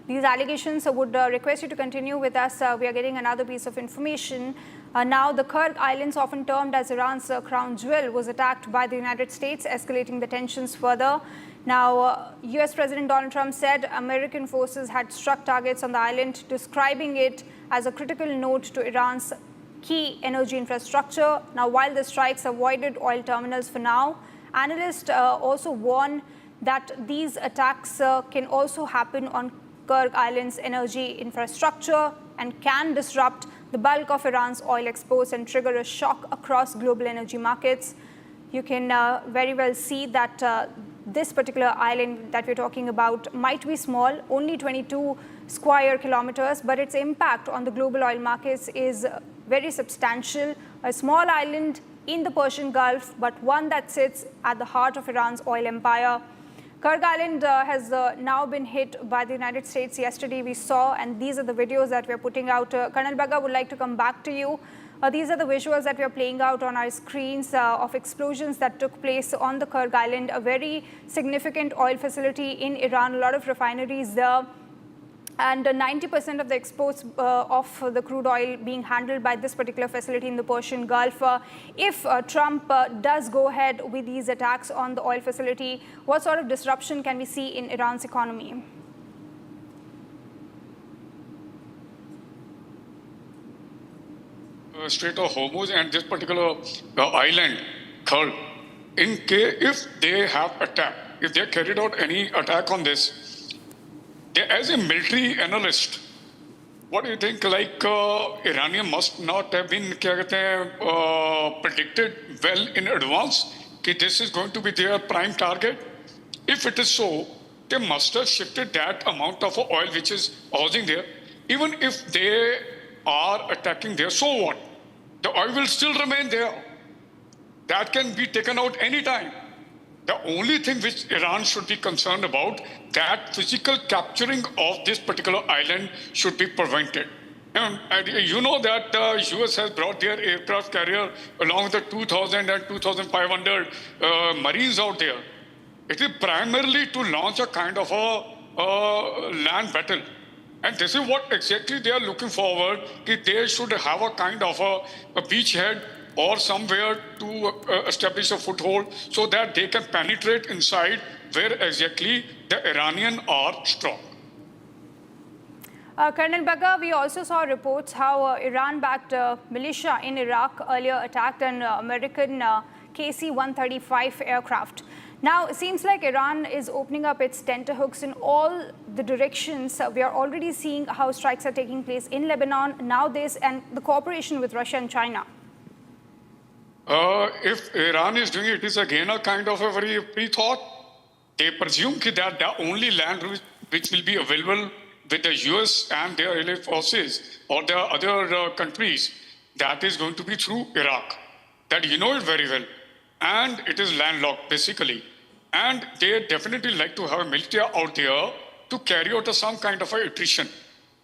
these allegations. Would request you to continue with us. We are getting another piece of information. Now, the Kharg Islands, often termed as Iran's crown jewel, was attacked by the United States, escalating the tensions further. Now, US President Donald Trump said American forces had struck targets on the island, describing it as a critical node to Iran's key energy infrastructure. Now, while the strikes avoided oil terminals for now, analysts also warn that these attacks can also happen on Kharg Island's energy infrastructure and can disrupt the bulk of Iran's oil exports and trigger a shock across global energy markets. You can very well see that this particular island that we're talking about might be small, only 22 square kilometers, but its impact on the global oil markets is very substantial. A small island in the Persian Gulf, but one that sits at the heart of Iran's oil empire. Kharg Island has now been hit by the United States. Yesterday we saw, and these are the videos that we're putting out. Colonel Bagga, would like to come back to you. These are the visuals that we're playing out on our screens of explosions that took place on the Kharg Island, a very significant oil facility in Iran, a lot of refineries there. And 90% of the exports of the crude oil being handled by this particular facility in the Persian Gulf. If Trump does go ahead with these attacks on the oil facility, what sort of disruption can we see in Iran's economy? Strait of Hormuz and this particular island, Kharg, if they have attacked, if they carried out any attack on this, as a military analyst, what do you think? Like Iranian must not have been predicted well in advance that this is going to be their prime target. If it is so, they must have shifted that amount of oil which is housing there. Even if they are attacking there, so what? The oil will still remain there. That can be taken out anytime. The only thing which Iran should be concerned about, that physical capturing of this particular island should be prevented. And you know that the US has brought their aircraft carrier along with the 2,000 and 2,500 Marines out there. It is primarily to launch a kind of a land battle. And this is what exactly they are looking forward, that they should have a kind of a beachhead or somewhere to establish a foothold so that they can penetrate inside where exactly the Iranians are strong. Colonel Bagga, we also saw reports how Iran-backed militia in Iraq earlier attacked an American KC-135 aircraft. Now, it seems like Iran is opening up its tenterhooks in all the directions. We are already seeing how strikes are taking place in Lebanon, now this, and the cooperation with Russia and China. If Iran is doing it, it is again a kind of a very pre-thought. They presume that the only land which will be available with the US and their allied forces or the other countries, that is going to be through Iraq. That you know it very well. And it is landlocked, basically. And they definitely like to have a military out there to carry out some kind of a attrition.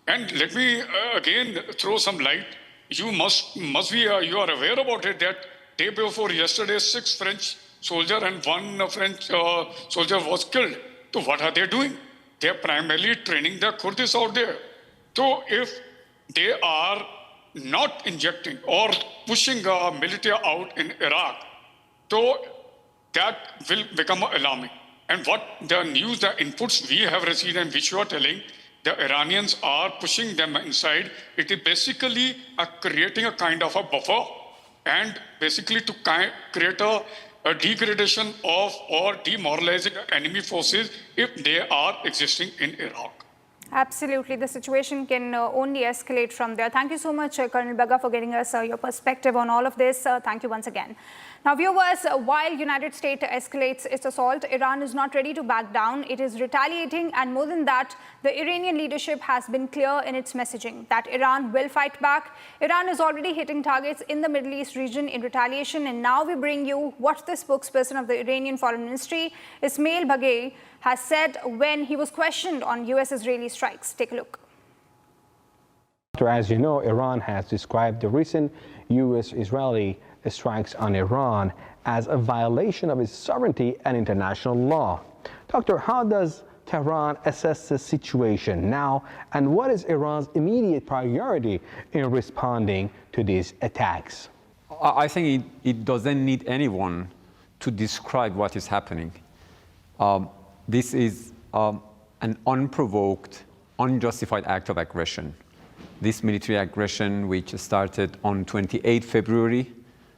And let me again throw some light. You must be, you are aware about it, that day before yesterday, 6 French soldiers and 1 French soldier was killed. So what are they doing? They are primarily training the Kurds out there. So if they are not injecting or pushing military out in Iraq, so that will become alarming. And what the news, the inputs we have received and which you are telling, the Iranians are pushing them inside. It is basically creating a kind of a buffer and basically to create a degradation of or demoralizing enemy forces if they are existing in Iraq. Absolutely. The situation can only escalate from there. Thank you so much, Colonel Bagga, for getting us your perspective on all of this. Thank you once again. Now, viewers, while United States escalates its assault, Iran is not ready to back down. It is retaliating, and more than that, the Iranian leadership has been clear in its messaging that Iran will fight back. Iran is already hitting targets in the Middle East region in retaliation, and now we bring you what the spokesperson of the Iranian Foreign Ministry, Ismail Baghai, has said when he was questioned on US-Israeli strikes. Take a look. As you know, Iran has described the recent US-Israeli strikes on Iran as a violation of its sovereignty and international law. Doctor, how does Tehran assess the situation now, and what is Iran's immediate priority in responding to these attacks? I think it doesn't need anyone to describe what is happening. This is an unprovoked, unjustified act of aggression. This military aggression, which started on 28 February,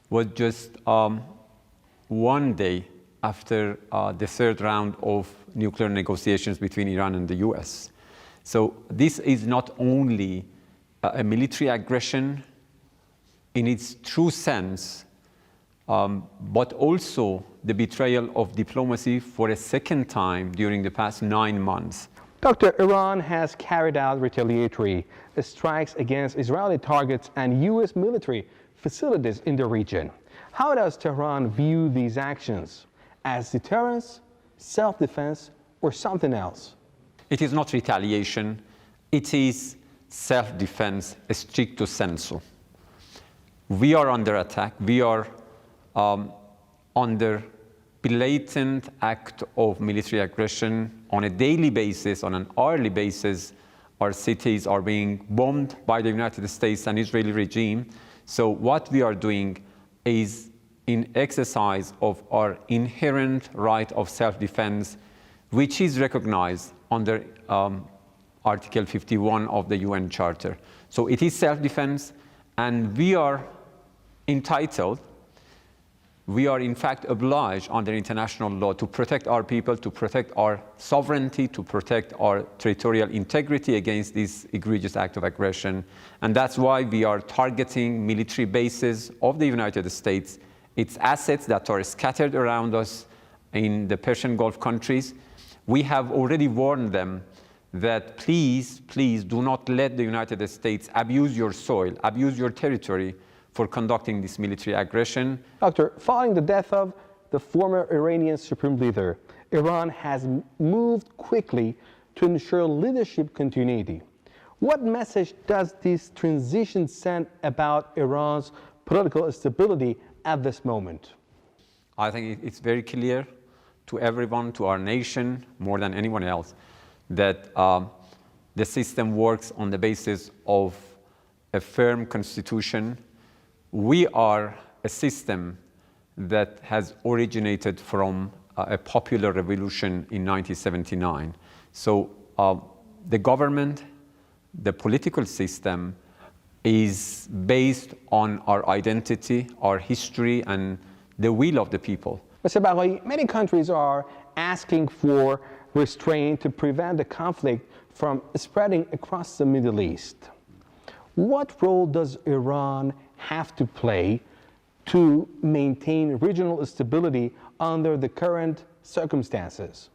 was just 1 day after the third round of nuclear negotiations between Iran and the US. So this is not only a military aggression in its true sense, but also the betrayal of diplomacy for a second time during the past 9 months. Doctor, Iran has carried out retaliatory strikes against Israeli targets and US military facilities in the region. How does Tehran view these actions? As deterrence, self-defense, or something else? It is not retaliation. It is self-defense stricto sensu. We are under attack. We are under blatant act of military aggression on a daily basis, on an hourly basis. Our cities are being bombed by the United States and Israeli regime. So what we are doing is in exercise of our inherent right of self-defense, which is recognized under Article 51 of the UN Charter. So it is self-defense, and we are entitled, we are in fact obliged under international law to protect our people, to protect our sovereignty, to protect our territorial integrity against this egregious act of aggression. And that's why we are targeting military bases of the United States, its assets that are scattered around us in the Persian Gulf countries. We have already warned them that please do not let the United States abuse your soil, abuse your territory for conducting this military aggression. Doctor, following the death of the former Iranian supreme leader, Iran has moved quickly to ensure leadership continuity. What message does this transition send about Iran's political stability at this moment? I think it's very clear to everyone, to our nation, more than anyone else, that the system works on the basis of a firm constitution. We are a system that has originated from a popular revolution in 1979. So the government, the political system is based on our identity, our history, and the will of the people. Mr. Baghai, many countries are asking for restraint to prevent the conflict from spreading across the Middle East. What role does Iran have to play to maintain regional stability under the current circumstances?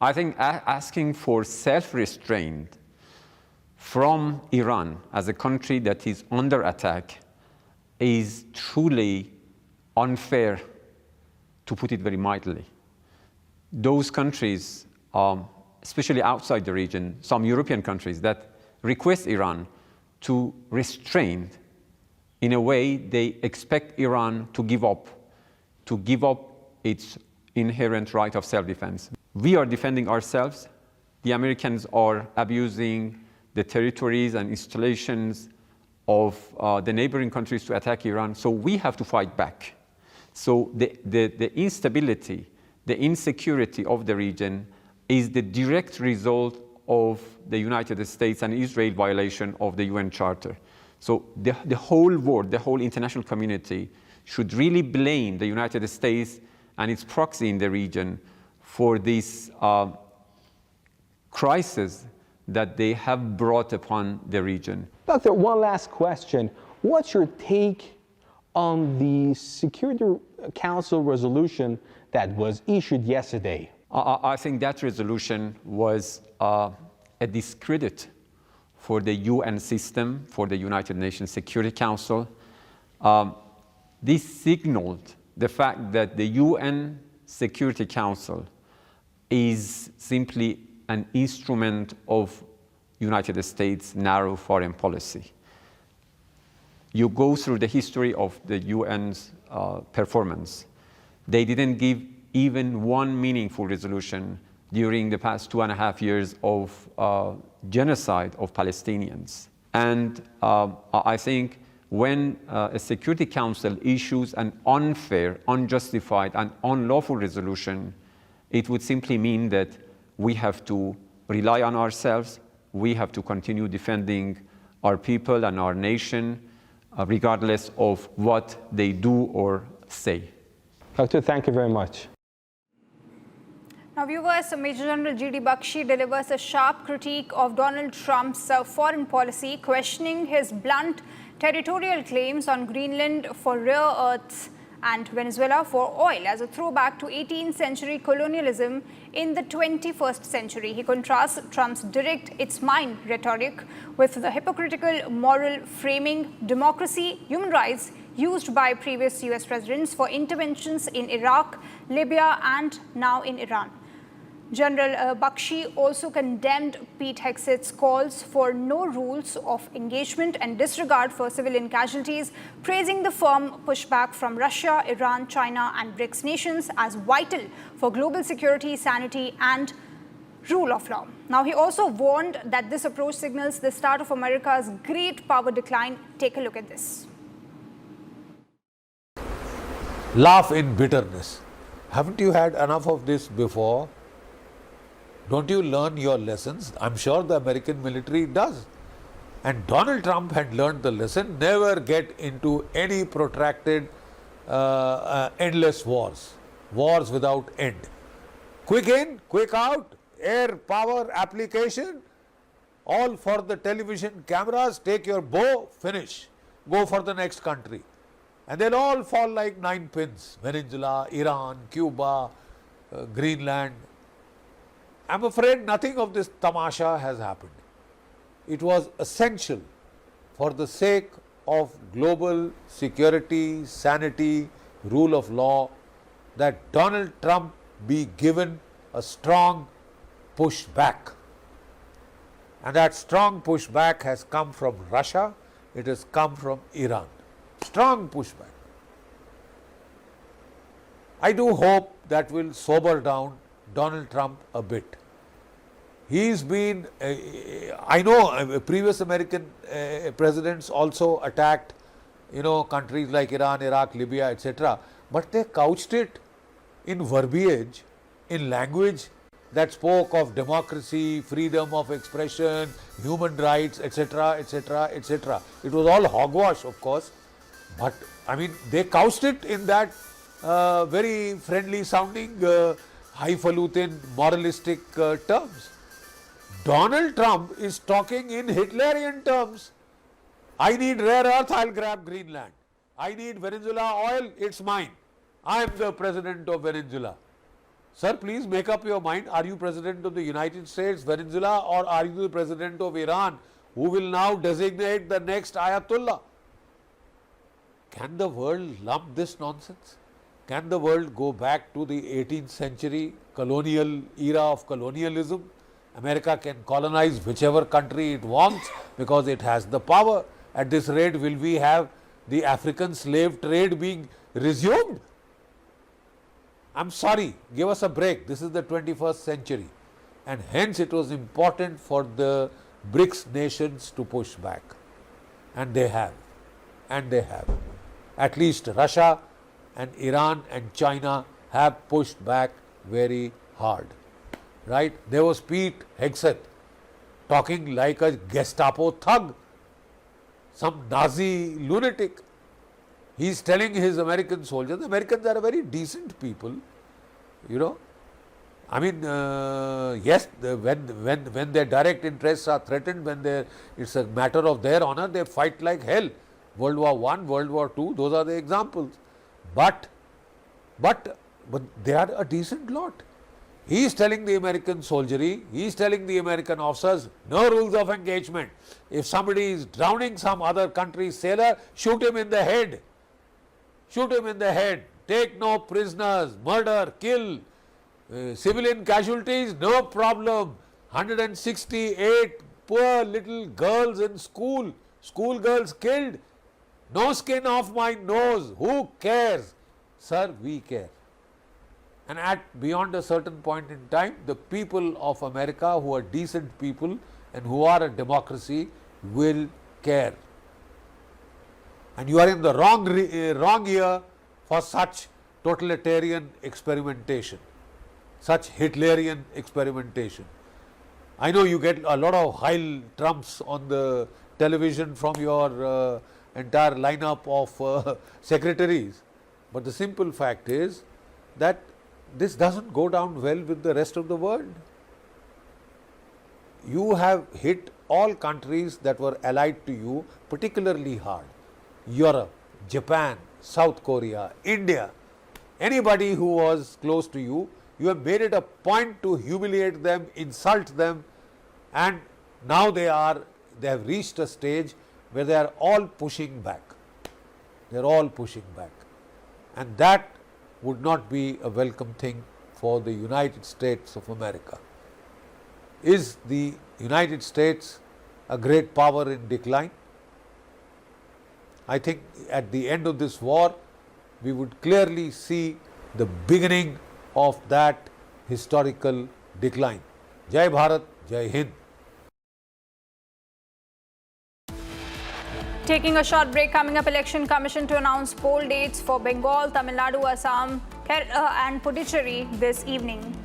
I think asking for self-restraint from Iran as a country that is under attack is truly unfair, to put it very mildly. Those countries, especially outside the region, some European countries that request Iran to restrain, in a way they expect Iran to give up its inherent right of self-defense. We are defending ourselves. The Americans are abusing the territories and installations of the neighboring countries to attack Iran, so we have to fight back. So the instability, the insecurity of the region is the direct result of the United States and Israel violation of the UN Charter. So the whole world, the whole international community should really blame the United States and its proxy in the region for this crisis that they have brought upon the region. Doctor, one last question. What's your take on the Security Council resolution that was issued yesterday? I think that resolution was a discredit for the UN system, for the United Nations Security Council. This signaled the fact that the UN Security Council is simply an instrument of United States' narrow foreign policy. You go through the history of the UN's performance. They didn't give even one meaningful resolution during the past 2.5 years of genocide of Palestinians. And I think when a Security Council issues an unfair, unjustified, and unlawful resolution, it would simply mean that we have to rely on ourselves, we have to continue defending our people and our nation, regardless of what they do or say. Doctor, thank you very much. Now, viewers, Major General G.D. Bakshi delivers a sharp critique of Donald Trump's foreign policy, questioning his blunt territorial claims on Greenland for rare earths and Venezuela for oil as a throwback to 18th century colonialism in the 21st century. He contrasts Trump's direct, it's mine rhetoric with the hypocritical moral framing, democracy, human rights used by previous US presidents for interventions in Iraq, Libya, and now in Iran. General Bakshi also condemned Pete Hegseth's calls for no rules of engagement and disregard for civilian casualties, praising the firm pushback from Russia, Iran, China, and BRICS nations as vital for global security, sanity, and rule of law. Now, he also warned that this approach signals the start of America's great power decline. Take a look at this. Laugh in bitterness. Haven't you had enough of this before? Don't you learn your lessons? I'm sure the American military does. And Donald Trump had learned the lesson, never get into any protracted, endless wars. Wars without end. Quick in, quick out, air power application, all for the television cameras, take your bow, finish. Go for the next country. And they'll all fall like 9 pins. Venezuela, Iran, Cuba, Greenland. I'm afraid nothing of this tamasha has happened. It was essential for the sake of global security, sanity, rule of law, that Donald Trump be given a strong push back. And that strong pushback has come from Russia, it has come from Iran. Strong pushback. I do hope that will sober down Donald Trump a bit. He's been, I know previous American presidents also attacked, countries like Iran, Iraq, Libya, etc. But they couched it in verbiage, in language that spoke of democracy, freedom of expression, human rights, etc., etc., etc. It was all hogwash, of course, but I mean, they couched it in that very friendly sounding, highfalutin, moralistic terms. Donald Trump is talking in Hitlerian terms. I need rare earth, I'll grab Greenland. I need Venezuela oil, it's mine. I am the president of Venezuela. Sir, please make up your mind. Are you president of the United States, Venezuela, or are you the president of Iran, who will now designate the next Ayatollah? Can the world lump this nonsense? Can the world go back to the 18th century colonial era of colonialism? America can colonize whichever country it wants because it has the power. At this rate, will we have the African slave trade being resumed? I'm sorry, give us a break. This is the 21st century. And hence it was important for the BRICS nations to push back. And they have. And they have. At least Russia and Iran and China have pushed back very hard. Right? There was Pete Hegseth talking like a Gestapo thug, some Nazi lunatic. He's telling his American soldiers, the Americans are a very decent people, I mean, yes, when their direct interests are threatened, when it's a matter of their honor, they fight like hell. World War I, World War II, those are the examples. But they are a decent lot. He is telling the American soldiery, he is telling the American officers, no rules of engagement. If somebody is drowning some other country's sailor, shoot him in the head. Shoot him in the head. Take no prisoners, murder, kill. Civilian casualties, no problem. 168 poor little girls in school girls killed. No skin off my nose. Who cares? Sir, we care. And beyond a certain point in time, the people of America who are decent people and who are a democracy will care. And you are in the wrong year for such totalitarian experimentation, such Hitlerian experimentation. I know you get a lot of Heil Trumps on the television from your entire lineup of secretaries, but the simple fact is that this doesn't go down well with the rest of the world. You have hit all countries that were allied to you particularly hard. Europe, Japan, South Korea, India, anybody who was close to you, you have made it a point to humiliate them, insult them, and now they have reached a stage where they are all pushing back. They are all pushing back. And that would not be a welcome thing for the United States of America. Is the United States a great power in decline? I think at the end of this war, we would clearly see the beginning of that historical decline. Jai Bharat, Jai Hind. Taking a short break, coming up, Election Commission to announce poll dates for Bengal, Tamil Nadu, Assam, Kerala and Puducherry this evening.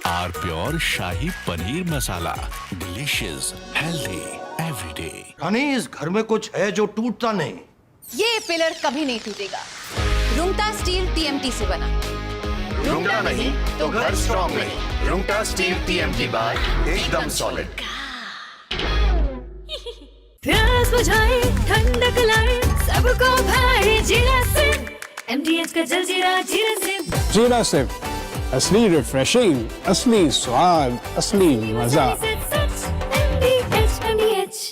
Our pure Shahi Paneer Masala. Delicious, healthy, every day. रानी, इस घर में कुछ है जो टूटता नहीं। ये pillar कभी नहीं टूटेगा। रुंगटा स्टील टीएमटी से बना। रुंगटा नहीं तो घर स्ट्रॉन्ग नहीं। रुंगटा स्टील टीएमटी बार एकदम सॉलिड। प्यास बुझाए, ठंडक लाए, सबको भाए जीरा से। MDH का जलजीरा जीरा से। जीरा से असली रिफ्रेशिंग, असली स्वाद, असली मजा। MDH।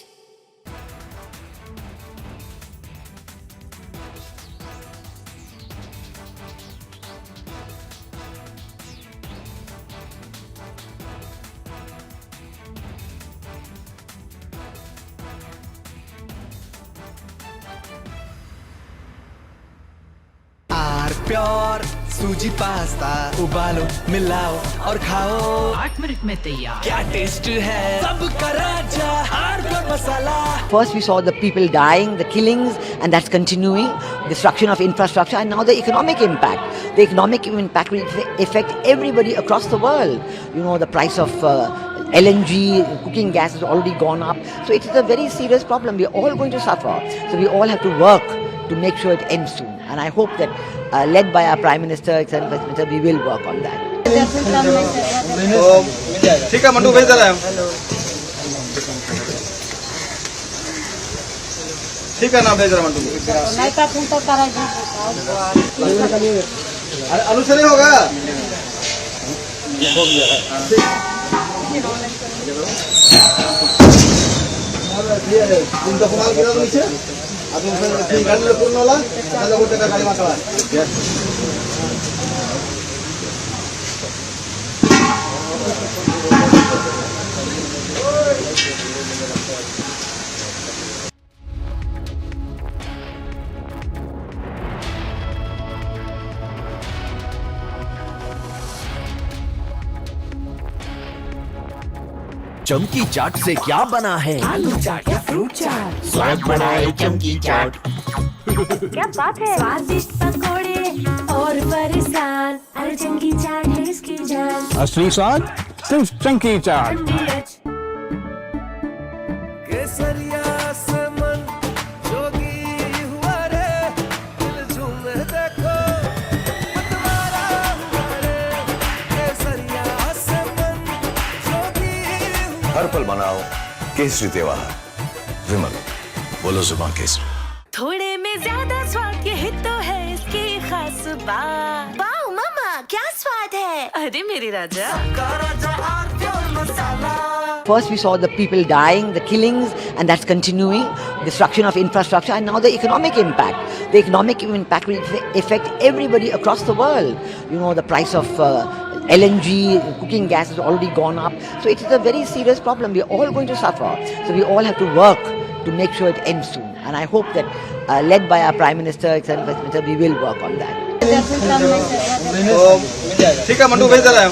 प्योर सूजी पास्ता उबालो मिलाओ और खाओ 8 मिनट में तैयार क्या टेस्ट है सबका राजा harbour masala First we saw the people dying, the killings, and that's continuing, destruction of infrastructure, and now the economic impact. The economic impact will affect everybody across the world. You know, the price of LNG, cooking gas has already gone up. So it is a very serious problem. We're all going to suffer. So we all have to work to make sure it ends soon. And I hope that led by our Prime Minister, Executive Vice Minister, we will work on that. ठीक है mandu भेज दे रहे हैं ठीक है ना भेज रहे हैं मंडू अरे अनुसरी होगा तुम तो कुमार गिरा दो नीचे अब तुम गाड़ी में पूर्ण वाला चलो गोटे का गाड़ी मारवा चमकी चाट से क्या बना है आलू चाट या फ्रूट चाट स्वाद बनाए चमकी चाट क्या बात है स्वादिष्ट पकोड़े और बरसान अरे चमकी चाट है इसकी जान असली स्वाद सिर्फ चंकी चाट। केसरिया से मन जोगी हुआ रे, दिल झूमे देखो मतवारा हुआ रे। केसरिया से मन जोगी हर पल मनाओ केसरी त्योहार। विमल, बोलो जुबान केसरी। थोड़े में ज्यादा स्वाद, यही तो है इसकी खास बात। वाओ मामा, क्या स्वाद है? अरे मेरे राजा। First we saw the people dying, the killings, and that's continuing, destruction of infrastructure, and now the economic impact. The economic impact will affect everybody across the world. You know, the price of LNG, cooking gas has already gone up. So it is a very serious problem. We're all going to suffer. So we all have to work to make sure it ends soon. And I hope that, led by our Prime Minister, we will work on that. ठीक है मंटू, भेज दे रहा है।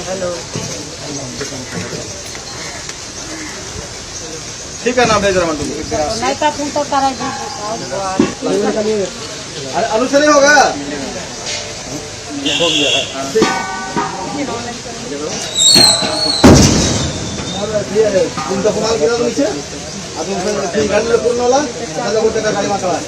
ठीक है ना, भेज रहा मंटू। अरे आलू से नहीं होगा। तुमचा कुणाला केला तो नीचे अजून गाडी पूर्ण होला माझा गोटे का गाडी माकळा।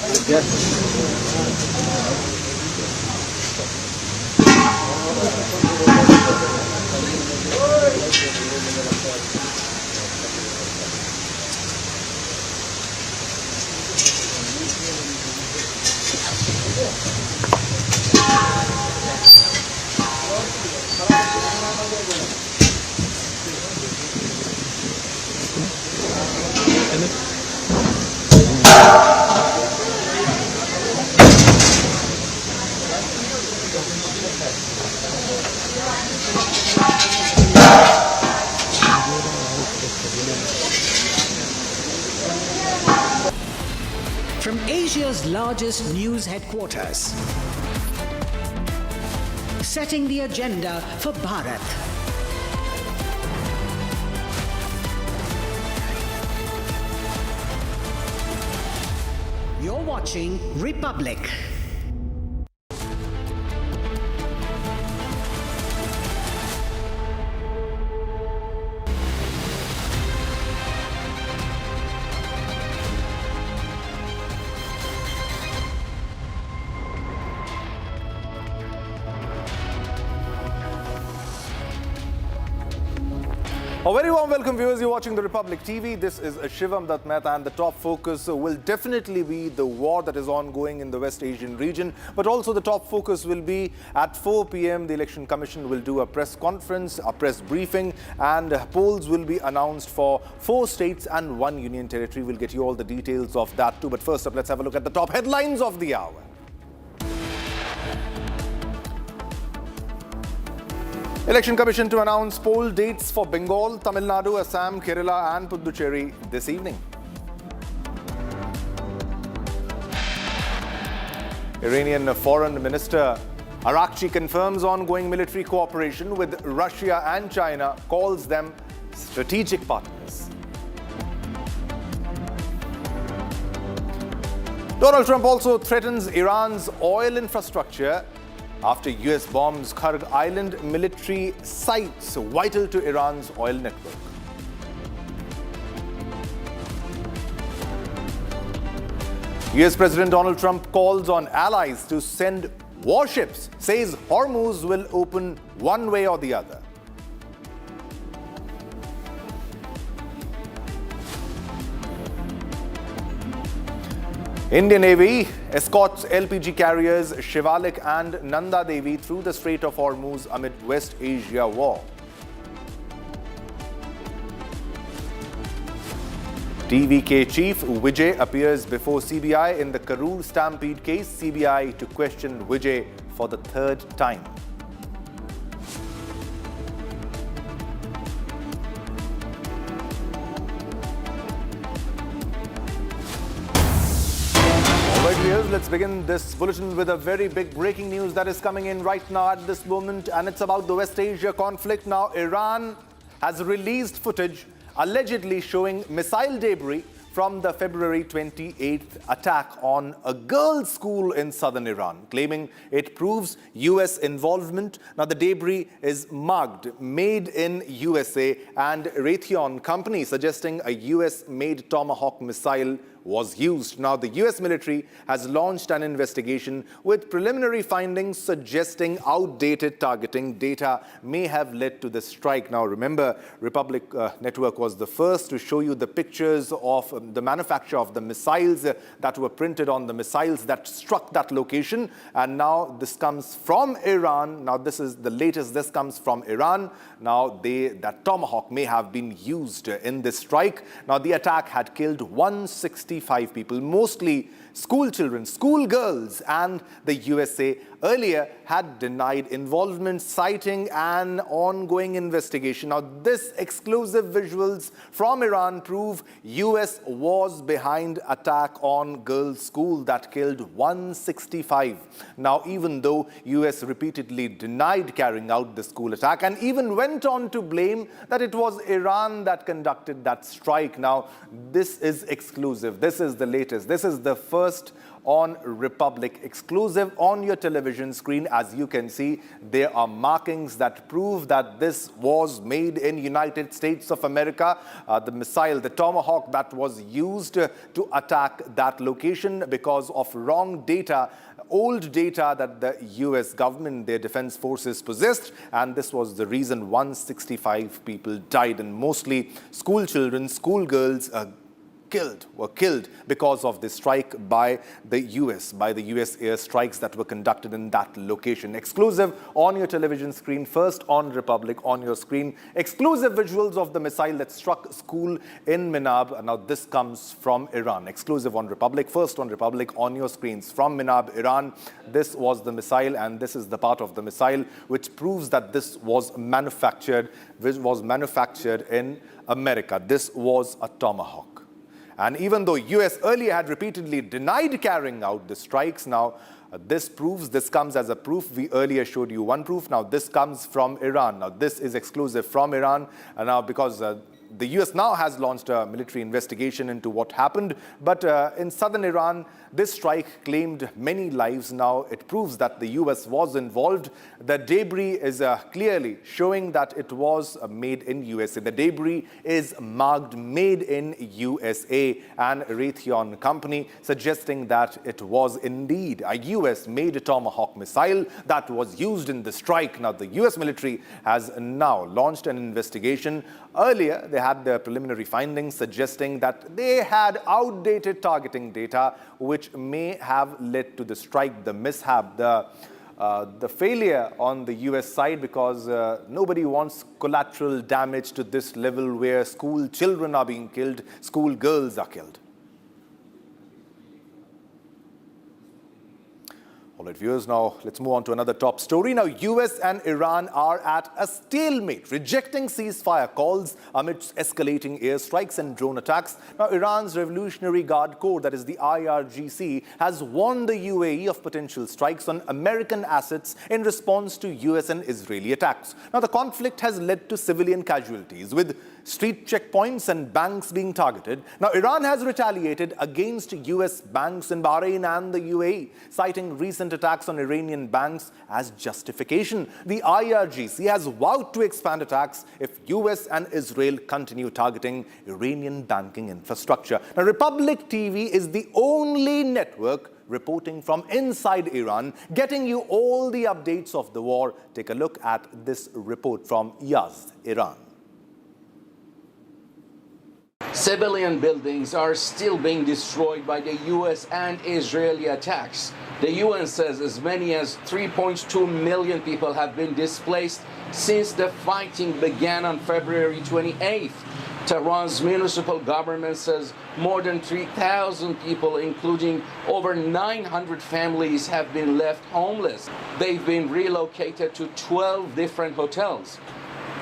From Asia's largest news headquarters, setting the agenda for Bharat. You're watching Republic. A very warm welcome, viewers. You're watching the Republic TV. This is Shivam Dutt Mehta, and the top focus will definitely be the war that is ongoing in the West Asian region. But also the top focus will be at 4 p.m. The Election Commission will do a press conference, a press briefing, and polls will be announced for 4 states and 1 union territory. We'll get you all the details of that too. But first up, let's have a look at the top headlines of the hour. Election Commission to announce poll dates for Bengal, Tamil Nadu, Assam, Kerala and Puducherry this evening. Iranian Foreign Minister Arakchi confirms ongoing military cooperation with Russia and China, calls them strategic partners. Donald Trump also threatens Iran's oil infrastructure after US bombs Kharg Island military sites vital to Iran's oil network. US President Donald Trump calls on allies to send warships, says Hormuz will open one way or the other. Indian Navy escorts LPG carriers Shivalik and Nanda Devi through the Strait of Hormuz amid West Asia war. TVK chief Vijay appears before CBI in the Karur stampede case. CBI to question Vijay for the 3rd time. Let's begin this bulletin with a very big breaking news that is coming in right now at this moment, and it's about the West Asia conflict. Now, Iran has released footage allegedly showing missile debris from the February 28th attack on a girls' school in southern Iran, claiming it proves US involvement. Now, the debris is marked Made in USA and Raytheon Company, suggesting a US-made Tomahawk missile was used. Now, the US military has launched an investigation with preliminary findings suggesting outdated targeting data may have led to the strike. Now, remember, Republic Network was the first to show you the pictures of the manufacture of the missiles that were printed on the missiles that struck that location. And now this comes from Iran. Now, this is the latest. This comes from Iran. Now, that Tomahawk may have been used in this strike. Now, the attack had killed 165 people, mostly school children, school girls, and the USA earlier had denied involvement, citing an ongoing investigation. Now, this exclusive visuals from Iran prove US was behind attack on girls' school that killed 165. Now, even though US repeatedly denied carrying out the school attack and even went on to blame that it was Iran that conducted that strike. Now, this is exclusive. This is the latest. This is the first on Republic exclusive on your television screen. As you can see, there are markings that prove that this was made in United States of America. The missile, the Tomahawk that was used to attack that location because of wrong data, old data that the US government, their defense forces possessed, and this was the reason 165 people died, and mostly school children, school girls were killed because of the strike by the US airstrikes that were conducted in that location. Exclusive on your television screen, first on Republic on your screen. Exclusive visuals of the missile that struck school in Minab. Now, this comes from Iran. Exclusive on Republic, first on Republic on your screens. From Minab, Iran, this was the missile, and this is the part of the missile which proves that this was manufactured in America. This was a Tomahawk. And even though US earlier had repeatedly denied carrying out the strikes, now this comes as a proof. We earlier showed you one proof. Now this comes from Iran. Now this is exclusive from Iran. And now because the US now has launched a military investigation into what happened. But in southern Iran, this strike claimed many lives. Now it proves that the US was involved. The debris is clearly showing that it was made in USA. The debris is marked Made in USA and Raytheon Company, suggesting that it was indeed a US-made Tomahawk missile that was used in the strike. Now the US military has now launched an investigation. Earlier, they had their preliminary findings suggesting that they had outdated targeting data, which may have led to the strike, the mishap, the failure on the US side, because nobody wants collateral damage to this level where school children are being killed, school girls are killed. All right, viewers, now let's move on to another top story. Now, US and Iran are at a stalemate, rejecting ceasefire calls amidst escalating airstrikes and drone attacks. Now, Iran's Revolutionary Guard Corps, that is the IRGC, has warned the UAE of potential strikes on American assets in response to US and Israeli attacks. Now, the conflict has led to civilian casualties, with street checkpoints and banks being targeted. Now, Iran has retaliated against US banks in Bahrain and the UAE, citing recent attacks on Iranian banks as justification. The IRGC has vowed to expand attacks if US and Israel continue targeting Iranian banking infrastructure. Now, Republic TV is the only network reporting from inside Iran, getting you all the updates of the war. Take a look at this report from Yazd, Iran. Civilian buildings are still being destroyed by the US and Israeli attacks. The UN says as many as 3.2 million people have been displaced since the fighting began on February 28th. Tehran's municipal government says more than 3,000 people, including over 900 families, have been left homeless. They've been relocated to 12 different hotels.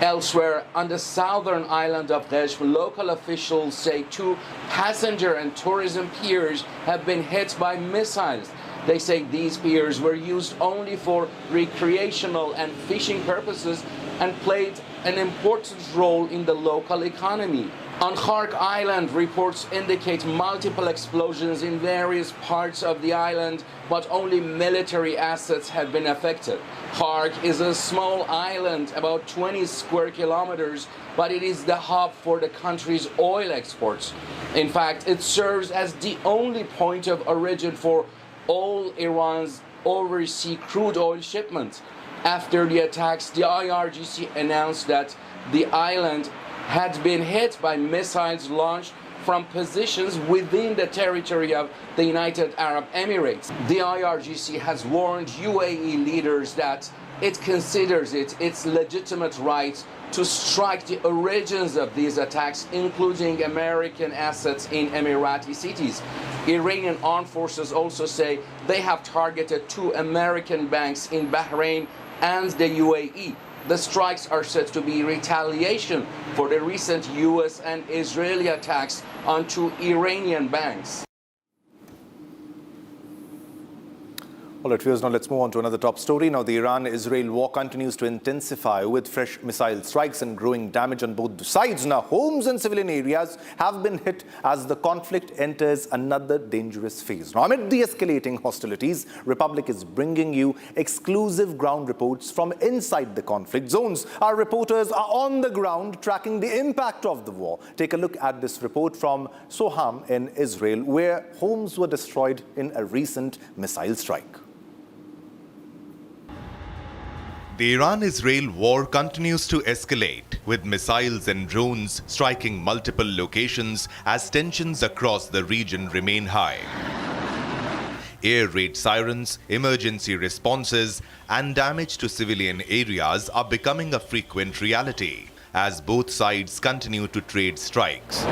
Elsewhere, on the southern island of Qeshm, local officials say 2 passenger and tourism piers have been hit by missiles. They say these piers were used only for recreational and fishing purposes and played an important role in the local economy. On Kharg Island, reports indicate multiple explosions in various parts of the island, but only military assets have been affected. Kharg is a small island, about 20 square kilometers, but it is the hub for the country's oil exports. In fact, it serves as the only point of origin for all Iran's overseas crude oil shipments. After the attacks, the IRGC announced that the island had been hit by missiles launched from positions within the territory of the United Arab Emirates. The IRGC has warned UAE leaders that it considers it its legitimate right to strike the origins of these attacks, including American assets in Emirati cities. Iranian armed forces also say they have targeted 2 American banks in Bahrain and the UAE. The strikes are said to be retaliation for the recent US and Israeli attacks on 2 Iranian banks. All right, viewers, now let's move on to another top story. Now, the Iran-Israel war continues to intensify with fresh missile strikes and growing damage on both sides. Now, homes and civilian areas have been hit as the conflict enters another dangerous phase. Now, amid the escalating hostilities, Republic is bringing you exclusive ground reports from inside the conflict zones. Our reporters are on the ground tracking the impact of the war. Take a look at this report from Soham in Israel, where homes were destroyed in a recent missile strike. The Iran-Israel war continues to escalate, with missiles and drones striking multiple locations as tensions across the region remain high. Air raid sirens, emergency responses, and damage to civilian areas are becoming a frequent reality as both sides continue to trade strikes.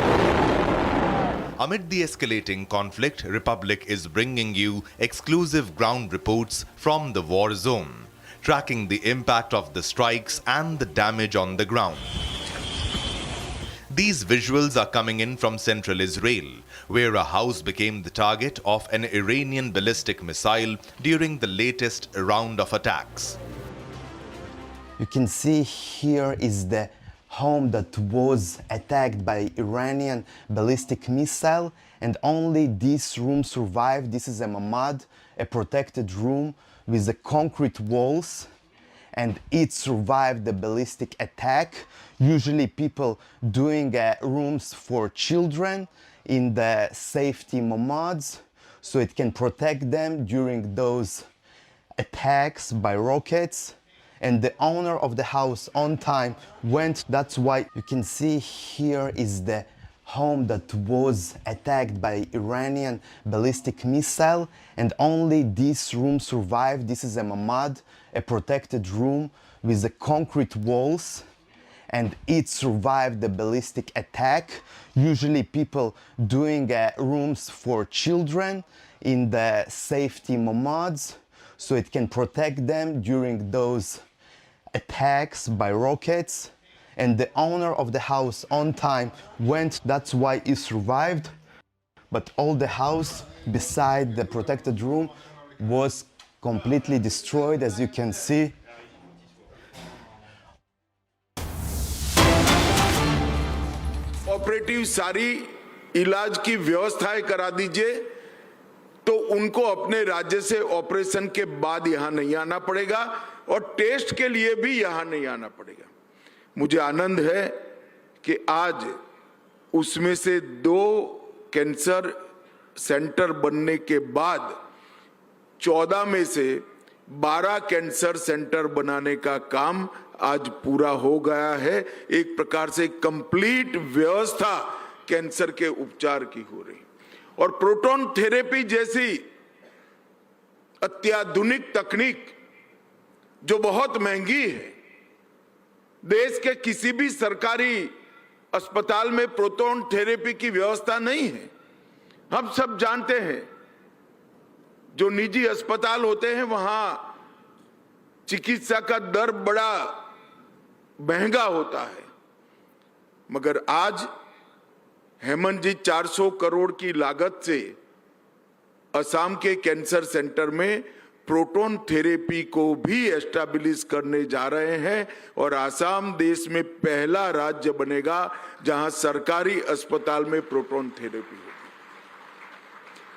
Amid the escalating conflict, Republic is bringing you exclusive ground reports from the war zone, tracking the impact of the strikes and the damage on the ground. These visuals are coming in from central Israel, where a house became the target of an Iranian ballistic missile during the latest round of attacks. You can see here is the home that was attacked by Iranian ballistic missile, and only this room survived. This is a mamad, a protected room with the concrete walls, and it survived the ballistic attack. Usually people doing rooms for children in the safety mamads, so it can protect them during those attacks by rockets. And the owner of the house on time went. That's why you can see here is the home that was attacked by Iranian ballistic missile, and only this room survived. This is a mamad, a protected room with the concrete walls, and it survived the ballistic attack. Usually people doing rooms for children in the safety mamads, so it can protect them during those attacks by rockets. And the owner of the house on time went. That's why he survived. But all the house beside the protected room was completely destroyed, as you can see. Operative सारी इलाज की व्यवस्थाएं करा दीजिए, तो उनको अपने राज्य से ऑपरेशन के बाद यहां नहीं आना पड़ेगा और टेस्ट के लिए भी यहां नहीं आना पड़ेगा। मुझे आनंद है कि आज उसमें से 2 कैंसर सेंटर बनने के बाद 14 में से 12 कैंसर सेंटर बनाने का काम आज पूरा हो गया है। एक प्रकार से कंप्लीट व्यवस्था कैंसर के उपचार की हो रही, और प्रोटॉन थेरेपी जैसी अत्याधुनिक तकनीक जो बहुत महंगी है, देश के किसी भी सरकारी अस्पताल में प्रोटॉन थेरेपी की व्यवस्था नहीं है। हम सब जानते हैं, जो निजी अस्पताल होते हैं वहां चिकित्सा का दर बड़ा महंगा होता है, मगर आज हेमंत जी 400 करोड़ की लागत से असम के कैंसर सेंटर में प्रोटॉन थेरेपी को भी एस्टैब्लिश करने जा रहे हैं और आसाम देश में पहला राज्य बनेगा जहां सरकारी अस्पताल में प्रोटॉन थेरेपी होगी।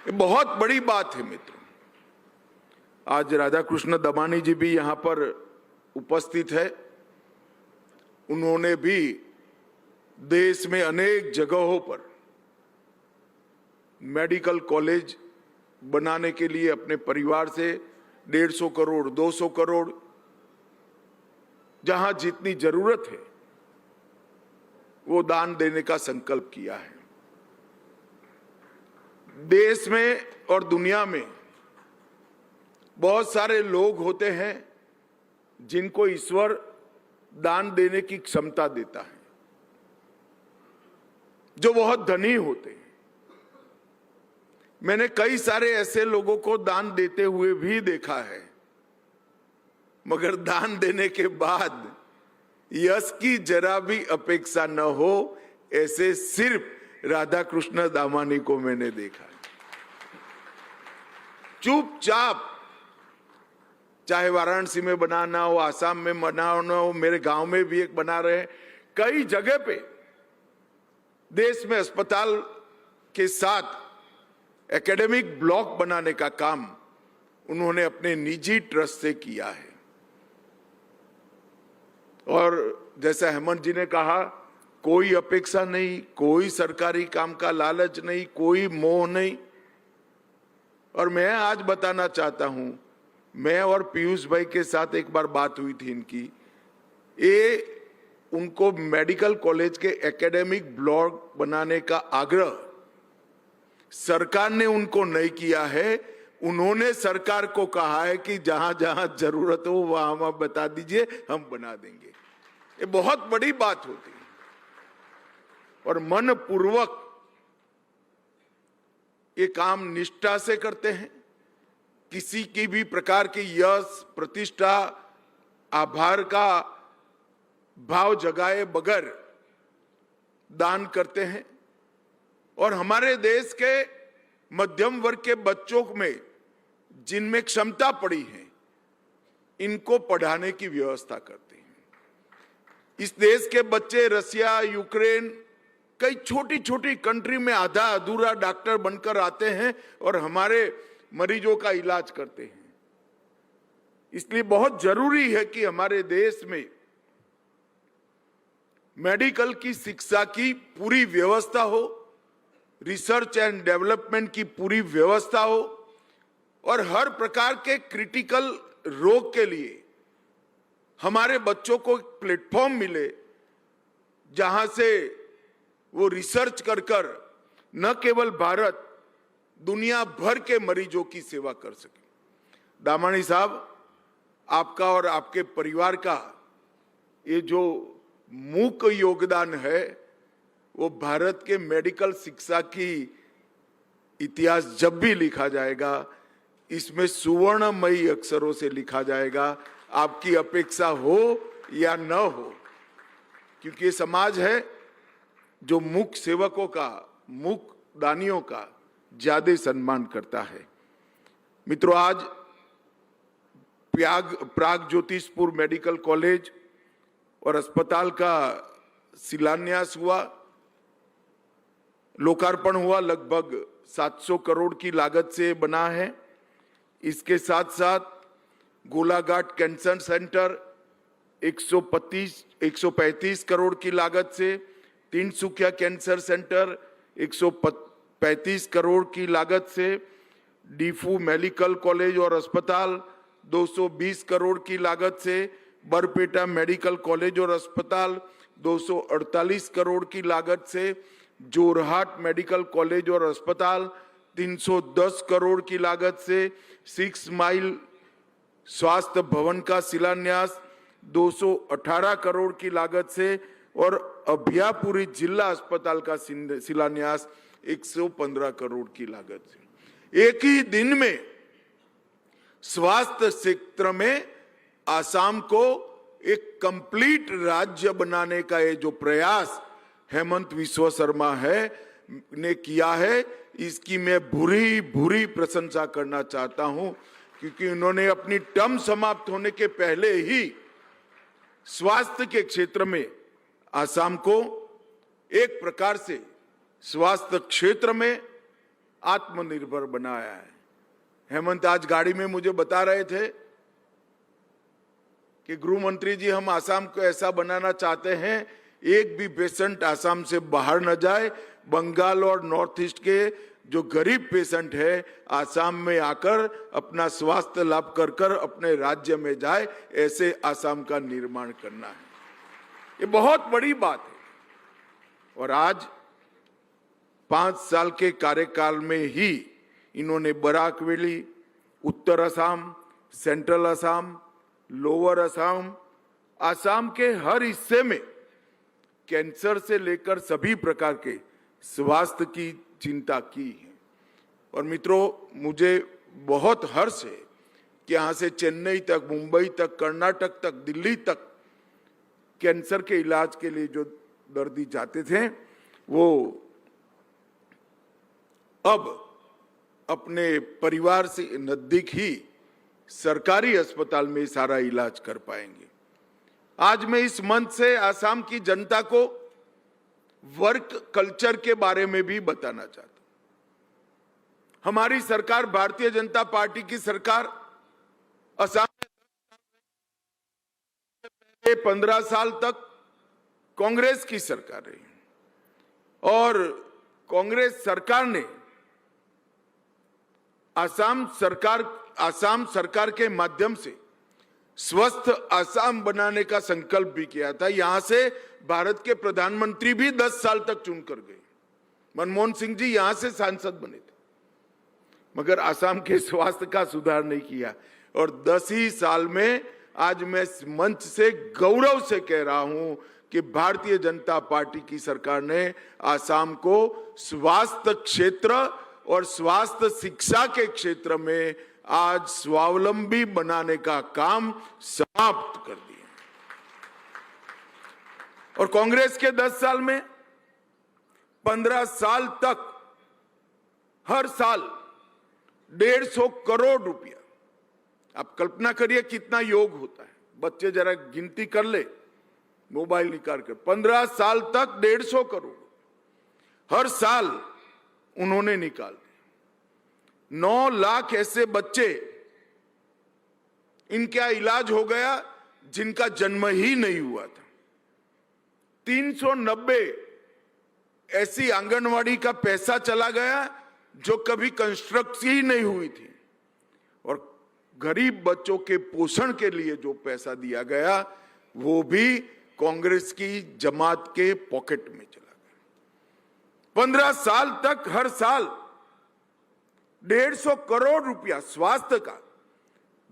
ये बहुत बड़ी बात है मित्रों। आज राधाकृष्ण दमानी जी भी यहां पर उपस्थित है। उन्होंने भी देश में अनेक जगहों पर मेडिकल कॉलेज बनाने के लिए अपने परिवार से 150 करोड़ 200 करोड़ जहां जितनी जरूरत है वो दान देने का संकल्प किया है। देश में और दुनिया में बहुत सारे लोग होते हैं जिनको ईश्वर दान देने की क्षमता देता है, जो बहुत धनी होते हैं। मैंने कई सारे ऐसे लोगों को दान देते हुए भी देखा है, मगर दान देने के बाद यश की जरा भी अपेक्षा न हो, ऐसे सिर्फ राधाकृष्ण दामानी को मैंने देखा। चुपचाप, चाहे वाराणसी में बनाना हो, आसाम में बनाना हो, मेरे गांव में भी एक बना रहे हैं, कई जगह पे देश में अस्पताल के साथ एकेडमिक ब्लॉक बनाने का काम उन्होंने अपने निजी ट्रस्ट से किया है। और जैसा हेमंत जी ने कहा, कोई अपेक्षा नहीं, कोई सरकारी काम का लालच नहीं, कोई मोह नहीं। और मैं आज बताना चाहता हूं, मैं और पीयूष भाई के साथ एक बार बात हुई थी इनकी, ये उनको मेडिकल कॉलेज के एकेडमिक ब्लॉक बनाने का आग्रह सरकार ने उनको नहीं किया है। उन्होंने सरकार को कहा है कि जहां जहां जरूरत हो वहां वहां बता दीजिए, हम बना देंगे। ये बहुत बड़ी बात होती है। और मन पूर्वक ये काम निष्ठा से करते हैं। किसी की भी प्रकार की यश, प्रतिष्ठा, आभार का भाव जगाए बगैर दान करते हैं। और हमारे देश के मध्यम वर्ग के बच्चों में जिनमें क्षमता पड़ी है, इनको पढ़ाने की व्यवस्था करते हैं। इस देश के बच्चे रसिया, यूक्रेन, कई छोटी छोटी कंट्री में आधा अधूरा डॉक्टर बनकर आते हैं और हमारे मरीजों का इलाज करते हैं। इसलिए बहुत जरूरी है कि हमारे देश में मेडिकल की शिक्षा की पूरी व्यवस्था हो, रिसर्च एंड डेवलपमेंट की पूरी व्यवस्था हो और हर प्रकार के क्रिटिकल रोग के लिए हमारे बच्चों को एक प्लेटफॉर्म मिले, जहां से वो रिसर्च कर कर न केवल भारत, दुनिया भर के मरीजों की सेवा कर सके। दामानी साहब, आपका और आपके परिवार का ये जो मूक योगदान है, वो भारत के मेडिकल शिक्षा की इतिहास जब भी लिखा जाएगा, इसमें सुवर्णमयी अक्षरों से लिखा जाएगा। आपकी अपेक्षा हो या न हो, क्योंकि ये समाज है जो मूक सेवकों का, मूक दानियों का ज्यादा सम्मान करता है। मित्रों, आज प्राग ज्योतिषपुर मेडिकल कॉलेज और अस्पताल का शिलान्यास हुआ, लोकार्पण हुआ। लगभग 700 करोड़ की लागत से बना है। इसके साथ साथ गोलाघाट कैंसर सेंटर 135 करोड़ की लागत से, तिनसुकिया कैंसर सेंटर 135 करोड़ की लागत से, डीफू मेडिकल कॉलेज और अस्पताल 220 करोड़ की लागत से, बरपेटा मेडिकल कॉलेज और अस्पताल 248 करोड़ की लागत से, जोरहाट मेडिकल कॉलेज और अस्पताल 310 करोड़ की लागत से, 6 माइल स्वास्थ्य भवन का शिलान्यास 218 करोड़ की लागत से और अभयापुरी जिला अस्पताल का शिलान्यास 115 करोड़ की लागत से। एक ही दिन में स्वास्थ्य क्षेत्र में आसाम को एक कंप्लीट राज्य बनाने का ये जो प्रयास हेमंत विश्व शर्मा ने किया है, इसकी मैं भूरी भूरी प्रशंसा करना चाहता हूं, क्योंकि उन्होंने अपनी टर्म समाप्त होने के पहले ही स्वास्थ्य के क्षेत्र में आसाम को एक प्रकार से स्वास्थ्य क्षेत्र में आत्मनिर्भर बनाया है। हेमंत आज गाड़ी में मुझे बता रहे थे कि गृह मंत्री जी, हम आसाम को ऐसा बनाना चाहते हैं एक भी पेशेंट आसाम से बाहर न जाए, बंगाल और नॉर्थ ईस्ट के जो गरीब पेशेंट है आसाम में आकर अपना स्वास्थ्य लाभ कर कर अपने राज्य में जाए, ऐसे आसाम का निर्माण करना है। ये बहुत बड़ी बात है। और आज 5 साल के कार्यकाल में ही इन्होंने बराक वैली, उत्तर असम, सेंट्रल असम, लोअर असम, आसाम के हर हिस्से में कैंसर से लेकर सभी प्रकार के स्वास्थ्य की चिंता की है। और मित्रों, मुझे बहुत हर्ष है कि यहां से चेन्नई तक, मुंबई तक, कर्नाटक तक, दिल्ली तक कैंसर के इलाज के लिए जो दर्दी जाते थे वो अब अपने परिवार से नजदीक ही सरकारी अस्पताल में सारा इलाज कर पाएंगे। आज मैं इस मंच से आसाम की जनता को वर्क कल्चर के बारे में भी बताना चाहता हूं। हमारी सरकार, भारतीय जनता पार्टी की सरकार, असम में 15 साल तक कांग्रेस की सरकार रही और कांग्रेस सरकार ने आसाम सरकार के माध्यम से स्वस्थ आसाम बनाने का संकल्प भी किया था। यहां से भारत के प्रधानमंत्री भी 10 साल तक चुनकर गए। मनमोहन सिंह जी यहां से सांसद बने थे, मगर आसाम के स्वास्थ्य का सुधार नहीं किया। और 10 ही साल में आज मैं इस मंच से गौरव से कह रहा हूं कि भारतीय जनता पार्टी की सरकार ने आसाम को स्वास्थ्य क्षेत्र और स्वास्थ्य शिक्षा के क्षेत्र में आज स्वावलंबी बनाने का काम समाप्त कर दिया। और कांग्रेस के 10 साल में 15 साल तक हर साल 150 करोड़ रुपया, आप कल्पना करिए कितना योग होता है। बच्चे जरा गिनती कर ले, मोबाइल निकाल कर, 15 साल तक 150 करोड़ हर साल उन्होंने निकाल दिया। 9 लाख ऐसे बच्चे इनका इलाज हो गया जिनका जन्म ही नहीं हुआ था। 390 ऐसी आंगनवाड़ी का पैसा चला गया जो कभी कंस्ट्रक्ट ही नहीं हुई थी। और गरीब बच्चों के पोषण के लिए जो पैसा दिया गया वो भी कांग्रेस की जमात के पॉकेट में चला गया। 15 साल तक हर साल 150 करोड़ रुपया स्वास्थ्य का,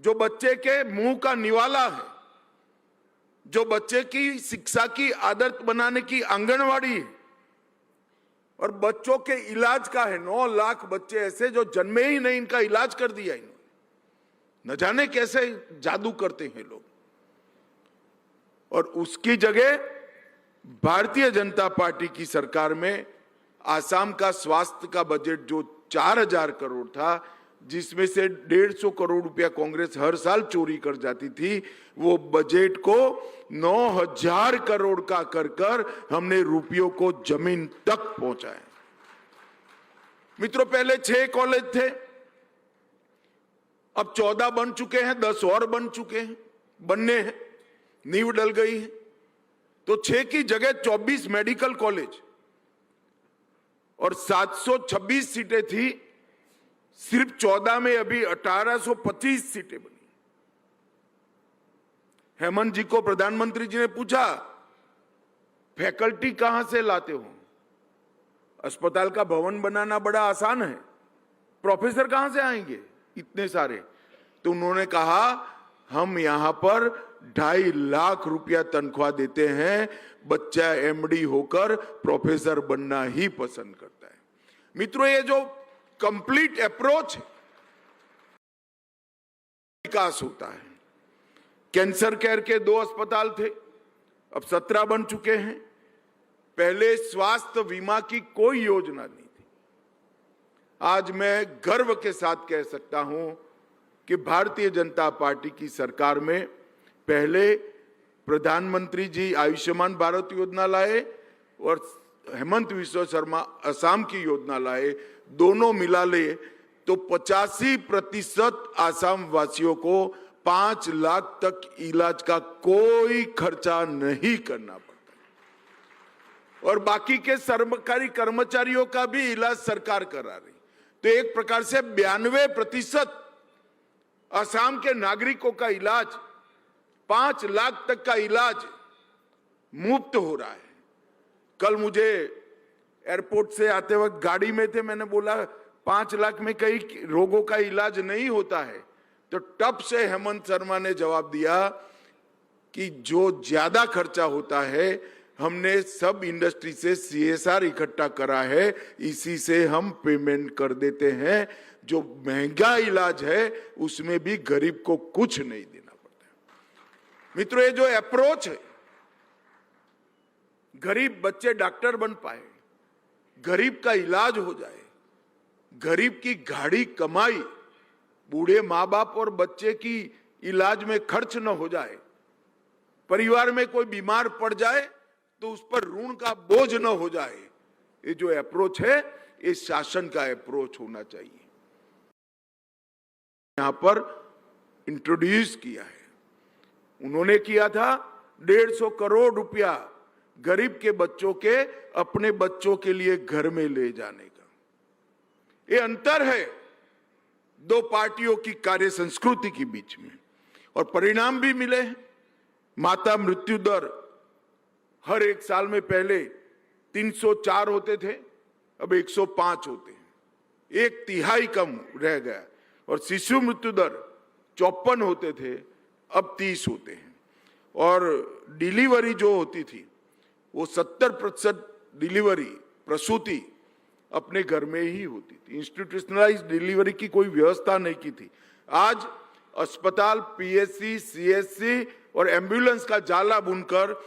जो बच्चे के मुंह का निवाला है, जो बच्चे की शिक्षा की आदत बनाने की आंगनवाड़ी है और बच्चों के इलाज का है। 9 लाख बच्चे ऐसे जो जन्मे ही नहीं, इनका इलाज कर दिया इन्होंने। न जाने कैसे जादू करते हैं लोग। और उसकी जगह भारतीय जनता पार्टी की सरकार में आसाम का स्वास्थ्य का बजट जो 4000 करोड़ था, जिसमें से 150 करोड़ रुपया कांग्रेस हर साल चोरी कर जाती थी, वो बजट को 9000 करोड़ का कर हमने रुपयों को जमीन तक पहुंचाया। मित्रों, पहले 6 कॉलेज थे, अब 14 बन चुके हैं, 10 और बन चुके हैं, बनने हैं, नींव डल गई है। तो 6 की जगह 24 मेडिकल कॉलेज और 726 सीटें थी, सिर्फ 14 में अभी 1825 सीटें बनी। हेमंत जी को प्रधानमंत्री जी ने पूछा, फैकल्टी कहां से लाते हो? अस्पताल का भवन बनाना बड़ा आसान है, प्रोफेसर कहां से आएंगे इतने सारे? तो उन्होंने कहा, हम यहां पर 2.5 लाख रुपया तनख्वाह देते हैं, बच्चा एमडी होकर प्रोफेसर बनना ही पसंद करता है। मित्रों, ये जो कंप्लीट अप्रोच है, विकास होता है। कैंसर केयर के 2 अस्पताल थे, अब 17 बन चुके हैं। पहले स्वास्थ्य बीमा की कोई योजना नहीं थी। आज मैं गर्व के साथ कह सकता हूं कि भारतीय जनता पार्टी की सरकार में पहले प्रधानमंत्री जी आयुष्मान भारत योजना लाए और हेमंत विश्व शर्मा असम की योजना लाए, दोनों मिला ले तो 85% असम वासियों को 5 लाख तक इलाज का कोई खर्चा नहीं करना पड़ता और बाकी के सरकारी कर्मचारियों का भी इलाज सरकार करा रही। तो एक प्रकार से 92% असम के नागरिकों का इलाज, 5 लाख तक का इलाज मुफ्त हो रहा है। कल मुझे एयरपोर्ट से आते वक्त गाड़ी में थे, मैंने बोला 5 लाख में कई रोगों का इलाज नहीं होता है, तो तब से हेमंत शर्मा ने जवाब दिया कि जो ज्यादा खर्चा होता है हमने सब इंडस्ट्री से CSR इकट्ठा करा है, इसी से हम पेमेंट कर देते हैं। जो महंगा इलाज है उसमें भी गरीब को कुछ नहीं देना पड़ता है। मित्रों, ये जो अप्रोच है, गरीब बच्चे डॉक्टर बन पाए, गरीब का इलाज हो जाए, गरीब की गाड़ी कमाई, बूढ़े माँ बाप और बच्चे की इलाज में खर्च न हो जाए, परिवार में कोई बीमार पड़ जाए तो उस पर ऋण का बोझ न हो जाए, ये जो अप्रोच है ये शासन का अप्रोच होना चाहिए। यहां पर इंट्रोड्यूस किया है, उन्होंने किया था 150 करोड़ रुपया गरीब के बच्चों के अपने बच्चों के लिए घर में ले जाने का। ये अंतर है दो पार्टियों की कार्य संस्कृति के बीच में और परिणाम भी मिले हैं। माता मृत्यु दर हर एक साल में पहले 304 होते थे, अब 105 होते हैं, 1/3 कम रह गया। और शिशु मृत्यु दर 54 होते थे, अब 30 होते हैं। और डिलीवरी जो होती थी वो 70% डिलीवरी प्रसूति अपने घर में ही होती थी, इंस्टीट्यूशनलाइज्ड डिलीवरी की कोई व्यवस्था नहीं की थी। आज अस्पताल, PSC, CSC और एम्बुलेंस का जाला बुनकर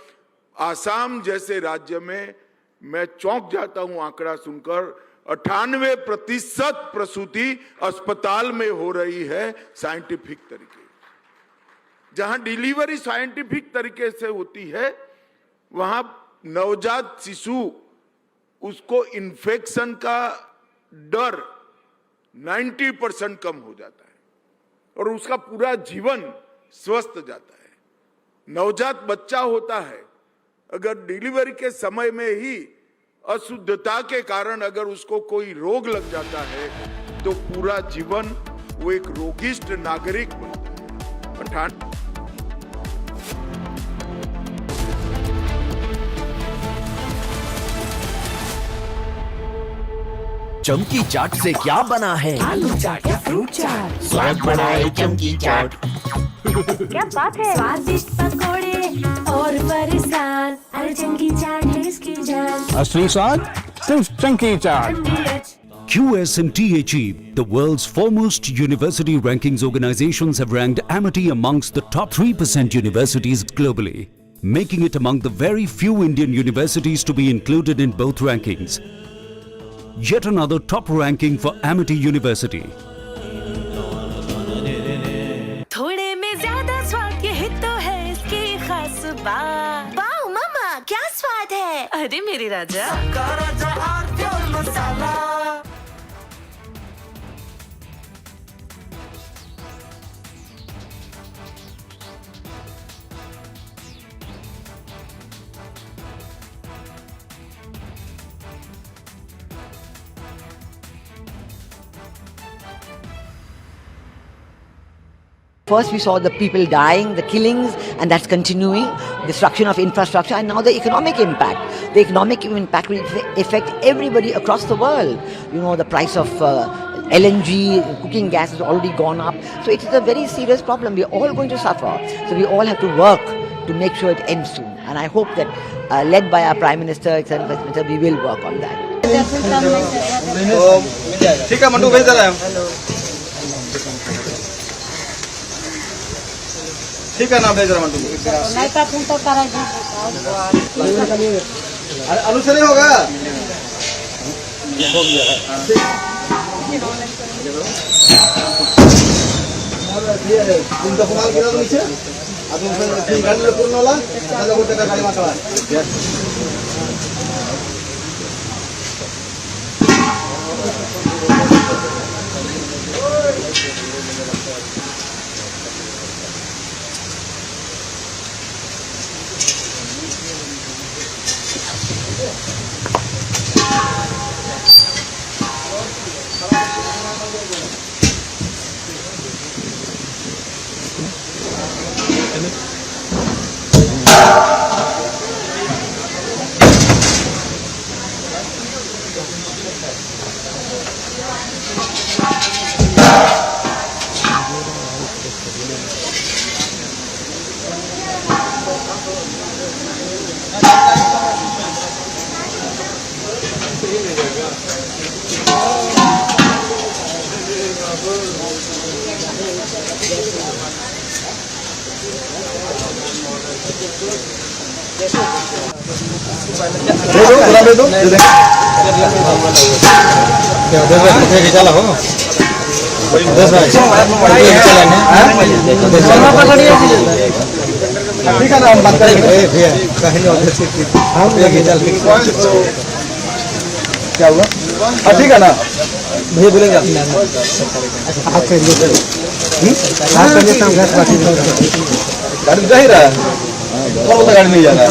आसाम जैसे राज्य में मैं चौंक जाता हूं आंकड़ा सुनकर, 98% प्रसूति अस्पताल में हो रही है साइंटिफिक तरीके। जहां डिलीवरी साइंटिफिक तरीके से होती है वहां नवजात शिशु उसको इन्फेक्शन का डर 90% कम हो जाता है और उसका पूरा जीवन स्वस्थ जाता है। नवजात बच्चा होता है, अगर डिलीवरी के समय में ही अशुद्धता के कारण अगर उसको कोई रोग लग जाता है तो पूरा जीवन वो एक रोगिष्ट नागरिक बनता है। चमकी चाट से क्या बना है? आलू चाट या फ्रूट चाट, स्वाद बढ़ाए चमकी चाट। क्या बात है, स्वादिष्ट पकोड़े और फरसान, अरे चमकी चाट है इसकी जान। असली स्वाद सिर्फ चमकी चाट। QSMT achieved. The world's foremost university rankings organizations have ranked Amity amongst the top 3% universities globally, making it among the very few Indian universities to be included in both rankings. Yet another top ranking for Amity University. थोड़े में ज्यादा स्वाद, ये तो है इसकी खास बात। वाओ मामा, क्या स्वाद है, अरे मेरी राजा। सबका राजा और pure masala. First we saw the people dying, the killings, and that's continuing, destruction of infrastructure, and now the economic impact. The economic impact will affect everybody across the world. You know, the price of LNG, cooking gas has already gone up. So it is a very serious problem. We're all going to suffer. So we all have to work to make sure it ends soon. And I hope that, led by our Prime Minister, etc., we will work on that. ठीक है mandu, भेज दे रहे हैं। ठीक है ना, भेज रहा मंडू। नहीं तो तुम तो अरे आलू से नहीं होगा। तुमचा कुणाला गेला तुम्ही अजून गाडीला पूर्ण होला त्याला कुठे गाडी मागवा चला हो 10 भाई ठीक है ना हम बात करेंगे कहीं हम चल क्या हुआ ठीक है ना भैया बोलेंगे आप गाड़ी जा ही रहा है गाड़ी नहीं जा रहा है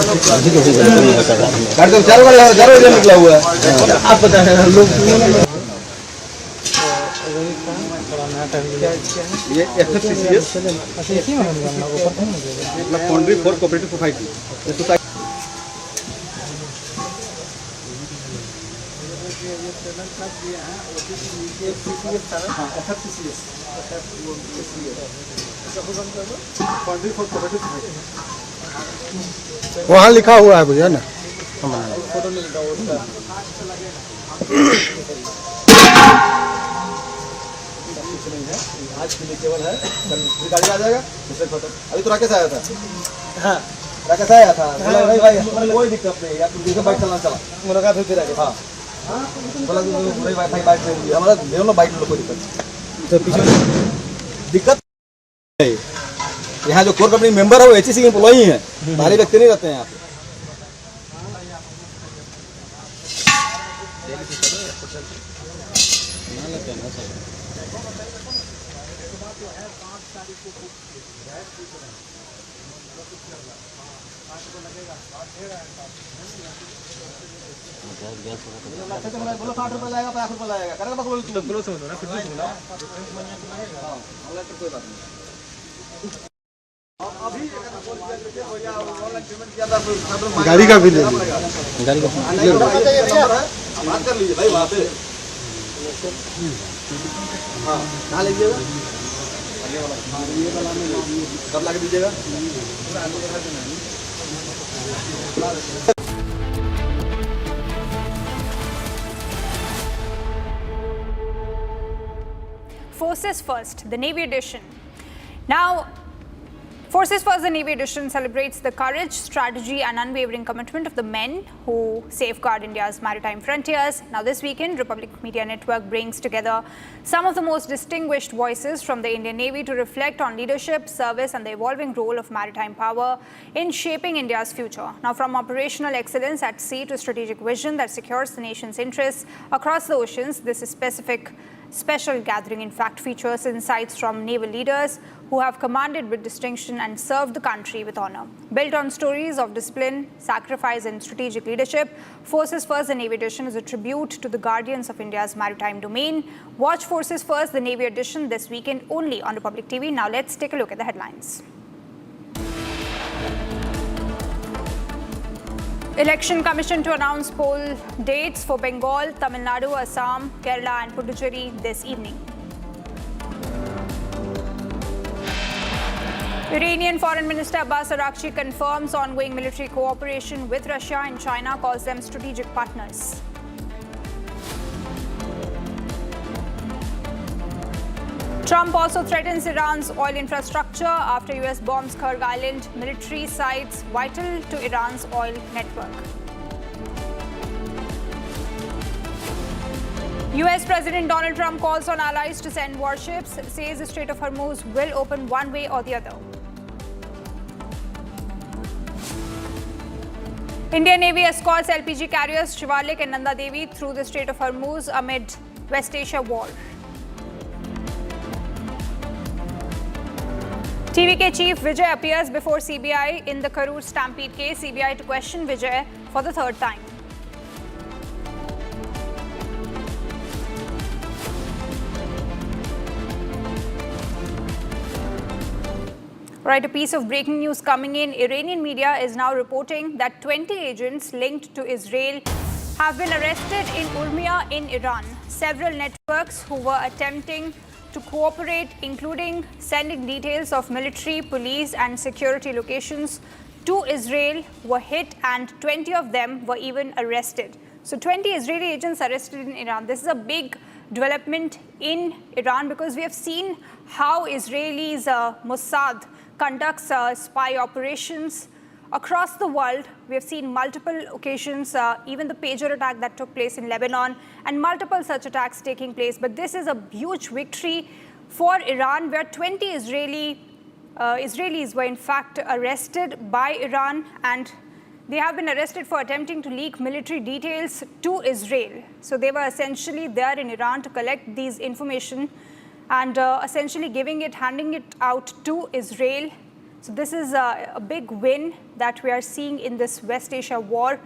गाड़ी तो 4 बजे निकला हुआ है आप पता है लोग ये FFCCS मतलब फाउंड्री फॉर कोऑपरेटिव सोसाइटी वहाँ लिखा हुआ है भैया ना आज के लिए केवल है गाड़ी आ जाएगा दूसरे खत्म अभी तो राकेश आया था हाँ राकेश आया था भाई भाई कोई दिक्कत नहीं यार तुम बाइक चलना चला मुलाकात होती रहेगी हाँ बोला भाई भाई बाइक में हमारा दोनों बाइक में कोई दिक्कत तो पीछे दिक्कत है यहाँ जो कोर कंपनी मेंबर है वो HEC के एम्प्लॉई है बाहरी व्यक्ति नहीं रहते हैं यहाँ पे बोलो 60 रुपए लाएगा 50 रुपए लाएगा करेगा बस बोलो समझो ना फिर भी बोला हां ऑनलाइन तो कोई बात नहीं अभी ऑनलाइन पेमेंट किया था गाड़ी का भी ले गाड़ी का बात कर लीजिए भाई वहां पे हां कहां लीजिएगा ये वाला में कब ला के दीजिएगा Forces First, the Navy edition. Now, Forces First, the Navy edition celebrates the courage, strategy and unwavering commitment of the men who safeguard India's maritime frontiers. Now, this weekend, Republic Media Network brings together some of the most distinguished voices from the Indian Navy to reflect on leadership, service and the evolving role of maritime power in shaping India's future. Now, from operational excellence at sea to strategic vision that secures the nation's interests across the oceans, this is special gathering in fact features insights from naval leaders who have commanded with distinction and served the country with honor. Built on stories of discipline, sacrifice and strategic leadership, Forces First, the Navy edition is a tribute to the guardians of India's maritime domain. Watch Forces First, the Navy edition this weekend only on Republic TV. Now let's take a look at the headlines. Election Commission to announce poll dates for Bengal, Tamil Nadu, Assam, Kerala and Puducherry this evening. Iranian Foreign Minister Abbas Araghchi confirms ongoing military cooperation with Russia and China, calls them strategic partners. Trump also threatens Iran's oil infrastructure after US bombs Kharg Island, military sites vital to Iran's oil network. US President Donald Trump calls on allies to send warships, says the Strait of Hormuz will open one way or the other. Indian Navy escorts LPG carriers Shivalik and Nanda Devi through the Strait of Hormuz amid West Asia war. TVK chief Vijay appears before CBI in the Karur stampede case. CBI to question Vijay for the third time. Right, a piece of breaking news coming in. Iranian media is now reporting that 20 agents linked to Israel have been arrested in Urmia in Iran. Several networks who were attempting to cooperate, including sending details of military, police and security locations to Israel, were hit, and 20 of them were even arrested. So 20 Israeli agents arrested in Iran. This is a big development in Iran because we have seen how Israelis Mossad conducts spy operations across the world. We have seen multiple occasions, even the pager attack that took place in Lebanon, and multiple such attacks taking place. But this is a huge victory for Iran, where 20 Israelis were in fact arrested by Iran, and they have been arrested for attempting to leak military details to Israel. So they were essentially there in Iran to collect these information and essentially handing it out to Israel. So this is a big win that we are seeing in this West Asia war.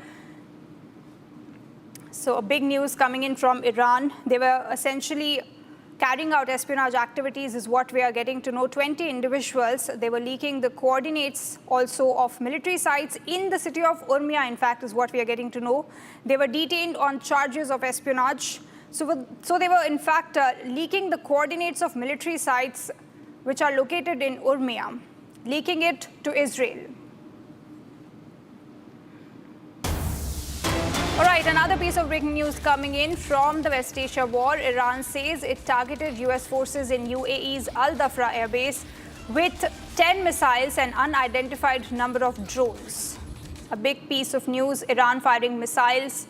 So a big news coming in from Iran. They were essentially carrying out espionage activities is what we are getting to know. 20 individuals, they were leaking the coordinates also of military sites in the city of Urmia, in fact, is what we are getting to know. They were detained on charges of espionage. So they were in fact leaking the coordinates of military sites which are located in Urmia, leaking it to Israel. All right, another piece of breaking news coming in from the West Asia war. Iran says it targeted US forces in UAE's Al Dhafra airbase with 10 missiles and unidentified number of drones. A big piece of news, Iran firing missiles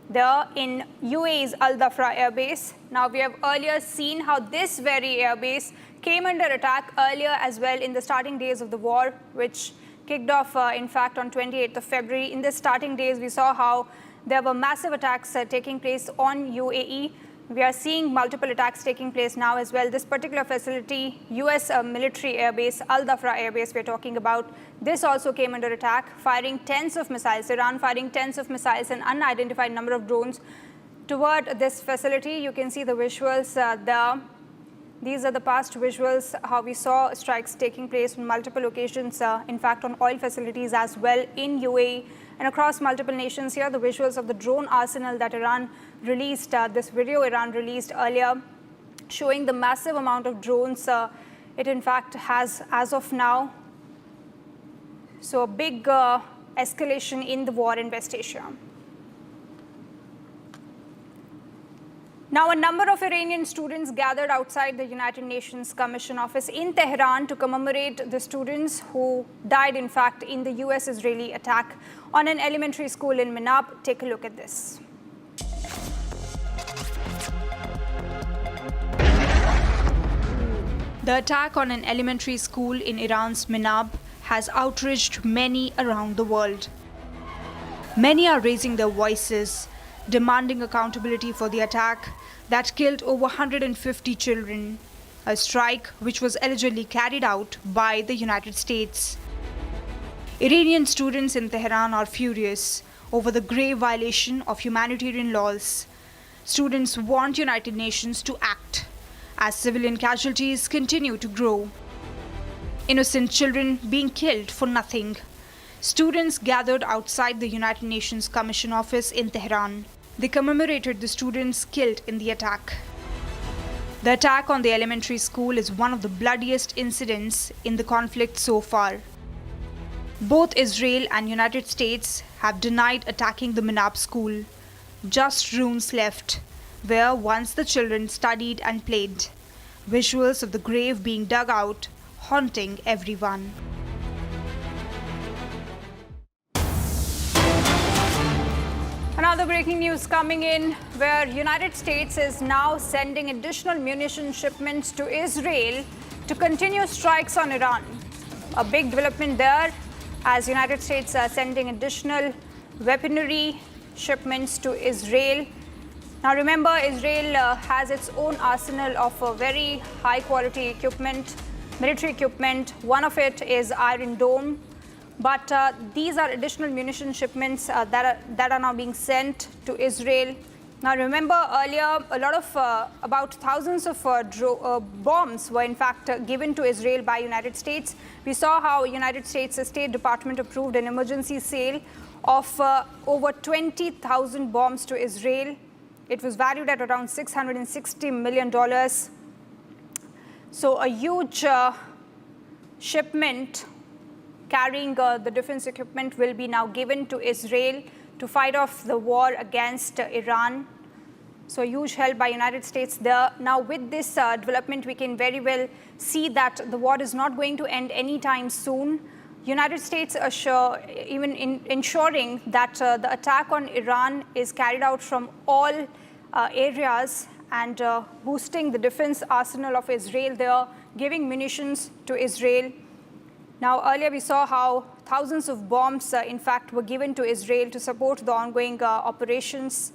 there in UAE's Al Dhafra airbase. Now, we have earlier seen how this very airbase came under attack earlier as well in the starting days of the war, which kicked off, in fact, on 28th of February. In the starting days, we saw how there were massive attacks taking place on UAE. We are seeing multiple attacks taking place now as well. This particular facility, US military airbase, Al Dhafra airbase we're talking about, this also came under attack, firing tens of missiles, Iran firing tens of missiles and unidentified number of drones toward this facility. You can see the visuals there. These are the past visuals, how we saw strikes taking place on multiple occasions, in fact, on oil facilities as well in UAE and across multiple nations. Here, the visuals of the drone arsenal that Iran released, this video Iran released earlier, showing the massive amount of drones it in fact has as of now. So a big escalation in the war in West Asia. Now, a number of Iranian students gathered outside the United Nations Commission office in Tehran to commemorate the students who died, in fact, in the US-Israeli attack on an elementary school in Minab. Take a look at this. The attack on an elementary school in Iran's Minab has outraged many around the world. Many are raising their voices, demanding accountability for the attack that killed over 150 children, a strike which was allegedly carried out by the United States. Iranian students in Tehran are furious over the grave violation of humanitarian laws. Students want United Nations to act as civilian casualties continue to grow. Innocent children being killed for nothing. Students gathered outside the United Nations Commission office in Tehran. They commemorated the students killed in the attack. The attack on the elementary school is one of the bloodiest incidents in the conflict so far. Both Israel and United States have denied attacking the Minab school. Just ruins left, where once the children studied and played. Visuals of the grave being dug out, haunting everyone. Another breaking news coming in, where United States is now sending additional munition shipments to Israel to continue strikes on Iran. A big development there, as United States are sending additional weaponry shipments to Israel. Now remember, Israel has its own arsenal of very high quality equipment, military equipment. One of it is Iron Dome. But these are additional munition shipments that are now being sent to Israel. Now remember, earlier a lot of about thousands of bombs were in fact given to Israel by United States. We saw how United States State Department approved an emergency sale of over 20,000 bombs to Israel. It was valued at around $660 million. So a huge shipment carrying the defense equipment will be now given to Israel to fight off the war against Iran. So huge help by United States there. Now with this development, we can very well see that the war is not going to end anytime soon. United States ensuring that the attack on Iran is carried out from all areas and boosting the defense arsenal of Israel there, giving munitions to Israel. Now, earlier we saw how thousands of bombs, in fact, were given to Israel to support the ongoing operations.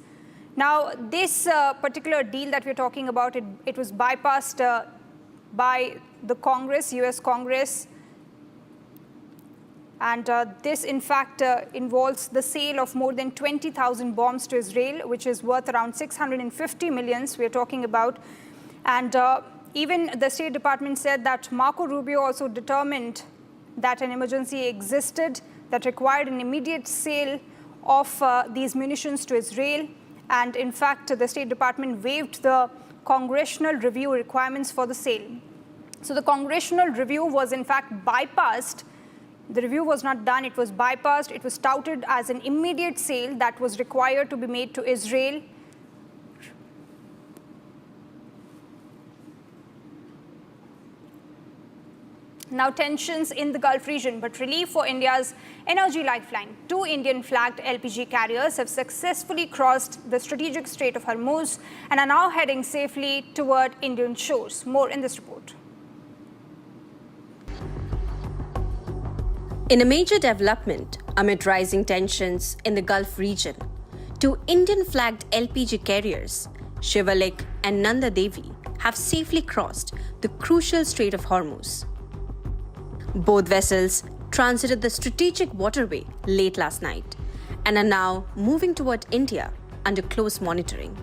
Now, this particular deal that we're talking about, it was bypassed by the Congress, US Congress. And this, in fact, involves the sale of more than 20,000 bombs to Israel, which is worth around 650 millions we're talking about. And even the State Department said that Marco Rubio also determined that an emergency existed that required an immediate sale of these munitions to Israel. And in fact, the State Department waived the congressional review requirements for the sale. So the congressional review was in fact bypassed. The review was not done, it was bypassed. It was touted as an immediate sale that was required to be made to Israel. Now tensions in the Gulf region, but relief for India's energy lifeline. 2 Indian-flagged LPG carriers have successfully crossed the strategic Strait of Hormuz and are now heading safely toward Indian shores. More in this report. In a major development amid rising tensions in the Gulf region, 2 Indian-flagged LPG carriers, Shivalik and Nanda Devi, have safely crossed the crucial Strait of Hormuz. Both vessels transited the strategic waterway late last night and are now moving toward India under close monitoring.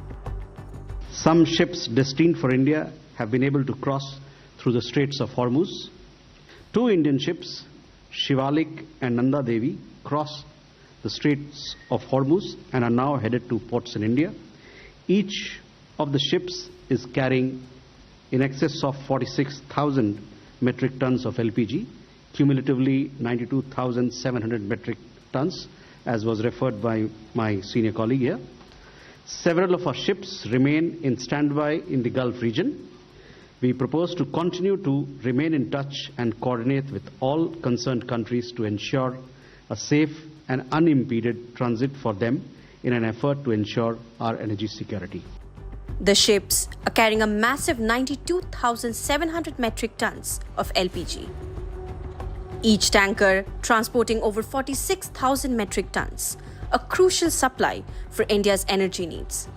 Some ships destined for India have been able to cross through the Straits of Hormuz. 2 Indian ships, Shivalik and Nanda Devi, crossed the Straits of Hormuz and are now headed to ports in India. Each of the ships is carrying in excess of 46,000 metric tons of LPG, cumulatively 92,700 metric tons, as was referred by my senior colleague here. Several of our ships remain in standby in the Gulf region. We propose to continue to remain in touch and coordinate with all concerned countries to ensure a safe and unimpeded transit for them in an effort to ensure our energy security. The ships are carrying a massive 92,700 metric tons of LPG. Each tanker transporting over 46,000 metric tons, a crucial supply for India's energy needs.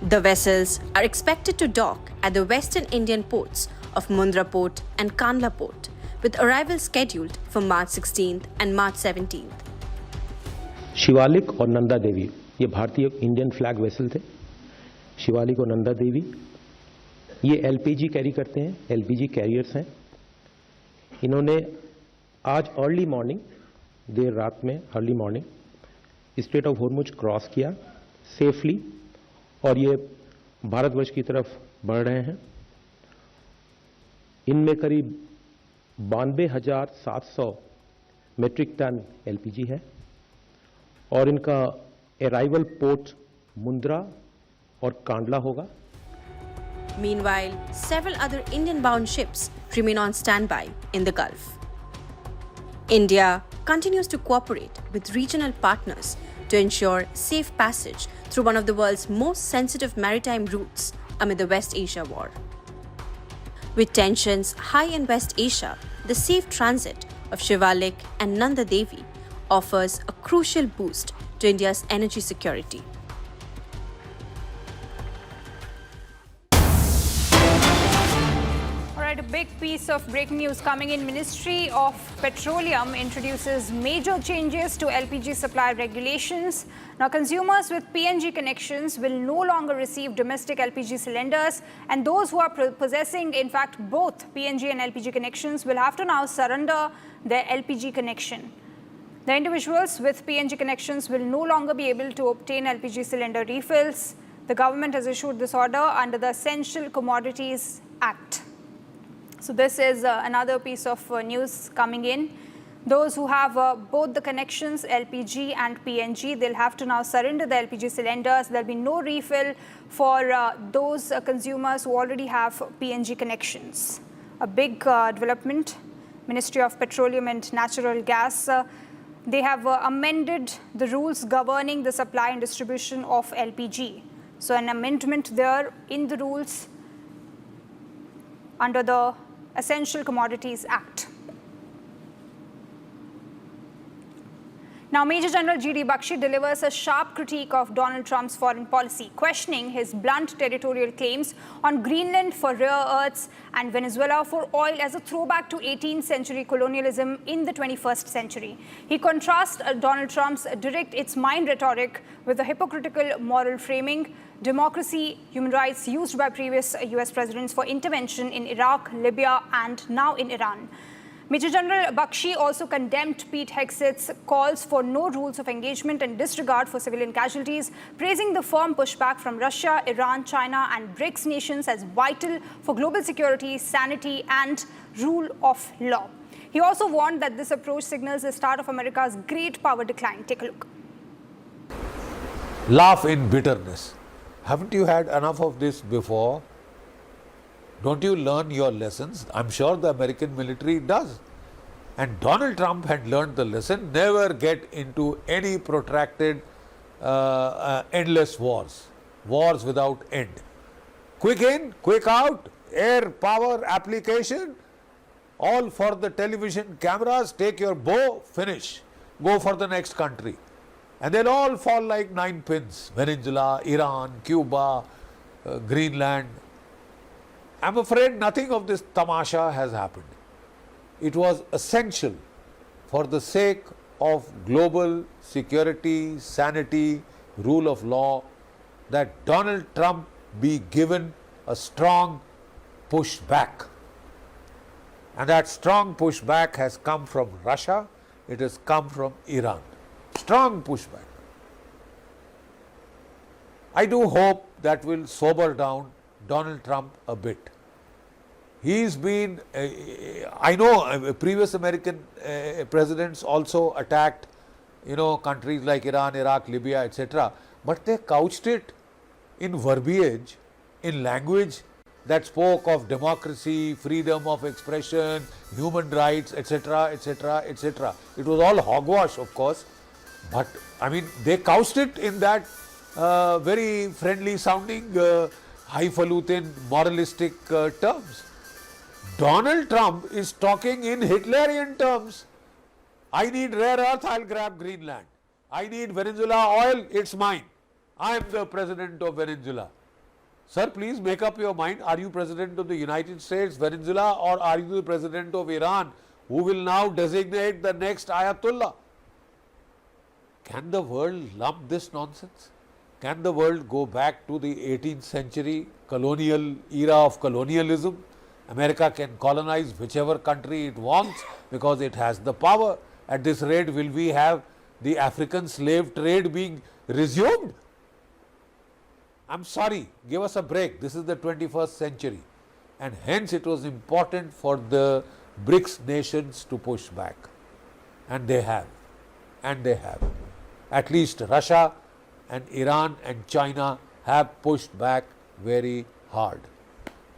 The vessels are expected to dock at the western Indian ports of Mundra Port and Kandla Port, with arrivals scheduled for March 16th and March 17th. Shivalik और नंदा देवी ये भारतीय Indian flag vessel थे। शिवालिक और नंदा देवी ये LPG carry करते हैं, LPG carriers हैं। इन्होंने आज अर्ली मॉर्निंग, देर रात में early morning straight of Hormuz cross किया सेफली और ये भारतवर्ष की तरफ बढ़ रहे हैं। इनमें करीब 92,700 मेट्रिक टन एलपीजी है और इनका अराइवल पोर्ट मुंद्रा और कांडला होगा। Meanwhile, several other Indian-bound ships remain on standby in the Gulf. India continues to cooperate with regional partners to ensure safe passage through one of the world's most sensitive maritime routes amid the West Asia war. With tensions high in West Asia, the safe transit of Shivalik and Nanda Devi offers a crucial boost to India's energy security. A big piece of breaking news coming in. Ministry of Petroleum introduces major changes to LPG supply regulations. Now, consumers with PNG connections will no longer receive domestic LPG cylinders, and those who are possessing, in fact, both PNG and LPG connections will have to now surrender their LPG connection. The individuals with PNG connections will no longer be able to obtain LPG cylinder refills. The government has issued this order under the Essential Commodities Act. So this is another piece of news coming in. Those who have both the connections, LPG and PNG, they'll have to now surrender the LPG cylinders. There'll be no refill for those consumers who already have PNG connections. A big development. Ministry of Petroleum and Natural Gas, they have amended the rules governing the supply and distribution of LPG. So an amendment there in the rules under the Essential Commodities Act. Now, Major General G.D. Bakshi delivers a sharp critique of Donald Trump's foreign policy, questioning his blunt territorial claims on Greenland for rare earths and Venezuela for oil as a throwback to 18th century colonialism in the 21st century. He contrasts Donald Trump's direct its mind rhetoric with the hypocritical moral framing, democracy, human rights used by previous US presidents for intervention in Iraq, Libya, and now in Iran. Major General Bakshi also condemned Pete Hegseth's calls for no rules of engagement and disregard for civilian casualties, praising the firm pushback from Russia, Iran, China, and BRICS nations as vital for global security, sanity, and rule of law. He also warned that this approach signals the start of America's great power decline. Take a look. Laugh in bitterness. Haven't you had enough of this before? Don't you learn your lessons? I'm sure the American military does. And Donald Trump had learned the lesson, never get into any protracted, endless wars. Wars without end. Quick in, quick out, air power application, all for the television cameras, take your bow, finish. Go for the next country. And they'll all fall like 9 pins. Venezuela, Iran, Cuba, Greenland. I'm afraid nothing of this tamasha has happened. It was essential for the sake of global security, sanity, rule of law, that Donald Trump be given a strong push back. And that strong pushback has come from Russia, it has come from Iran. Strong pushback. I do hope that will sober down Donald Trump a bit. He's been, I know previous American presidents also attacked, countries like Iran, Iraq, Libya, etc. But they couched it in verbiage, in language that spoke of democracy, freedom of expression, human rights, etc., etc., etc. It was all hogwash, of course, but I mean, they couched it in that very friendly sounding, highfalutin, moralistic terms. Donald Trump is talking in Hitlerian terms. I need rare earth, I'll grab Greenland. I need Venezuela oil, it's mine. I am the president of Venezuela. Sir, please make up your mind. Are you president of the United States, Venezuela, or are you the president of Iran, who will now designate the next Ayatollah? Can the world lump this nonsense? Can the world go back to the 18th century colonial era of colonialism? America can colonize whichever country it wants because it has the power. At this rate, will we have the African slave trade being resumed? I'm sorry, give us a break. This is the 21st century. And hence it was important for the BRICS nations to push back. And they have. And they have. At least Russia and Iran and China have pushed back very hard.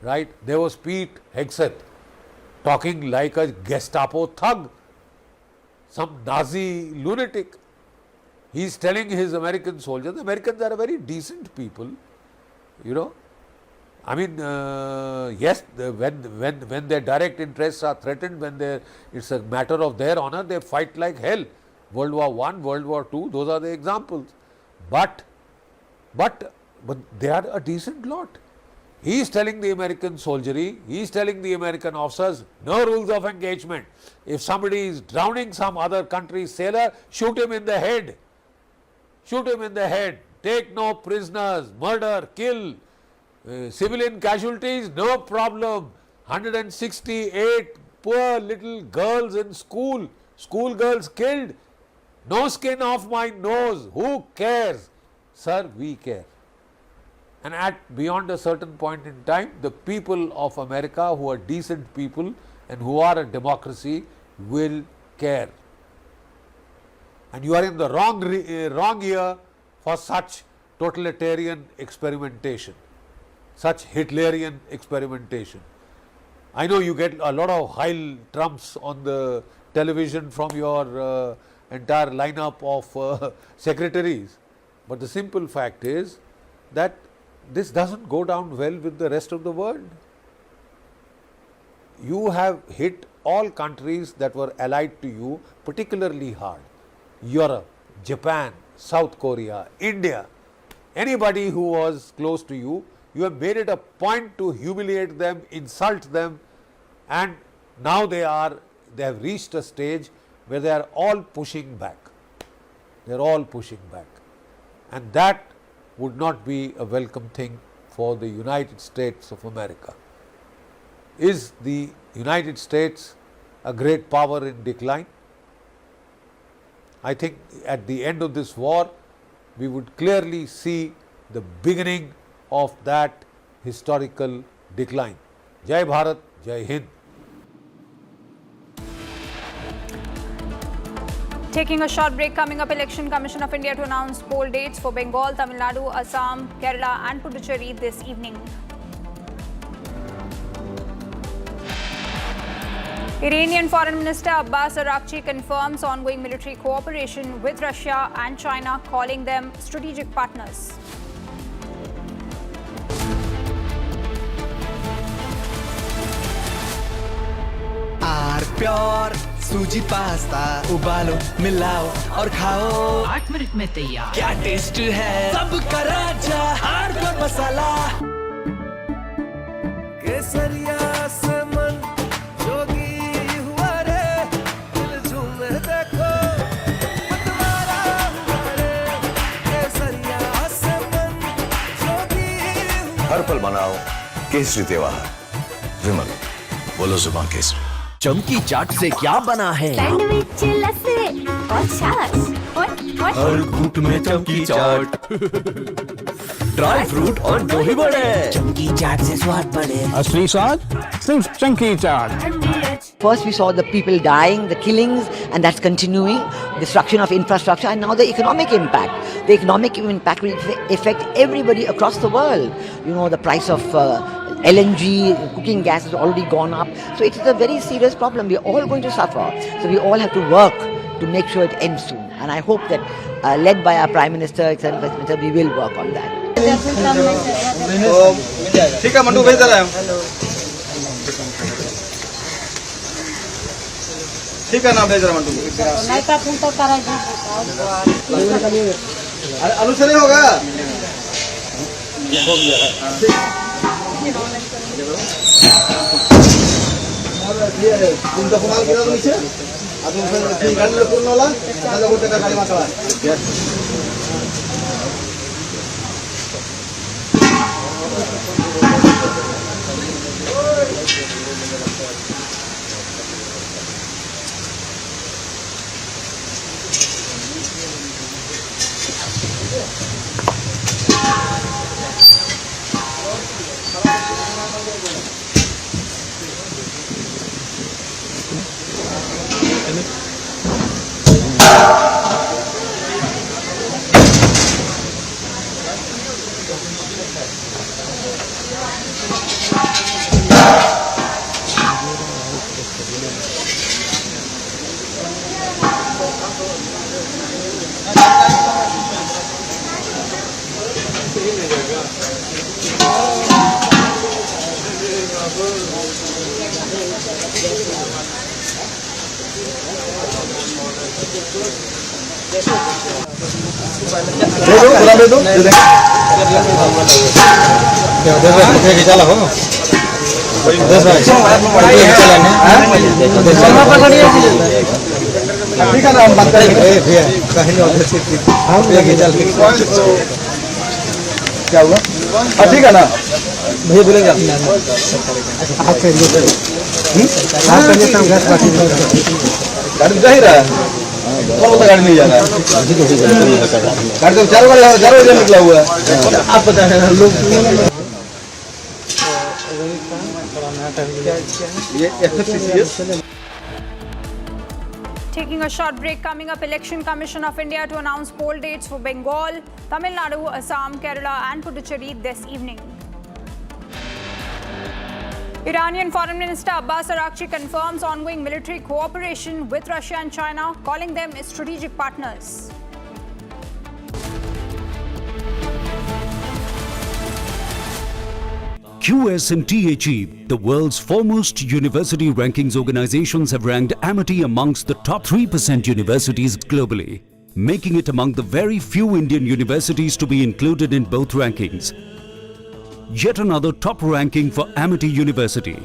Right? There was Pete Hegseth talking like a Gestapo thug, some Nazi lunatic. He's telling his American soldiers, the Americans are a very decent people, you know. I mean, yes, when their direct interests are threatened, when it's a matter of their honor, they fight like hell. World War I, World War II, those are the examples. But they are a decent lot. He is telling the American soldiery, he is telling the American officers, no rules of engagement. If somebody is drowning some other country's sailor, shoot him in the head. Shoot him in the head. Take no prisoners, murder, kill. Civilian casualties, no problem. 168 poor little girls in school girls killed. No skin off my nose. Who cares? Sir, we care. And beyond a certain point in time, the people of America who are decent people and who are a democracy will care. And you are in the wrong year for such totalitarian experimentation, such Hitlerian experimentation. I know you get a lot of Heil Trumps on the television from your entire lineup of secretaries, but the simple fact is that this doesn't go down well with the rest of the world. You have hit all countries that were allied to you particularly hard. Europe, Japan, South Korea, India, anybody who was close to you, you have made it a point to humiliate them, insult them, and now they have reached a stage where they are all pushing back. They are all pushing back. And that would not be a welcome thing for the United States of America. Is the United States a great power in decline? I think at the end of this war, we would clearly see the beginning of that historical decline. Jai Bharat, Jai Hind. Taking a short break, coming up, Election Commission of India to announce poll dates for Bengal, Tamil Nadu, Assam, Kerala and Puducherry this evening. Iranian Foreign Minister Abbas Araghchi confirms ongoing military cooperation with Russia and China, calling them strategic partners. Pure सूजी pasta उबालो मिलाओ और खाओ 8 minute में तैयार क्या taste है सबका राजा हार्डकोर मसाला केसरिया से मन जोगी हुआ रे दिल झूमे देखो मतवारा हुआ रे केसरिया से मन जोगी हर पल मनाओ केसरी त्योहार विमल बोलो जुबान केसरी चमकी चाट से क्या बना है सैंडविच लस्सी और छाछ हर घूंट में चमकी चाट ड्राई फ्रूट और दही बड़े चमकी चाट से स्वाद बढ़े असली स्वाद सिर्फ चमकी चाट First we saw the people dying, the killings, and that's continuing, destruction of infrastructure, and now the economic impact. The economic impact will affect everybody across the world. You know, the price of LNG, cooking gas has already gone up. So it is a very serious problem. We are all going to suffer. So we all have to work to make sure it ends soon. And I hope that led by our Prime Minister, etc., we will work on that. ठीक है mandu भेज रहा है ठीक है ना भेज रहा मंडू नहीं तो तुम तो करेंगे आलू से नहीं होगा तुमचा कुणाला केला नीचे अजून गाडीला पूर्ण होला माझा गोटे का गाडी मागवा दे दो चला हो 10 भाई ठीक है ना हम बात करेंगे कहीं और हम लेके चल क्या हुआ ठीक है ना भैया बोलेंगे आप गाड़ी जा ही रहा है कौन बोलता गाड़ी नहीं जा रहा है गाड़ी तो 4 बजे निकला हुआ है आप पता है लोग Taking a short break, coming up, Election Commission of India to announce poll dates for Bengal, Tamil Nadu, Assam, Kerala and Puducherry this evening. Iranian Foreign Minister Abbas Araghchi confirms ongoing military cooperation with Russia and China, calling them strategic partners. QS and THE, the world's foremost university rankings organizations, have ranked Amity amongst the top 3% universities globally, making it among the very few Indian universities to be included in both rankings. Yet another top ranking for Amity University.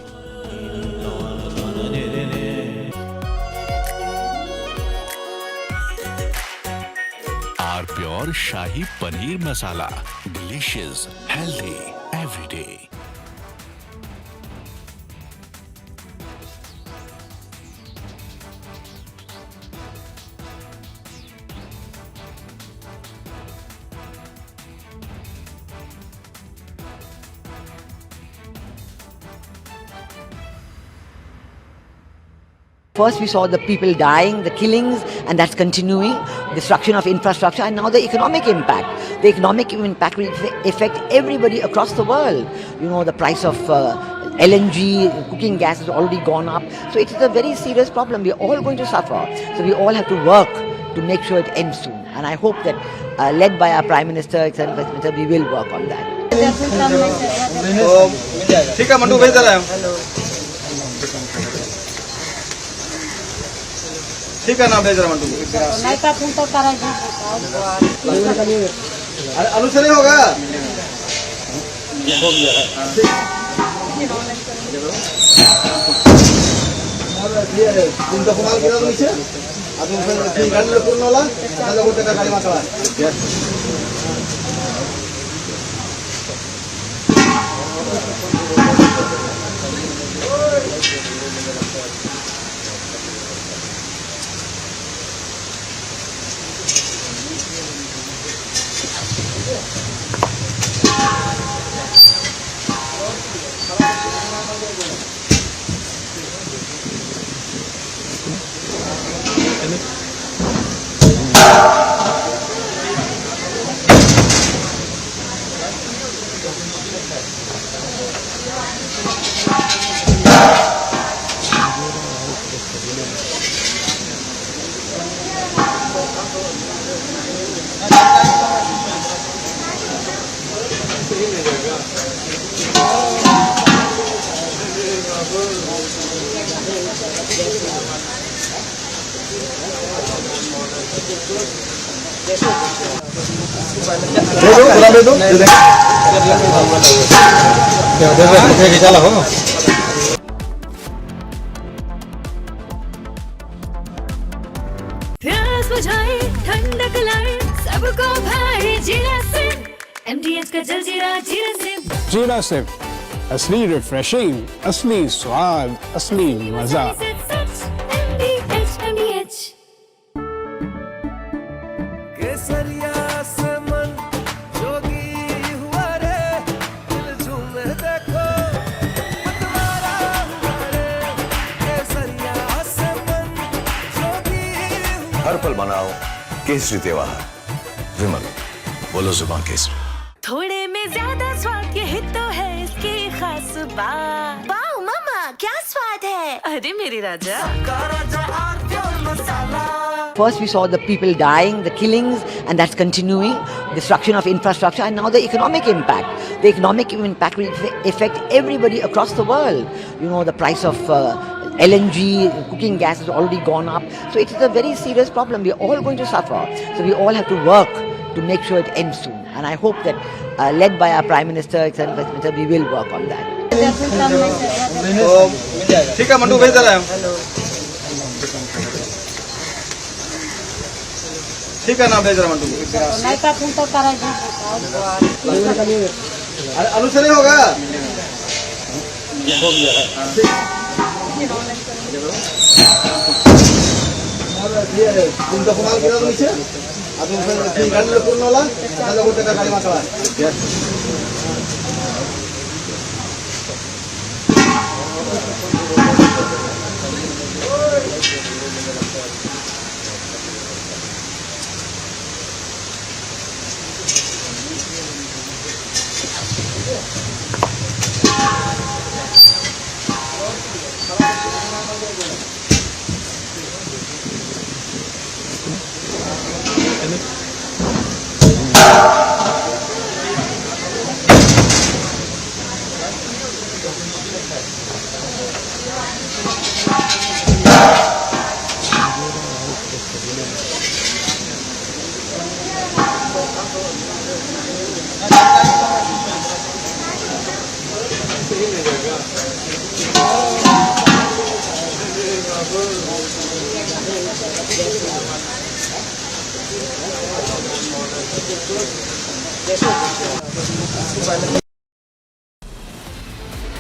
Our pure Shahi Paneer Masala. Delicious, healthy, every day. First we saw the people dying, the killings, and that's continuing, destruction of infrastructure, and now the economic impact. The economic impact will affect everybody across the world. You know, the price of LNG, cooking gas has already gone up. So it is a very serious problem. We're all going to suffer. So we all have to work to make sure it ends soon. And I hope that, led by our Prime Minister, etc., we will work on that. ठीक है mandu भेज दे रहा है ठीक है ना भेज रहा मंडू नहीं तो तुम तो करेंगे अरे अनुसरी होगा हो गया तुम तो कमाल गिरा नीचे अब तुम गाड़ी में पूर्ण वाला चलो वो टका गाड़ी में चला दे दो चला हो प्यास बुझाए ठंडक लाए सबको भाई जीरा से MTH का जलजीरा जीरा से जीरा सिप असली रिफ्रेशिंग असली स्वाद असली मजा MTH केसरिया से मन जोगी हुआ रे दिल झूमे देखो मतवारा हुआ रे केसरिया से मन जोगी हर पल मनाओ केसरी त्योहार विमल बोलो जुबान केसरी थोड़े में ज्यादा स्वाद यही तो है इसकी खास बात वाओ मामा क्या स्वाद है अरे मेरी राजा First we saw the people dying, the killings, and that's continuing, destruction of infrastructure, and now the economic impact. The economic impact will affect everybody across the world. You know, the price of LNG, cooking gas has already gone up. So it is a very serious problem. We're all going to suffer. So we all have to work to make sure it ends soon. And I hope that, led by our Prime Minister, Executive Minister, we will work on that. ठीक है mandu भेज दे रहे हैं ठीक है ना भेज रहे हैं मंडू अरे अनुसरी होगा तुम तो कमाल गिरा दो नीचे अब तुम गाड़ी में पूर्ण वाला चलो उठे का गाड़ी में चला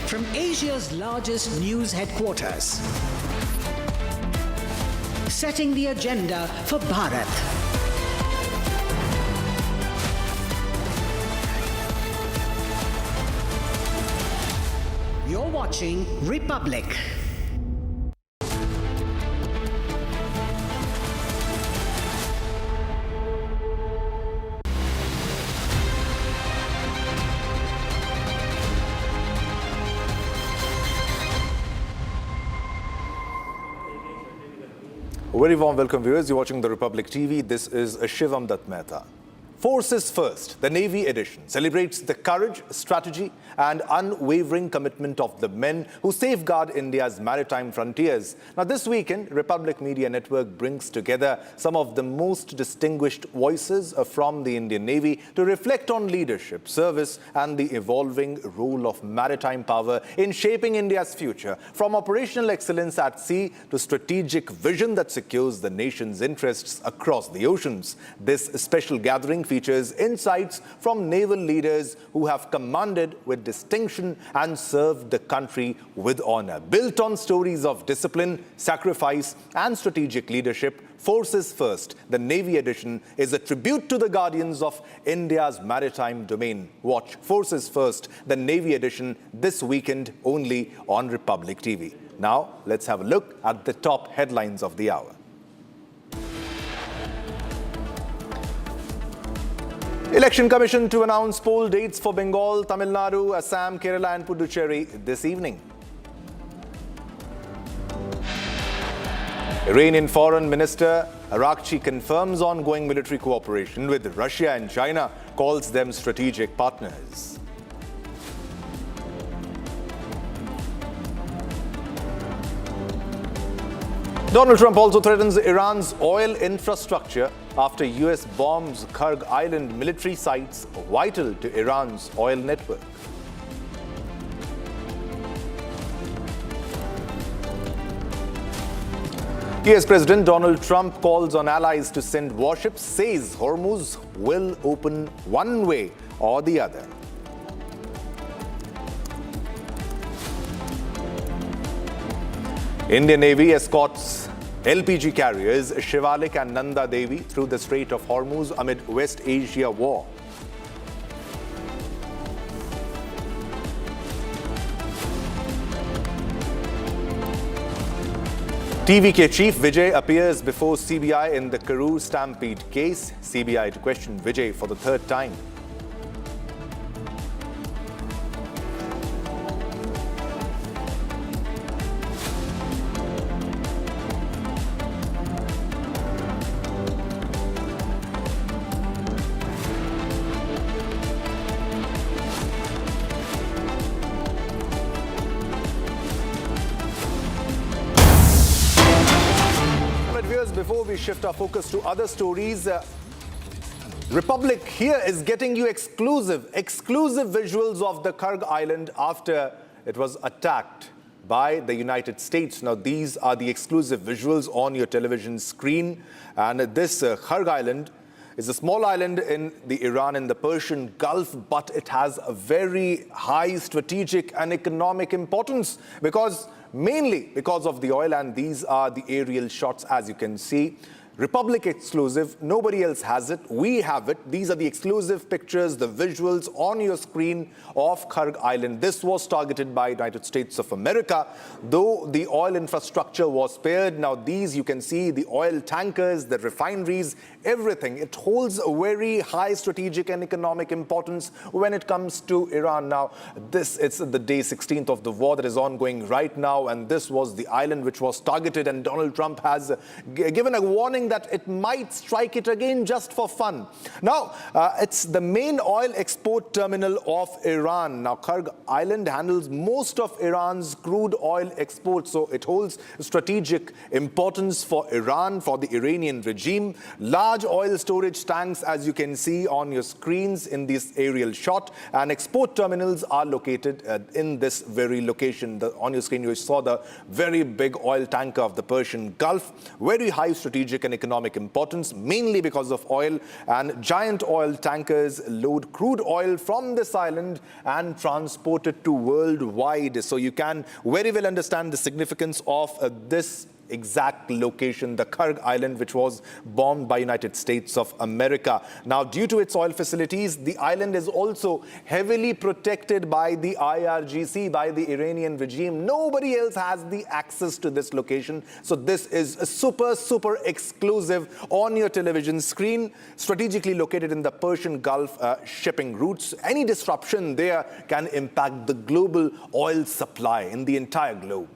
From Asia's largest news headquarters, setting the agenda for Bharat. You're watching Republic. Very warm welcome, viewers. You're watching the Republic TV. This is Shivam Dutt Mehta. Forces First, the Navy edition, celebrates the courage, strategy and unwavering commitment of the men who safeguard India's maritime frontiers. Now, this weekend, Republic Media Network brings together some of the most distinguished voices from the Indian Navy to reflect on leadership, service and the evolving role of maritime power in shaping India's future, from operational excellence at sea to strategic vision that secures the nation's interests across the oceans. This special gathering features insights from naval leaders who have commanded with distinction and served the country with honor. Built on stories of discipline, sacrifice and strategic leadership, Forces First, the Navy edition, is a tribute to the guardians of India's maritime domain. Watch Forces First, the Navy edition, this weekend only on Republic TV. Now, let's have a look at the top headlines of the hour. Election Commission to announce poll dates for Bengal, Tamil Nadu, Assam, Kerala and Puducherry this evening. Iranian Foreign Minister IRGC confirms ongoing military cooperation with Russia and China, calls them strategic partners. Donald Trump also threatens Iran's oil infrastructure after US bombs Kharg Island military sites vital to Iran's oil network. US President Donald Trump calls on allies to send warships, says Hormuz will open one way or the other. Indian Navy escorts LPG carriers Shivalik and Nanda Devi through the Strait of Hormuz amid West Asia war. TVK Chief Vijay appears before CBI in the Karur Stampede case. CBI to question Vijay for the third time. viewers, before we shift our focus to other stories, Republic here is getting you exclusive visuals of the Kharg Island after it was attacked by the United States. Now, these are the exclusive visuals on your television screen. And this Kharg Island is a small island in the Iran in the Persian Gulf, but it has a very high strategic and economic importance mainly because of the oil. And these are the aerial shots, as you can see. Republic exclusive, nobody else has it, we have it. These are the exclusive pictures, the visuals on your screen of Kharg Island. This was targeted by the United States of America, though the oil infrastructure was spared. Now these, you can see the oil tankers, the refineries, everything. It holds a very high strategic and economic importance when it comes to Iran. Now it's the day 16th of the war that is ongoing right now, and this was the island which was targeted, and Donald Trump has given a warning that it might strike it again just for fun. Now, it's the main oil export terminal of Iran. Now, Kharg Island handles most of Iran's crude oil exports, so it holds strategic importance for Iran, for the Iranian regime. Large oil storage tanks, as you can see on your screens in this aerial shot, and export terminals are located in this very location. On your screen, you saw the very big oil tanker of the Persian Gulf, very high strategic and economic importance, mainly because of oil, and giant oil tankers load crude oil from this island and transport it to worldwide. So you can very well understand the significance of this exact location, the Kharg Island, which was bombed by United States of America. Now, due to its oil facilities, the island is also heavily protected by the IRGC, by the Iranian regime. Nobody else has the access to this location. So this is a super exclusive on your television screen, strategically located in the Persian Gulf shipping routes. Any disruption there can impact the global oil supply in the entire globe.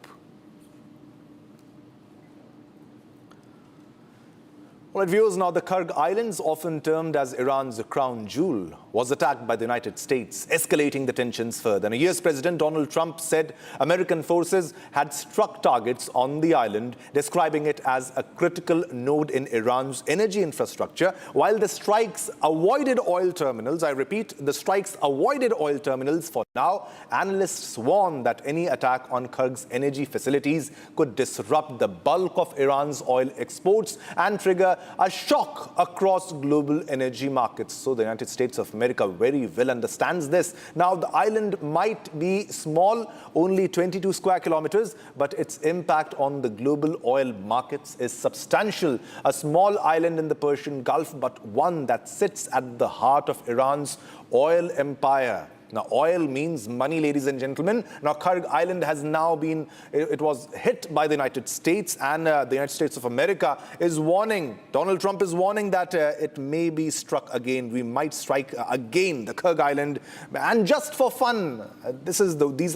All right, viewers, now the Kharg Islands, often termed as Iran's crown jewel, was attacked by the United States, escalating the tensions further. And US President Donald Trump said American forces had struck targets on the island, describing it as a critical node in Iran's energy infrastructure, while the strikes avoided oil terminals. I repeat, the strikes avoided oil terminals for now. Analysts warn that any attack on Kharg's energy facilities could disrupt the bulk of Iran's oil exports and trigger a shock across global energy markets. So the United States of America very well understands this. Now, the island might be small, only 22 square kilometers, but its impact on the global oil markets is substantial. A small island in the Persian Gulf, but one that sits at the heart of Iran's oil empire. Now, oil means money, ladies and gentlemen. Now, Kharg Island has now been, it was hit by the United States, and the United States of America is warning, Donald Trump is warning that it may be struck again. We might strike again the Kharg Island, and just for fun. These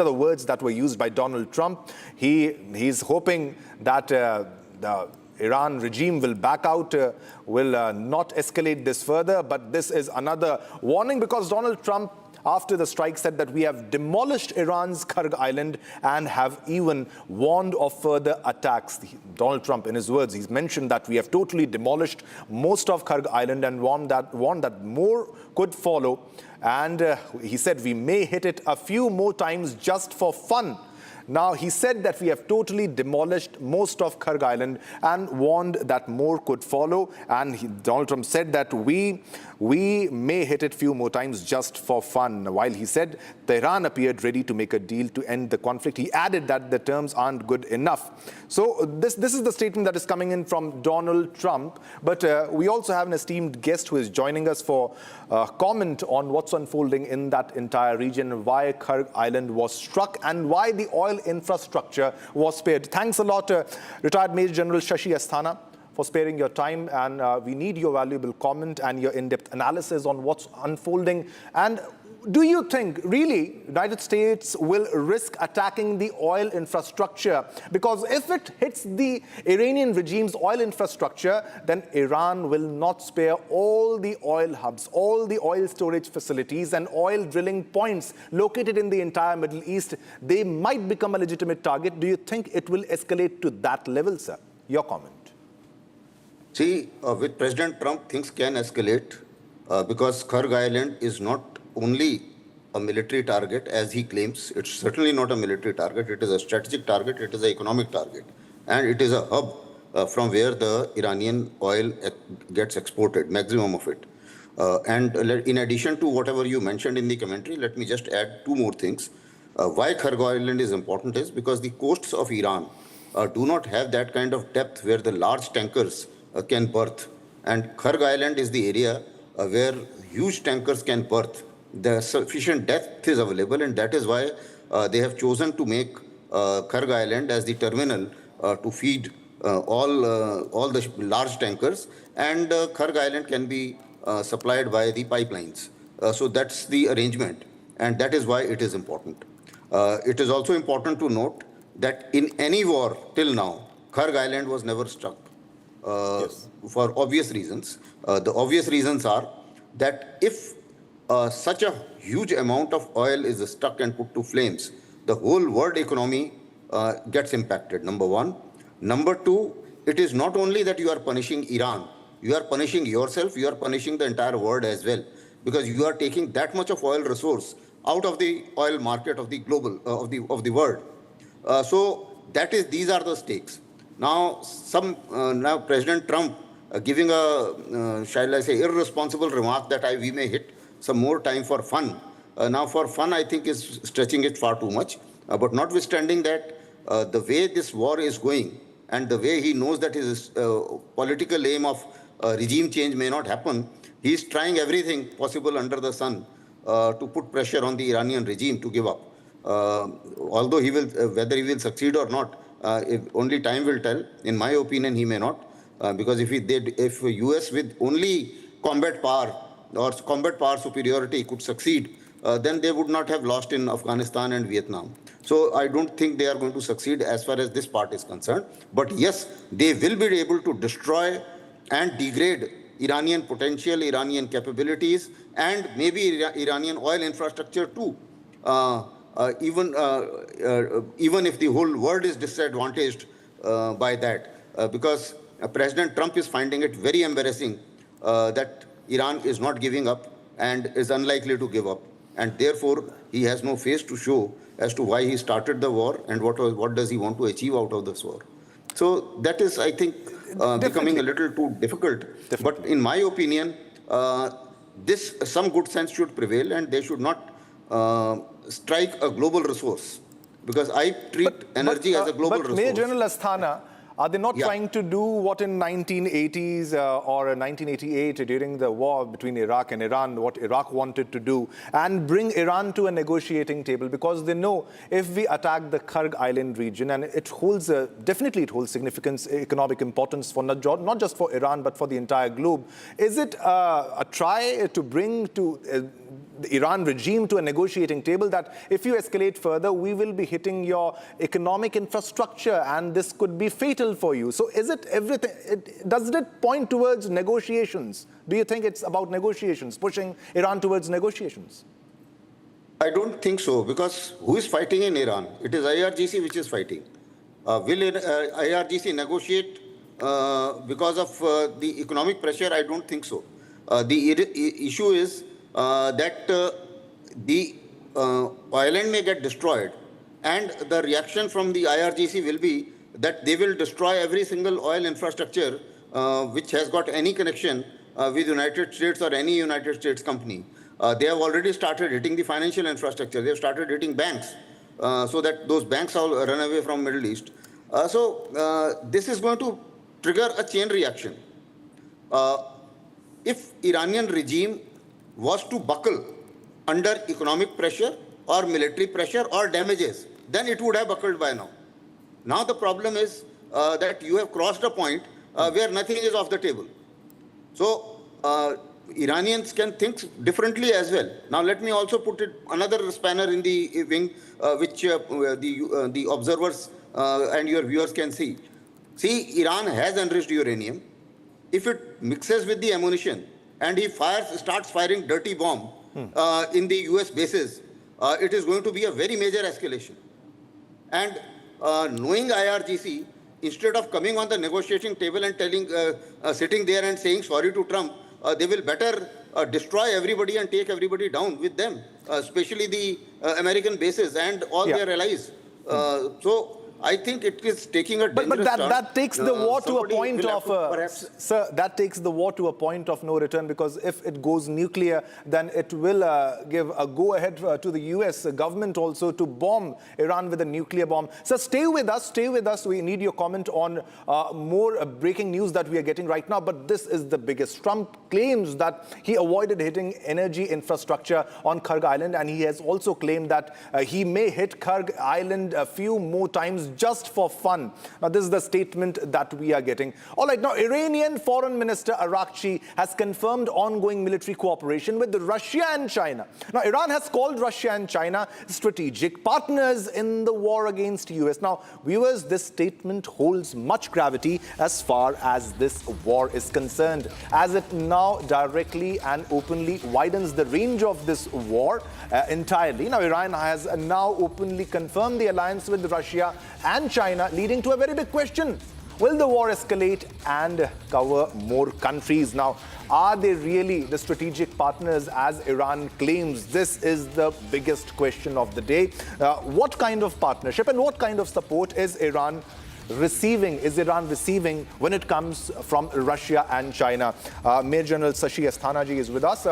are the words that were used by Donald Trump. He's hoping that the Iran regime will back out, will not escalate this further. But this is another warning, because Donald Trump, after the strike, said that we have demolished Iran's Kharg Island and have even warned of further attacks. Donald Trump, in his words, he's mentioned that we have totally demolished most of Kharg Island and warned that more could follow. And he said we may hit it a few more times just for fun. Now, he said that we have totally demolished most of Kharg Island and warned that more could follow. And Donald Trump said that we may hit it few more times just for fun. While he said Tehran appeared ready to make a deal to end the conflict, he added that the terms aren't good enough. So this is the statement that is coming in from Donald Trump. But we also have an esteemed guest who is joining us for comment on what's unfolding in that entire region, why Kharg Island was struck and why the oil infrastructure was spared. Thanks a lot, retired Major General Shashi Asthana, for sparing your time, and we need your valuable comment and your in-depth analysis on what's unfolding. And do you think, really, United States will risk attacking the oil infrastructure? Because if it hits the Iranian regime's oil infrastructure, then Iran will not spare all the oil hubs, all the oil storage facilities and oil drilling points located in the entire Middle East. They might become a legitimate target. Do you think it will escalate to that level, sir? Your comment. See, with President Trump, things can escalate because Kharg Island is not only a military target, as he claims. It's certainly not a military target. It is a strategic target. It is an economic target. And it is a hub from where the Iranian oil gets exported, maximum of it. And in addition to whatever you mentioned in the commentary, let me just add two more things. Why Kharg Island is important is because the coasts of Iran do not have that kind of depth where the large tankers can berth. And Kharg Island is the area where huge tankers can berth. The sufficient depth is available, and that is why they have chosen to make Kharg Island as the terminal to feed all the large tankers. And Kharg Island can be supplied by the pipelines. So that's the arrangement, and that is why it is important. It is also important to note that in any war till now, Kharg Island was never struck for obvious reasons. The obvious reasons are that if such a huge amount of oil is stuck and put to flames, the whole world economy gets impacted, number one. Number two, it is not only that you are punishing Iran, you are punishing yourself, you are punishing the entire world as well, because you are taking that much of oil resource out of the oil market of the global, of the world. So these are the stakes. Now, now President Trump giving a, shall I say, irresponsible remark that we may hit some more time for fun. Now, for fun, I think is stretching it far too much. But notwithstanding that, the way this war is going and the way he knows that his political aim of regime change may not happen, he is trying everything possible under the sun to put pressure on the Iranian regime to give up. Although he will, whether he will succeed or not, only time will tell. In my opinion, he may not, because if US with only combat power or combat power superiority could succeed, then they would not have lost in Afghanistan and Vietnam. So I don't think they are going to succeed as far as this part is concerned. But yes, they will be able to destroy and degrade Iranian potential, Iranian capabilities, and maybe Iranian oil infrastructure too. Even if the whole world is disadvantaged by that, because President Trump is finding it very embarrassing that Iran is not giving up and is unlikely to give up. And therefore, he has no face to show as to why he started the war and what does he want to achieve out of this war. So that is, I think, becoming a little too difficult. But in my opinion, some good sense should prevail, and they should not strike a global resource, because I treat energy as a global resource. Major General Asthana, are they not trying to do what in 1980s or 1988 during the war between Iraq and Iran, what Iraq wanted to do, and bring Iran to a negotiating table? Because they know if we attack the Kharg Island region, and it holds definitely it holds significance, economic importance for not just for Iran but for the entire globe. Is it a try to bring to the Iran regime to a negotiating table that if you escalate further, we will be hitting your economic infrastructure and this could be fatal for you? So is it everything? Does it point towards negotiations? Do you think it's about negotiations, pushing Iran towards negotiations? I don't think so, because who is fighting in Iran? It is IRGC which is fighting. Will IRGC negotiate because of the economic pressure? I don't think so. The issue is that the island may get destroyed, and the reaction from the IRGC will be that they will destroy every single oil infrastructure which has got any connection with United States or any United States company. They have already started hitting the financial infrastructure. They have started hitting banks, so that those banks all run away from Middle East. So this is going to trigger a chain reaction. If Iranian regime was to buckle under economic pressure or military pressure or damages, then it would have buckled by now. Now the problem is that you have crossed a point where nothing is off the table. So Iranians can think differently as well. Now let me also put another spanner in the wing, which the observers and your viewers can see. See, Iran has enriched uranium. If it mixes with the ammunition and he starts firing dirty bomb in the US bases, it is going to be a very major escalation. And knowing IRGC, instead of coming on the negotiating table and sitting there and saying sorry to Trump, they will better destroy everybody and take everybody down with them, especially the American bases and all their allies. So I think it is taking a dangerous But turn. that takes the war to a Somebody point will have of, to perhaps sir, that takes the war to a point of no return, because if it goes nuclear, then it will give a go-ahead to the US government also to bomb Iran with a nuclear bomb. So stay with us, stay with us. We need your comment on more breaking news that we are getting right now, but this is the biggest. Trump claims that he avoided hitting energy infrastructure on Kharg Island, and he has also claimed that he may hit Kharg Island a few more times just for fun. Now, this is the statement that we are getting. All right, now, Iranian Foreign Minister Arakchi has confirmed ongoing military cooperation with Russia and China. Now, Iran has called Russia and China strategic partners in the war against US. Now, viewers, this statement holds much gravity as far as this war is concerned, as it now directly and openly widens the range of this war entirely. Now, Iran has now openly confirmed the alliance with Russia and China, leading to a very big question. Will the war escalate and cover more countries? Now, are they really the strategic partners as Iran claims? This is the biggest question of the day. What kind of partnership and what kind of support is Iran receiving when it comes from Russia and China? Major General Shashi Asthanaji is with us.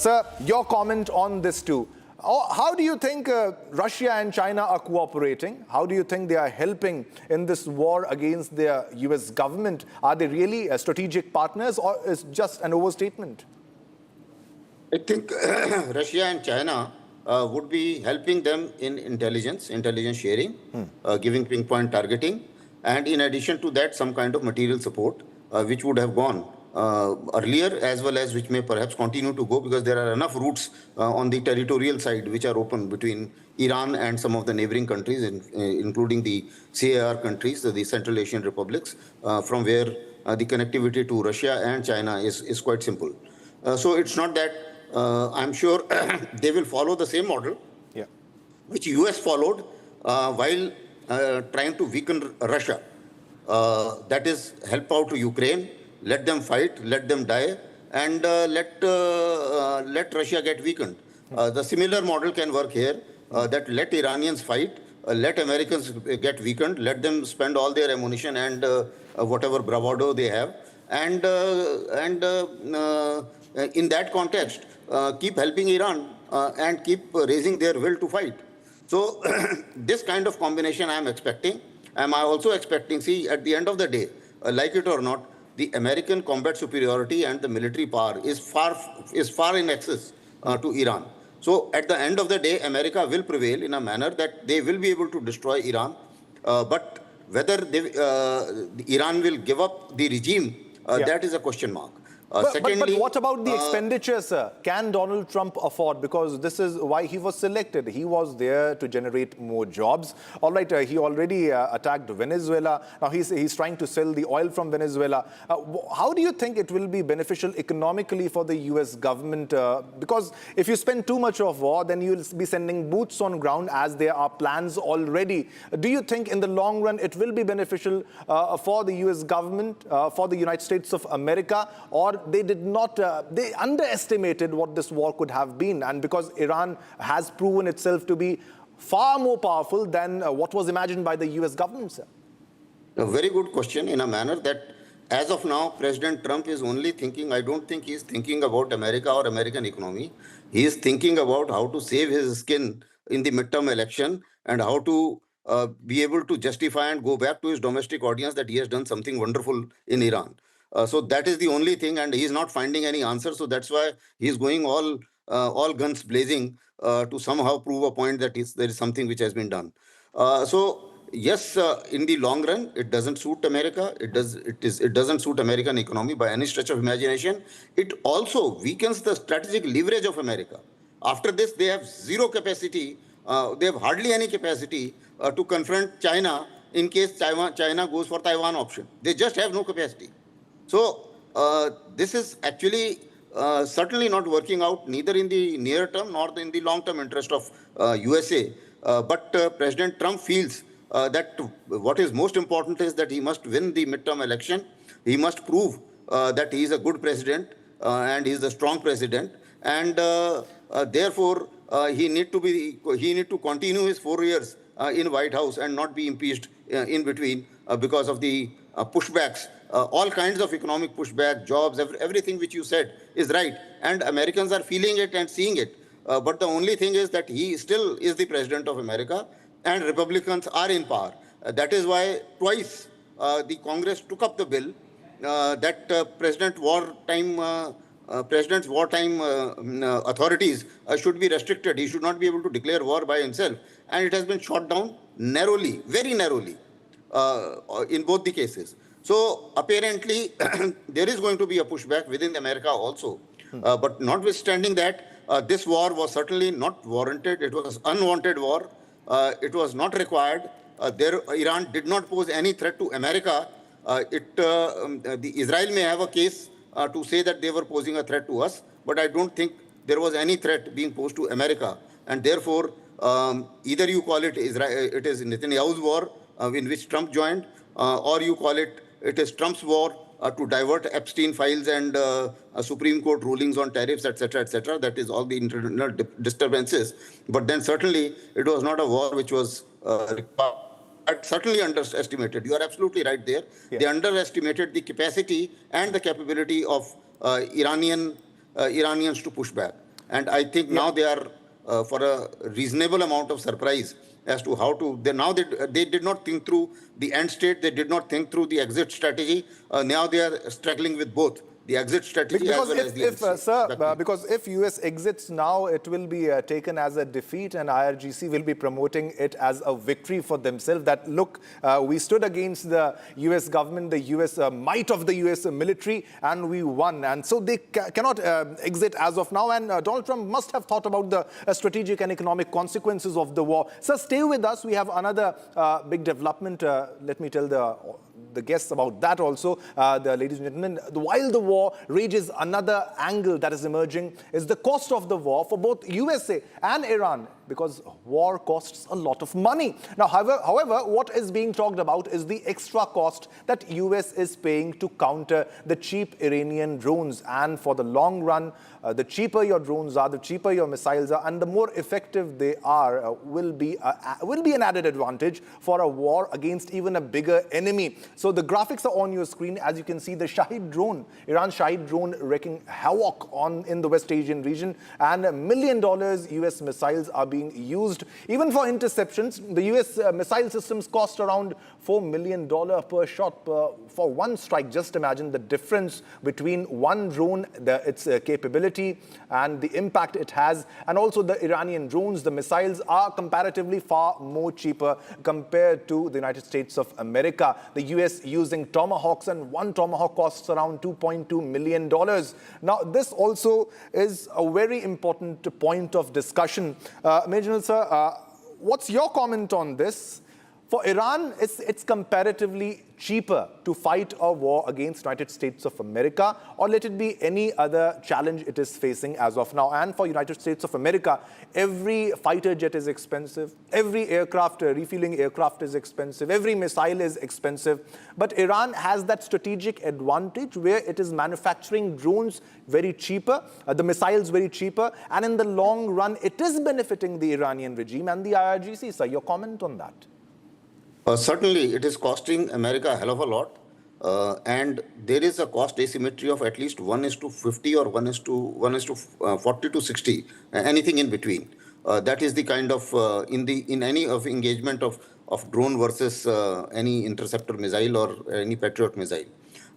Sir, your comment on this too. How do you think Russia and China are cooperating? How do you think they are helping in this war against the US government? Are they really strategic partners, or is just an overstatement? I think Russia and China would be helping them in intelligence sharing, giving pinpoint targeting, and in addition to that, some kind of material support, which would have gone earlier, as well as which may perhaps continue to go, because there are enough routes on the territorial side which are open between Iran and some of the neighboring countries, including the CAR countries, the Central Asian republics, from where the connectivity to Russia and China is quite simple. So it's not that I'm sure they will follow the same model which US followed while trying to weaken Russia. That is, help out to Ukraine, let them fight, let them die, and let Russia get weakened. The similar model can work here, that let Iranians fight, let Americans get weakened, let them spend all their ammunition and whatever bravado they have, and in that context, keep helping Iran and keep raising their will to fight. So this kind of combination I am expecting. Am I also expecting, see, at the end of the day, like it or not, the American combat superiority and the military power is far in excess to Iran. So at the end of the day, America will prevail in a manner that they will be able to destroy Iran. But whether Iran will give up the regime, that is a question mark. Secondly, but what about the expenditure, sir? Can Donald Trump afford? Because this is why he was selected. He was there to generate more jobs. All right, he already attacked Venezuela. Now he's trying to sell the oil from Venezuela. How do you think it will be beneficial economically for the US government? Because if you spend too much of war, then you'll be sending boots on ground, as there are plans already. Do you think in the long run it will be beneficial for the US government, for the United States of America, or they did not, they underestimated what this war could have been? And because Iran has proven itself to be far more powerful than what was imagined by the US government, sir? A very good question, in a manner that as of now, President Trump is only thinking, I don't think he's thinking about America or American economy. He is thinking about how to save his skin in the midterm election and how to be able to justify and go back to his domestic audience that he has done something wonderful in Iran. So that is the only thing, and he's not finding any answer. So that's why he's going all guns blazing to somehow prove a point that there is something which has been done. So yes, in the long run, it doesn't suit America. It doesn't suit American economy by any stretch of imagination. It also weakens the strategic leverage of America. After this, they have zero capacity. They have hardly any capacity to confront China in case China goes for Taiwan option. They just have no capacity. So this is actually certainly not working out, neither in the near term nor in the long term interest of USA. But President Trump feels that what is most important is that he must win the midterm election. He must prove that he is a good president and he is a strong president, and therefore he need to continue his 4 years in White House and not be impeached in between because of the pushbacks, all kinds of economic pushback, jobs, everything which you said is right, and Americans are feeling it and seeing it. But the only thing is that he still is the president of America, and Republicans are in power. That is why twice the Congress took up the bill that president's wartime authorities should be restricted. He should not be able to declare war by himself. And it has been shot down narrowly, very narrowly, in both the cases. So apparently, there is going to be a pushback within America also. But notwithstanding that, this war was certainly not warranted. It was unwanted war. It was not required. Iran did not pose any threat to America. Israel may have a case to say that they were posing a threat to us, but I don't think there was any threat being posed to America. And therefore, either you call it it is Netanyahu's war in which Trump joined, or you call it is Trump's war to divert Epstein files and Supreme Court rulings on tariffs, etc., etc. That is all the internal disturbances. But then certainly it was not a war which was certainly underestimated. You are absolutely right there. Yeah. They underestimated the capacity and the capability of Iranians to push back. And I think now they are for a reasonable amount of surprise as to how to. They did not think through the end state. They did not think through the exit strategy. Now they are struggling with both the exit strategy because as well as the end state. Because if US exits now, it will be taken as a defeat, and IRGC will be promoting it as a victory for themselves. That look, we stood against the US government, the US might of the US military, and we won. And so they cannot exit as of now. And Donald Trump must have thought about the strategic and economic consequences of the war. So stay with us. We have another big development. Let me tell the guests about that also. Ladies and gentlemen, while the war rages, another angle that is emerging is the cost of the war for both USA and Iran, because war costs a lot of money. Now, however, what is being talked about is the extra cost that US is paying to counter the cheap Iranian drones. And for the long run, the cheaper your drones are, the cheaper your missiles are, and the more effective they are, will be an added advantage for a war against even a bigger enemy. So the graphics are on your screen. As you can see, the Shahid drone, Iran's Shahid drone, wreaking havoc in the West Asian region, and $1 million US missiles are being used. Even for interceptions, the US missile systems cost around $4 million per shot for one strike. Just imagine the difference between one drone, its capability and the impact it has, and also the Iranian drones. The missiles are comparatively far more cheaper compared to the United States of America. The US using Tomahawks, and one Tomahawk costs around $2.2 million. Now, this also is a very important point of discussion. Major General, sir, what's your comment on this? For Iran, it's comparatively cheaper to fight a war against the United States of America, or let it be any other challenge it is facing as of now. And for United States of America, every fighter jet is expensive, every aircraft, refueling aircraft is expensive, every missile is expensive. But Iran has that strategic advantage where it is manufacturing drones very cheaper, the missiles very cheaper, and in the long run, it is benefiting the Iranian regime and the IRGC. Sir, your comment on that? Certainly, it is costing America a hell of a lot. And there is a cost asymmetry of at least 1:50 or 1:40 to 60, anything in between. That is the kind of, in any of engagement of drone versus any interceptor missile or any Patriot missile.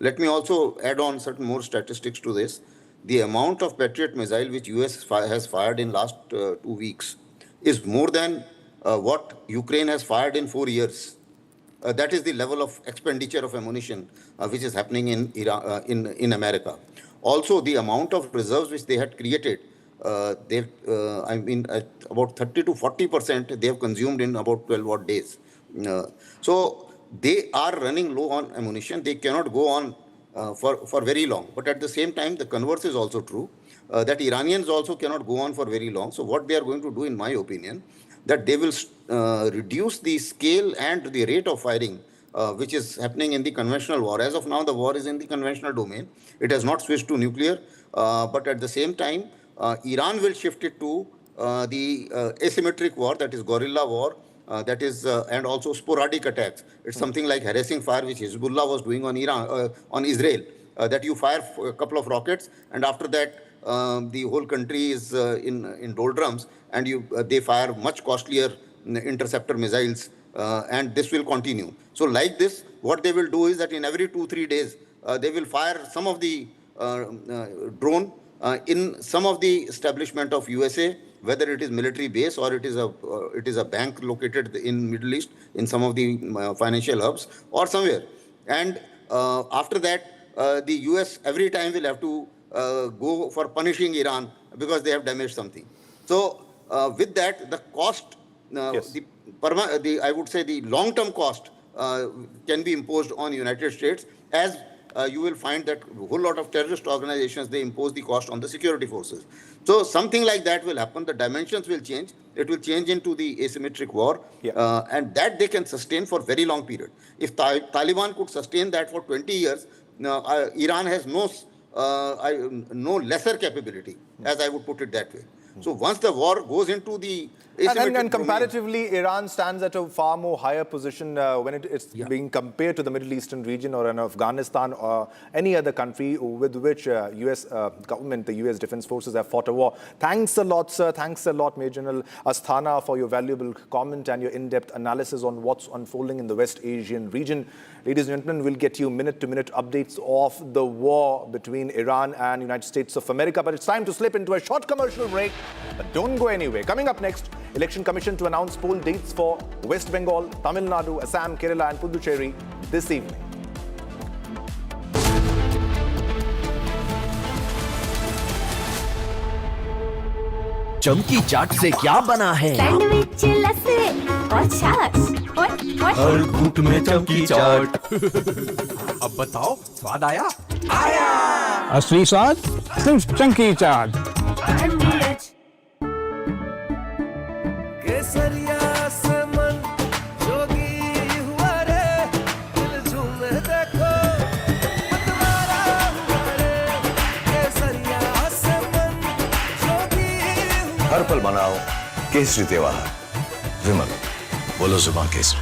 Let me also add on certain more statistics to this. The amount of Patriot missile which US has fired in last 2 weeks is more than what Ukraine has fired in 4 years. That is the level of expenditure of ammunition which is happening in Iran, in America. Also, the amount of reserves which they had created, about 30 to 40% they have consumed in about 12 odd days. So they are running low on ammunition. They cannot go on for very long. But at the same time, the converse is also true, that Iranians also cannot go on for very long. So what they are going to do, in my opinion, that they will reduce the scale and the rate of firing which is happening in the conventional war. As of now, the war is in the conventional domain. It has not switched to nuclear, but at the same time, Iran will shift it to the asymmetric war, that is guerrilla war, that is, and also sporadic attacks. It's something like harassing fire, which Hezbollah was doing on on Israel, that you fire a couple of rockets, and after that, the whole country is in doldrums, and they fire much costlier interceptor missiles, and this will continue. So like this, what they will do is that in every 2-3 days, they will fire some of the drone in some of the establishment of USA, whether it is military base or it is a bank located in Middle East, in some of the financial hubs or somewhere. And after that, the US every time will have to go for punishing Iran because they have damaged something. So with that, the cost, I would say the long-term cost can be imposed on United States, as you will find that a whole lot of terrorist organizations, they impose the cost on the security forces. So something like that will happen. The dimensions will change. It will change into the asymmetric war, and that they can sustain for very long period. If Taliban could sustain that for 20 years, Iran has no lesser capability, as I would put it that way. So once the war goes into the asymmetric and comparatively, Iran stands at a far more higher position when it's being compared to the Middle Eastern region or in Afghanistan or any other country with which US government, the US Defense Forces have fought a war. Thanks a lot, sir. Thanks a lot, Major General Asthana, for your valuable comment and your in-depth analysis on what's unfolding in the West Asian region. Ladies and gentlemen, we'll get you minute-to-minute updates of the war between Iran and United States of America. But it's time to slip into a short commercial break. But don't go anywhere. Coming up next, Election Commission to announce poll dates for West Bengal, Tamil Nadu, Assam, Kerala and Puducherry this evening. चमकी चाट से क्या बना है? Sandwich, लस्सी और छाछ हर घूंट में चमकी चाट। अब बताओ, स्वाद आया? आया। असली स्वाद सिर्फ चमकी चाट। केसरिया से मन जोगी हुआ रे, दिल झूमे देखो मतवारा हुआ रे। केसरिया से मन जोगी हर पल मनाओ केसरी त्योहार। विमल, बोलो जुबान केसरी।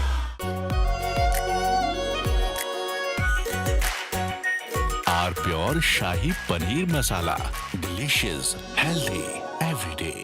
Are pure shahi paneer masala, delicious, healthy every day.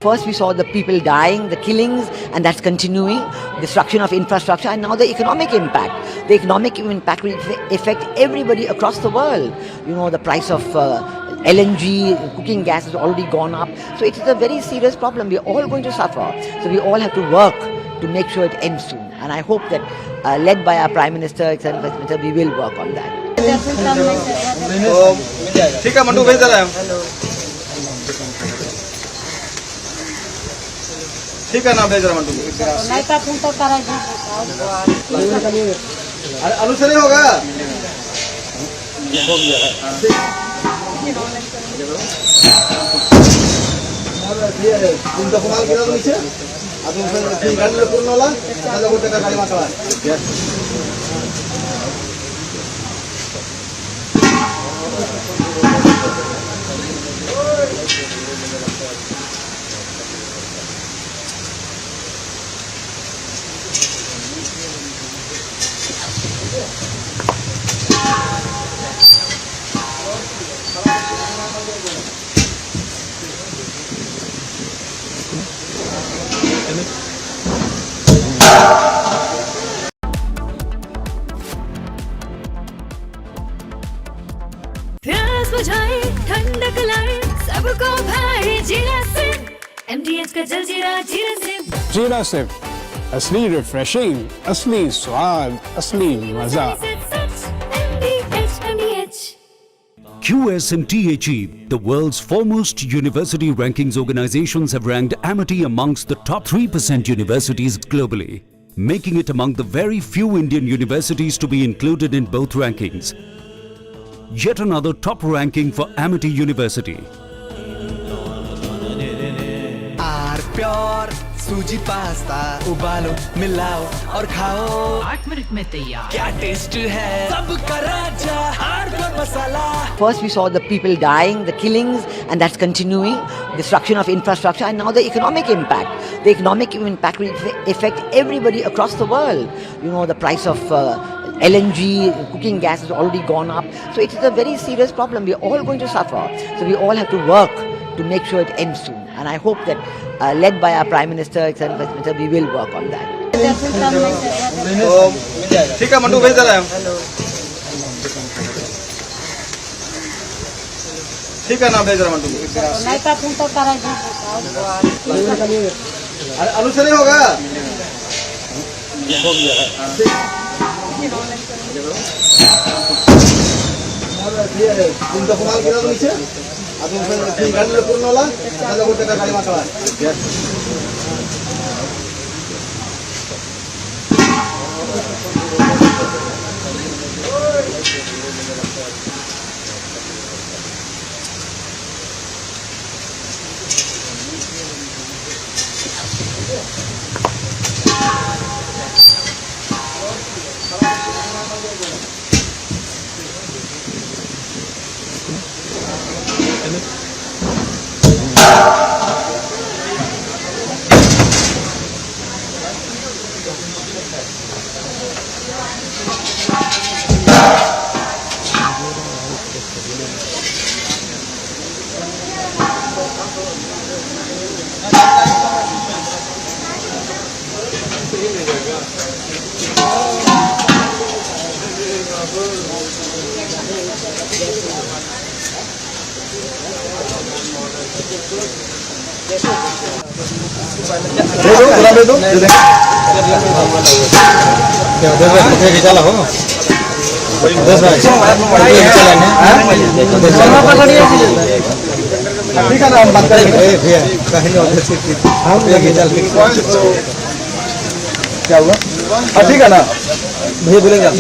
First we saw the people dying, the killings, and that's continuing, destruction of infrastructure, and now the economic impact. The economic impact will affect everybody across the world. You know, the price of LNG, cooking gas has already gone up. So it is a very serious problem. We're all going to suffer. So we all have to work to make sure it ends soon. And I hope that, led by our Prime Minister, etc., we will work on that. ठीक है mandu भेज रहा है ठीक है ना भेज रहा मंडू नहीं तो तुम तो करा अरे आलू से नहीं होगा हो गया तुम तो कमाल गिरा दो नीचे अब तुम गाड़ी में पूर्ण वाला चलो गोटे का गाड़ी में चला ठंडक लाए सबको भाई जीरा सिप MDH का जलजीरा जीरा सिप जीरा सिप असली रिफ्रेशिंग, असली स्वाद, असली मजा। QS and THE, the world's foremost university rankings organizations, have ranked Amity amongst the top 3% universities globally, making it among the very few Indian universities to be included in both rankings. Yet another top ranking for Amity University. Pure सूजी pasta उबालो मिलाओ और खाओ 8 minute में तैयार क्या taste है सबका राजा हार pure masala. First we saw the people dying, the killings, and that's continuing, destruction of infrastructure, and now the economic impact. The economic impact will affect everybody across the world. You know, the price of LNG, cooking gas has already gone up. So it is a very serious problem. We're all going to suffer. So we all have to work to make sure it ends soon. And I hope that led by our Prime Minister, Executive Minister, we will work on that. ठीक है mandu भेज दे रहे हैं. ठीक है ना भेज रहे हैं मंडू. आलू से नहीं होगा. हो गया. तुम तो कमाल किया तो नीचे. अब तुम गाड़ी में पूर्ण वाला. आधा घंटे का गाड़ी मार रहा चला हो 10 भाई ठीक है ना हम बात करेंगे कहीं हम चल क्या हुआ ठीक है ना भैया बोलेंगे आप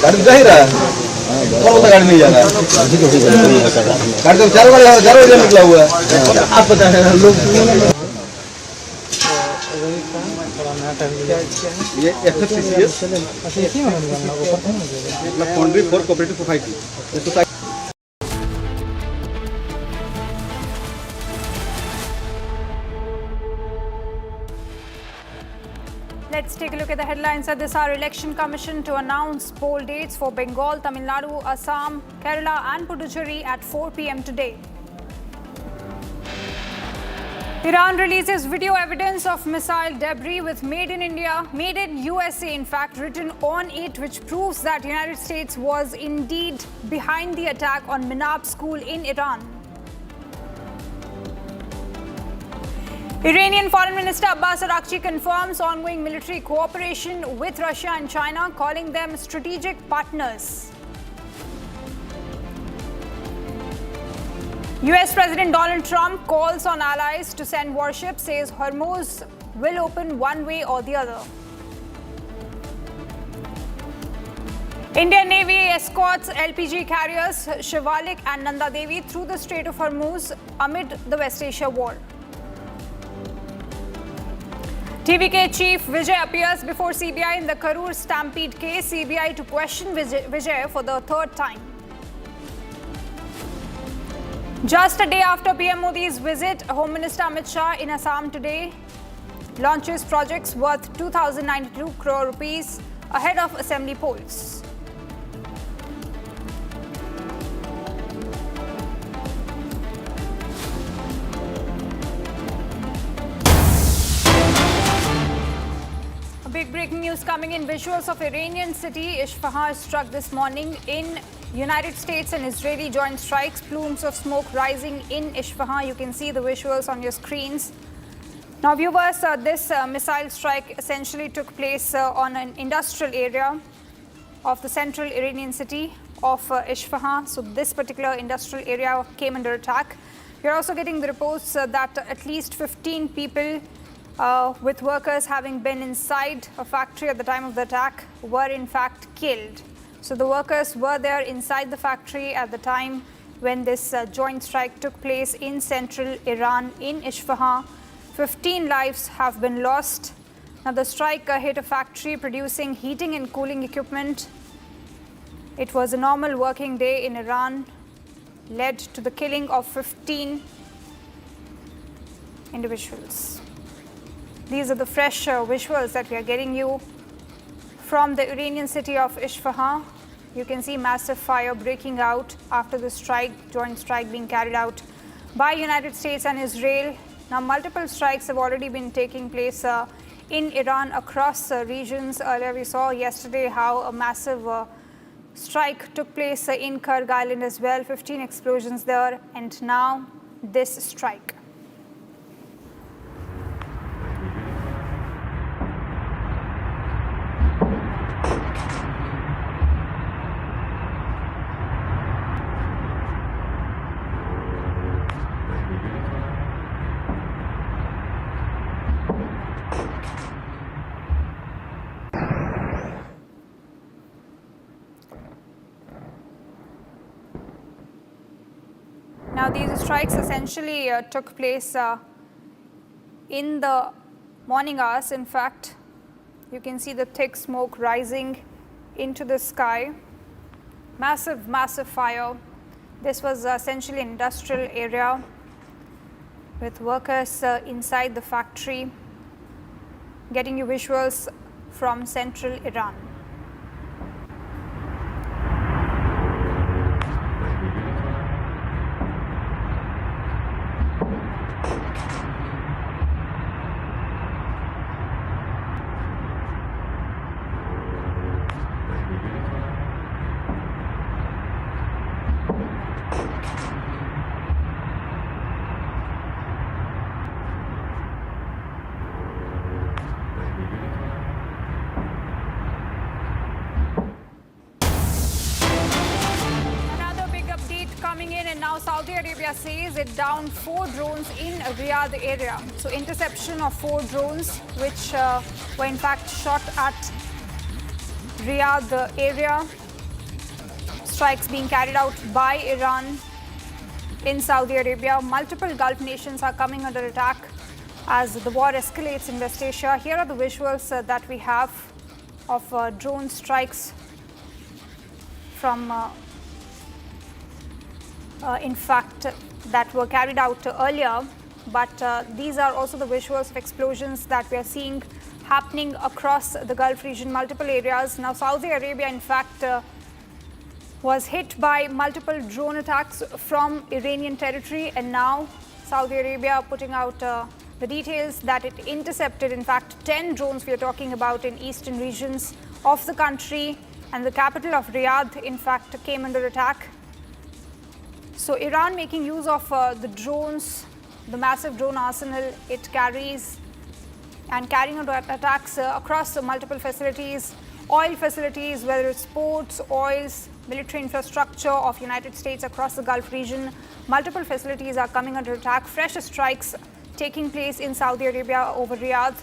गाड़ी जा ही रहा है कौन सा गाड़ी नहीं जा रहा है गाड़ी तो 4 बजे निकला हुआ है आप बताएं लोग ये FFCCS Foundry for Cooperative Society. Let's take a look at the headlines at this hour. Election Commission to announce poll dates for Bengal, Tamil Nadu, Assam, Kerala and Puducherry at 4 p.m. today. Iran releases video evidence of missile debris with Made in India, Made in USA in fact written on it, which proves that United States was indeed behind the attack on Minab school in Iran. Iranian Foreign Minister Abbas Araghchi confirms ongoing military cooperation with Russia and China, calling them strategic partners. US President Donald Trump calls on allies to send warships, says Hormuz will open one way or the other. Indian Navy escorts LPG carriers Shivalik and Nanda Devi through the Strait of Hormuz amid the West Asia war. TVK chief Vijay appears before CBI in the Karur stampede case. CBI to question Vijay for the third time. Just a day after PM Modi's visit, Home Minister Amit Shah in Assam today launches projects worth 2,092 crore rupees ahead of assembly polls. Big breaking news coming in. Visuals of Iranian city Isfahan struck this morning in United States and Israeli joint strikes. Plumes of smoke rising in Isfahan. You can see the visuals on your screens. Now viewers, this missile strike essentially took place on an industrial area of the central Iranian city of Isfahan. So this particular industrial area came under attack. We are also getting the reports that at least 15 people with workers having been inside a factory at the time of the attack were in fact killed. So the workers were there inside the factory at the time when this joint strike took place in central Iran in Isfahan. 15 lives have been lost. Now the strike hit a factory producing heating and cooling equipment. It was a normal working day in Iran, led to the killing of 15 individuals. These are the fresh visuals that we are getting you from the Iranian city of Isfahan. You can see massive fire breaking out after the joint strike being carried out by United States and Israel. Now multiple strikes have already been taking place in Iran across regions. Earlier we saw yesterday how a massive strike took place in Kharg Island as well, 15 explosions there, and now this strike. Now these strikes essentially took place in the morning hours. In fact, you can see the thick smoke rising into the sky. Massive, massive fire. This was essentially an industrial area with workers inside the factory. Getting you visuals from central Iran. Saudi Arabia says it downed 4 drones in Riyadh area. So interception of 4 drones which were in fact shot at Riyadh area. Strikes being carried out by Iran in Saudi Arabia. Multiple Gulf nations are coming under attack as the war escalates in West Asia. Here are the visuals that we have of drone strikes from in fact that were carried out earlier, but these are also the visuals of explosions that we are seeing happening across the Gulf region, multiple areas. Now Saudi Arabia in fact was hit by multiple drone attacks from Iranian territory, and now Saudi Arabia putting out the details that it intercepted in fact 10 drones we are talking about in eastern regions of the country, and the capital of Riyadh in fact came under attack. So Iran making use of the drones, the massive drone arsenal it carries, and carrying out attacks across multiple facilities, oil facilities, whether it's ports, oils, military infrastructure of United States across the Gulf region. Multiple facilities are coming under attack. Fresh strikes taking place in Saudi Arabia over Riyadh,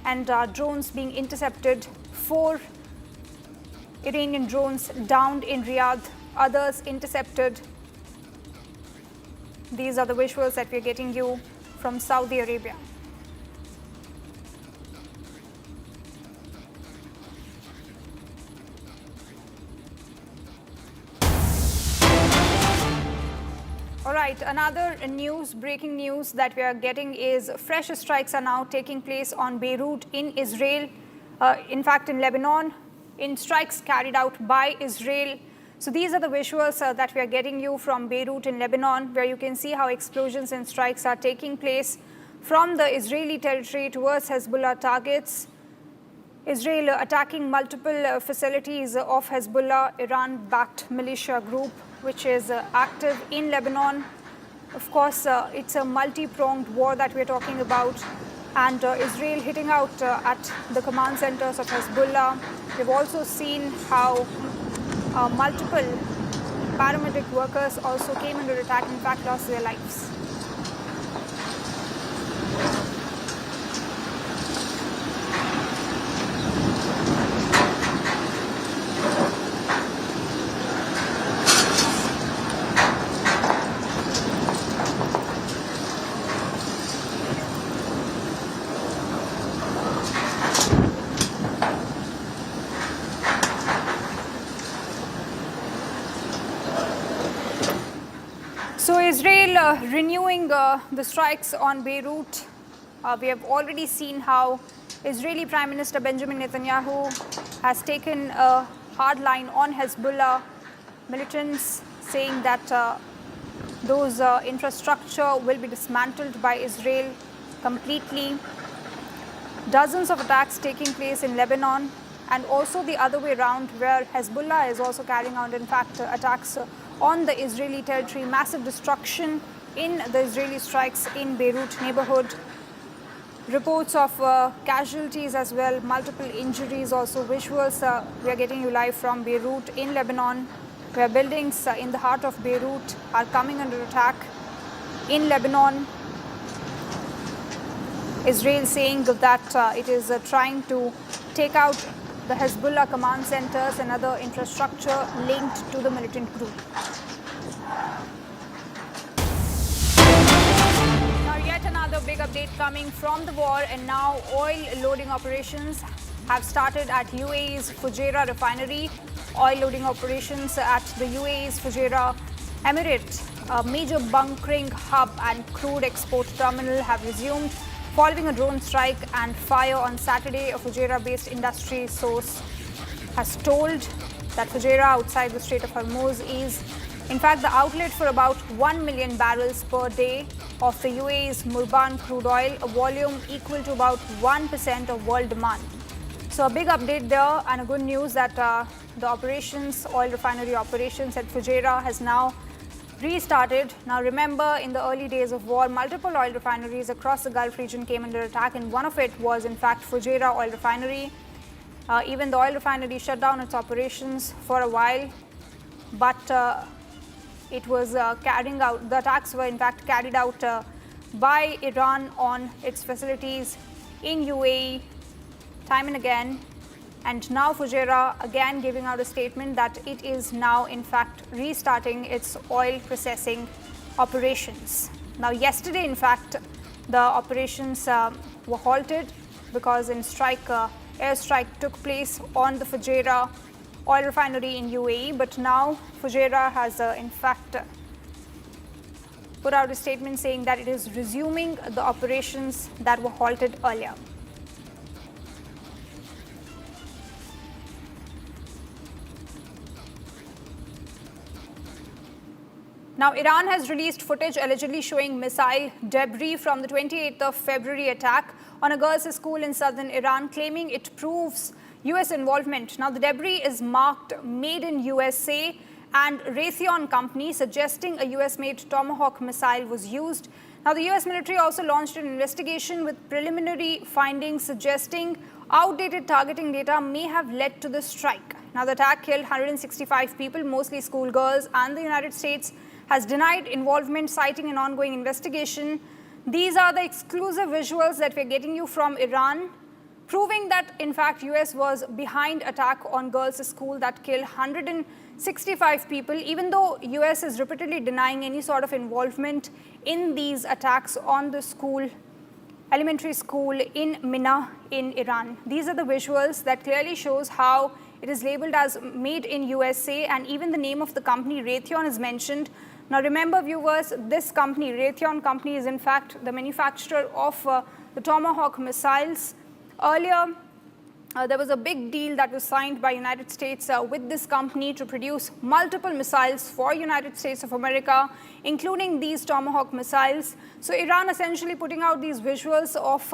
and drones being intercepted. 4 Iranian drones downed in Riyadh, others intercepted. These are the visuals that we are getting you from Saudi Arabia. All right, another breaking news that we are getting is fresh strikes are now taking place on Beirut in Israel, in fact in Lebanon, in strikes carried out by Israel. So these are the visuals that we are getting you from Beirut in Lebanon, where you can see how explosions and strikes are taking place from the Israeli territory towards Hezbollah targets. Israel attacking multiple facilities of Hezbollah, Iran-backed militia group, which is active in Lebanon. Of course, it's a multi-pronged war that we're talking about. and Israel hitting out at the command centers of Hezbollah. We've also seen how multiple paramedic workers also came under attack, in fact lost their lives. So Israel renewing the strikes on Beirut. We have already seen how Israeli Prime Minister Benjamin Netanyahu has taken a hard line on Hezbollah militants, saying that those infrastructure will be dismantled by Israel completely. Dozens of attacks taking place in Lebanon, and also the other way around, where Hezbollah is also carrying out, in fact, attacks on the Israeli territory. Massive destruction in the Israeli strikes in Beirut neighborhood. Reports of casualties as well, multiple injuries also. Visuals we are getting you live from Beirut in Lebanon, where buildings in the heart of Beirut are coming under attack in Lebanon. Israel saying that it is trying to take out the Hezbollah command centers and other infrastructure linked to the militant group. Now yet another big update coming from the war, and now oil loading operations have started at UAE's Fujairah refinery. Oil loading operations at the UAE's Fujairah Emirate, a major bunkering hub and crude export terminal, have resumed following a drone strike and fire on Saturday. A Fujairah-based industry source has told that Fujairah, outside the Strait of Hormuz, is in fact the outlet for about 1 million barrels per day of the UAE's Murban crude oil, a volume equal to about 1% of world demand. So a big update there, and a good news that the operations, oil refinery operations at Fujairah has now restarted. Now remember, in the early days of war, multiple oil refineries across the Gulf region came under attack, and one of it was in fact Fujairah oil refinery. Even the oil refinery shut down its operations for a while, but it was carrying out, the attacks were in fact carried out by Iran on its facilities in UAE time and again. And now Fujairah again giving out a statement that it is now in fact restarting its oil processing operations. Now yesterday in fact the operations were halted because an airstrike took place on the Fujairah oil refinery in UAE, but now Fujairah has in fact put out a statement saying that it is resuming the operations that were halted earlier. Now, Iran has released footage allegedly showing missile debris from the 28th of February attack on a girls' school in southern Iran, claiming it proves US involvement. Now, the debris is marked Made in USA and Raytheon Company, suggesting a US-made Tomahawk missile was used. Now, the US military also launched an investigation with preliminary findings suggesting outdated targeting data may have led to the strike. Now, the attack killed 165 people, mostly schoolgirls, and the United States has denied involvement, citing an ongoing investigation. These are the exclusive visuals that we're getting you from Iran, proving that, in fact, US was behind attack on girls' school that killed 165 people, even though US is repeatedly denying any sort of involvement in these attacks on the school, elementary school in Minab in Iran. These are the visuals that clearly shows how it is labeled as Made in USA, and even the name of the company, Raytheon, is mentioned. Now remember, viewers, this company, Raytheon Company, is in fact the manufacturer of the Tomahawk missiles. Earlier, there was a big deal that was signed by United States with this company to produce multiple missiles for United States of America, including these Tomahawk missiles. So Iran essentially putting out these visuals of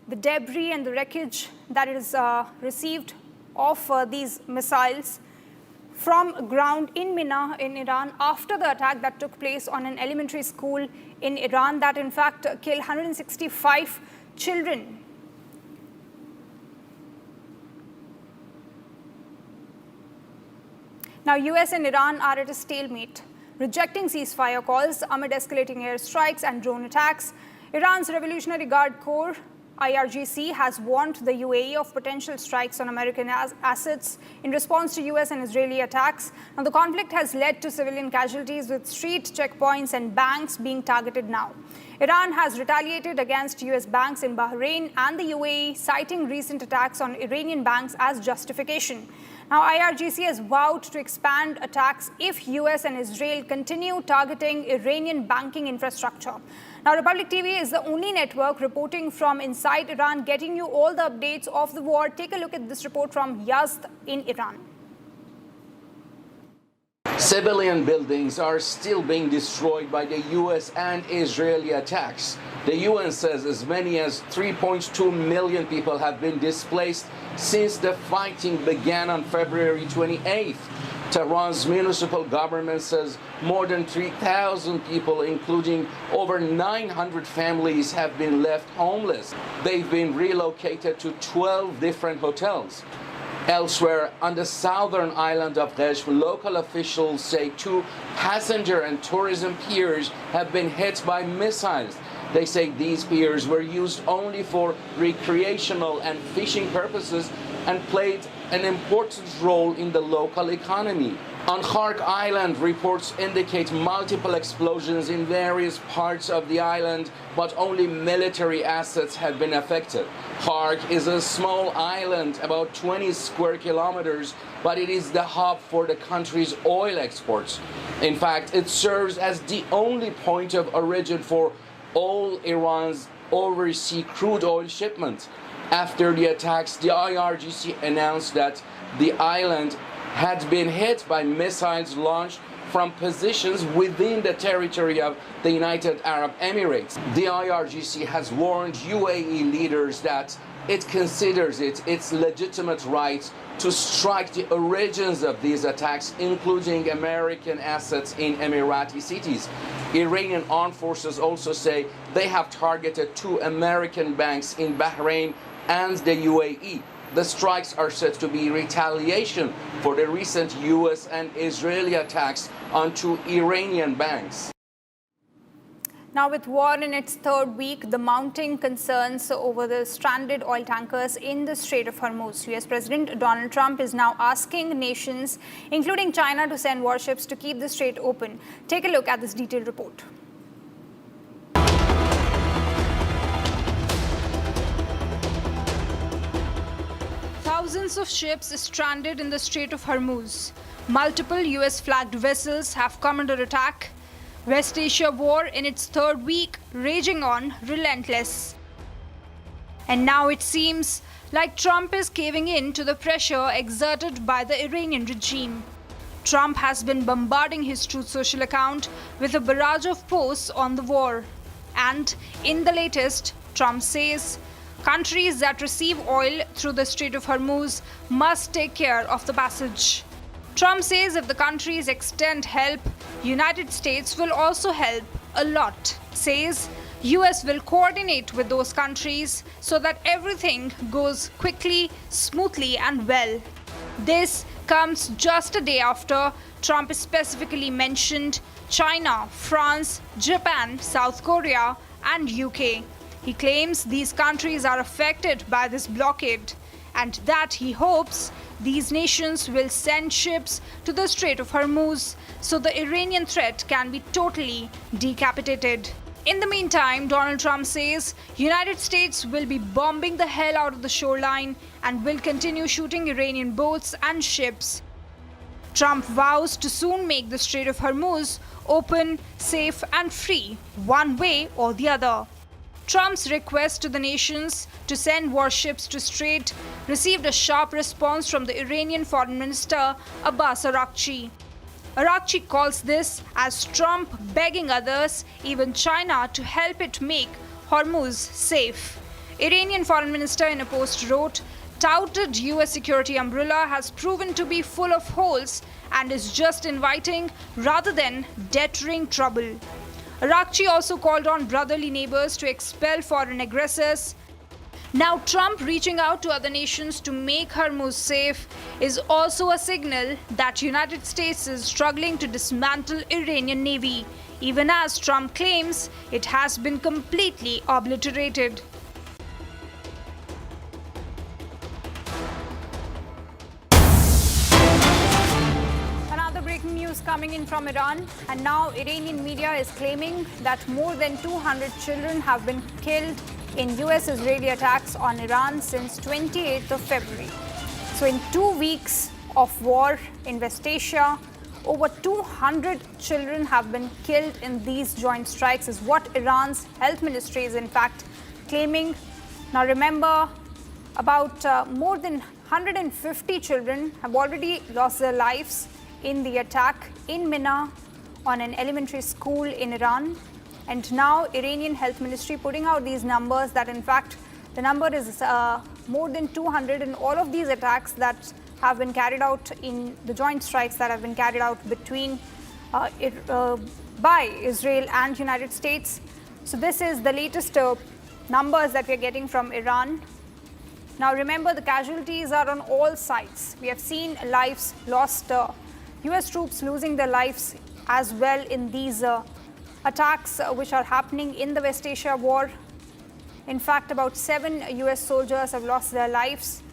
the debris and the wreckage that is received of these missiles from ground in Minab in Iran after the attack that took place on an elementary school in Iran that in fact killed 165 children. Now, US and Iran are at a stalemate, rejecting ceasefire calls amid escalating airstrikes and drone attacks. Iran's Revolutionary Guard Corps, IRGC, has warned the UAE of potential strikes on American assets in response to US and Israeli attacks. Now, the conflict has led to civilian casualties, with street checkpoints and banks being targeted now. Iran has retaliated against US banks in Bahrain and the UAE, citing recent attacks on Iranian banks as justification. Now, IRGC has vowed to expand attacks if US and Israel continue targeting Iranian banking infrastructure. Now, Republic TV is the only network reporting from inside Iran, getting you all the updates of the war. Take a look at this report from Yazd in Iran. Civilian buildings are still being destroyed by the US and Israeli attacks. The UN says as many as 3.2 million people have been displaced since the fighting began on February 28th. Tehran's municipal government says more than 3,000 people, including over 900 families, have been left homeless. They've been relocated to 12 different hotels. Elsewhere, on the southern island of Qeshm, local officials say 2 passenger and tourism piers have been hit by missiles. They say these piers were used only for recreational and fishing purposes and played an important role in the local economy. On Kharg Island, reports indicate multiple explosions in various parts of the island, but only military assets have been affected. Kharg is a small island, about 20 square kilometers, but it is the hub for the country's oil exports. In fact, it serves as the only point of origin for all Iran's overseas crude oil shipments. After the attacks, the IRGC announced that the island had been hit by missiles launched from positions within the territory of the United Arab Emirates. The IRGC has warned UAE leaders that it considers it its legitimate right to strike the origins of these attacks, including American assets in Emirati cities. Iranian armed forces also say they have targeted 2 American banks in Bahrain and the UAE. The strikes are said to be retaliation for the recent US and Israeli attacks on 2 Iranian banks. Now, with war in its 3rd week, the mounting concerns over the stranded oil tankers in the Strait of Hormuz, US President Donald Trump is now asking nations, including China, to send warships to keep the strait open. Take a look at this detailed report. Thousands of ships stranded in the Strait of Hormuz. Multiple US-flagged vessels have come under attack. West Asia war in its 3rd week, raging on relentless. And now it seems like Trump is caving in to the pressure exerted by the Iranian regime. Trump has been bombarding his Truth Social account with a barrage of posts on the war. And in the latest, Trump says countries that receive oil through the Strait of Hormuz must take care of the passage. Trump says if the countries extend help, United States will also help a lot. Says US will coordinate with those countries so that everything goes quickly, smoothly and well. This comes just a day after Trump specifically mentioned China, France, Japan, South Korea and UK. He claims these countries are affected by this blockade and that he hopes these nations will send ships to the Strait of Hormuz so the Iranian threat can be totally decapitated. In the meantime, Donald Trump says United States will be bombing the hell out of the shoreline and will continue shooting Iranian boats and ships. Trump vows to soon make the Strait of Hormuz open, safe and free, one way or the other. Trump's request to the nations to send warships to Strait received a sharp response from the Iranian Foreign Minister Abbas Araghchi. Araghchi calls this as Trump begging others, even China, to help it make Hormuz safe. Iranian Foreign Minister in a post wrote, "Touted US security umbrella has proven to be full of holes and is just inviting rather than deterring trouble." Araghchi also called on brotherly neighbors to expel foreign aggressors, Now, Trump reaching out to other nations to make Hormuz safe is also a signal that United States is struggling to dismantle Iranian navy, even as Trump claims it has been completely obliterated. Another breaking news coming in from Iran, and now Iranian media is claiming that more than 200 children have been killed in US-Israeli attacks on Iran since 28th of February. So in 2 weeks of war in West Asia, over 200 children have been killed in these joint strikes, is what Iran's health ministry is in fact claiming. Now remember, about more than 150 children have already lost their lives in the attack in Minab on an elementary school in Iran. And now Iranian health ministry putting out these numbers that in fact the number is more than 200, and all of these attacks that have been carried out in the joint strikes that have been carried out between by Israel and United States. So this is the latest numbers that we're getting from Iran. Now remember, the casualties are on all sides. We have seen lives lost, US troops losing their lives as well in these attacks which are happening in the West Asia war. In fact, about 7 US soldiers have lost their lives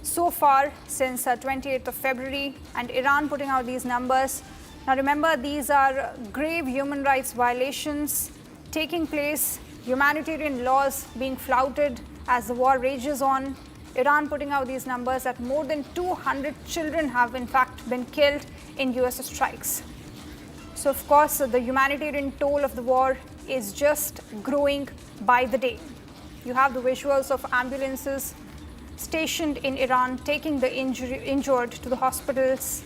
so far since 28th of February, and Iran putting out these numbers. Now remember, these are grave human rights violations taking place, humanitarian laws being flouted as the war rages on. Iran putting out these numbers that more than 200 children have in fact been killed in US strikes. So of course, the humanitarian toll of the war is just growing by the day. You have the visuals of ambulances stationed in Iran taking the injured to the hospitals,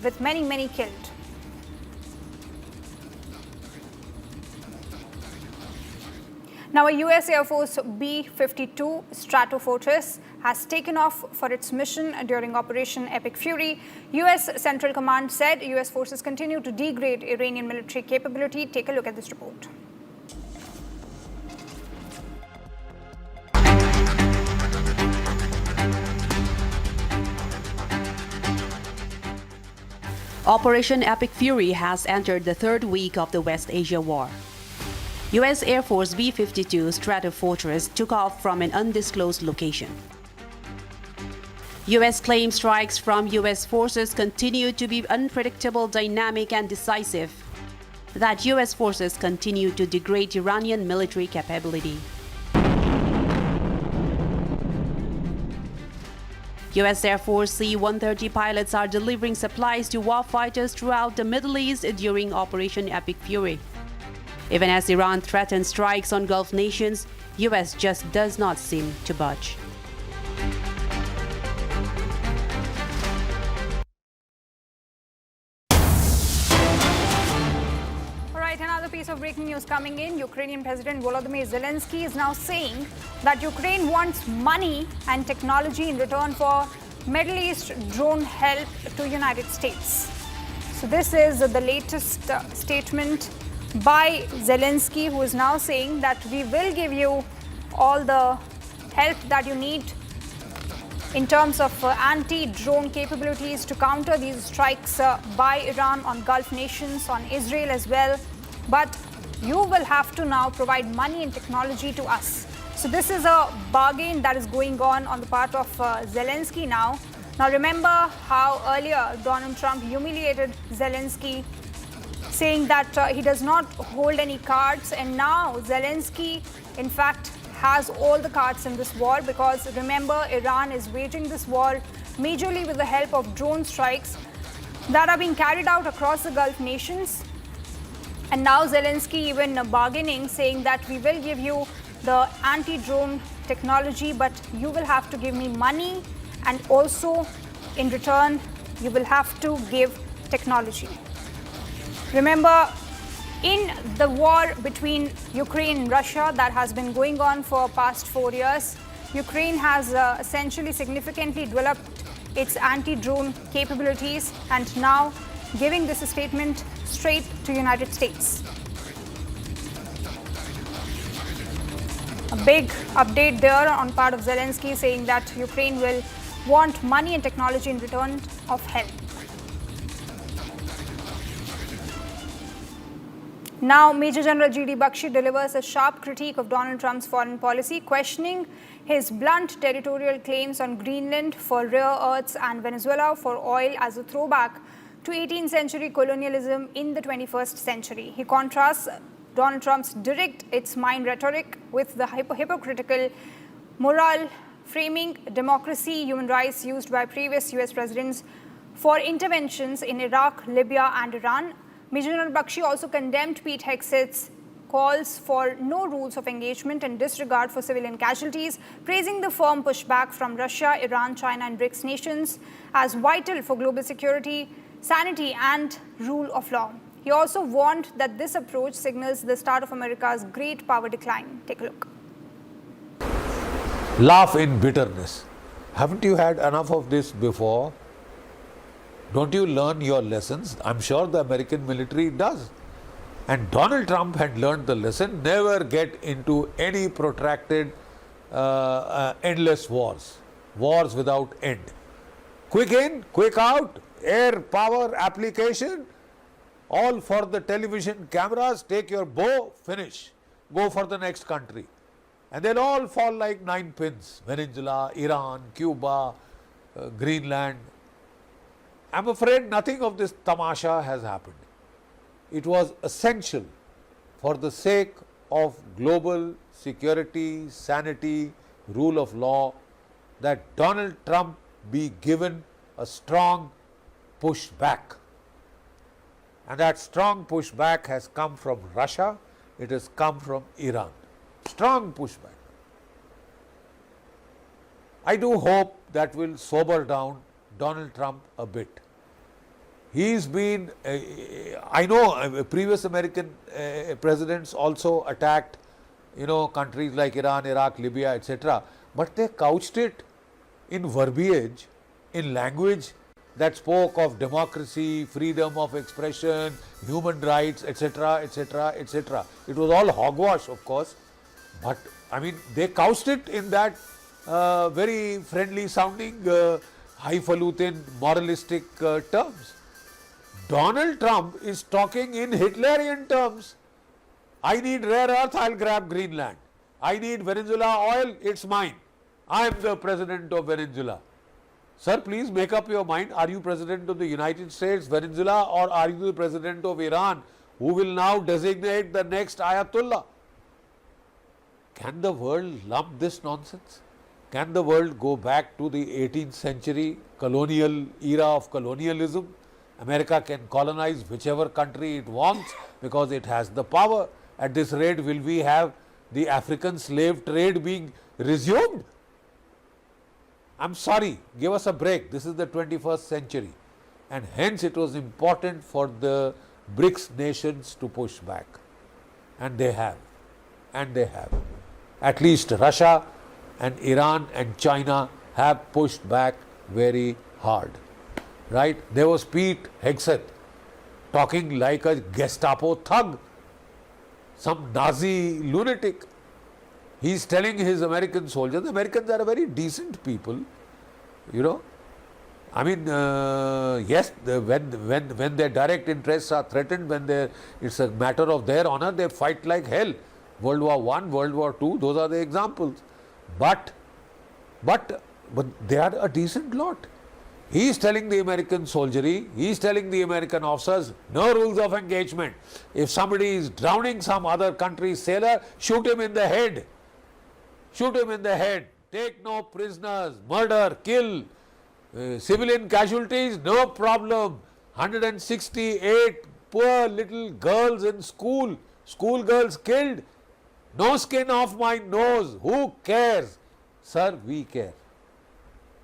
with many killed. Now, a US Air Force B-52 Stratofortress has taken off for its mission during Operation Epic Fury. US Central Command said US forces continue to degrade Iranian military capability. Take a look at this report. Operation Epic Fury has entered the third week of the West Asia War. U.S. Air Force B-52 Stratofortress took off from an undisclosed location. U.S. claimed strikes from U.S. forces continue to be unpredictable, dynamic, and decisive. That U.S. forces continue to degrade Iranian military capability. U.S. Air Force C-130 pilots are delivering supplies to warfighters throughout the Middle East during Operation Epic Fury. Even as Iran threatens strikes on Gulf nations, U.S. just does not seem to budge. Another piece of breaking news coming in. Ukrainian President Volodymyr Zelensky is now saying that Ukraine wants money and technology in return for Middle East drone help to United States. So this is the latest statement by Zelensky, who is now saying that we will give you all the help that you need in terms of anti-drone capabilities to counter these strikes by Iran on Gulf nations, on Israel as well. But you will have to now provide money and technology to us. So this is a bargain that is going on the part of Zelensky now. Now remember how earlier Donald Trump humiliated Zelensky, saying that he does not hold any cards, and now Zelensky in fact has all the cards in this war, because remember, Iran is waging this war majorly with the help of drone strikes that are being carried out across the Gulf nations. And now Zelensky even bargaining, saying that we will give you the anti-drone technology, but you will have to give me money, and also in return you will have to give technology. Remember, in the war between Ukraine and Russia that has been going on for past 4 years, Ukraine has essentially significantly developed its anti-drone capabilities, and now giving this statement straight to United States. big update there on part of Zelensky, saying that Ukraine will want money and technology in return of help. Now, Major General G.D. Bakshi delivers a sharp critique of Donald Trump's foreign policy, questioning his blunt territorial claims on Greenland for rare earths and Venezuela for oil as a throwback to 18th century colonialism in the 21st century. He contrasts Donald Trump's direct its mind rhetoric with the hypocritical moral framing democracy, human rights used by previous US presidents for interventions in Iraq, Libya and Iran. Major General Bakshi also condemned Pete Hegseth's calls for no rules of engagement and disregard for civilian casualties, praising the firm pushback from Russia, Iran, China and BRICS nations as vital for global security, sanity and rule of law. He also warned that this approach signals the start of America's great power decline. Take a look. Laugh in bitterness. Haven't you had enough of this before? Don't you learn your lessons? I'm sure the American military does. And Donald Trump had learned the lesson, never get into any protracted, endless wars. Wars without end. Quick in, quick out, air power application, all for the television cameras, take your bow, finish. Go for the next country. And they'll all fall like 9 pins. Venezuela, Iran, Cuba, Greenland. I'm afraid nothing of this tamasha has happened. It was essential for the sake of global security, sanity, rule of law that Donald Trump be given a strong push back. And that strong pushback has come from Russia, it has come from Iran. Strong pushback. I do hope that will sober down Donald Trump a bit. He's been, I know previous American presidents also attacked, countries like Iran, Iraq, Libya, etc. But they couched it in verbiage, in language that spoke of democracy, freedom of expression, human rights, etc., etc., etc. It was all hogwash, of course, but I mean, they couched it in that very friendly sounding, highfalutin, moralistic terms. Donald Trump is talking in Hitlerian terms. I need rare earth, I'll grab Greenland. I need Venezuela oil, it's mine. I am the president of Venezuela. Sir, please make up your mind. Are you president of the United States, Venezuela, or are you the president of Iran, who will now designate the next Ayatollah? Can the world lump this nonsense? Can the world go back to the 18th century colonial era of colonialism? America can colonize whichever country it wants because it has the power. At this rate, will we have the African slave trade being resumed? I'm sorry, give us a break. This is the 21st century. And hence it was important for the BRICS nations to push back. And they have. And they have. At least Russia and Iran and China have pushed back very hard. Right? There was Pete Hegseth talking like a Gestapo thug, some Nazi lunatic. He's telling his American soldiers, the Americans are a very decent people, I mean, yes, when their direct interests are threatened, when it's a matter of their honor, they fight like hell. World War I, World War II, those are the examples. But they are a decent lot. He is telling the American soldiery, he is telling the American officers, no rules of engagement. If somebody is drowning some other country's sailor, shoot him in the head. Shoot him in the head. Take no prisoners, murder, kill. Civilian casualties, no problem. 168 poor little girls in school, schoolgirls killed. No skin off my nose. Who cares? Sir, we care.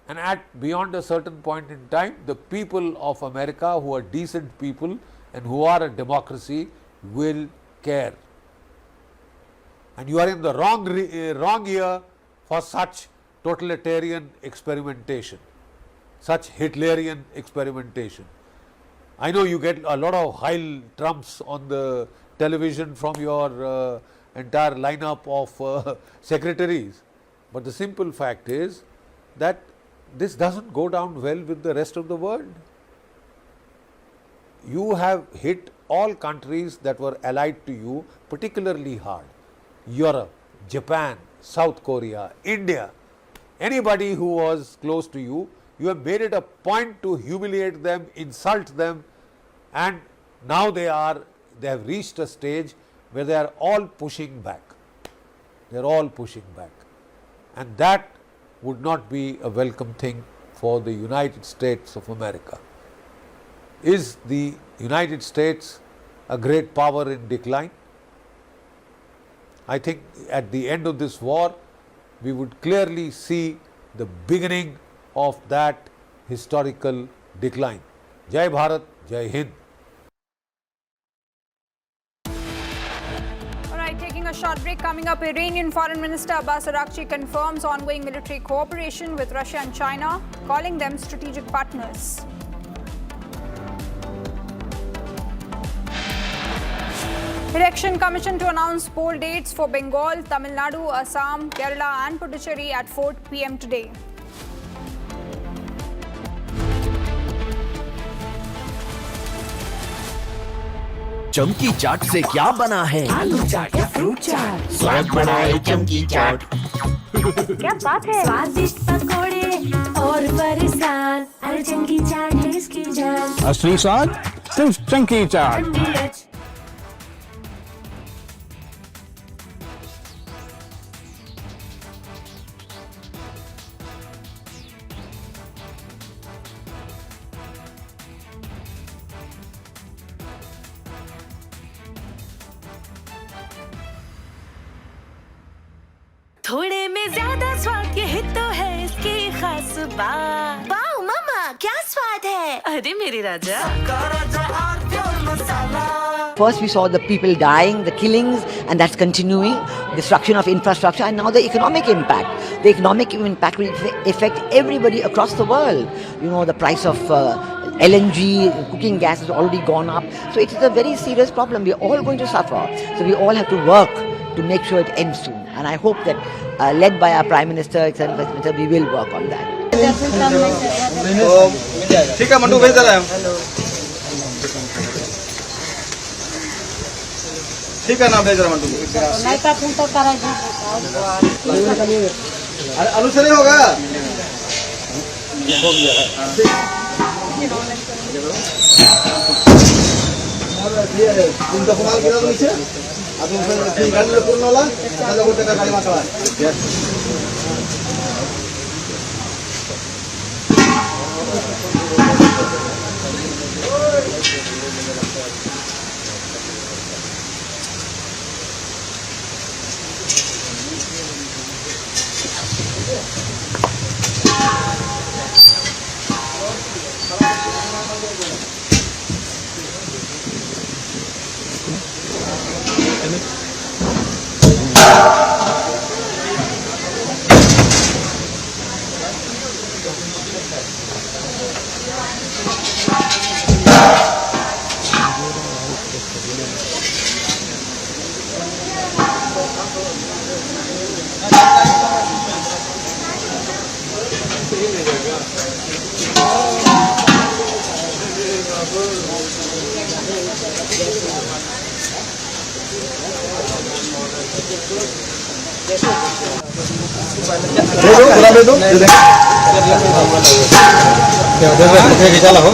And beyond a certain point in time, the people of America who are decent people and who are a democracy will care. And you are in the wrong year for such totalitarian experimentation, such Hitlerian experimentation. I know you get a lot of Heil Trumps on the television from your entire lineup of secretaries. But the simple fact is that this doesn't go down well with the rest of the world. You have hit all countries that were allied to you particularly hard. Europe, Japan, South Korea, India, anybody who was close to you, you have made it a point to humiliate them, insult them, and now they have reached a stage where they are all pushing back. They are all pushing back. And that would not be a welcome thing for the United States of America. Is the United States a great power in decline? I think at the end of this war, we would clearly see the beginning of that historical decline. Jai Bharat, Jai Hind. Taking a short break, coming up, Iranian Foreign Minister Abbas Araghchi confirms ongoing military cooperation with Russia and China, calling them strategic partners. Election Commission to announce poll dates for Bengal, Tamil Nadu, Assam, Kerala and Puducherry at 4 p.m. today. चमकी चाट से क्या बना है? आलू चाट या fruit चाट, स्वाद बढ़ाए चमकी चाट। क्या बात है? स्वादिष्ट पकोड़े और फरसान, अरे चमकी चाट है इसकी जान। असली स्वाद सिर्फ चमकी चाट। थोड़े में ज्यादा स्वाद, यही तो है इसकी खास बात। वाओ मामा, क्या स्वाद है? अरे मेरे राजा। First we saw the people dying, the killings, and that's continuing, destruction of infrastructure, and now the economic impact. The economic impact will affect everybody across the world. You know, the price of LNG, cooking gas has already gone up. So it is a very serious problem. We're all going to suffer. So we all have to work to make sure it ends soon. And I hope that led by our Prime Minister, etc., we will work on that. ठीक है mandu भेज रहा है। ठीक है ना भेज रहा मंडू। नहीं तो तुम तो करा जी। अरे आलू से नहीं होगा। हो गया। तुम तो कमाल गिरा नीचे। अब तुम गाड़ी में पूर्ण वाला, चलो वो टका गाड़ी में चला। चला हो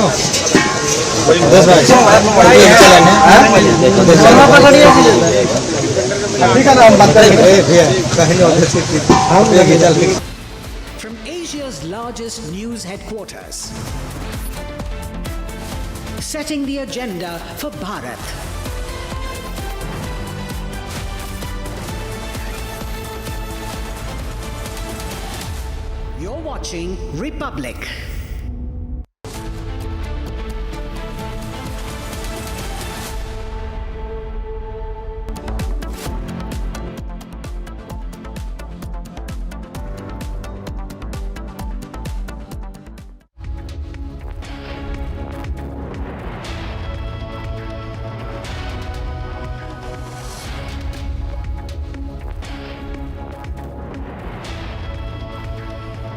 10 From Asia's largest news headquarters, setting the agenda for Bharat. You're watching Republic.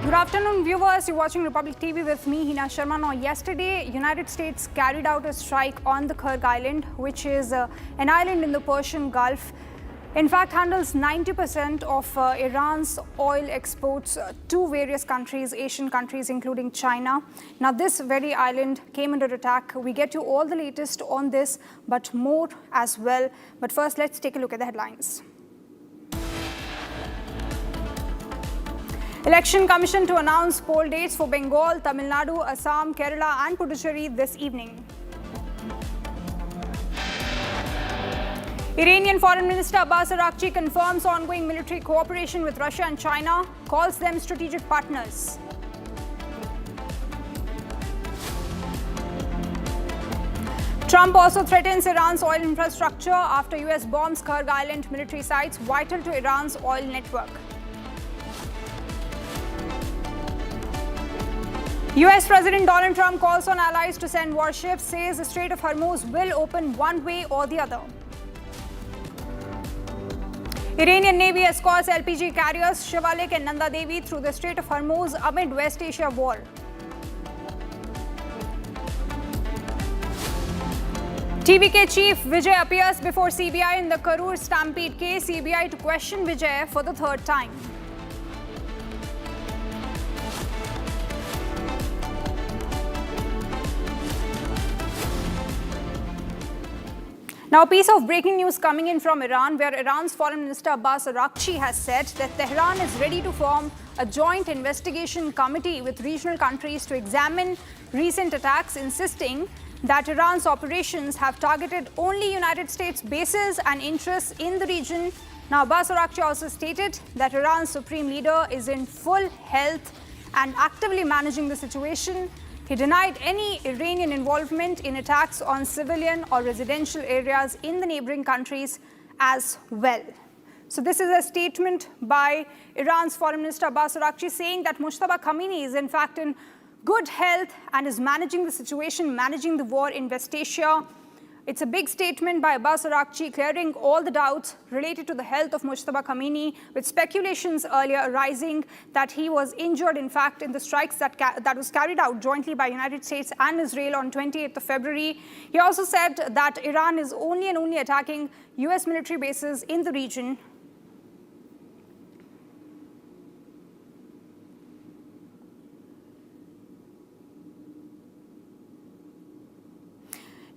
Good afternoon, viewers. You're watching Republic TV with me, Hina Sharma. Now, yesterday, United States carried out a strike on the Kharg Island, which is an island in the Persian Gulf. In fact, handles 90% of Iran's oil exports to various countries, Asian countries, including China. Now, this very island came under attack. We get you all the latest on this, but more as well. But first, let's take a look at the headlines. Election Commission to announce poll dates for Bengal, Tamil Nadu, Assam, Kerala and Puducherry this evening. Iranian Foreign Minister Abbas Araghchi confirms ongoing military cooperation with Russia and China, calls them strategic partners. Trump also threatens Iran's oil infrastructure after US bombs Kharg Island military sites vital to Iran's oil network. US President Donald Trump calls on allies to send warships, says the Strait of Hormuz will open one way or the other. Iranian Navy escorts LPG carriers Shivalik and Nanda Devi through the Strait of Hormuz amid West Asia war. TVK chief Vijay appears before CBI in the Karur stampede case. CBI to question Vijay for the third time. Now, a piece of breaking news coming in from Iran, where Iran's Foreign Minister Abbas Araghchi has said that Tehran is ready to form a joint investigation committee with regional countries to examine recent attacks, insisting that Iran's operations have targeted only United States bases and interests in the region. Now, Abbas Araghchi also stated that Iran's supreme leader is in full health and actively managing the situation. He denied any Iranian involvement in attacks on civilian or residential areas in the neighboring countries as well. So this is a statement by Iran's Foreign Minister Abbas Araghchi saying that Mujtaba Khamenei is in fact in good health and is managing the situation, managing the war in West Asia. It's a big statement by Abbas Araghchi, clearing all the doubts related to the health of Mujtaba Khamenei, with speculations earlier arising that he was injured, in fact, in the strikes that was carried out jointly by United States and Israel on 28th of February. He also said that Iran is only and only attacking US military bases in the region.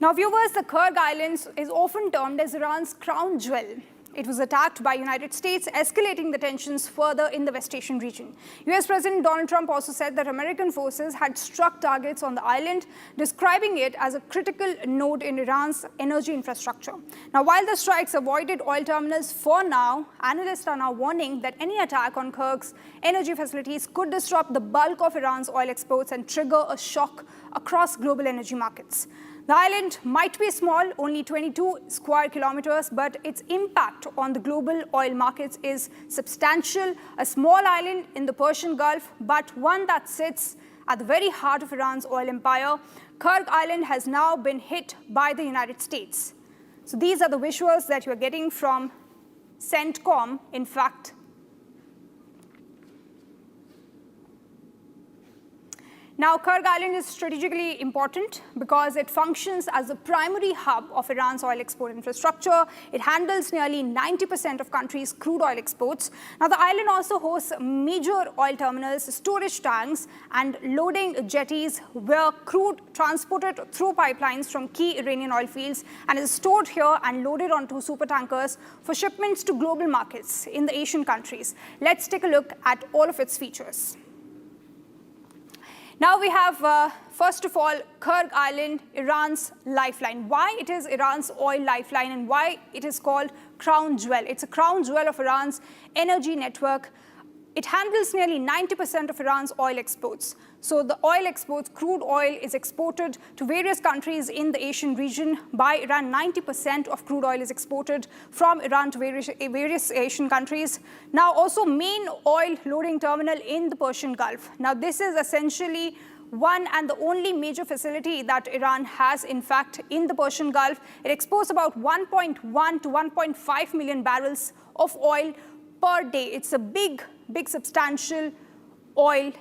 Now, viewers, the Kharg Islands is often termed as Iran's crown jewel. It was attacked by United States, escalating the tensions further in the West Asian region. US President Donald Trump also said that American forces had struck targets on the island, describing it as a critical node in Iran's energy infrastructure. Now, while the strikes avoided oil terminals for now, analysts are now warning that any attack on Kharg's energy facilities could disrupt the bulk of Iran's oil exports and trigger a shock across global energy markets. The island might be small, only 22 square kilometers, but its impact on the global oil markets is substantial. A small island in the Persian Gulf, but one that sits at the very heart of Iran's oil empire. Kharg Island has now been hit by the United States. So these are the visuals that you're getting from CENTCOM, in fact. Now, Kharg Island is strategically important because it functions as the primary hub of Iran's oil export infrastructure. It handles nearly 90% of country's crude oil exports. Now, the island also hosts major oil terminals, storage tanks, and loading jetties where crude transported through pipelines from key Iranian oil fields and is stored here and loaded onto supertankers for shipments to global markets in the Asian countries. Let's take a look at all of its features. Now we have, first of all, Kharg Island, Iran's lifeline. Why it is Iran's oil lifeline and why it is called crown jewel. It's a crown jewel of Iran's energy network. It handles nearly 90% of Iran's oil exports. So the oil exports, crude oil is exported to various countries in the Asian region by Iran. 90% of crude oil is exported from Iran to various Asian countries. Now also main oil loading terminal in the Persian Gulf. Now this is essentially one and the only major facility that Iran has, in fact, in the Persian Gulf. It exports about 1.1 to 1.5 million barrels of oil per day. It's a big substantial oil,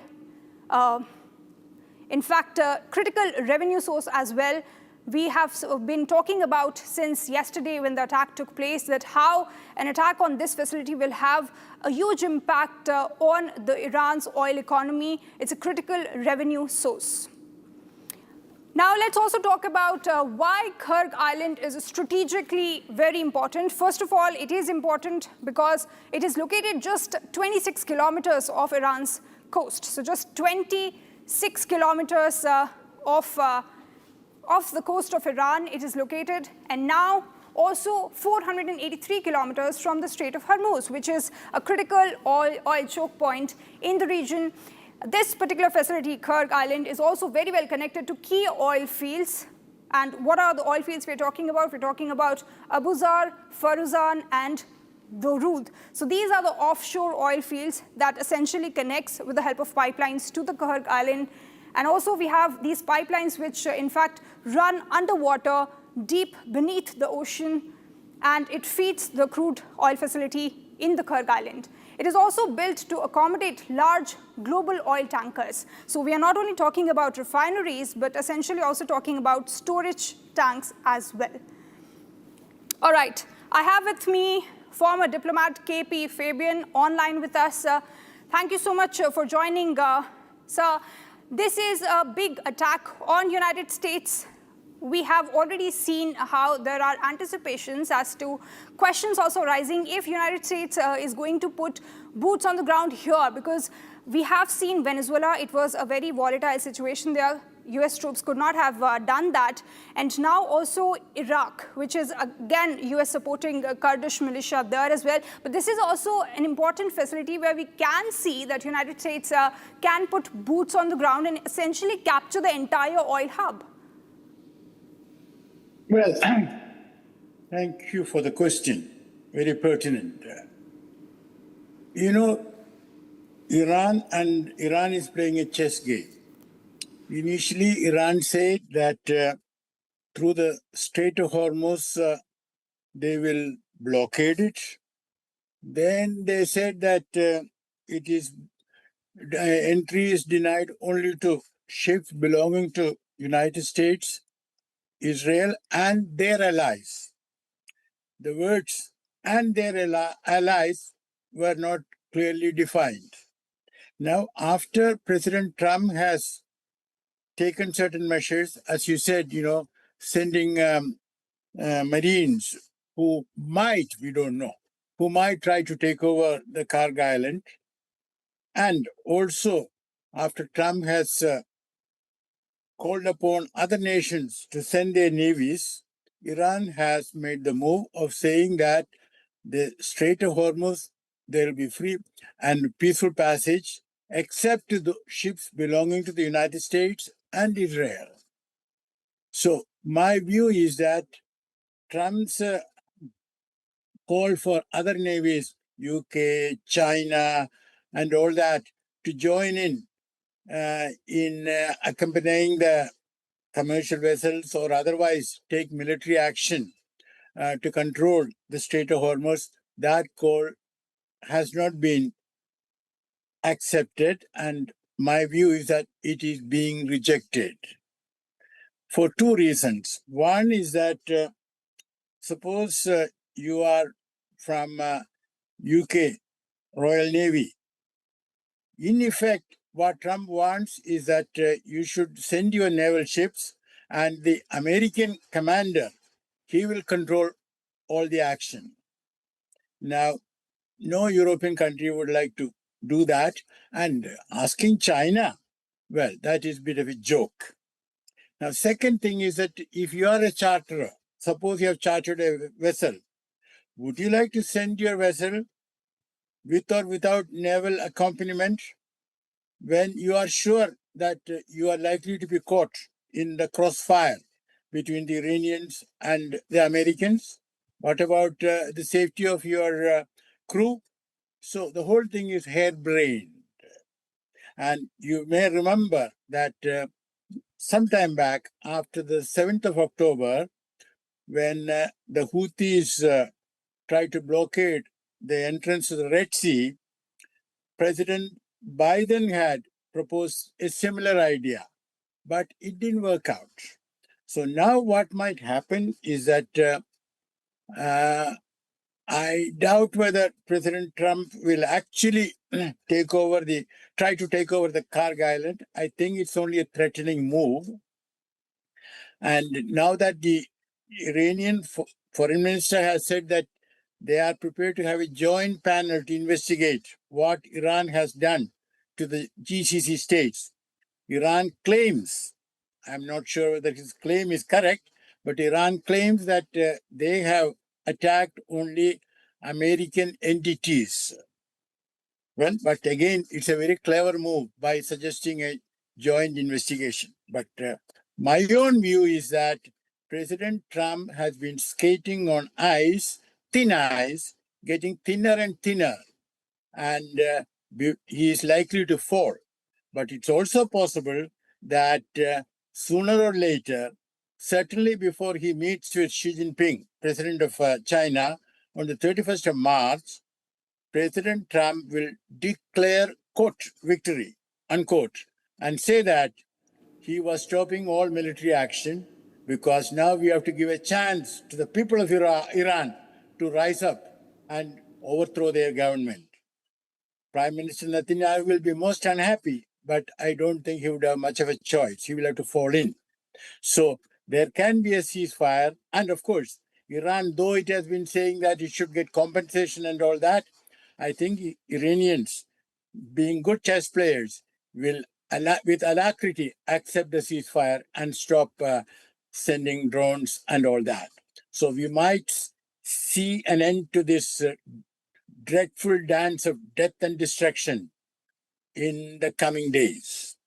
in fact, a critical revenue source as well. We have been talking about since yesterday when the attack took place that how an attack on this facility will have a huge impact on Iran's oil economy. It's a critical revenue source. Now let's also talk about why Kharg Island is strategically very important. First of all, it is important because it is located just 26 kilometers off Iran's coast. So just 26 kilometers off the coast of Iran it is located, and now also 483 kilometers from the Strait of Hormuz, which is a critical oil choke point in the region. This particular facility, Kharg Island, is also very well connected to key oil fields. And what are the oil fields we're talking about? We're talking about Abu Zar, Faruzan, and Dorud. So these are the offshore oil fields that essentially connects with the help of pipelines to the Kharg Island. And also we have these pipelines which in fact run underwater, deep beneath the ocean, and it feeds the crude oil facility in the Kharg Island. It is also built to accommodate large global oil tankers. So we are not only talking about refineries, but essentially also talking about storage tanks as well. All right, I have with me former diplomat KP Fabian online with us. Thank you so much for joining, sir. This is a big attack on United States. We have already seen how there are anticipations as to questions also rising if United States is going to put boots on the ground here, because we have seen Venezuela, it was a very volatile situation there. US troops could not have done that. And now also Iraq, which is again US supporting Kurdish militia there as well. But this is also an important facility where we can see that United States can put boots on the ground and essentially capture the entire oil hub. Well, thank you for the question. Very pertinent. You know, Iran is playing a chess game. Initially, Iran said that through the Strait of Hormuz, they will blockade it. Then they said that entry is denied only to ships belonging to United States, Israel, and their allies. The words "and their allies" were not clearly defined. Now, after President Trump has taken certain measures, as you said, sending Marines who might, we don't know, who might try to take over the Kharg Island. And also, after Trump has called upon other nations to send their navies, Iran has made the move of saying that the Strait of Hormuz, there will be free and peaceful passage, except to the ships belonging to the United States and Israel. So my view is that Trump's call for other navies, UK, China, and all that, to join in accompanying the commercial vessels or otherwise take military action to control the Strait of Hormuz, that call has not been accepted, and my view is that it is being rejected for two reasons. One is that suppose you are from UK Royal Navy. In effect, what Trump wants is that you should send your naval ships, and the American commander, he will control all the action. Now, no European country would like to do that, and asking China, well, that is a bit of a joke. Now, second thing is that if you are a charterer, suppose you have chartered a vessel, would you like to send your vessel with or without naval accompaniment when you are sure that you are likely to be caught in the crossfire between the Iranians and the Americans? What about the safety of your crew? So the whole thing is harebrained. And you may remember that sometime back, after the 7th of October, when the Houthis tried to blockade the entrance to the Red Sea, President Biden had proposed a similar idea, but it didn't work out. So now what might happen is that I doubt whether President Trump will actually try to take over the Kharg Island. I think it's only a threatening move. And now that the Iranian foreign minister has said that they are prepared to have a joint panel to investigate what Iran has done to the GCC states. Iran claims, I'm not sure whether his claim is correct, but Iran claims that they have attacked only American entities. Well, but again, it's a very clever move by suggesting a joint investigation. But my own view is that President Trump has been skating on ice, thin ice, getting thinner and thinner, and he is likely to fall. But it's also possible that sooner or later, certainly before he meets with Xi Jinping, President of China, on the 31st of March, President Trump will declare, quote, victory, unquote, and say that he was stopping all military action because now we have to give a chance to the people of Iran to rise up and overthrow their government. Prime Minister Netanyahu will be most unhappy, but I don't think he would have much of a choice. He will have to fall in. So there can be a ceasefire. And of course, Iran, though it has been saying that it should get compensation and all that, I think Iranians, being good chess players, will with alacrity accept the ceasefire and stop sending drones and all that. So we might see an end to this dreadful dance of death and destruction in the coming days.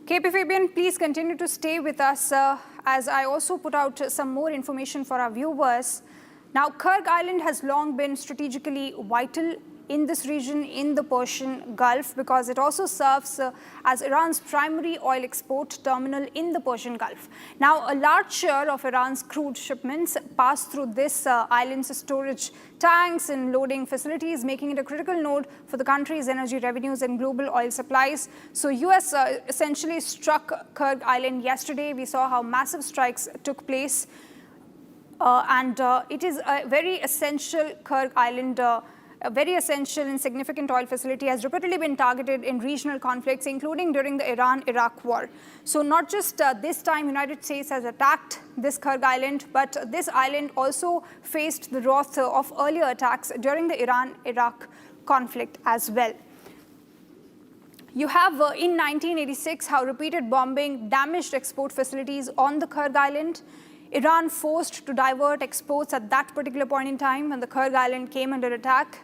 KP Fabian, please continue to stay with us as I also put out some more information for our viewers. Now, Kharg Island has long been strategically vital in this region, in the Persian Gulf, because it also serves as Iran's primary oil export terminal in the Persian Gulf. Now, a large share of Iran's crude shipments pass through this island's storage tanks and loading facilities, making it a critical node for the country's energy revenues and global oil supplies. So, US essentially struck Kharg Island yesterday. We saw how massive strikes took place. It is a very essential Kharg Island, a very essential and significant oil facility, has repeatedly been targeted in regional conflicts, including during the Iran-Iraq war. So not just this time United States has attacked this Kharg Island, but this island also faced the wrath of earlier attacks during the Iran-Iraq conflict as well. You have in 1986 how repeated bombing damaged export facilities on the Kharg Island. Iran forced to divert exports at that particular point in time when the Kharg Island came under attack.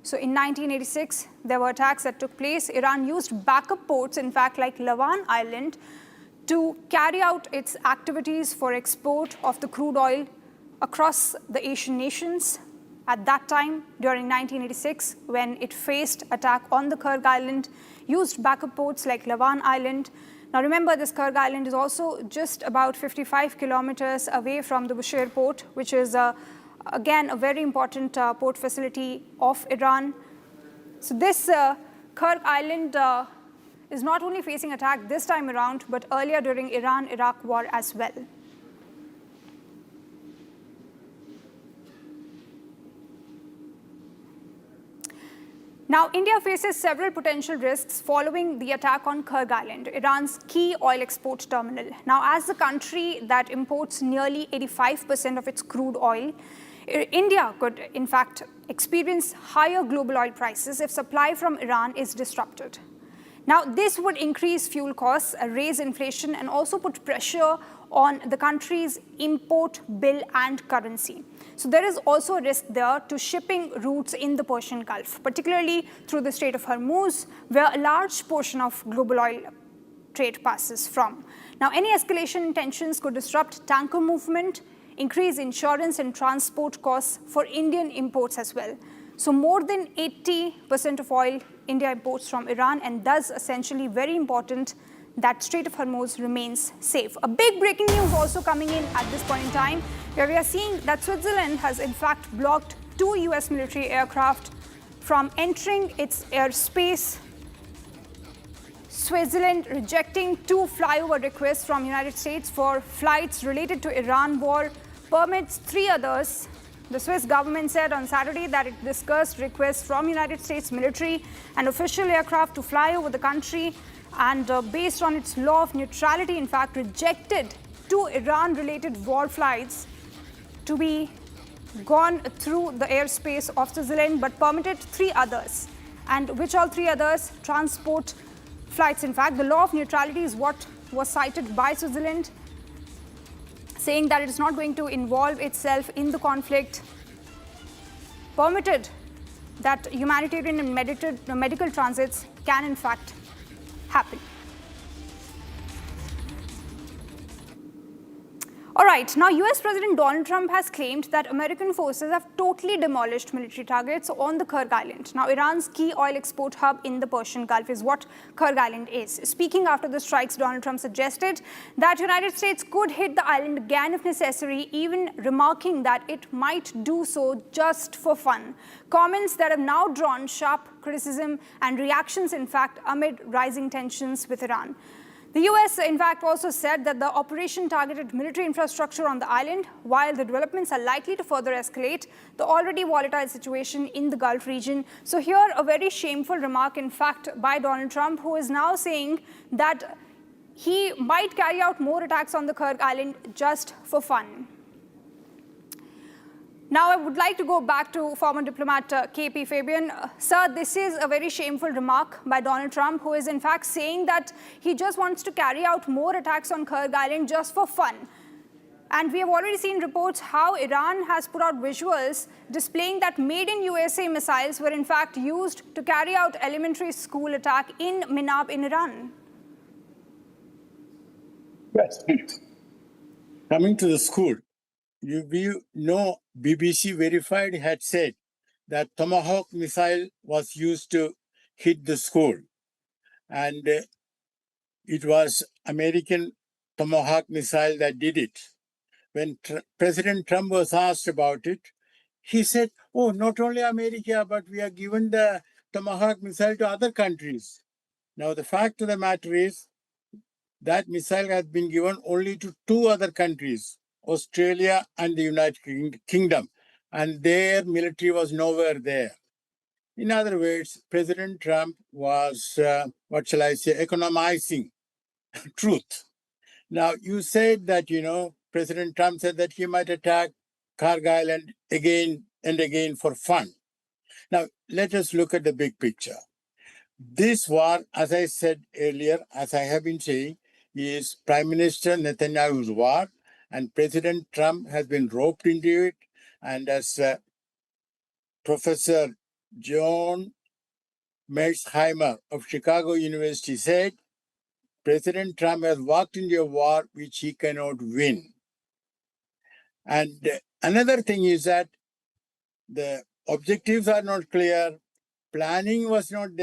So in 1986, there were attacks that took place. Iran used backup ports, in fact, like Levan Island, to carry out its activities for export of the crude oil across the Asian nations. At that time, during 1986, when it faced attack on the Kharg Island, used backup ports like Levan Island. Now remember, this Kharg Island is also just about 55 kilometers away from the Bushehr port, which is again a very important port facility of Iran. So this Kharg Island is not only facing attack this time around, but earlier during Iran-Iraq war as well. Now, India faces several potential risks following the attack on Kharg Island, Iran's key oil export terminal. Now, as the country that imports nearly 85% of its crude oil, India could, in fact, experience higher global oil prices if supply from Iran is disrupted. Now, this would increase fuel costs, raise inflation, and also put pressure on the country's import bill and currency. So there is also a risk there to shipping routes in the Persian Gulf, particularly through the Strait of Hormuz, where a large portion of global oil trade passes from. Now, any escalation in tensions could disrupt tanker movement, increase insurance and transport costs for Indian imports as well. So more than 80% of oil India imports from Iran, and thus essentially very important that Strait of Hormuz remains safe. A big breaking news also coming in at this point in time, where we are seeing that Switzerland has in fact blocked 2 US military aircraft from entering its airspace. Switzerland rejecting 2 flyover requests from United States for flights related to Iran war, permits 3 others. The Swiss government said on Saturday that it discussed requests from United States military and official aircraft to fly over the country, and based on its law of neutrality, in fact, rejected 2 Iran-related war flights to be gone through the airspace of Switzerland, but permitted 3 others. And which all 3 others? Transport flights. In fact, the law of neutrality is what was cited by Switzerland, saying that it is not going to involve itself in the conflict, permitted that humanitarian and medical transits can in fact happen. All right, now US President Donald Trump has claimed that American forces have totally demolished military targets on the Kharg Island. Now, Iran's key oil export hub in the Persian Gulf is what Kharg Island is. Speaking after the strikes, Donald Trump suggested that United States could hit the island again if necessary, even remarking that it might do so just for fun. Comments that have now drawn sharp criticism and reactions, in fact, amid rising tensions with Iran. The US, in fact, also said that the operation targeted military infrastructure on the island, while the developments are likely to further escalate the already volatile situation in the Gulf region. So here, a very shameful remark, in fact, by Donald Trump, who is now saying that he might carry out more attacks on the Kharg Island just for fun. Now, I would like to go back to former diplomat KP Fabian. Sir, this is a very shameful remark by Donald Trump, who is in fact saying that he just wants to carry out more attacks on Kharg Island just for fun. And we have already seen reports how Iran has put out visuals displaying that made in USA missiles were in fact used to carry out elementary school attack in Minab in Iran. Yes. Coming to the school, you know, BBC Verified had said that Tomahawk missile was used to hit the school. And it was American Tomahawk missile that did it. When President Trump was asked about it, he said, oh, not only America, but we have given the Tomahawk missile to other countries. Now, the fact of the matter is that missile has been given only to 2 other countries, Australia and the United Kingdom, and their military was nowhere there. In other words, President Trump was, economizing truth. Now, you said that, President Trump said that he might attack Kharg Island again and again for fun. Now, let us look at the big picture. This war, as I said earlier, as I have been saying, is Prime Minister Netanyahu's war, and President Trump has been roped into it. And as Professor John Merzheimer of Chicago University said, President Trump has walked into a war which he cannot win. And another thing is that the objectives are not clear, planning was not there.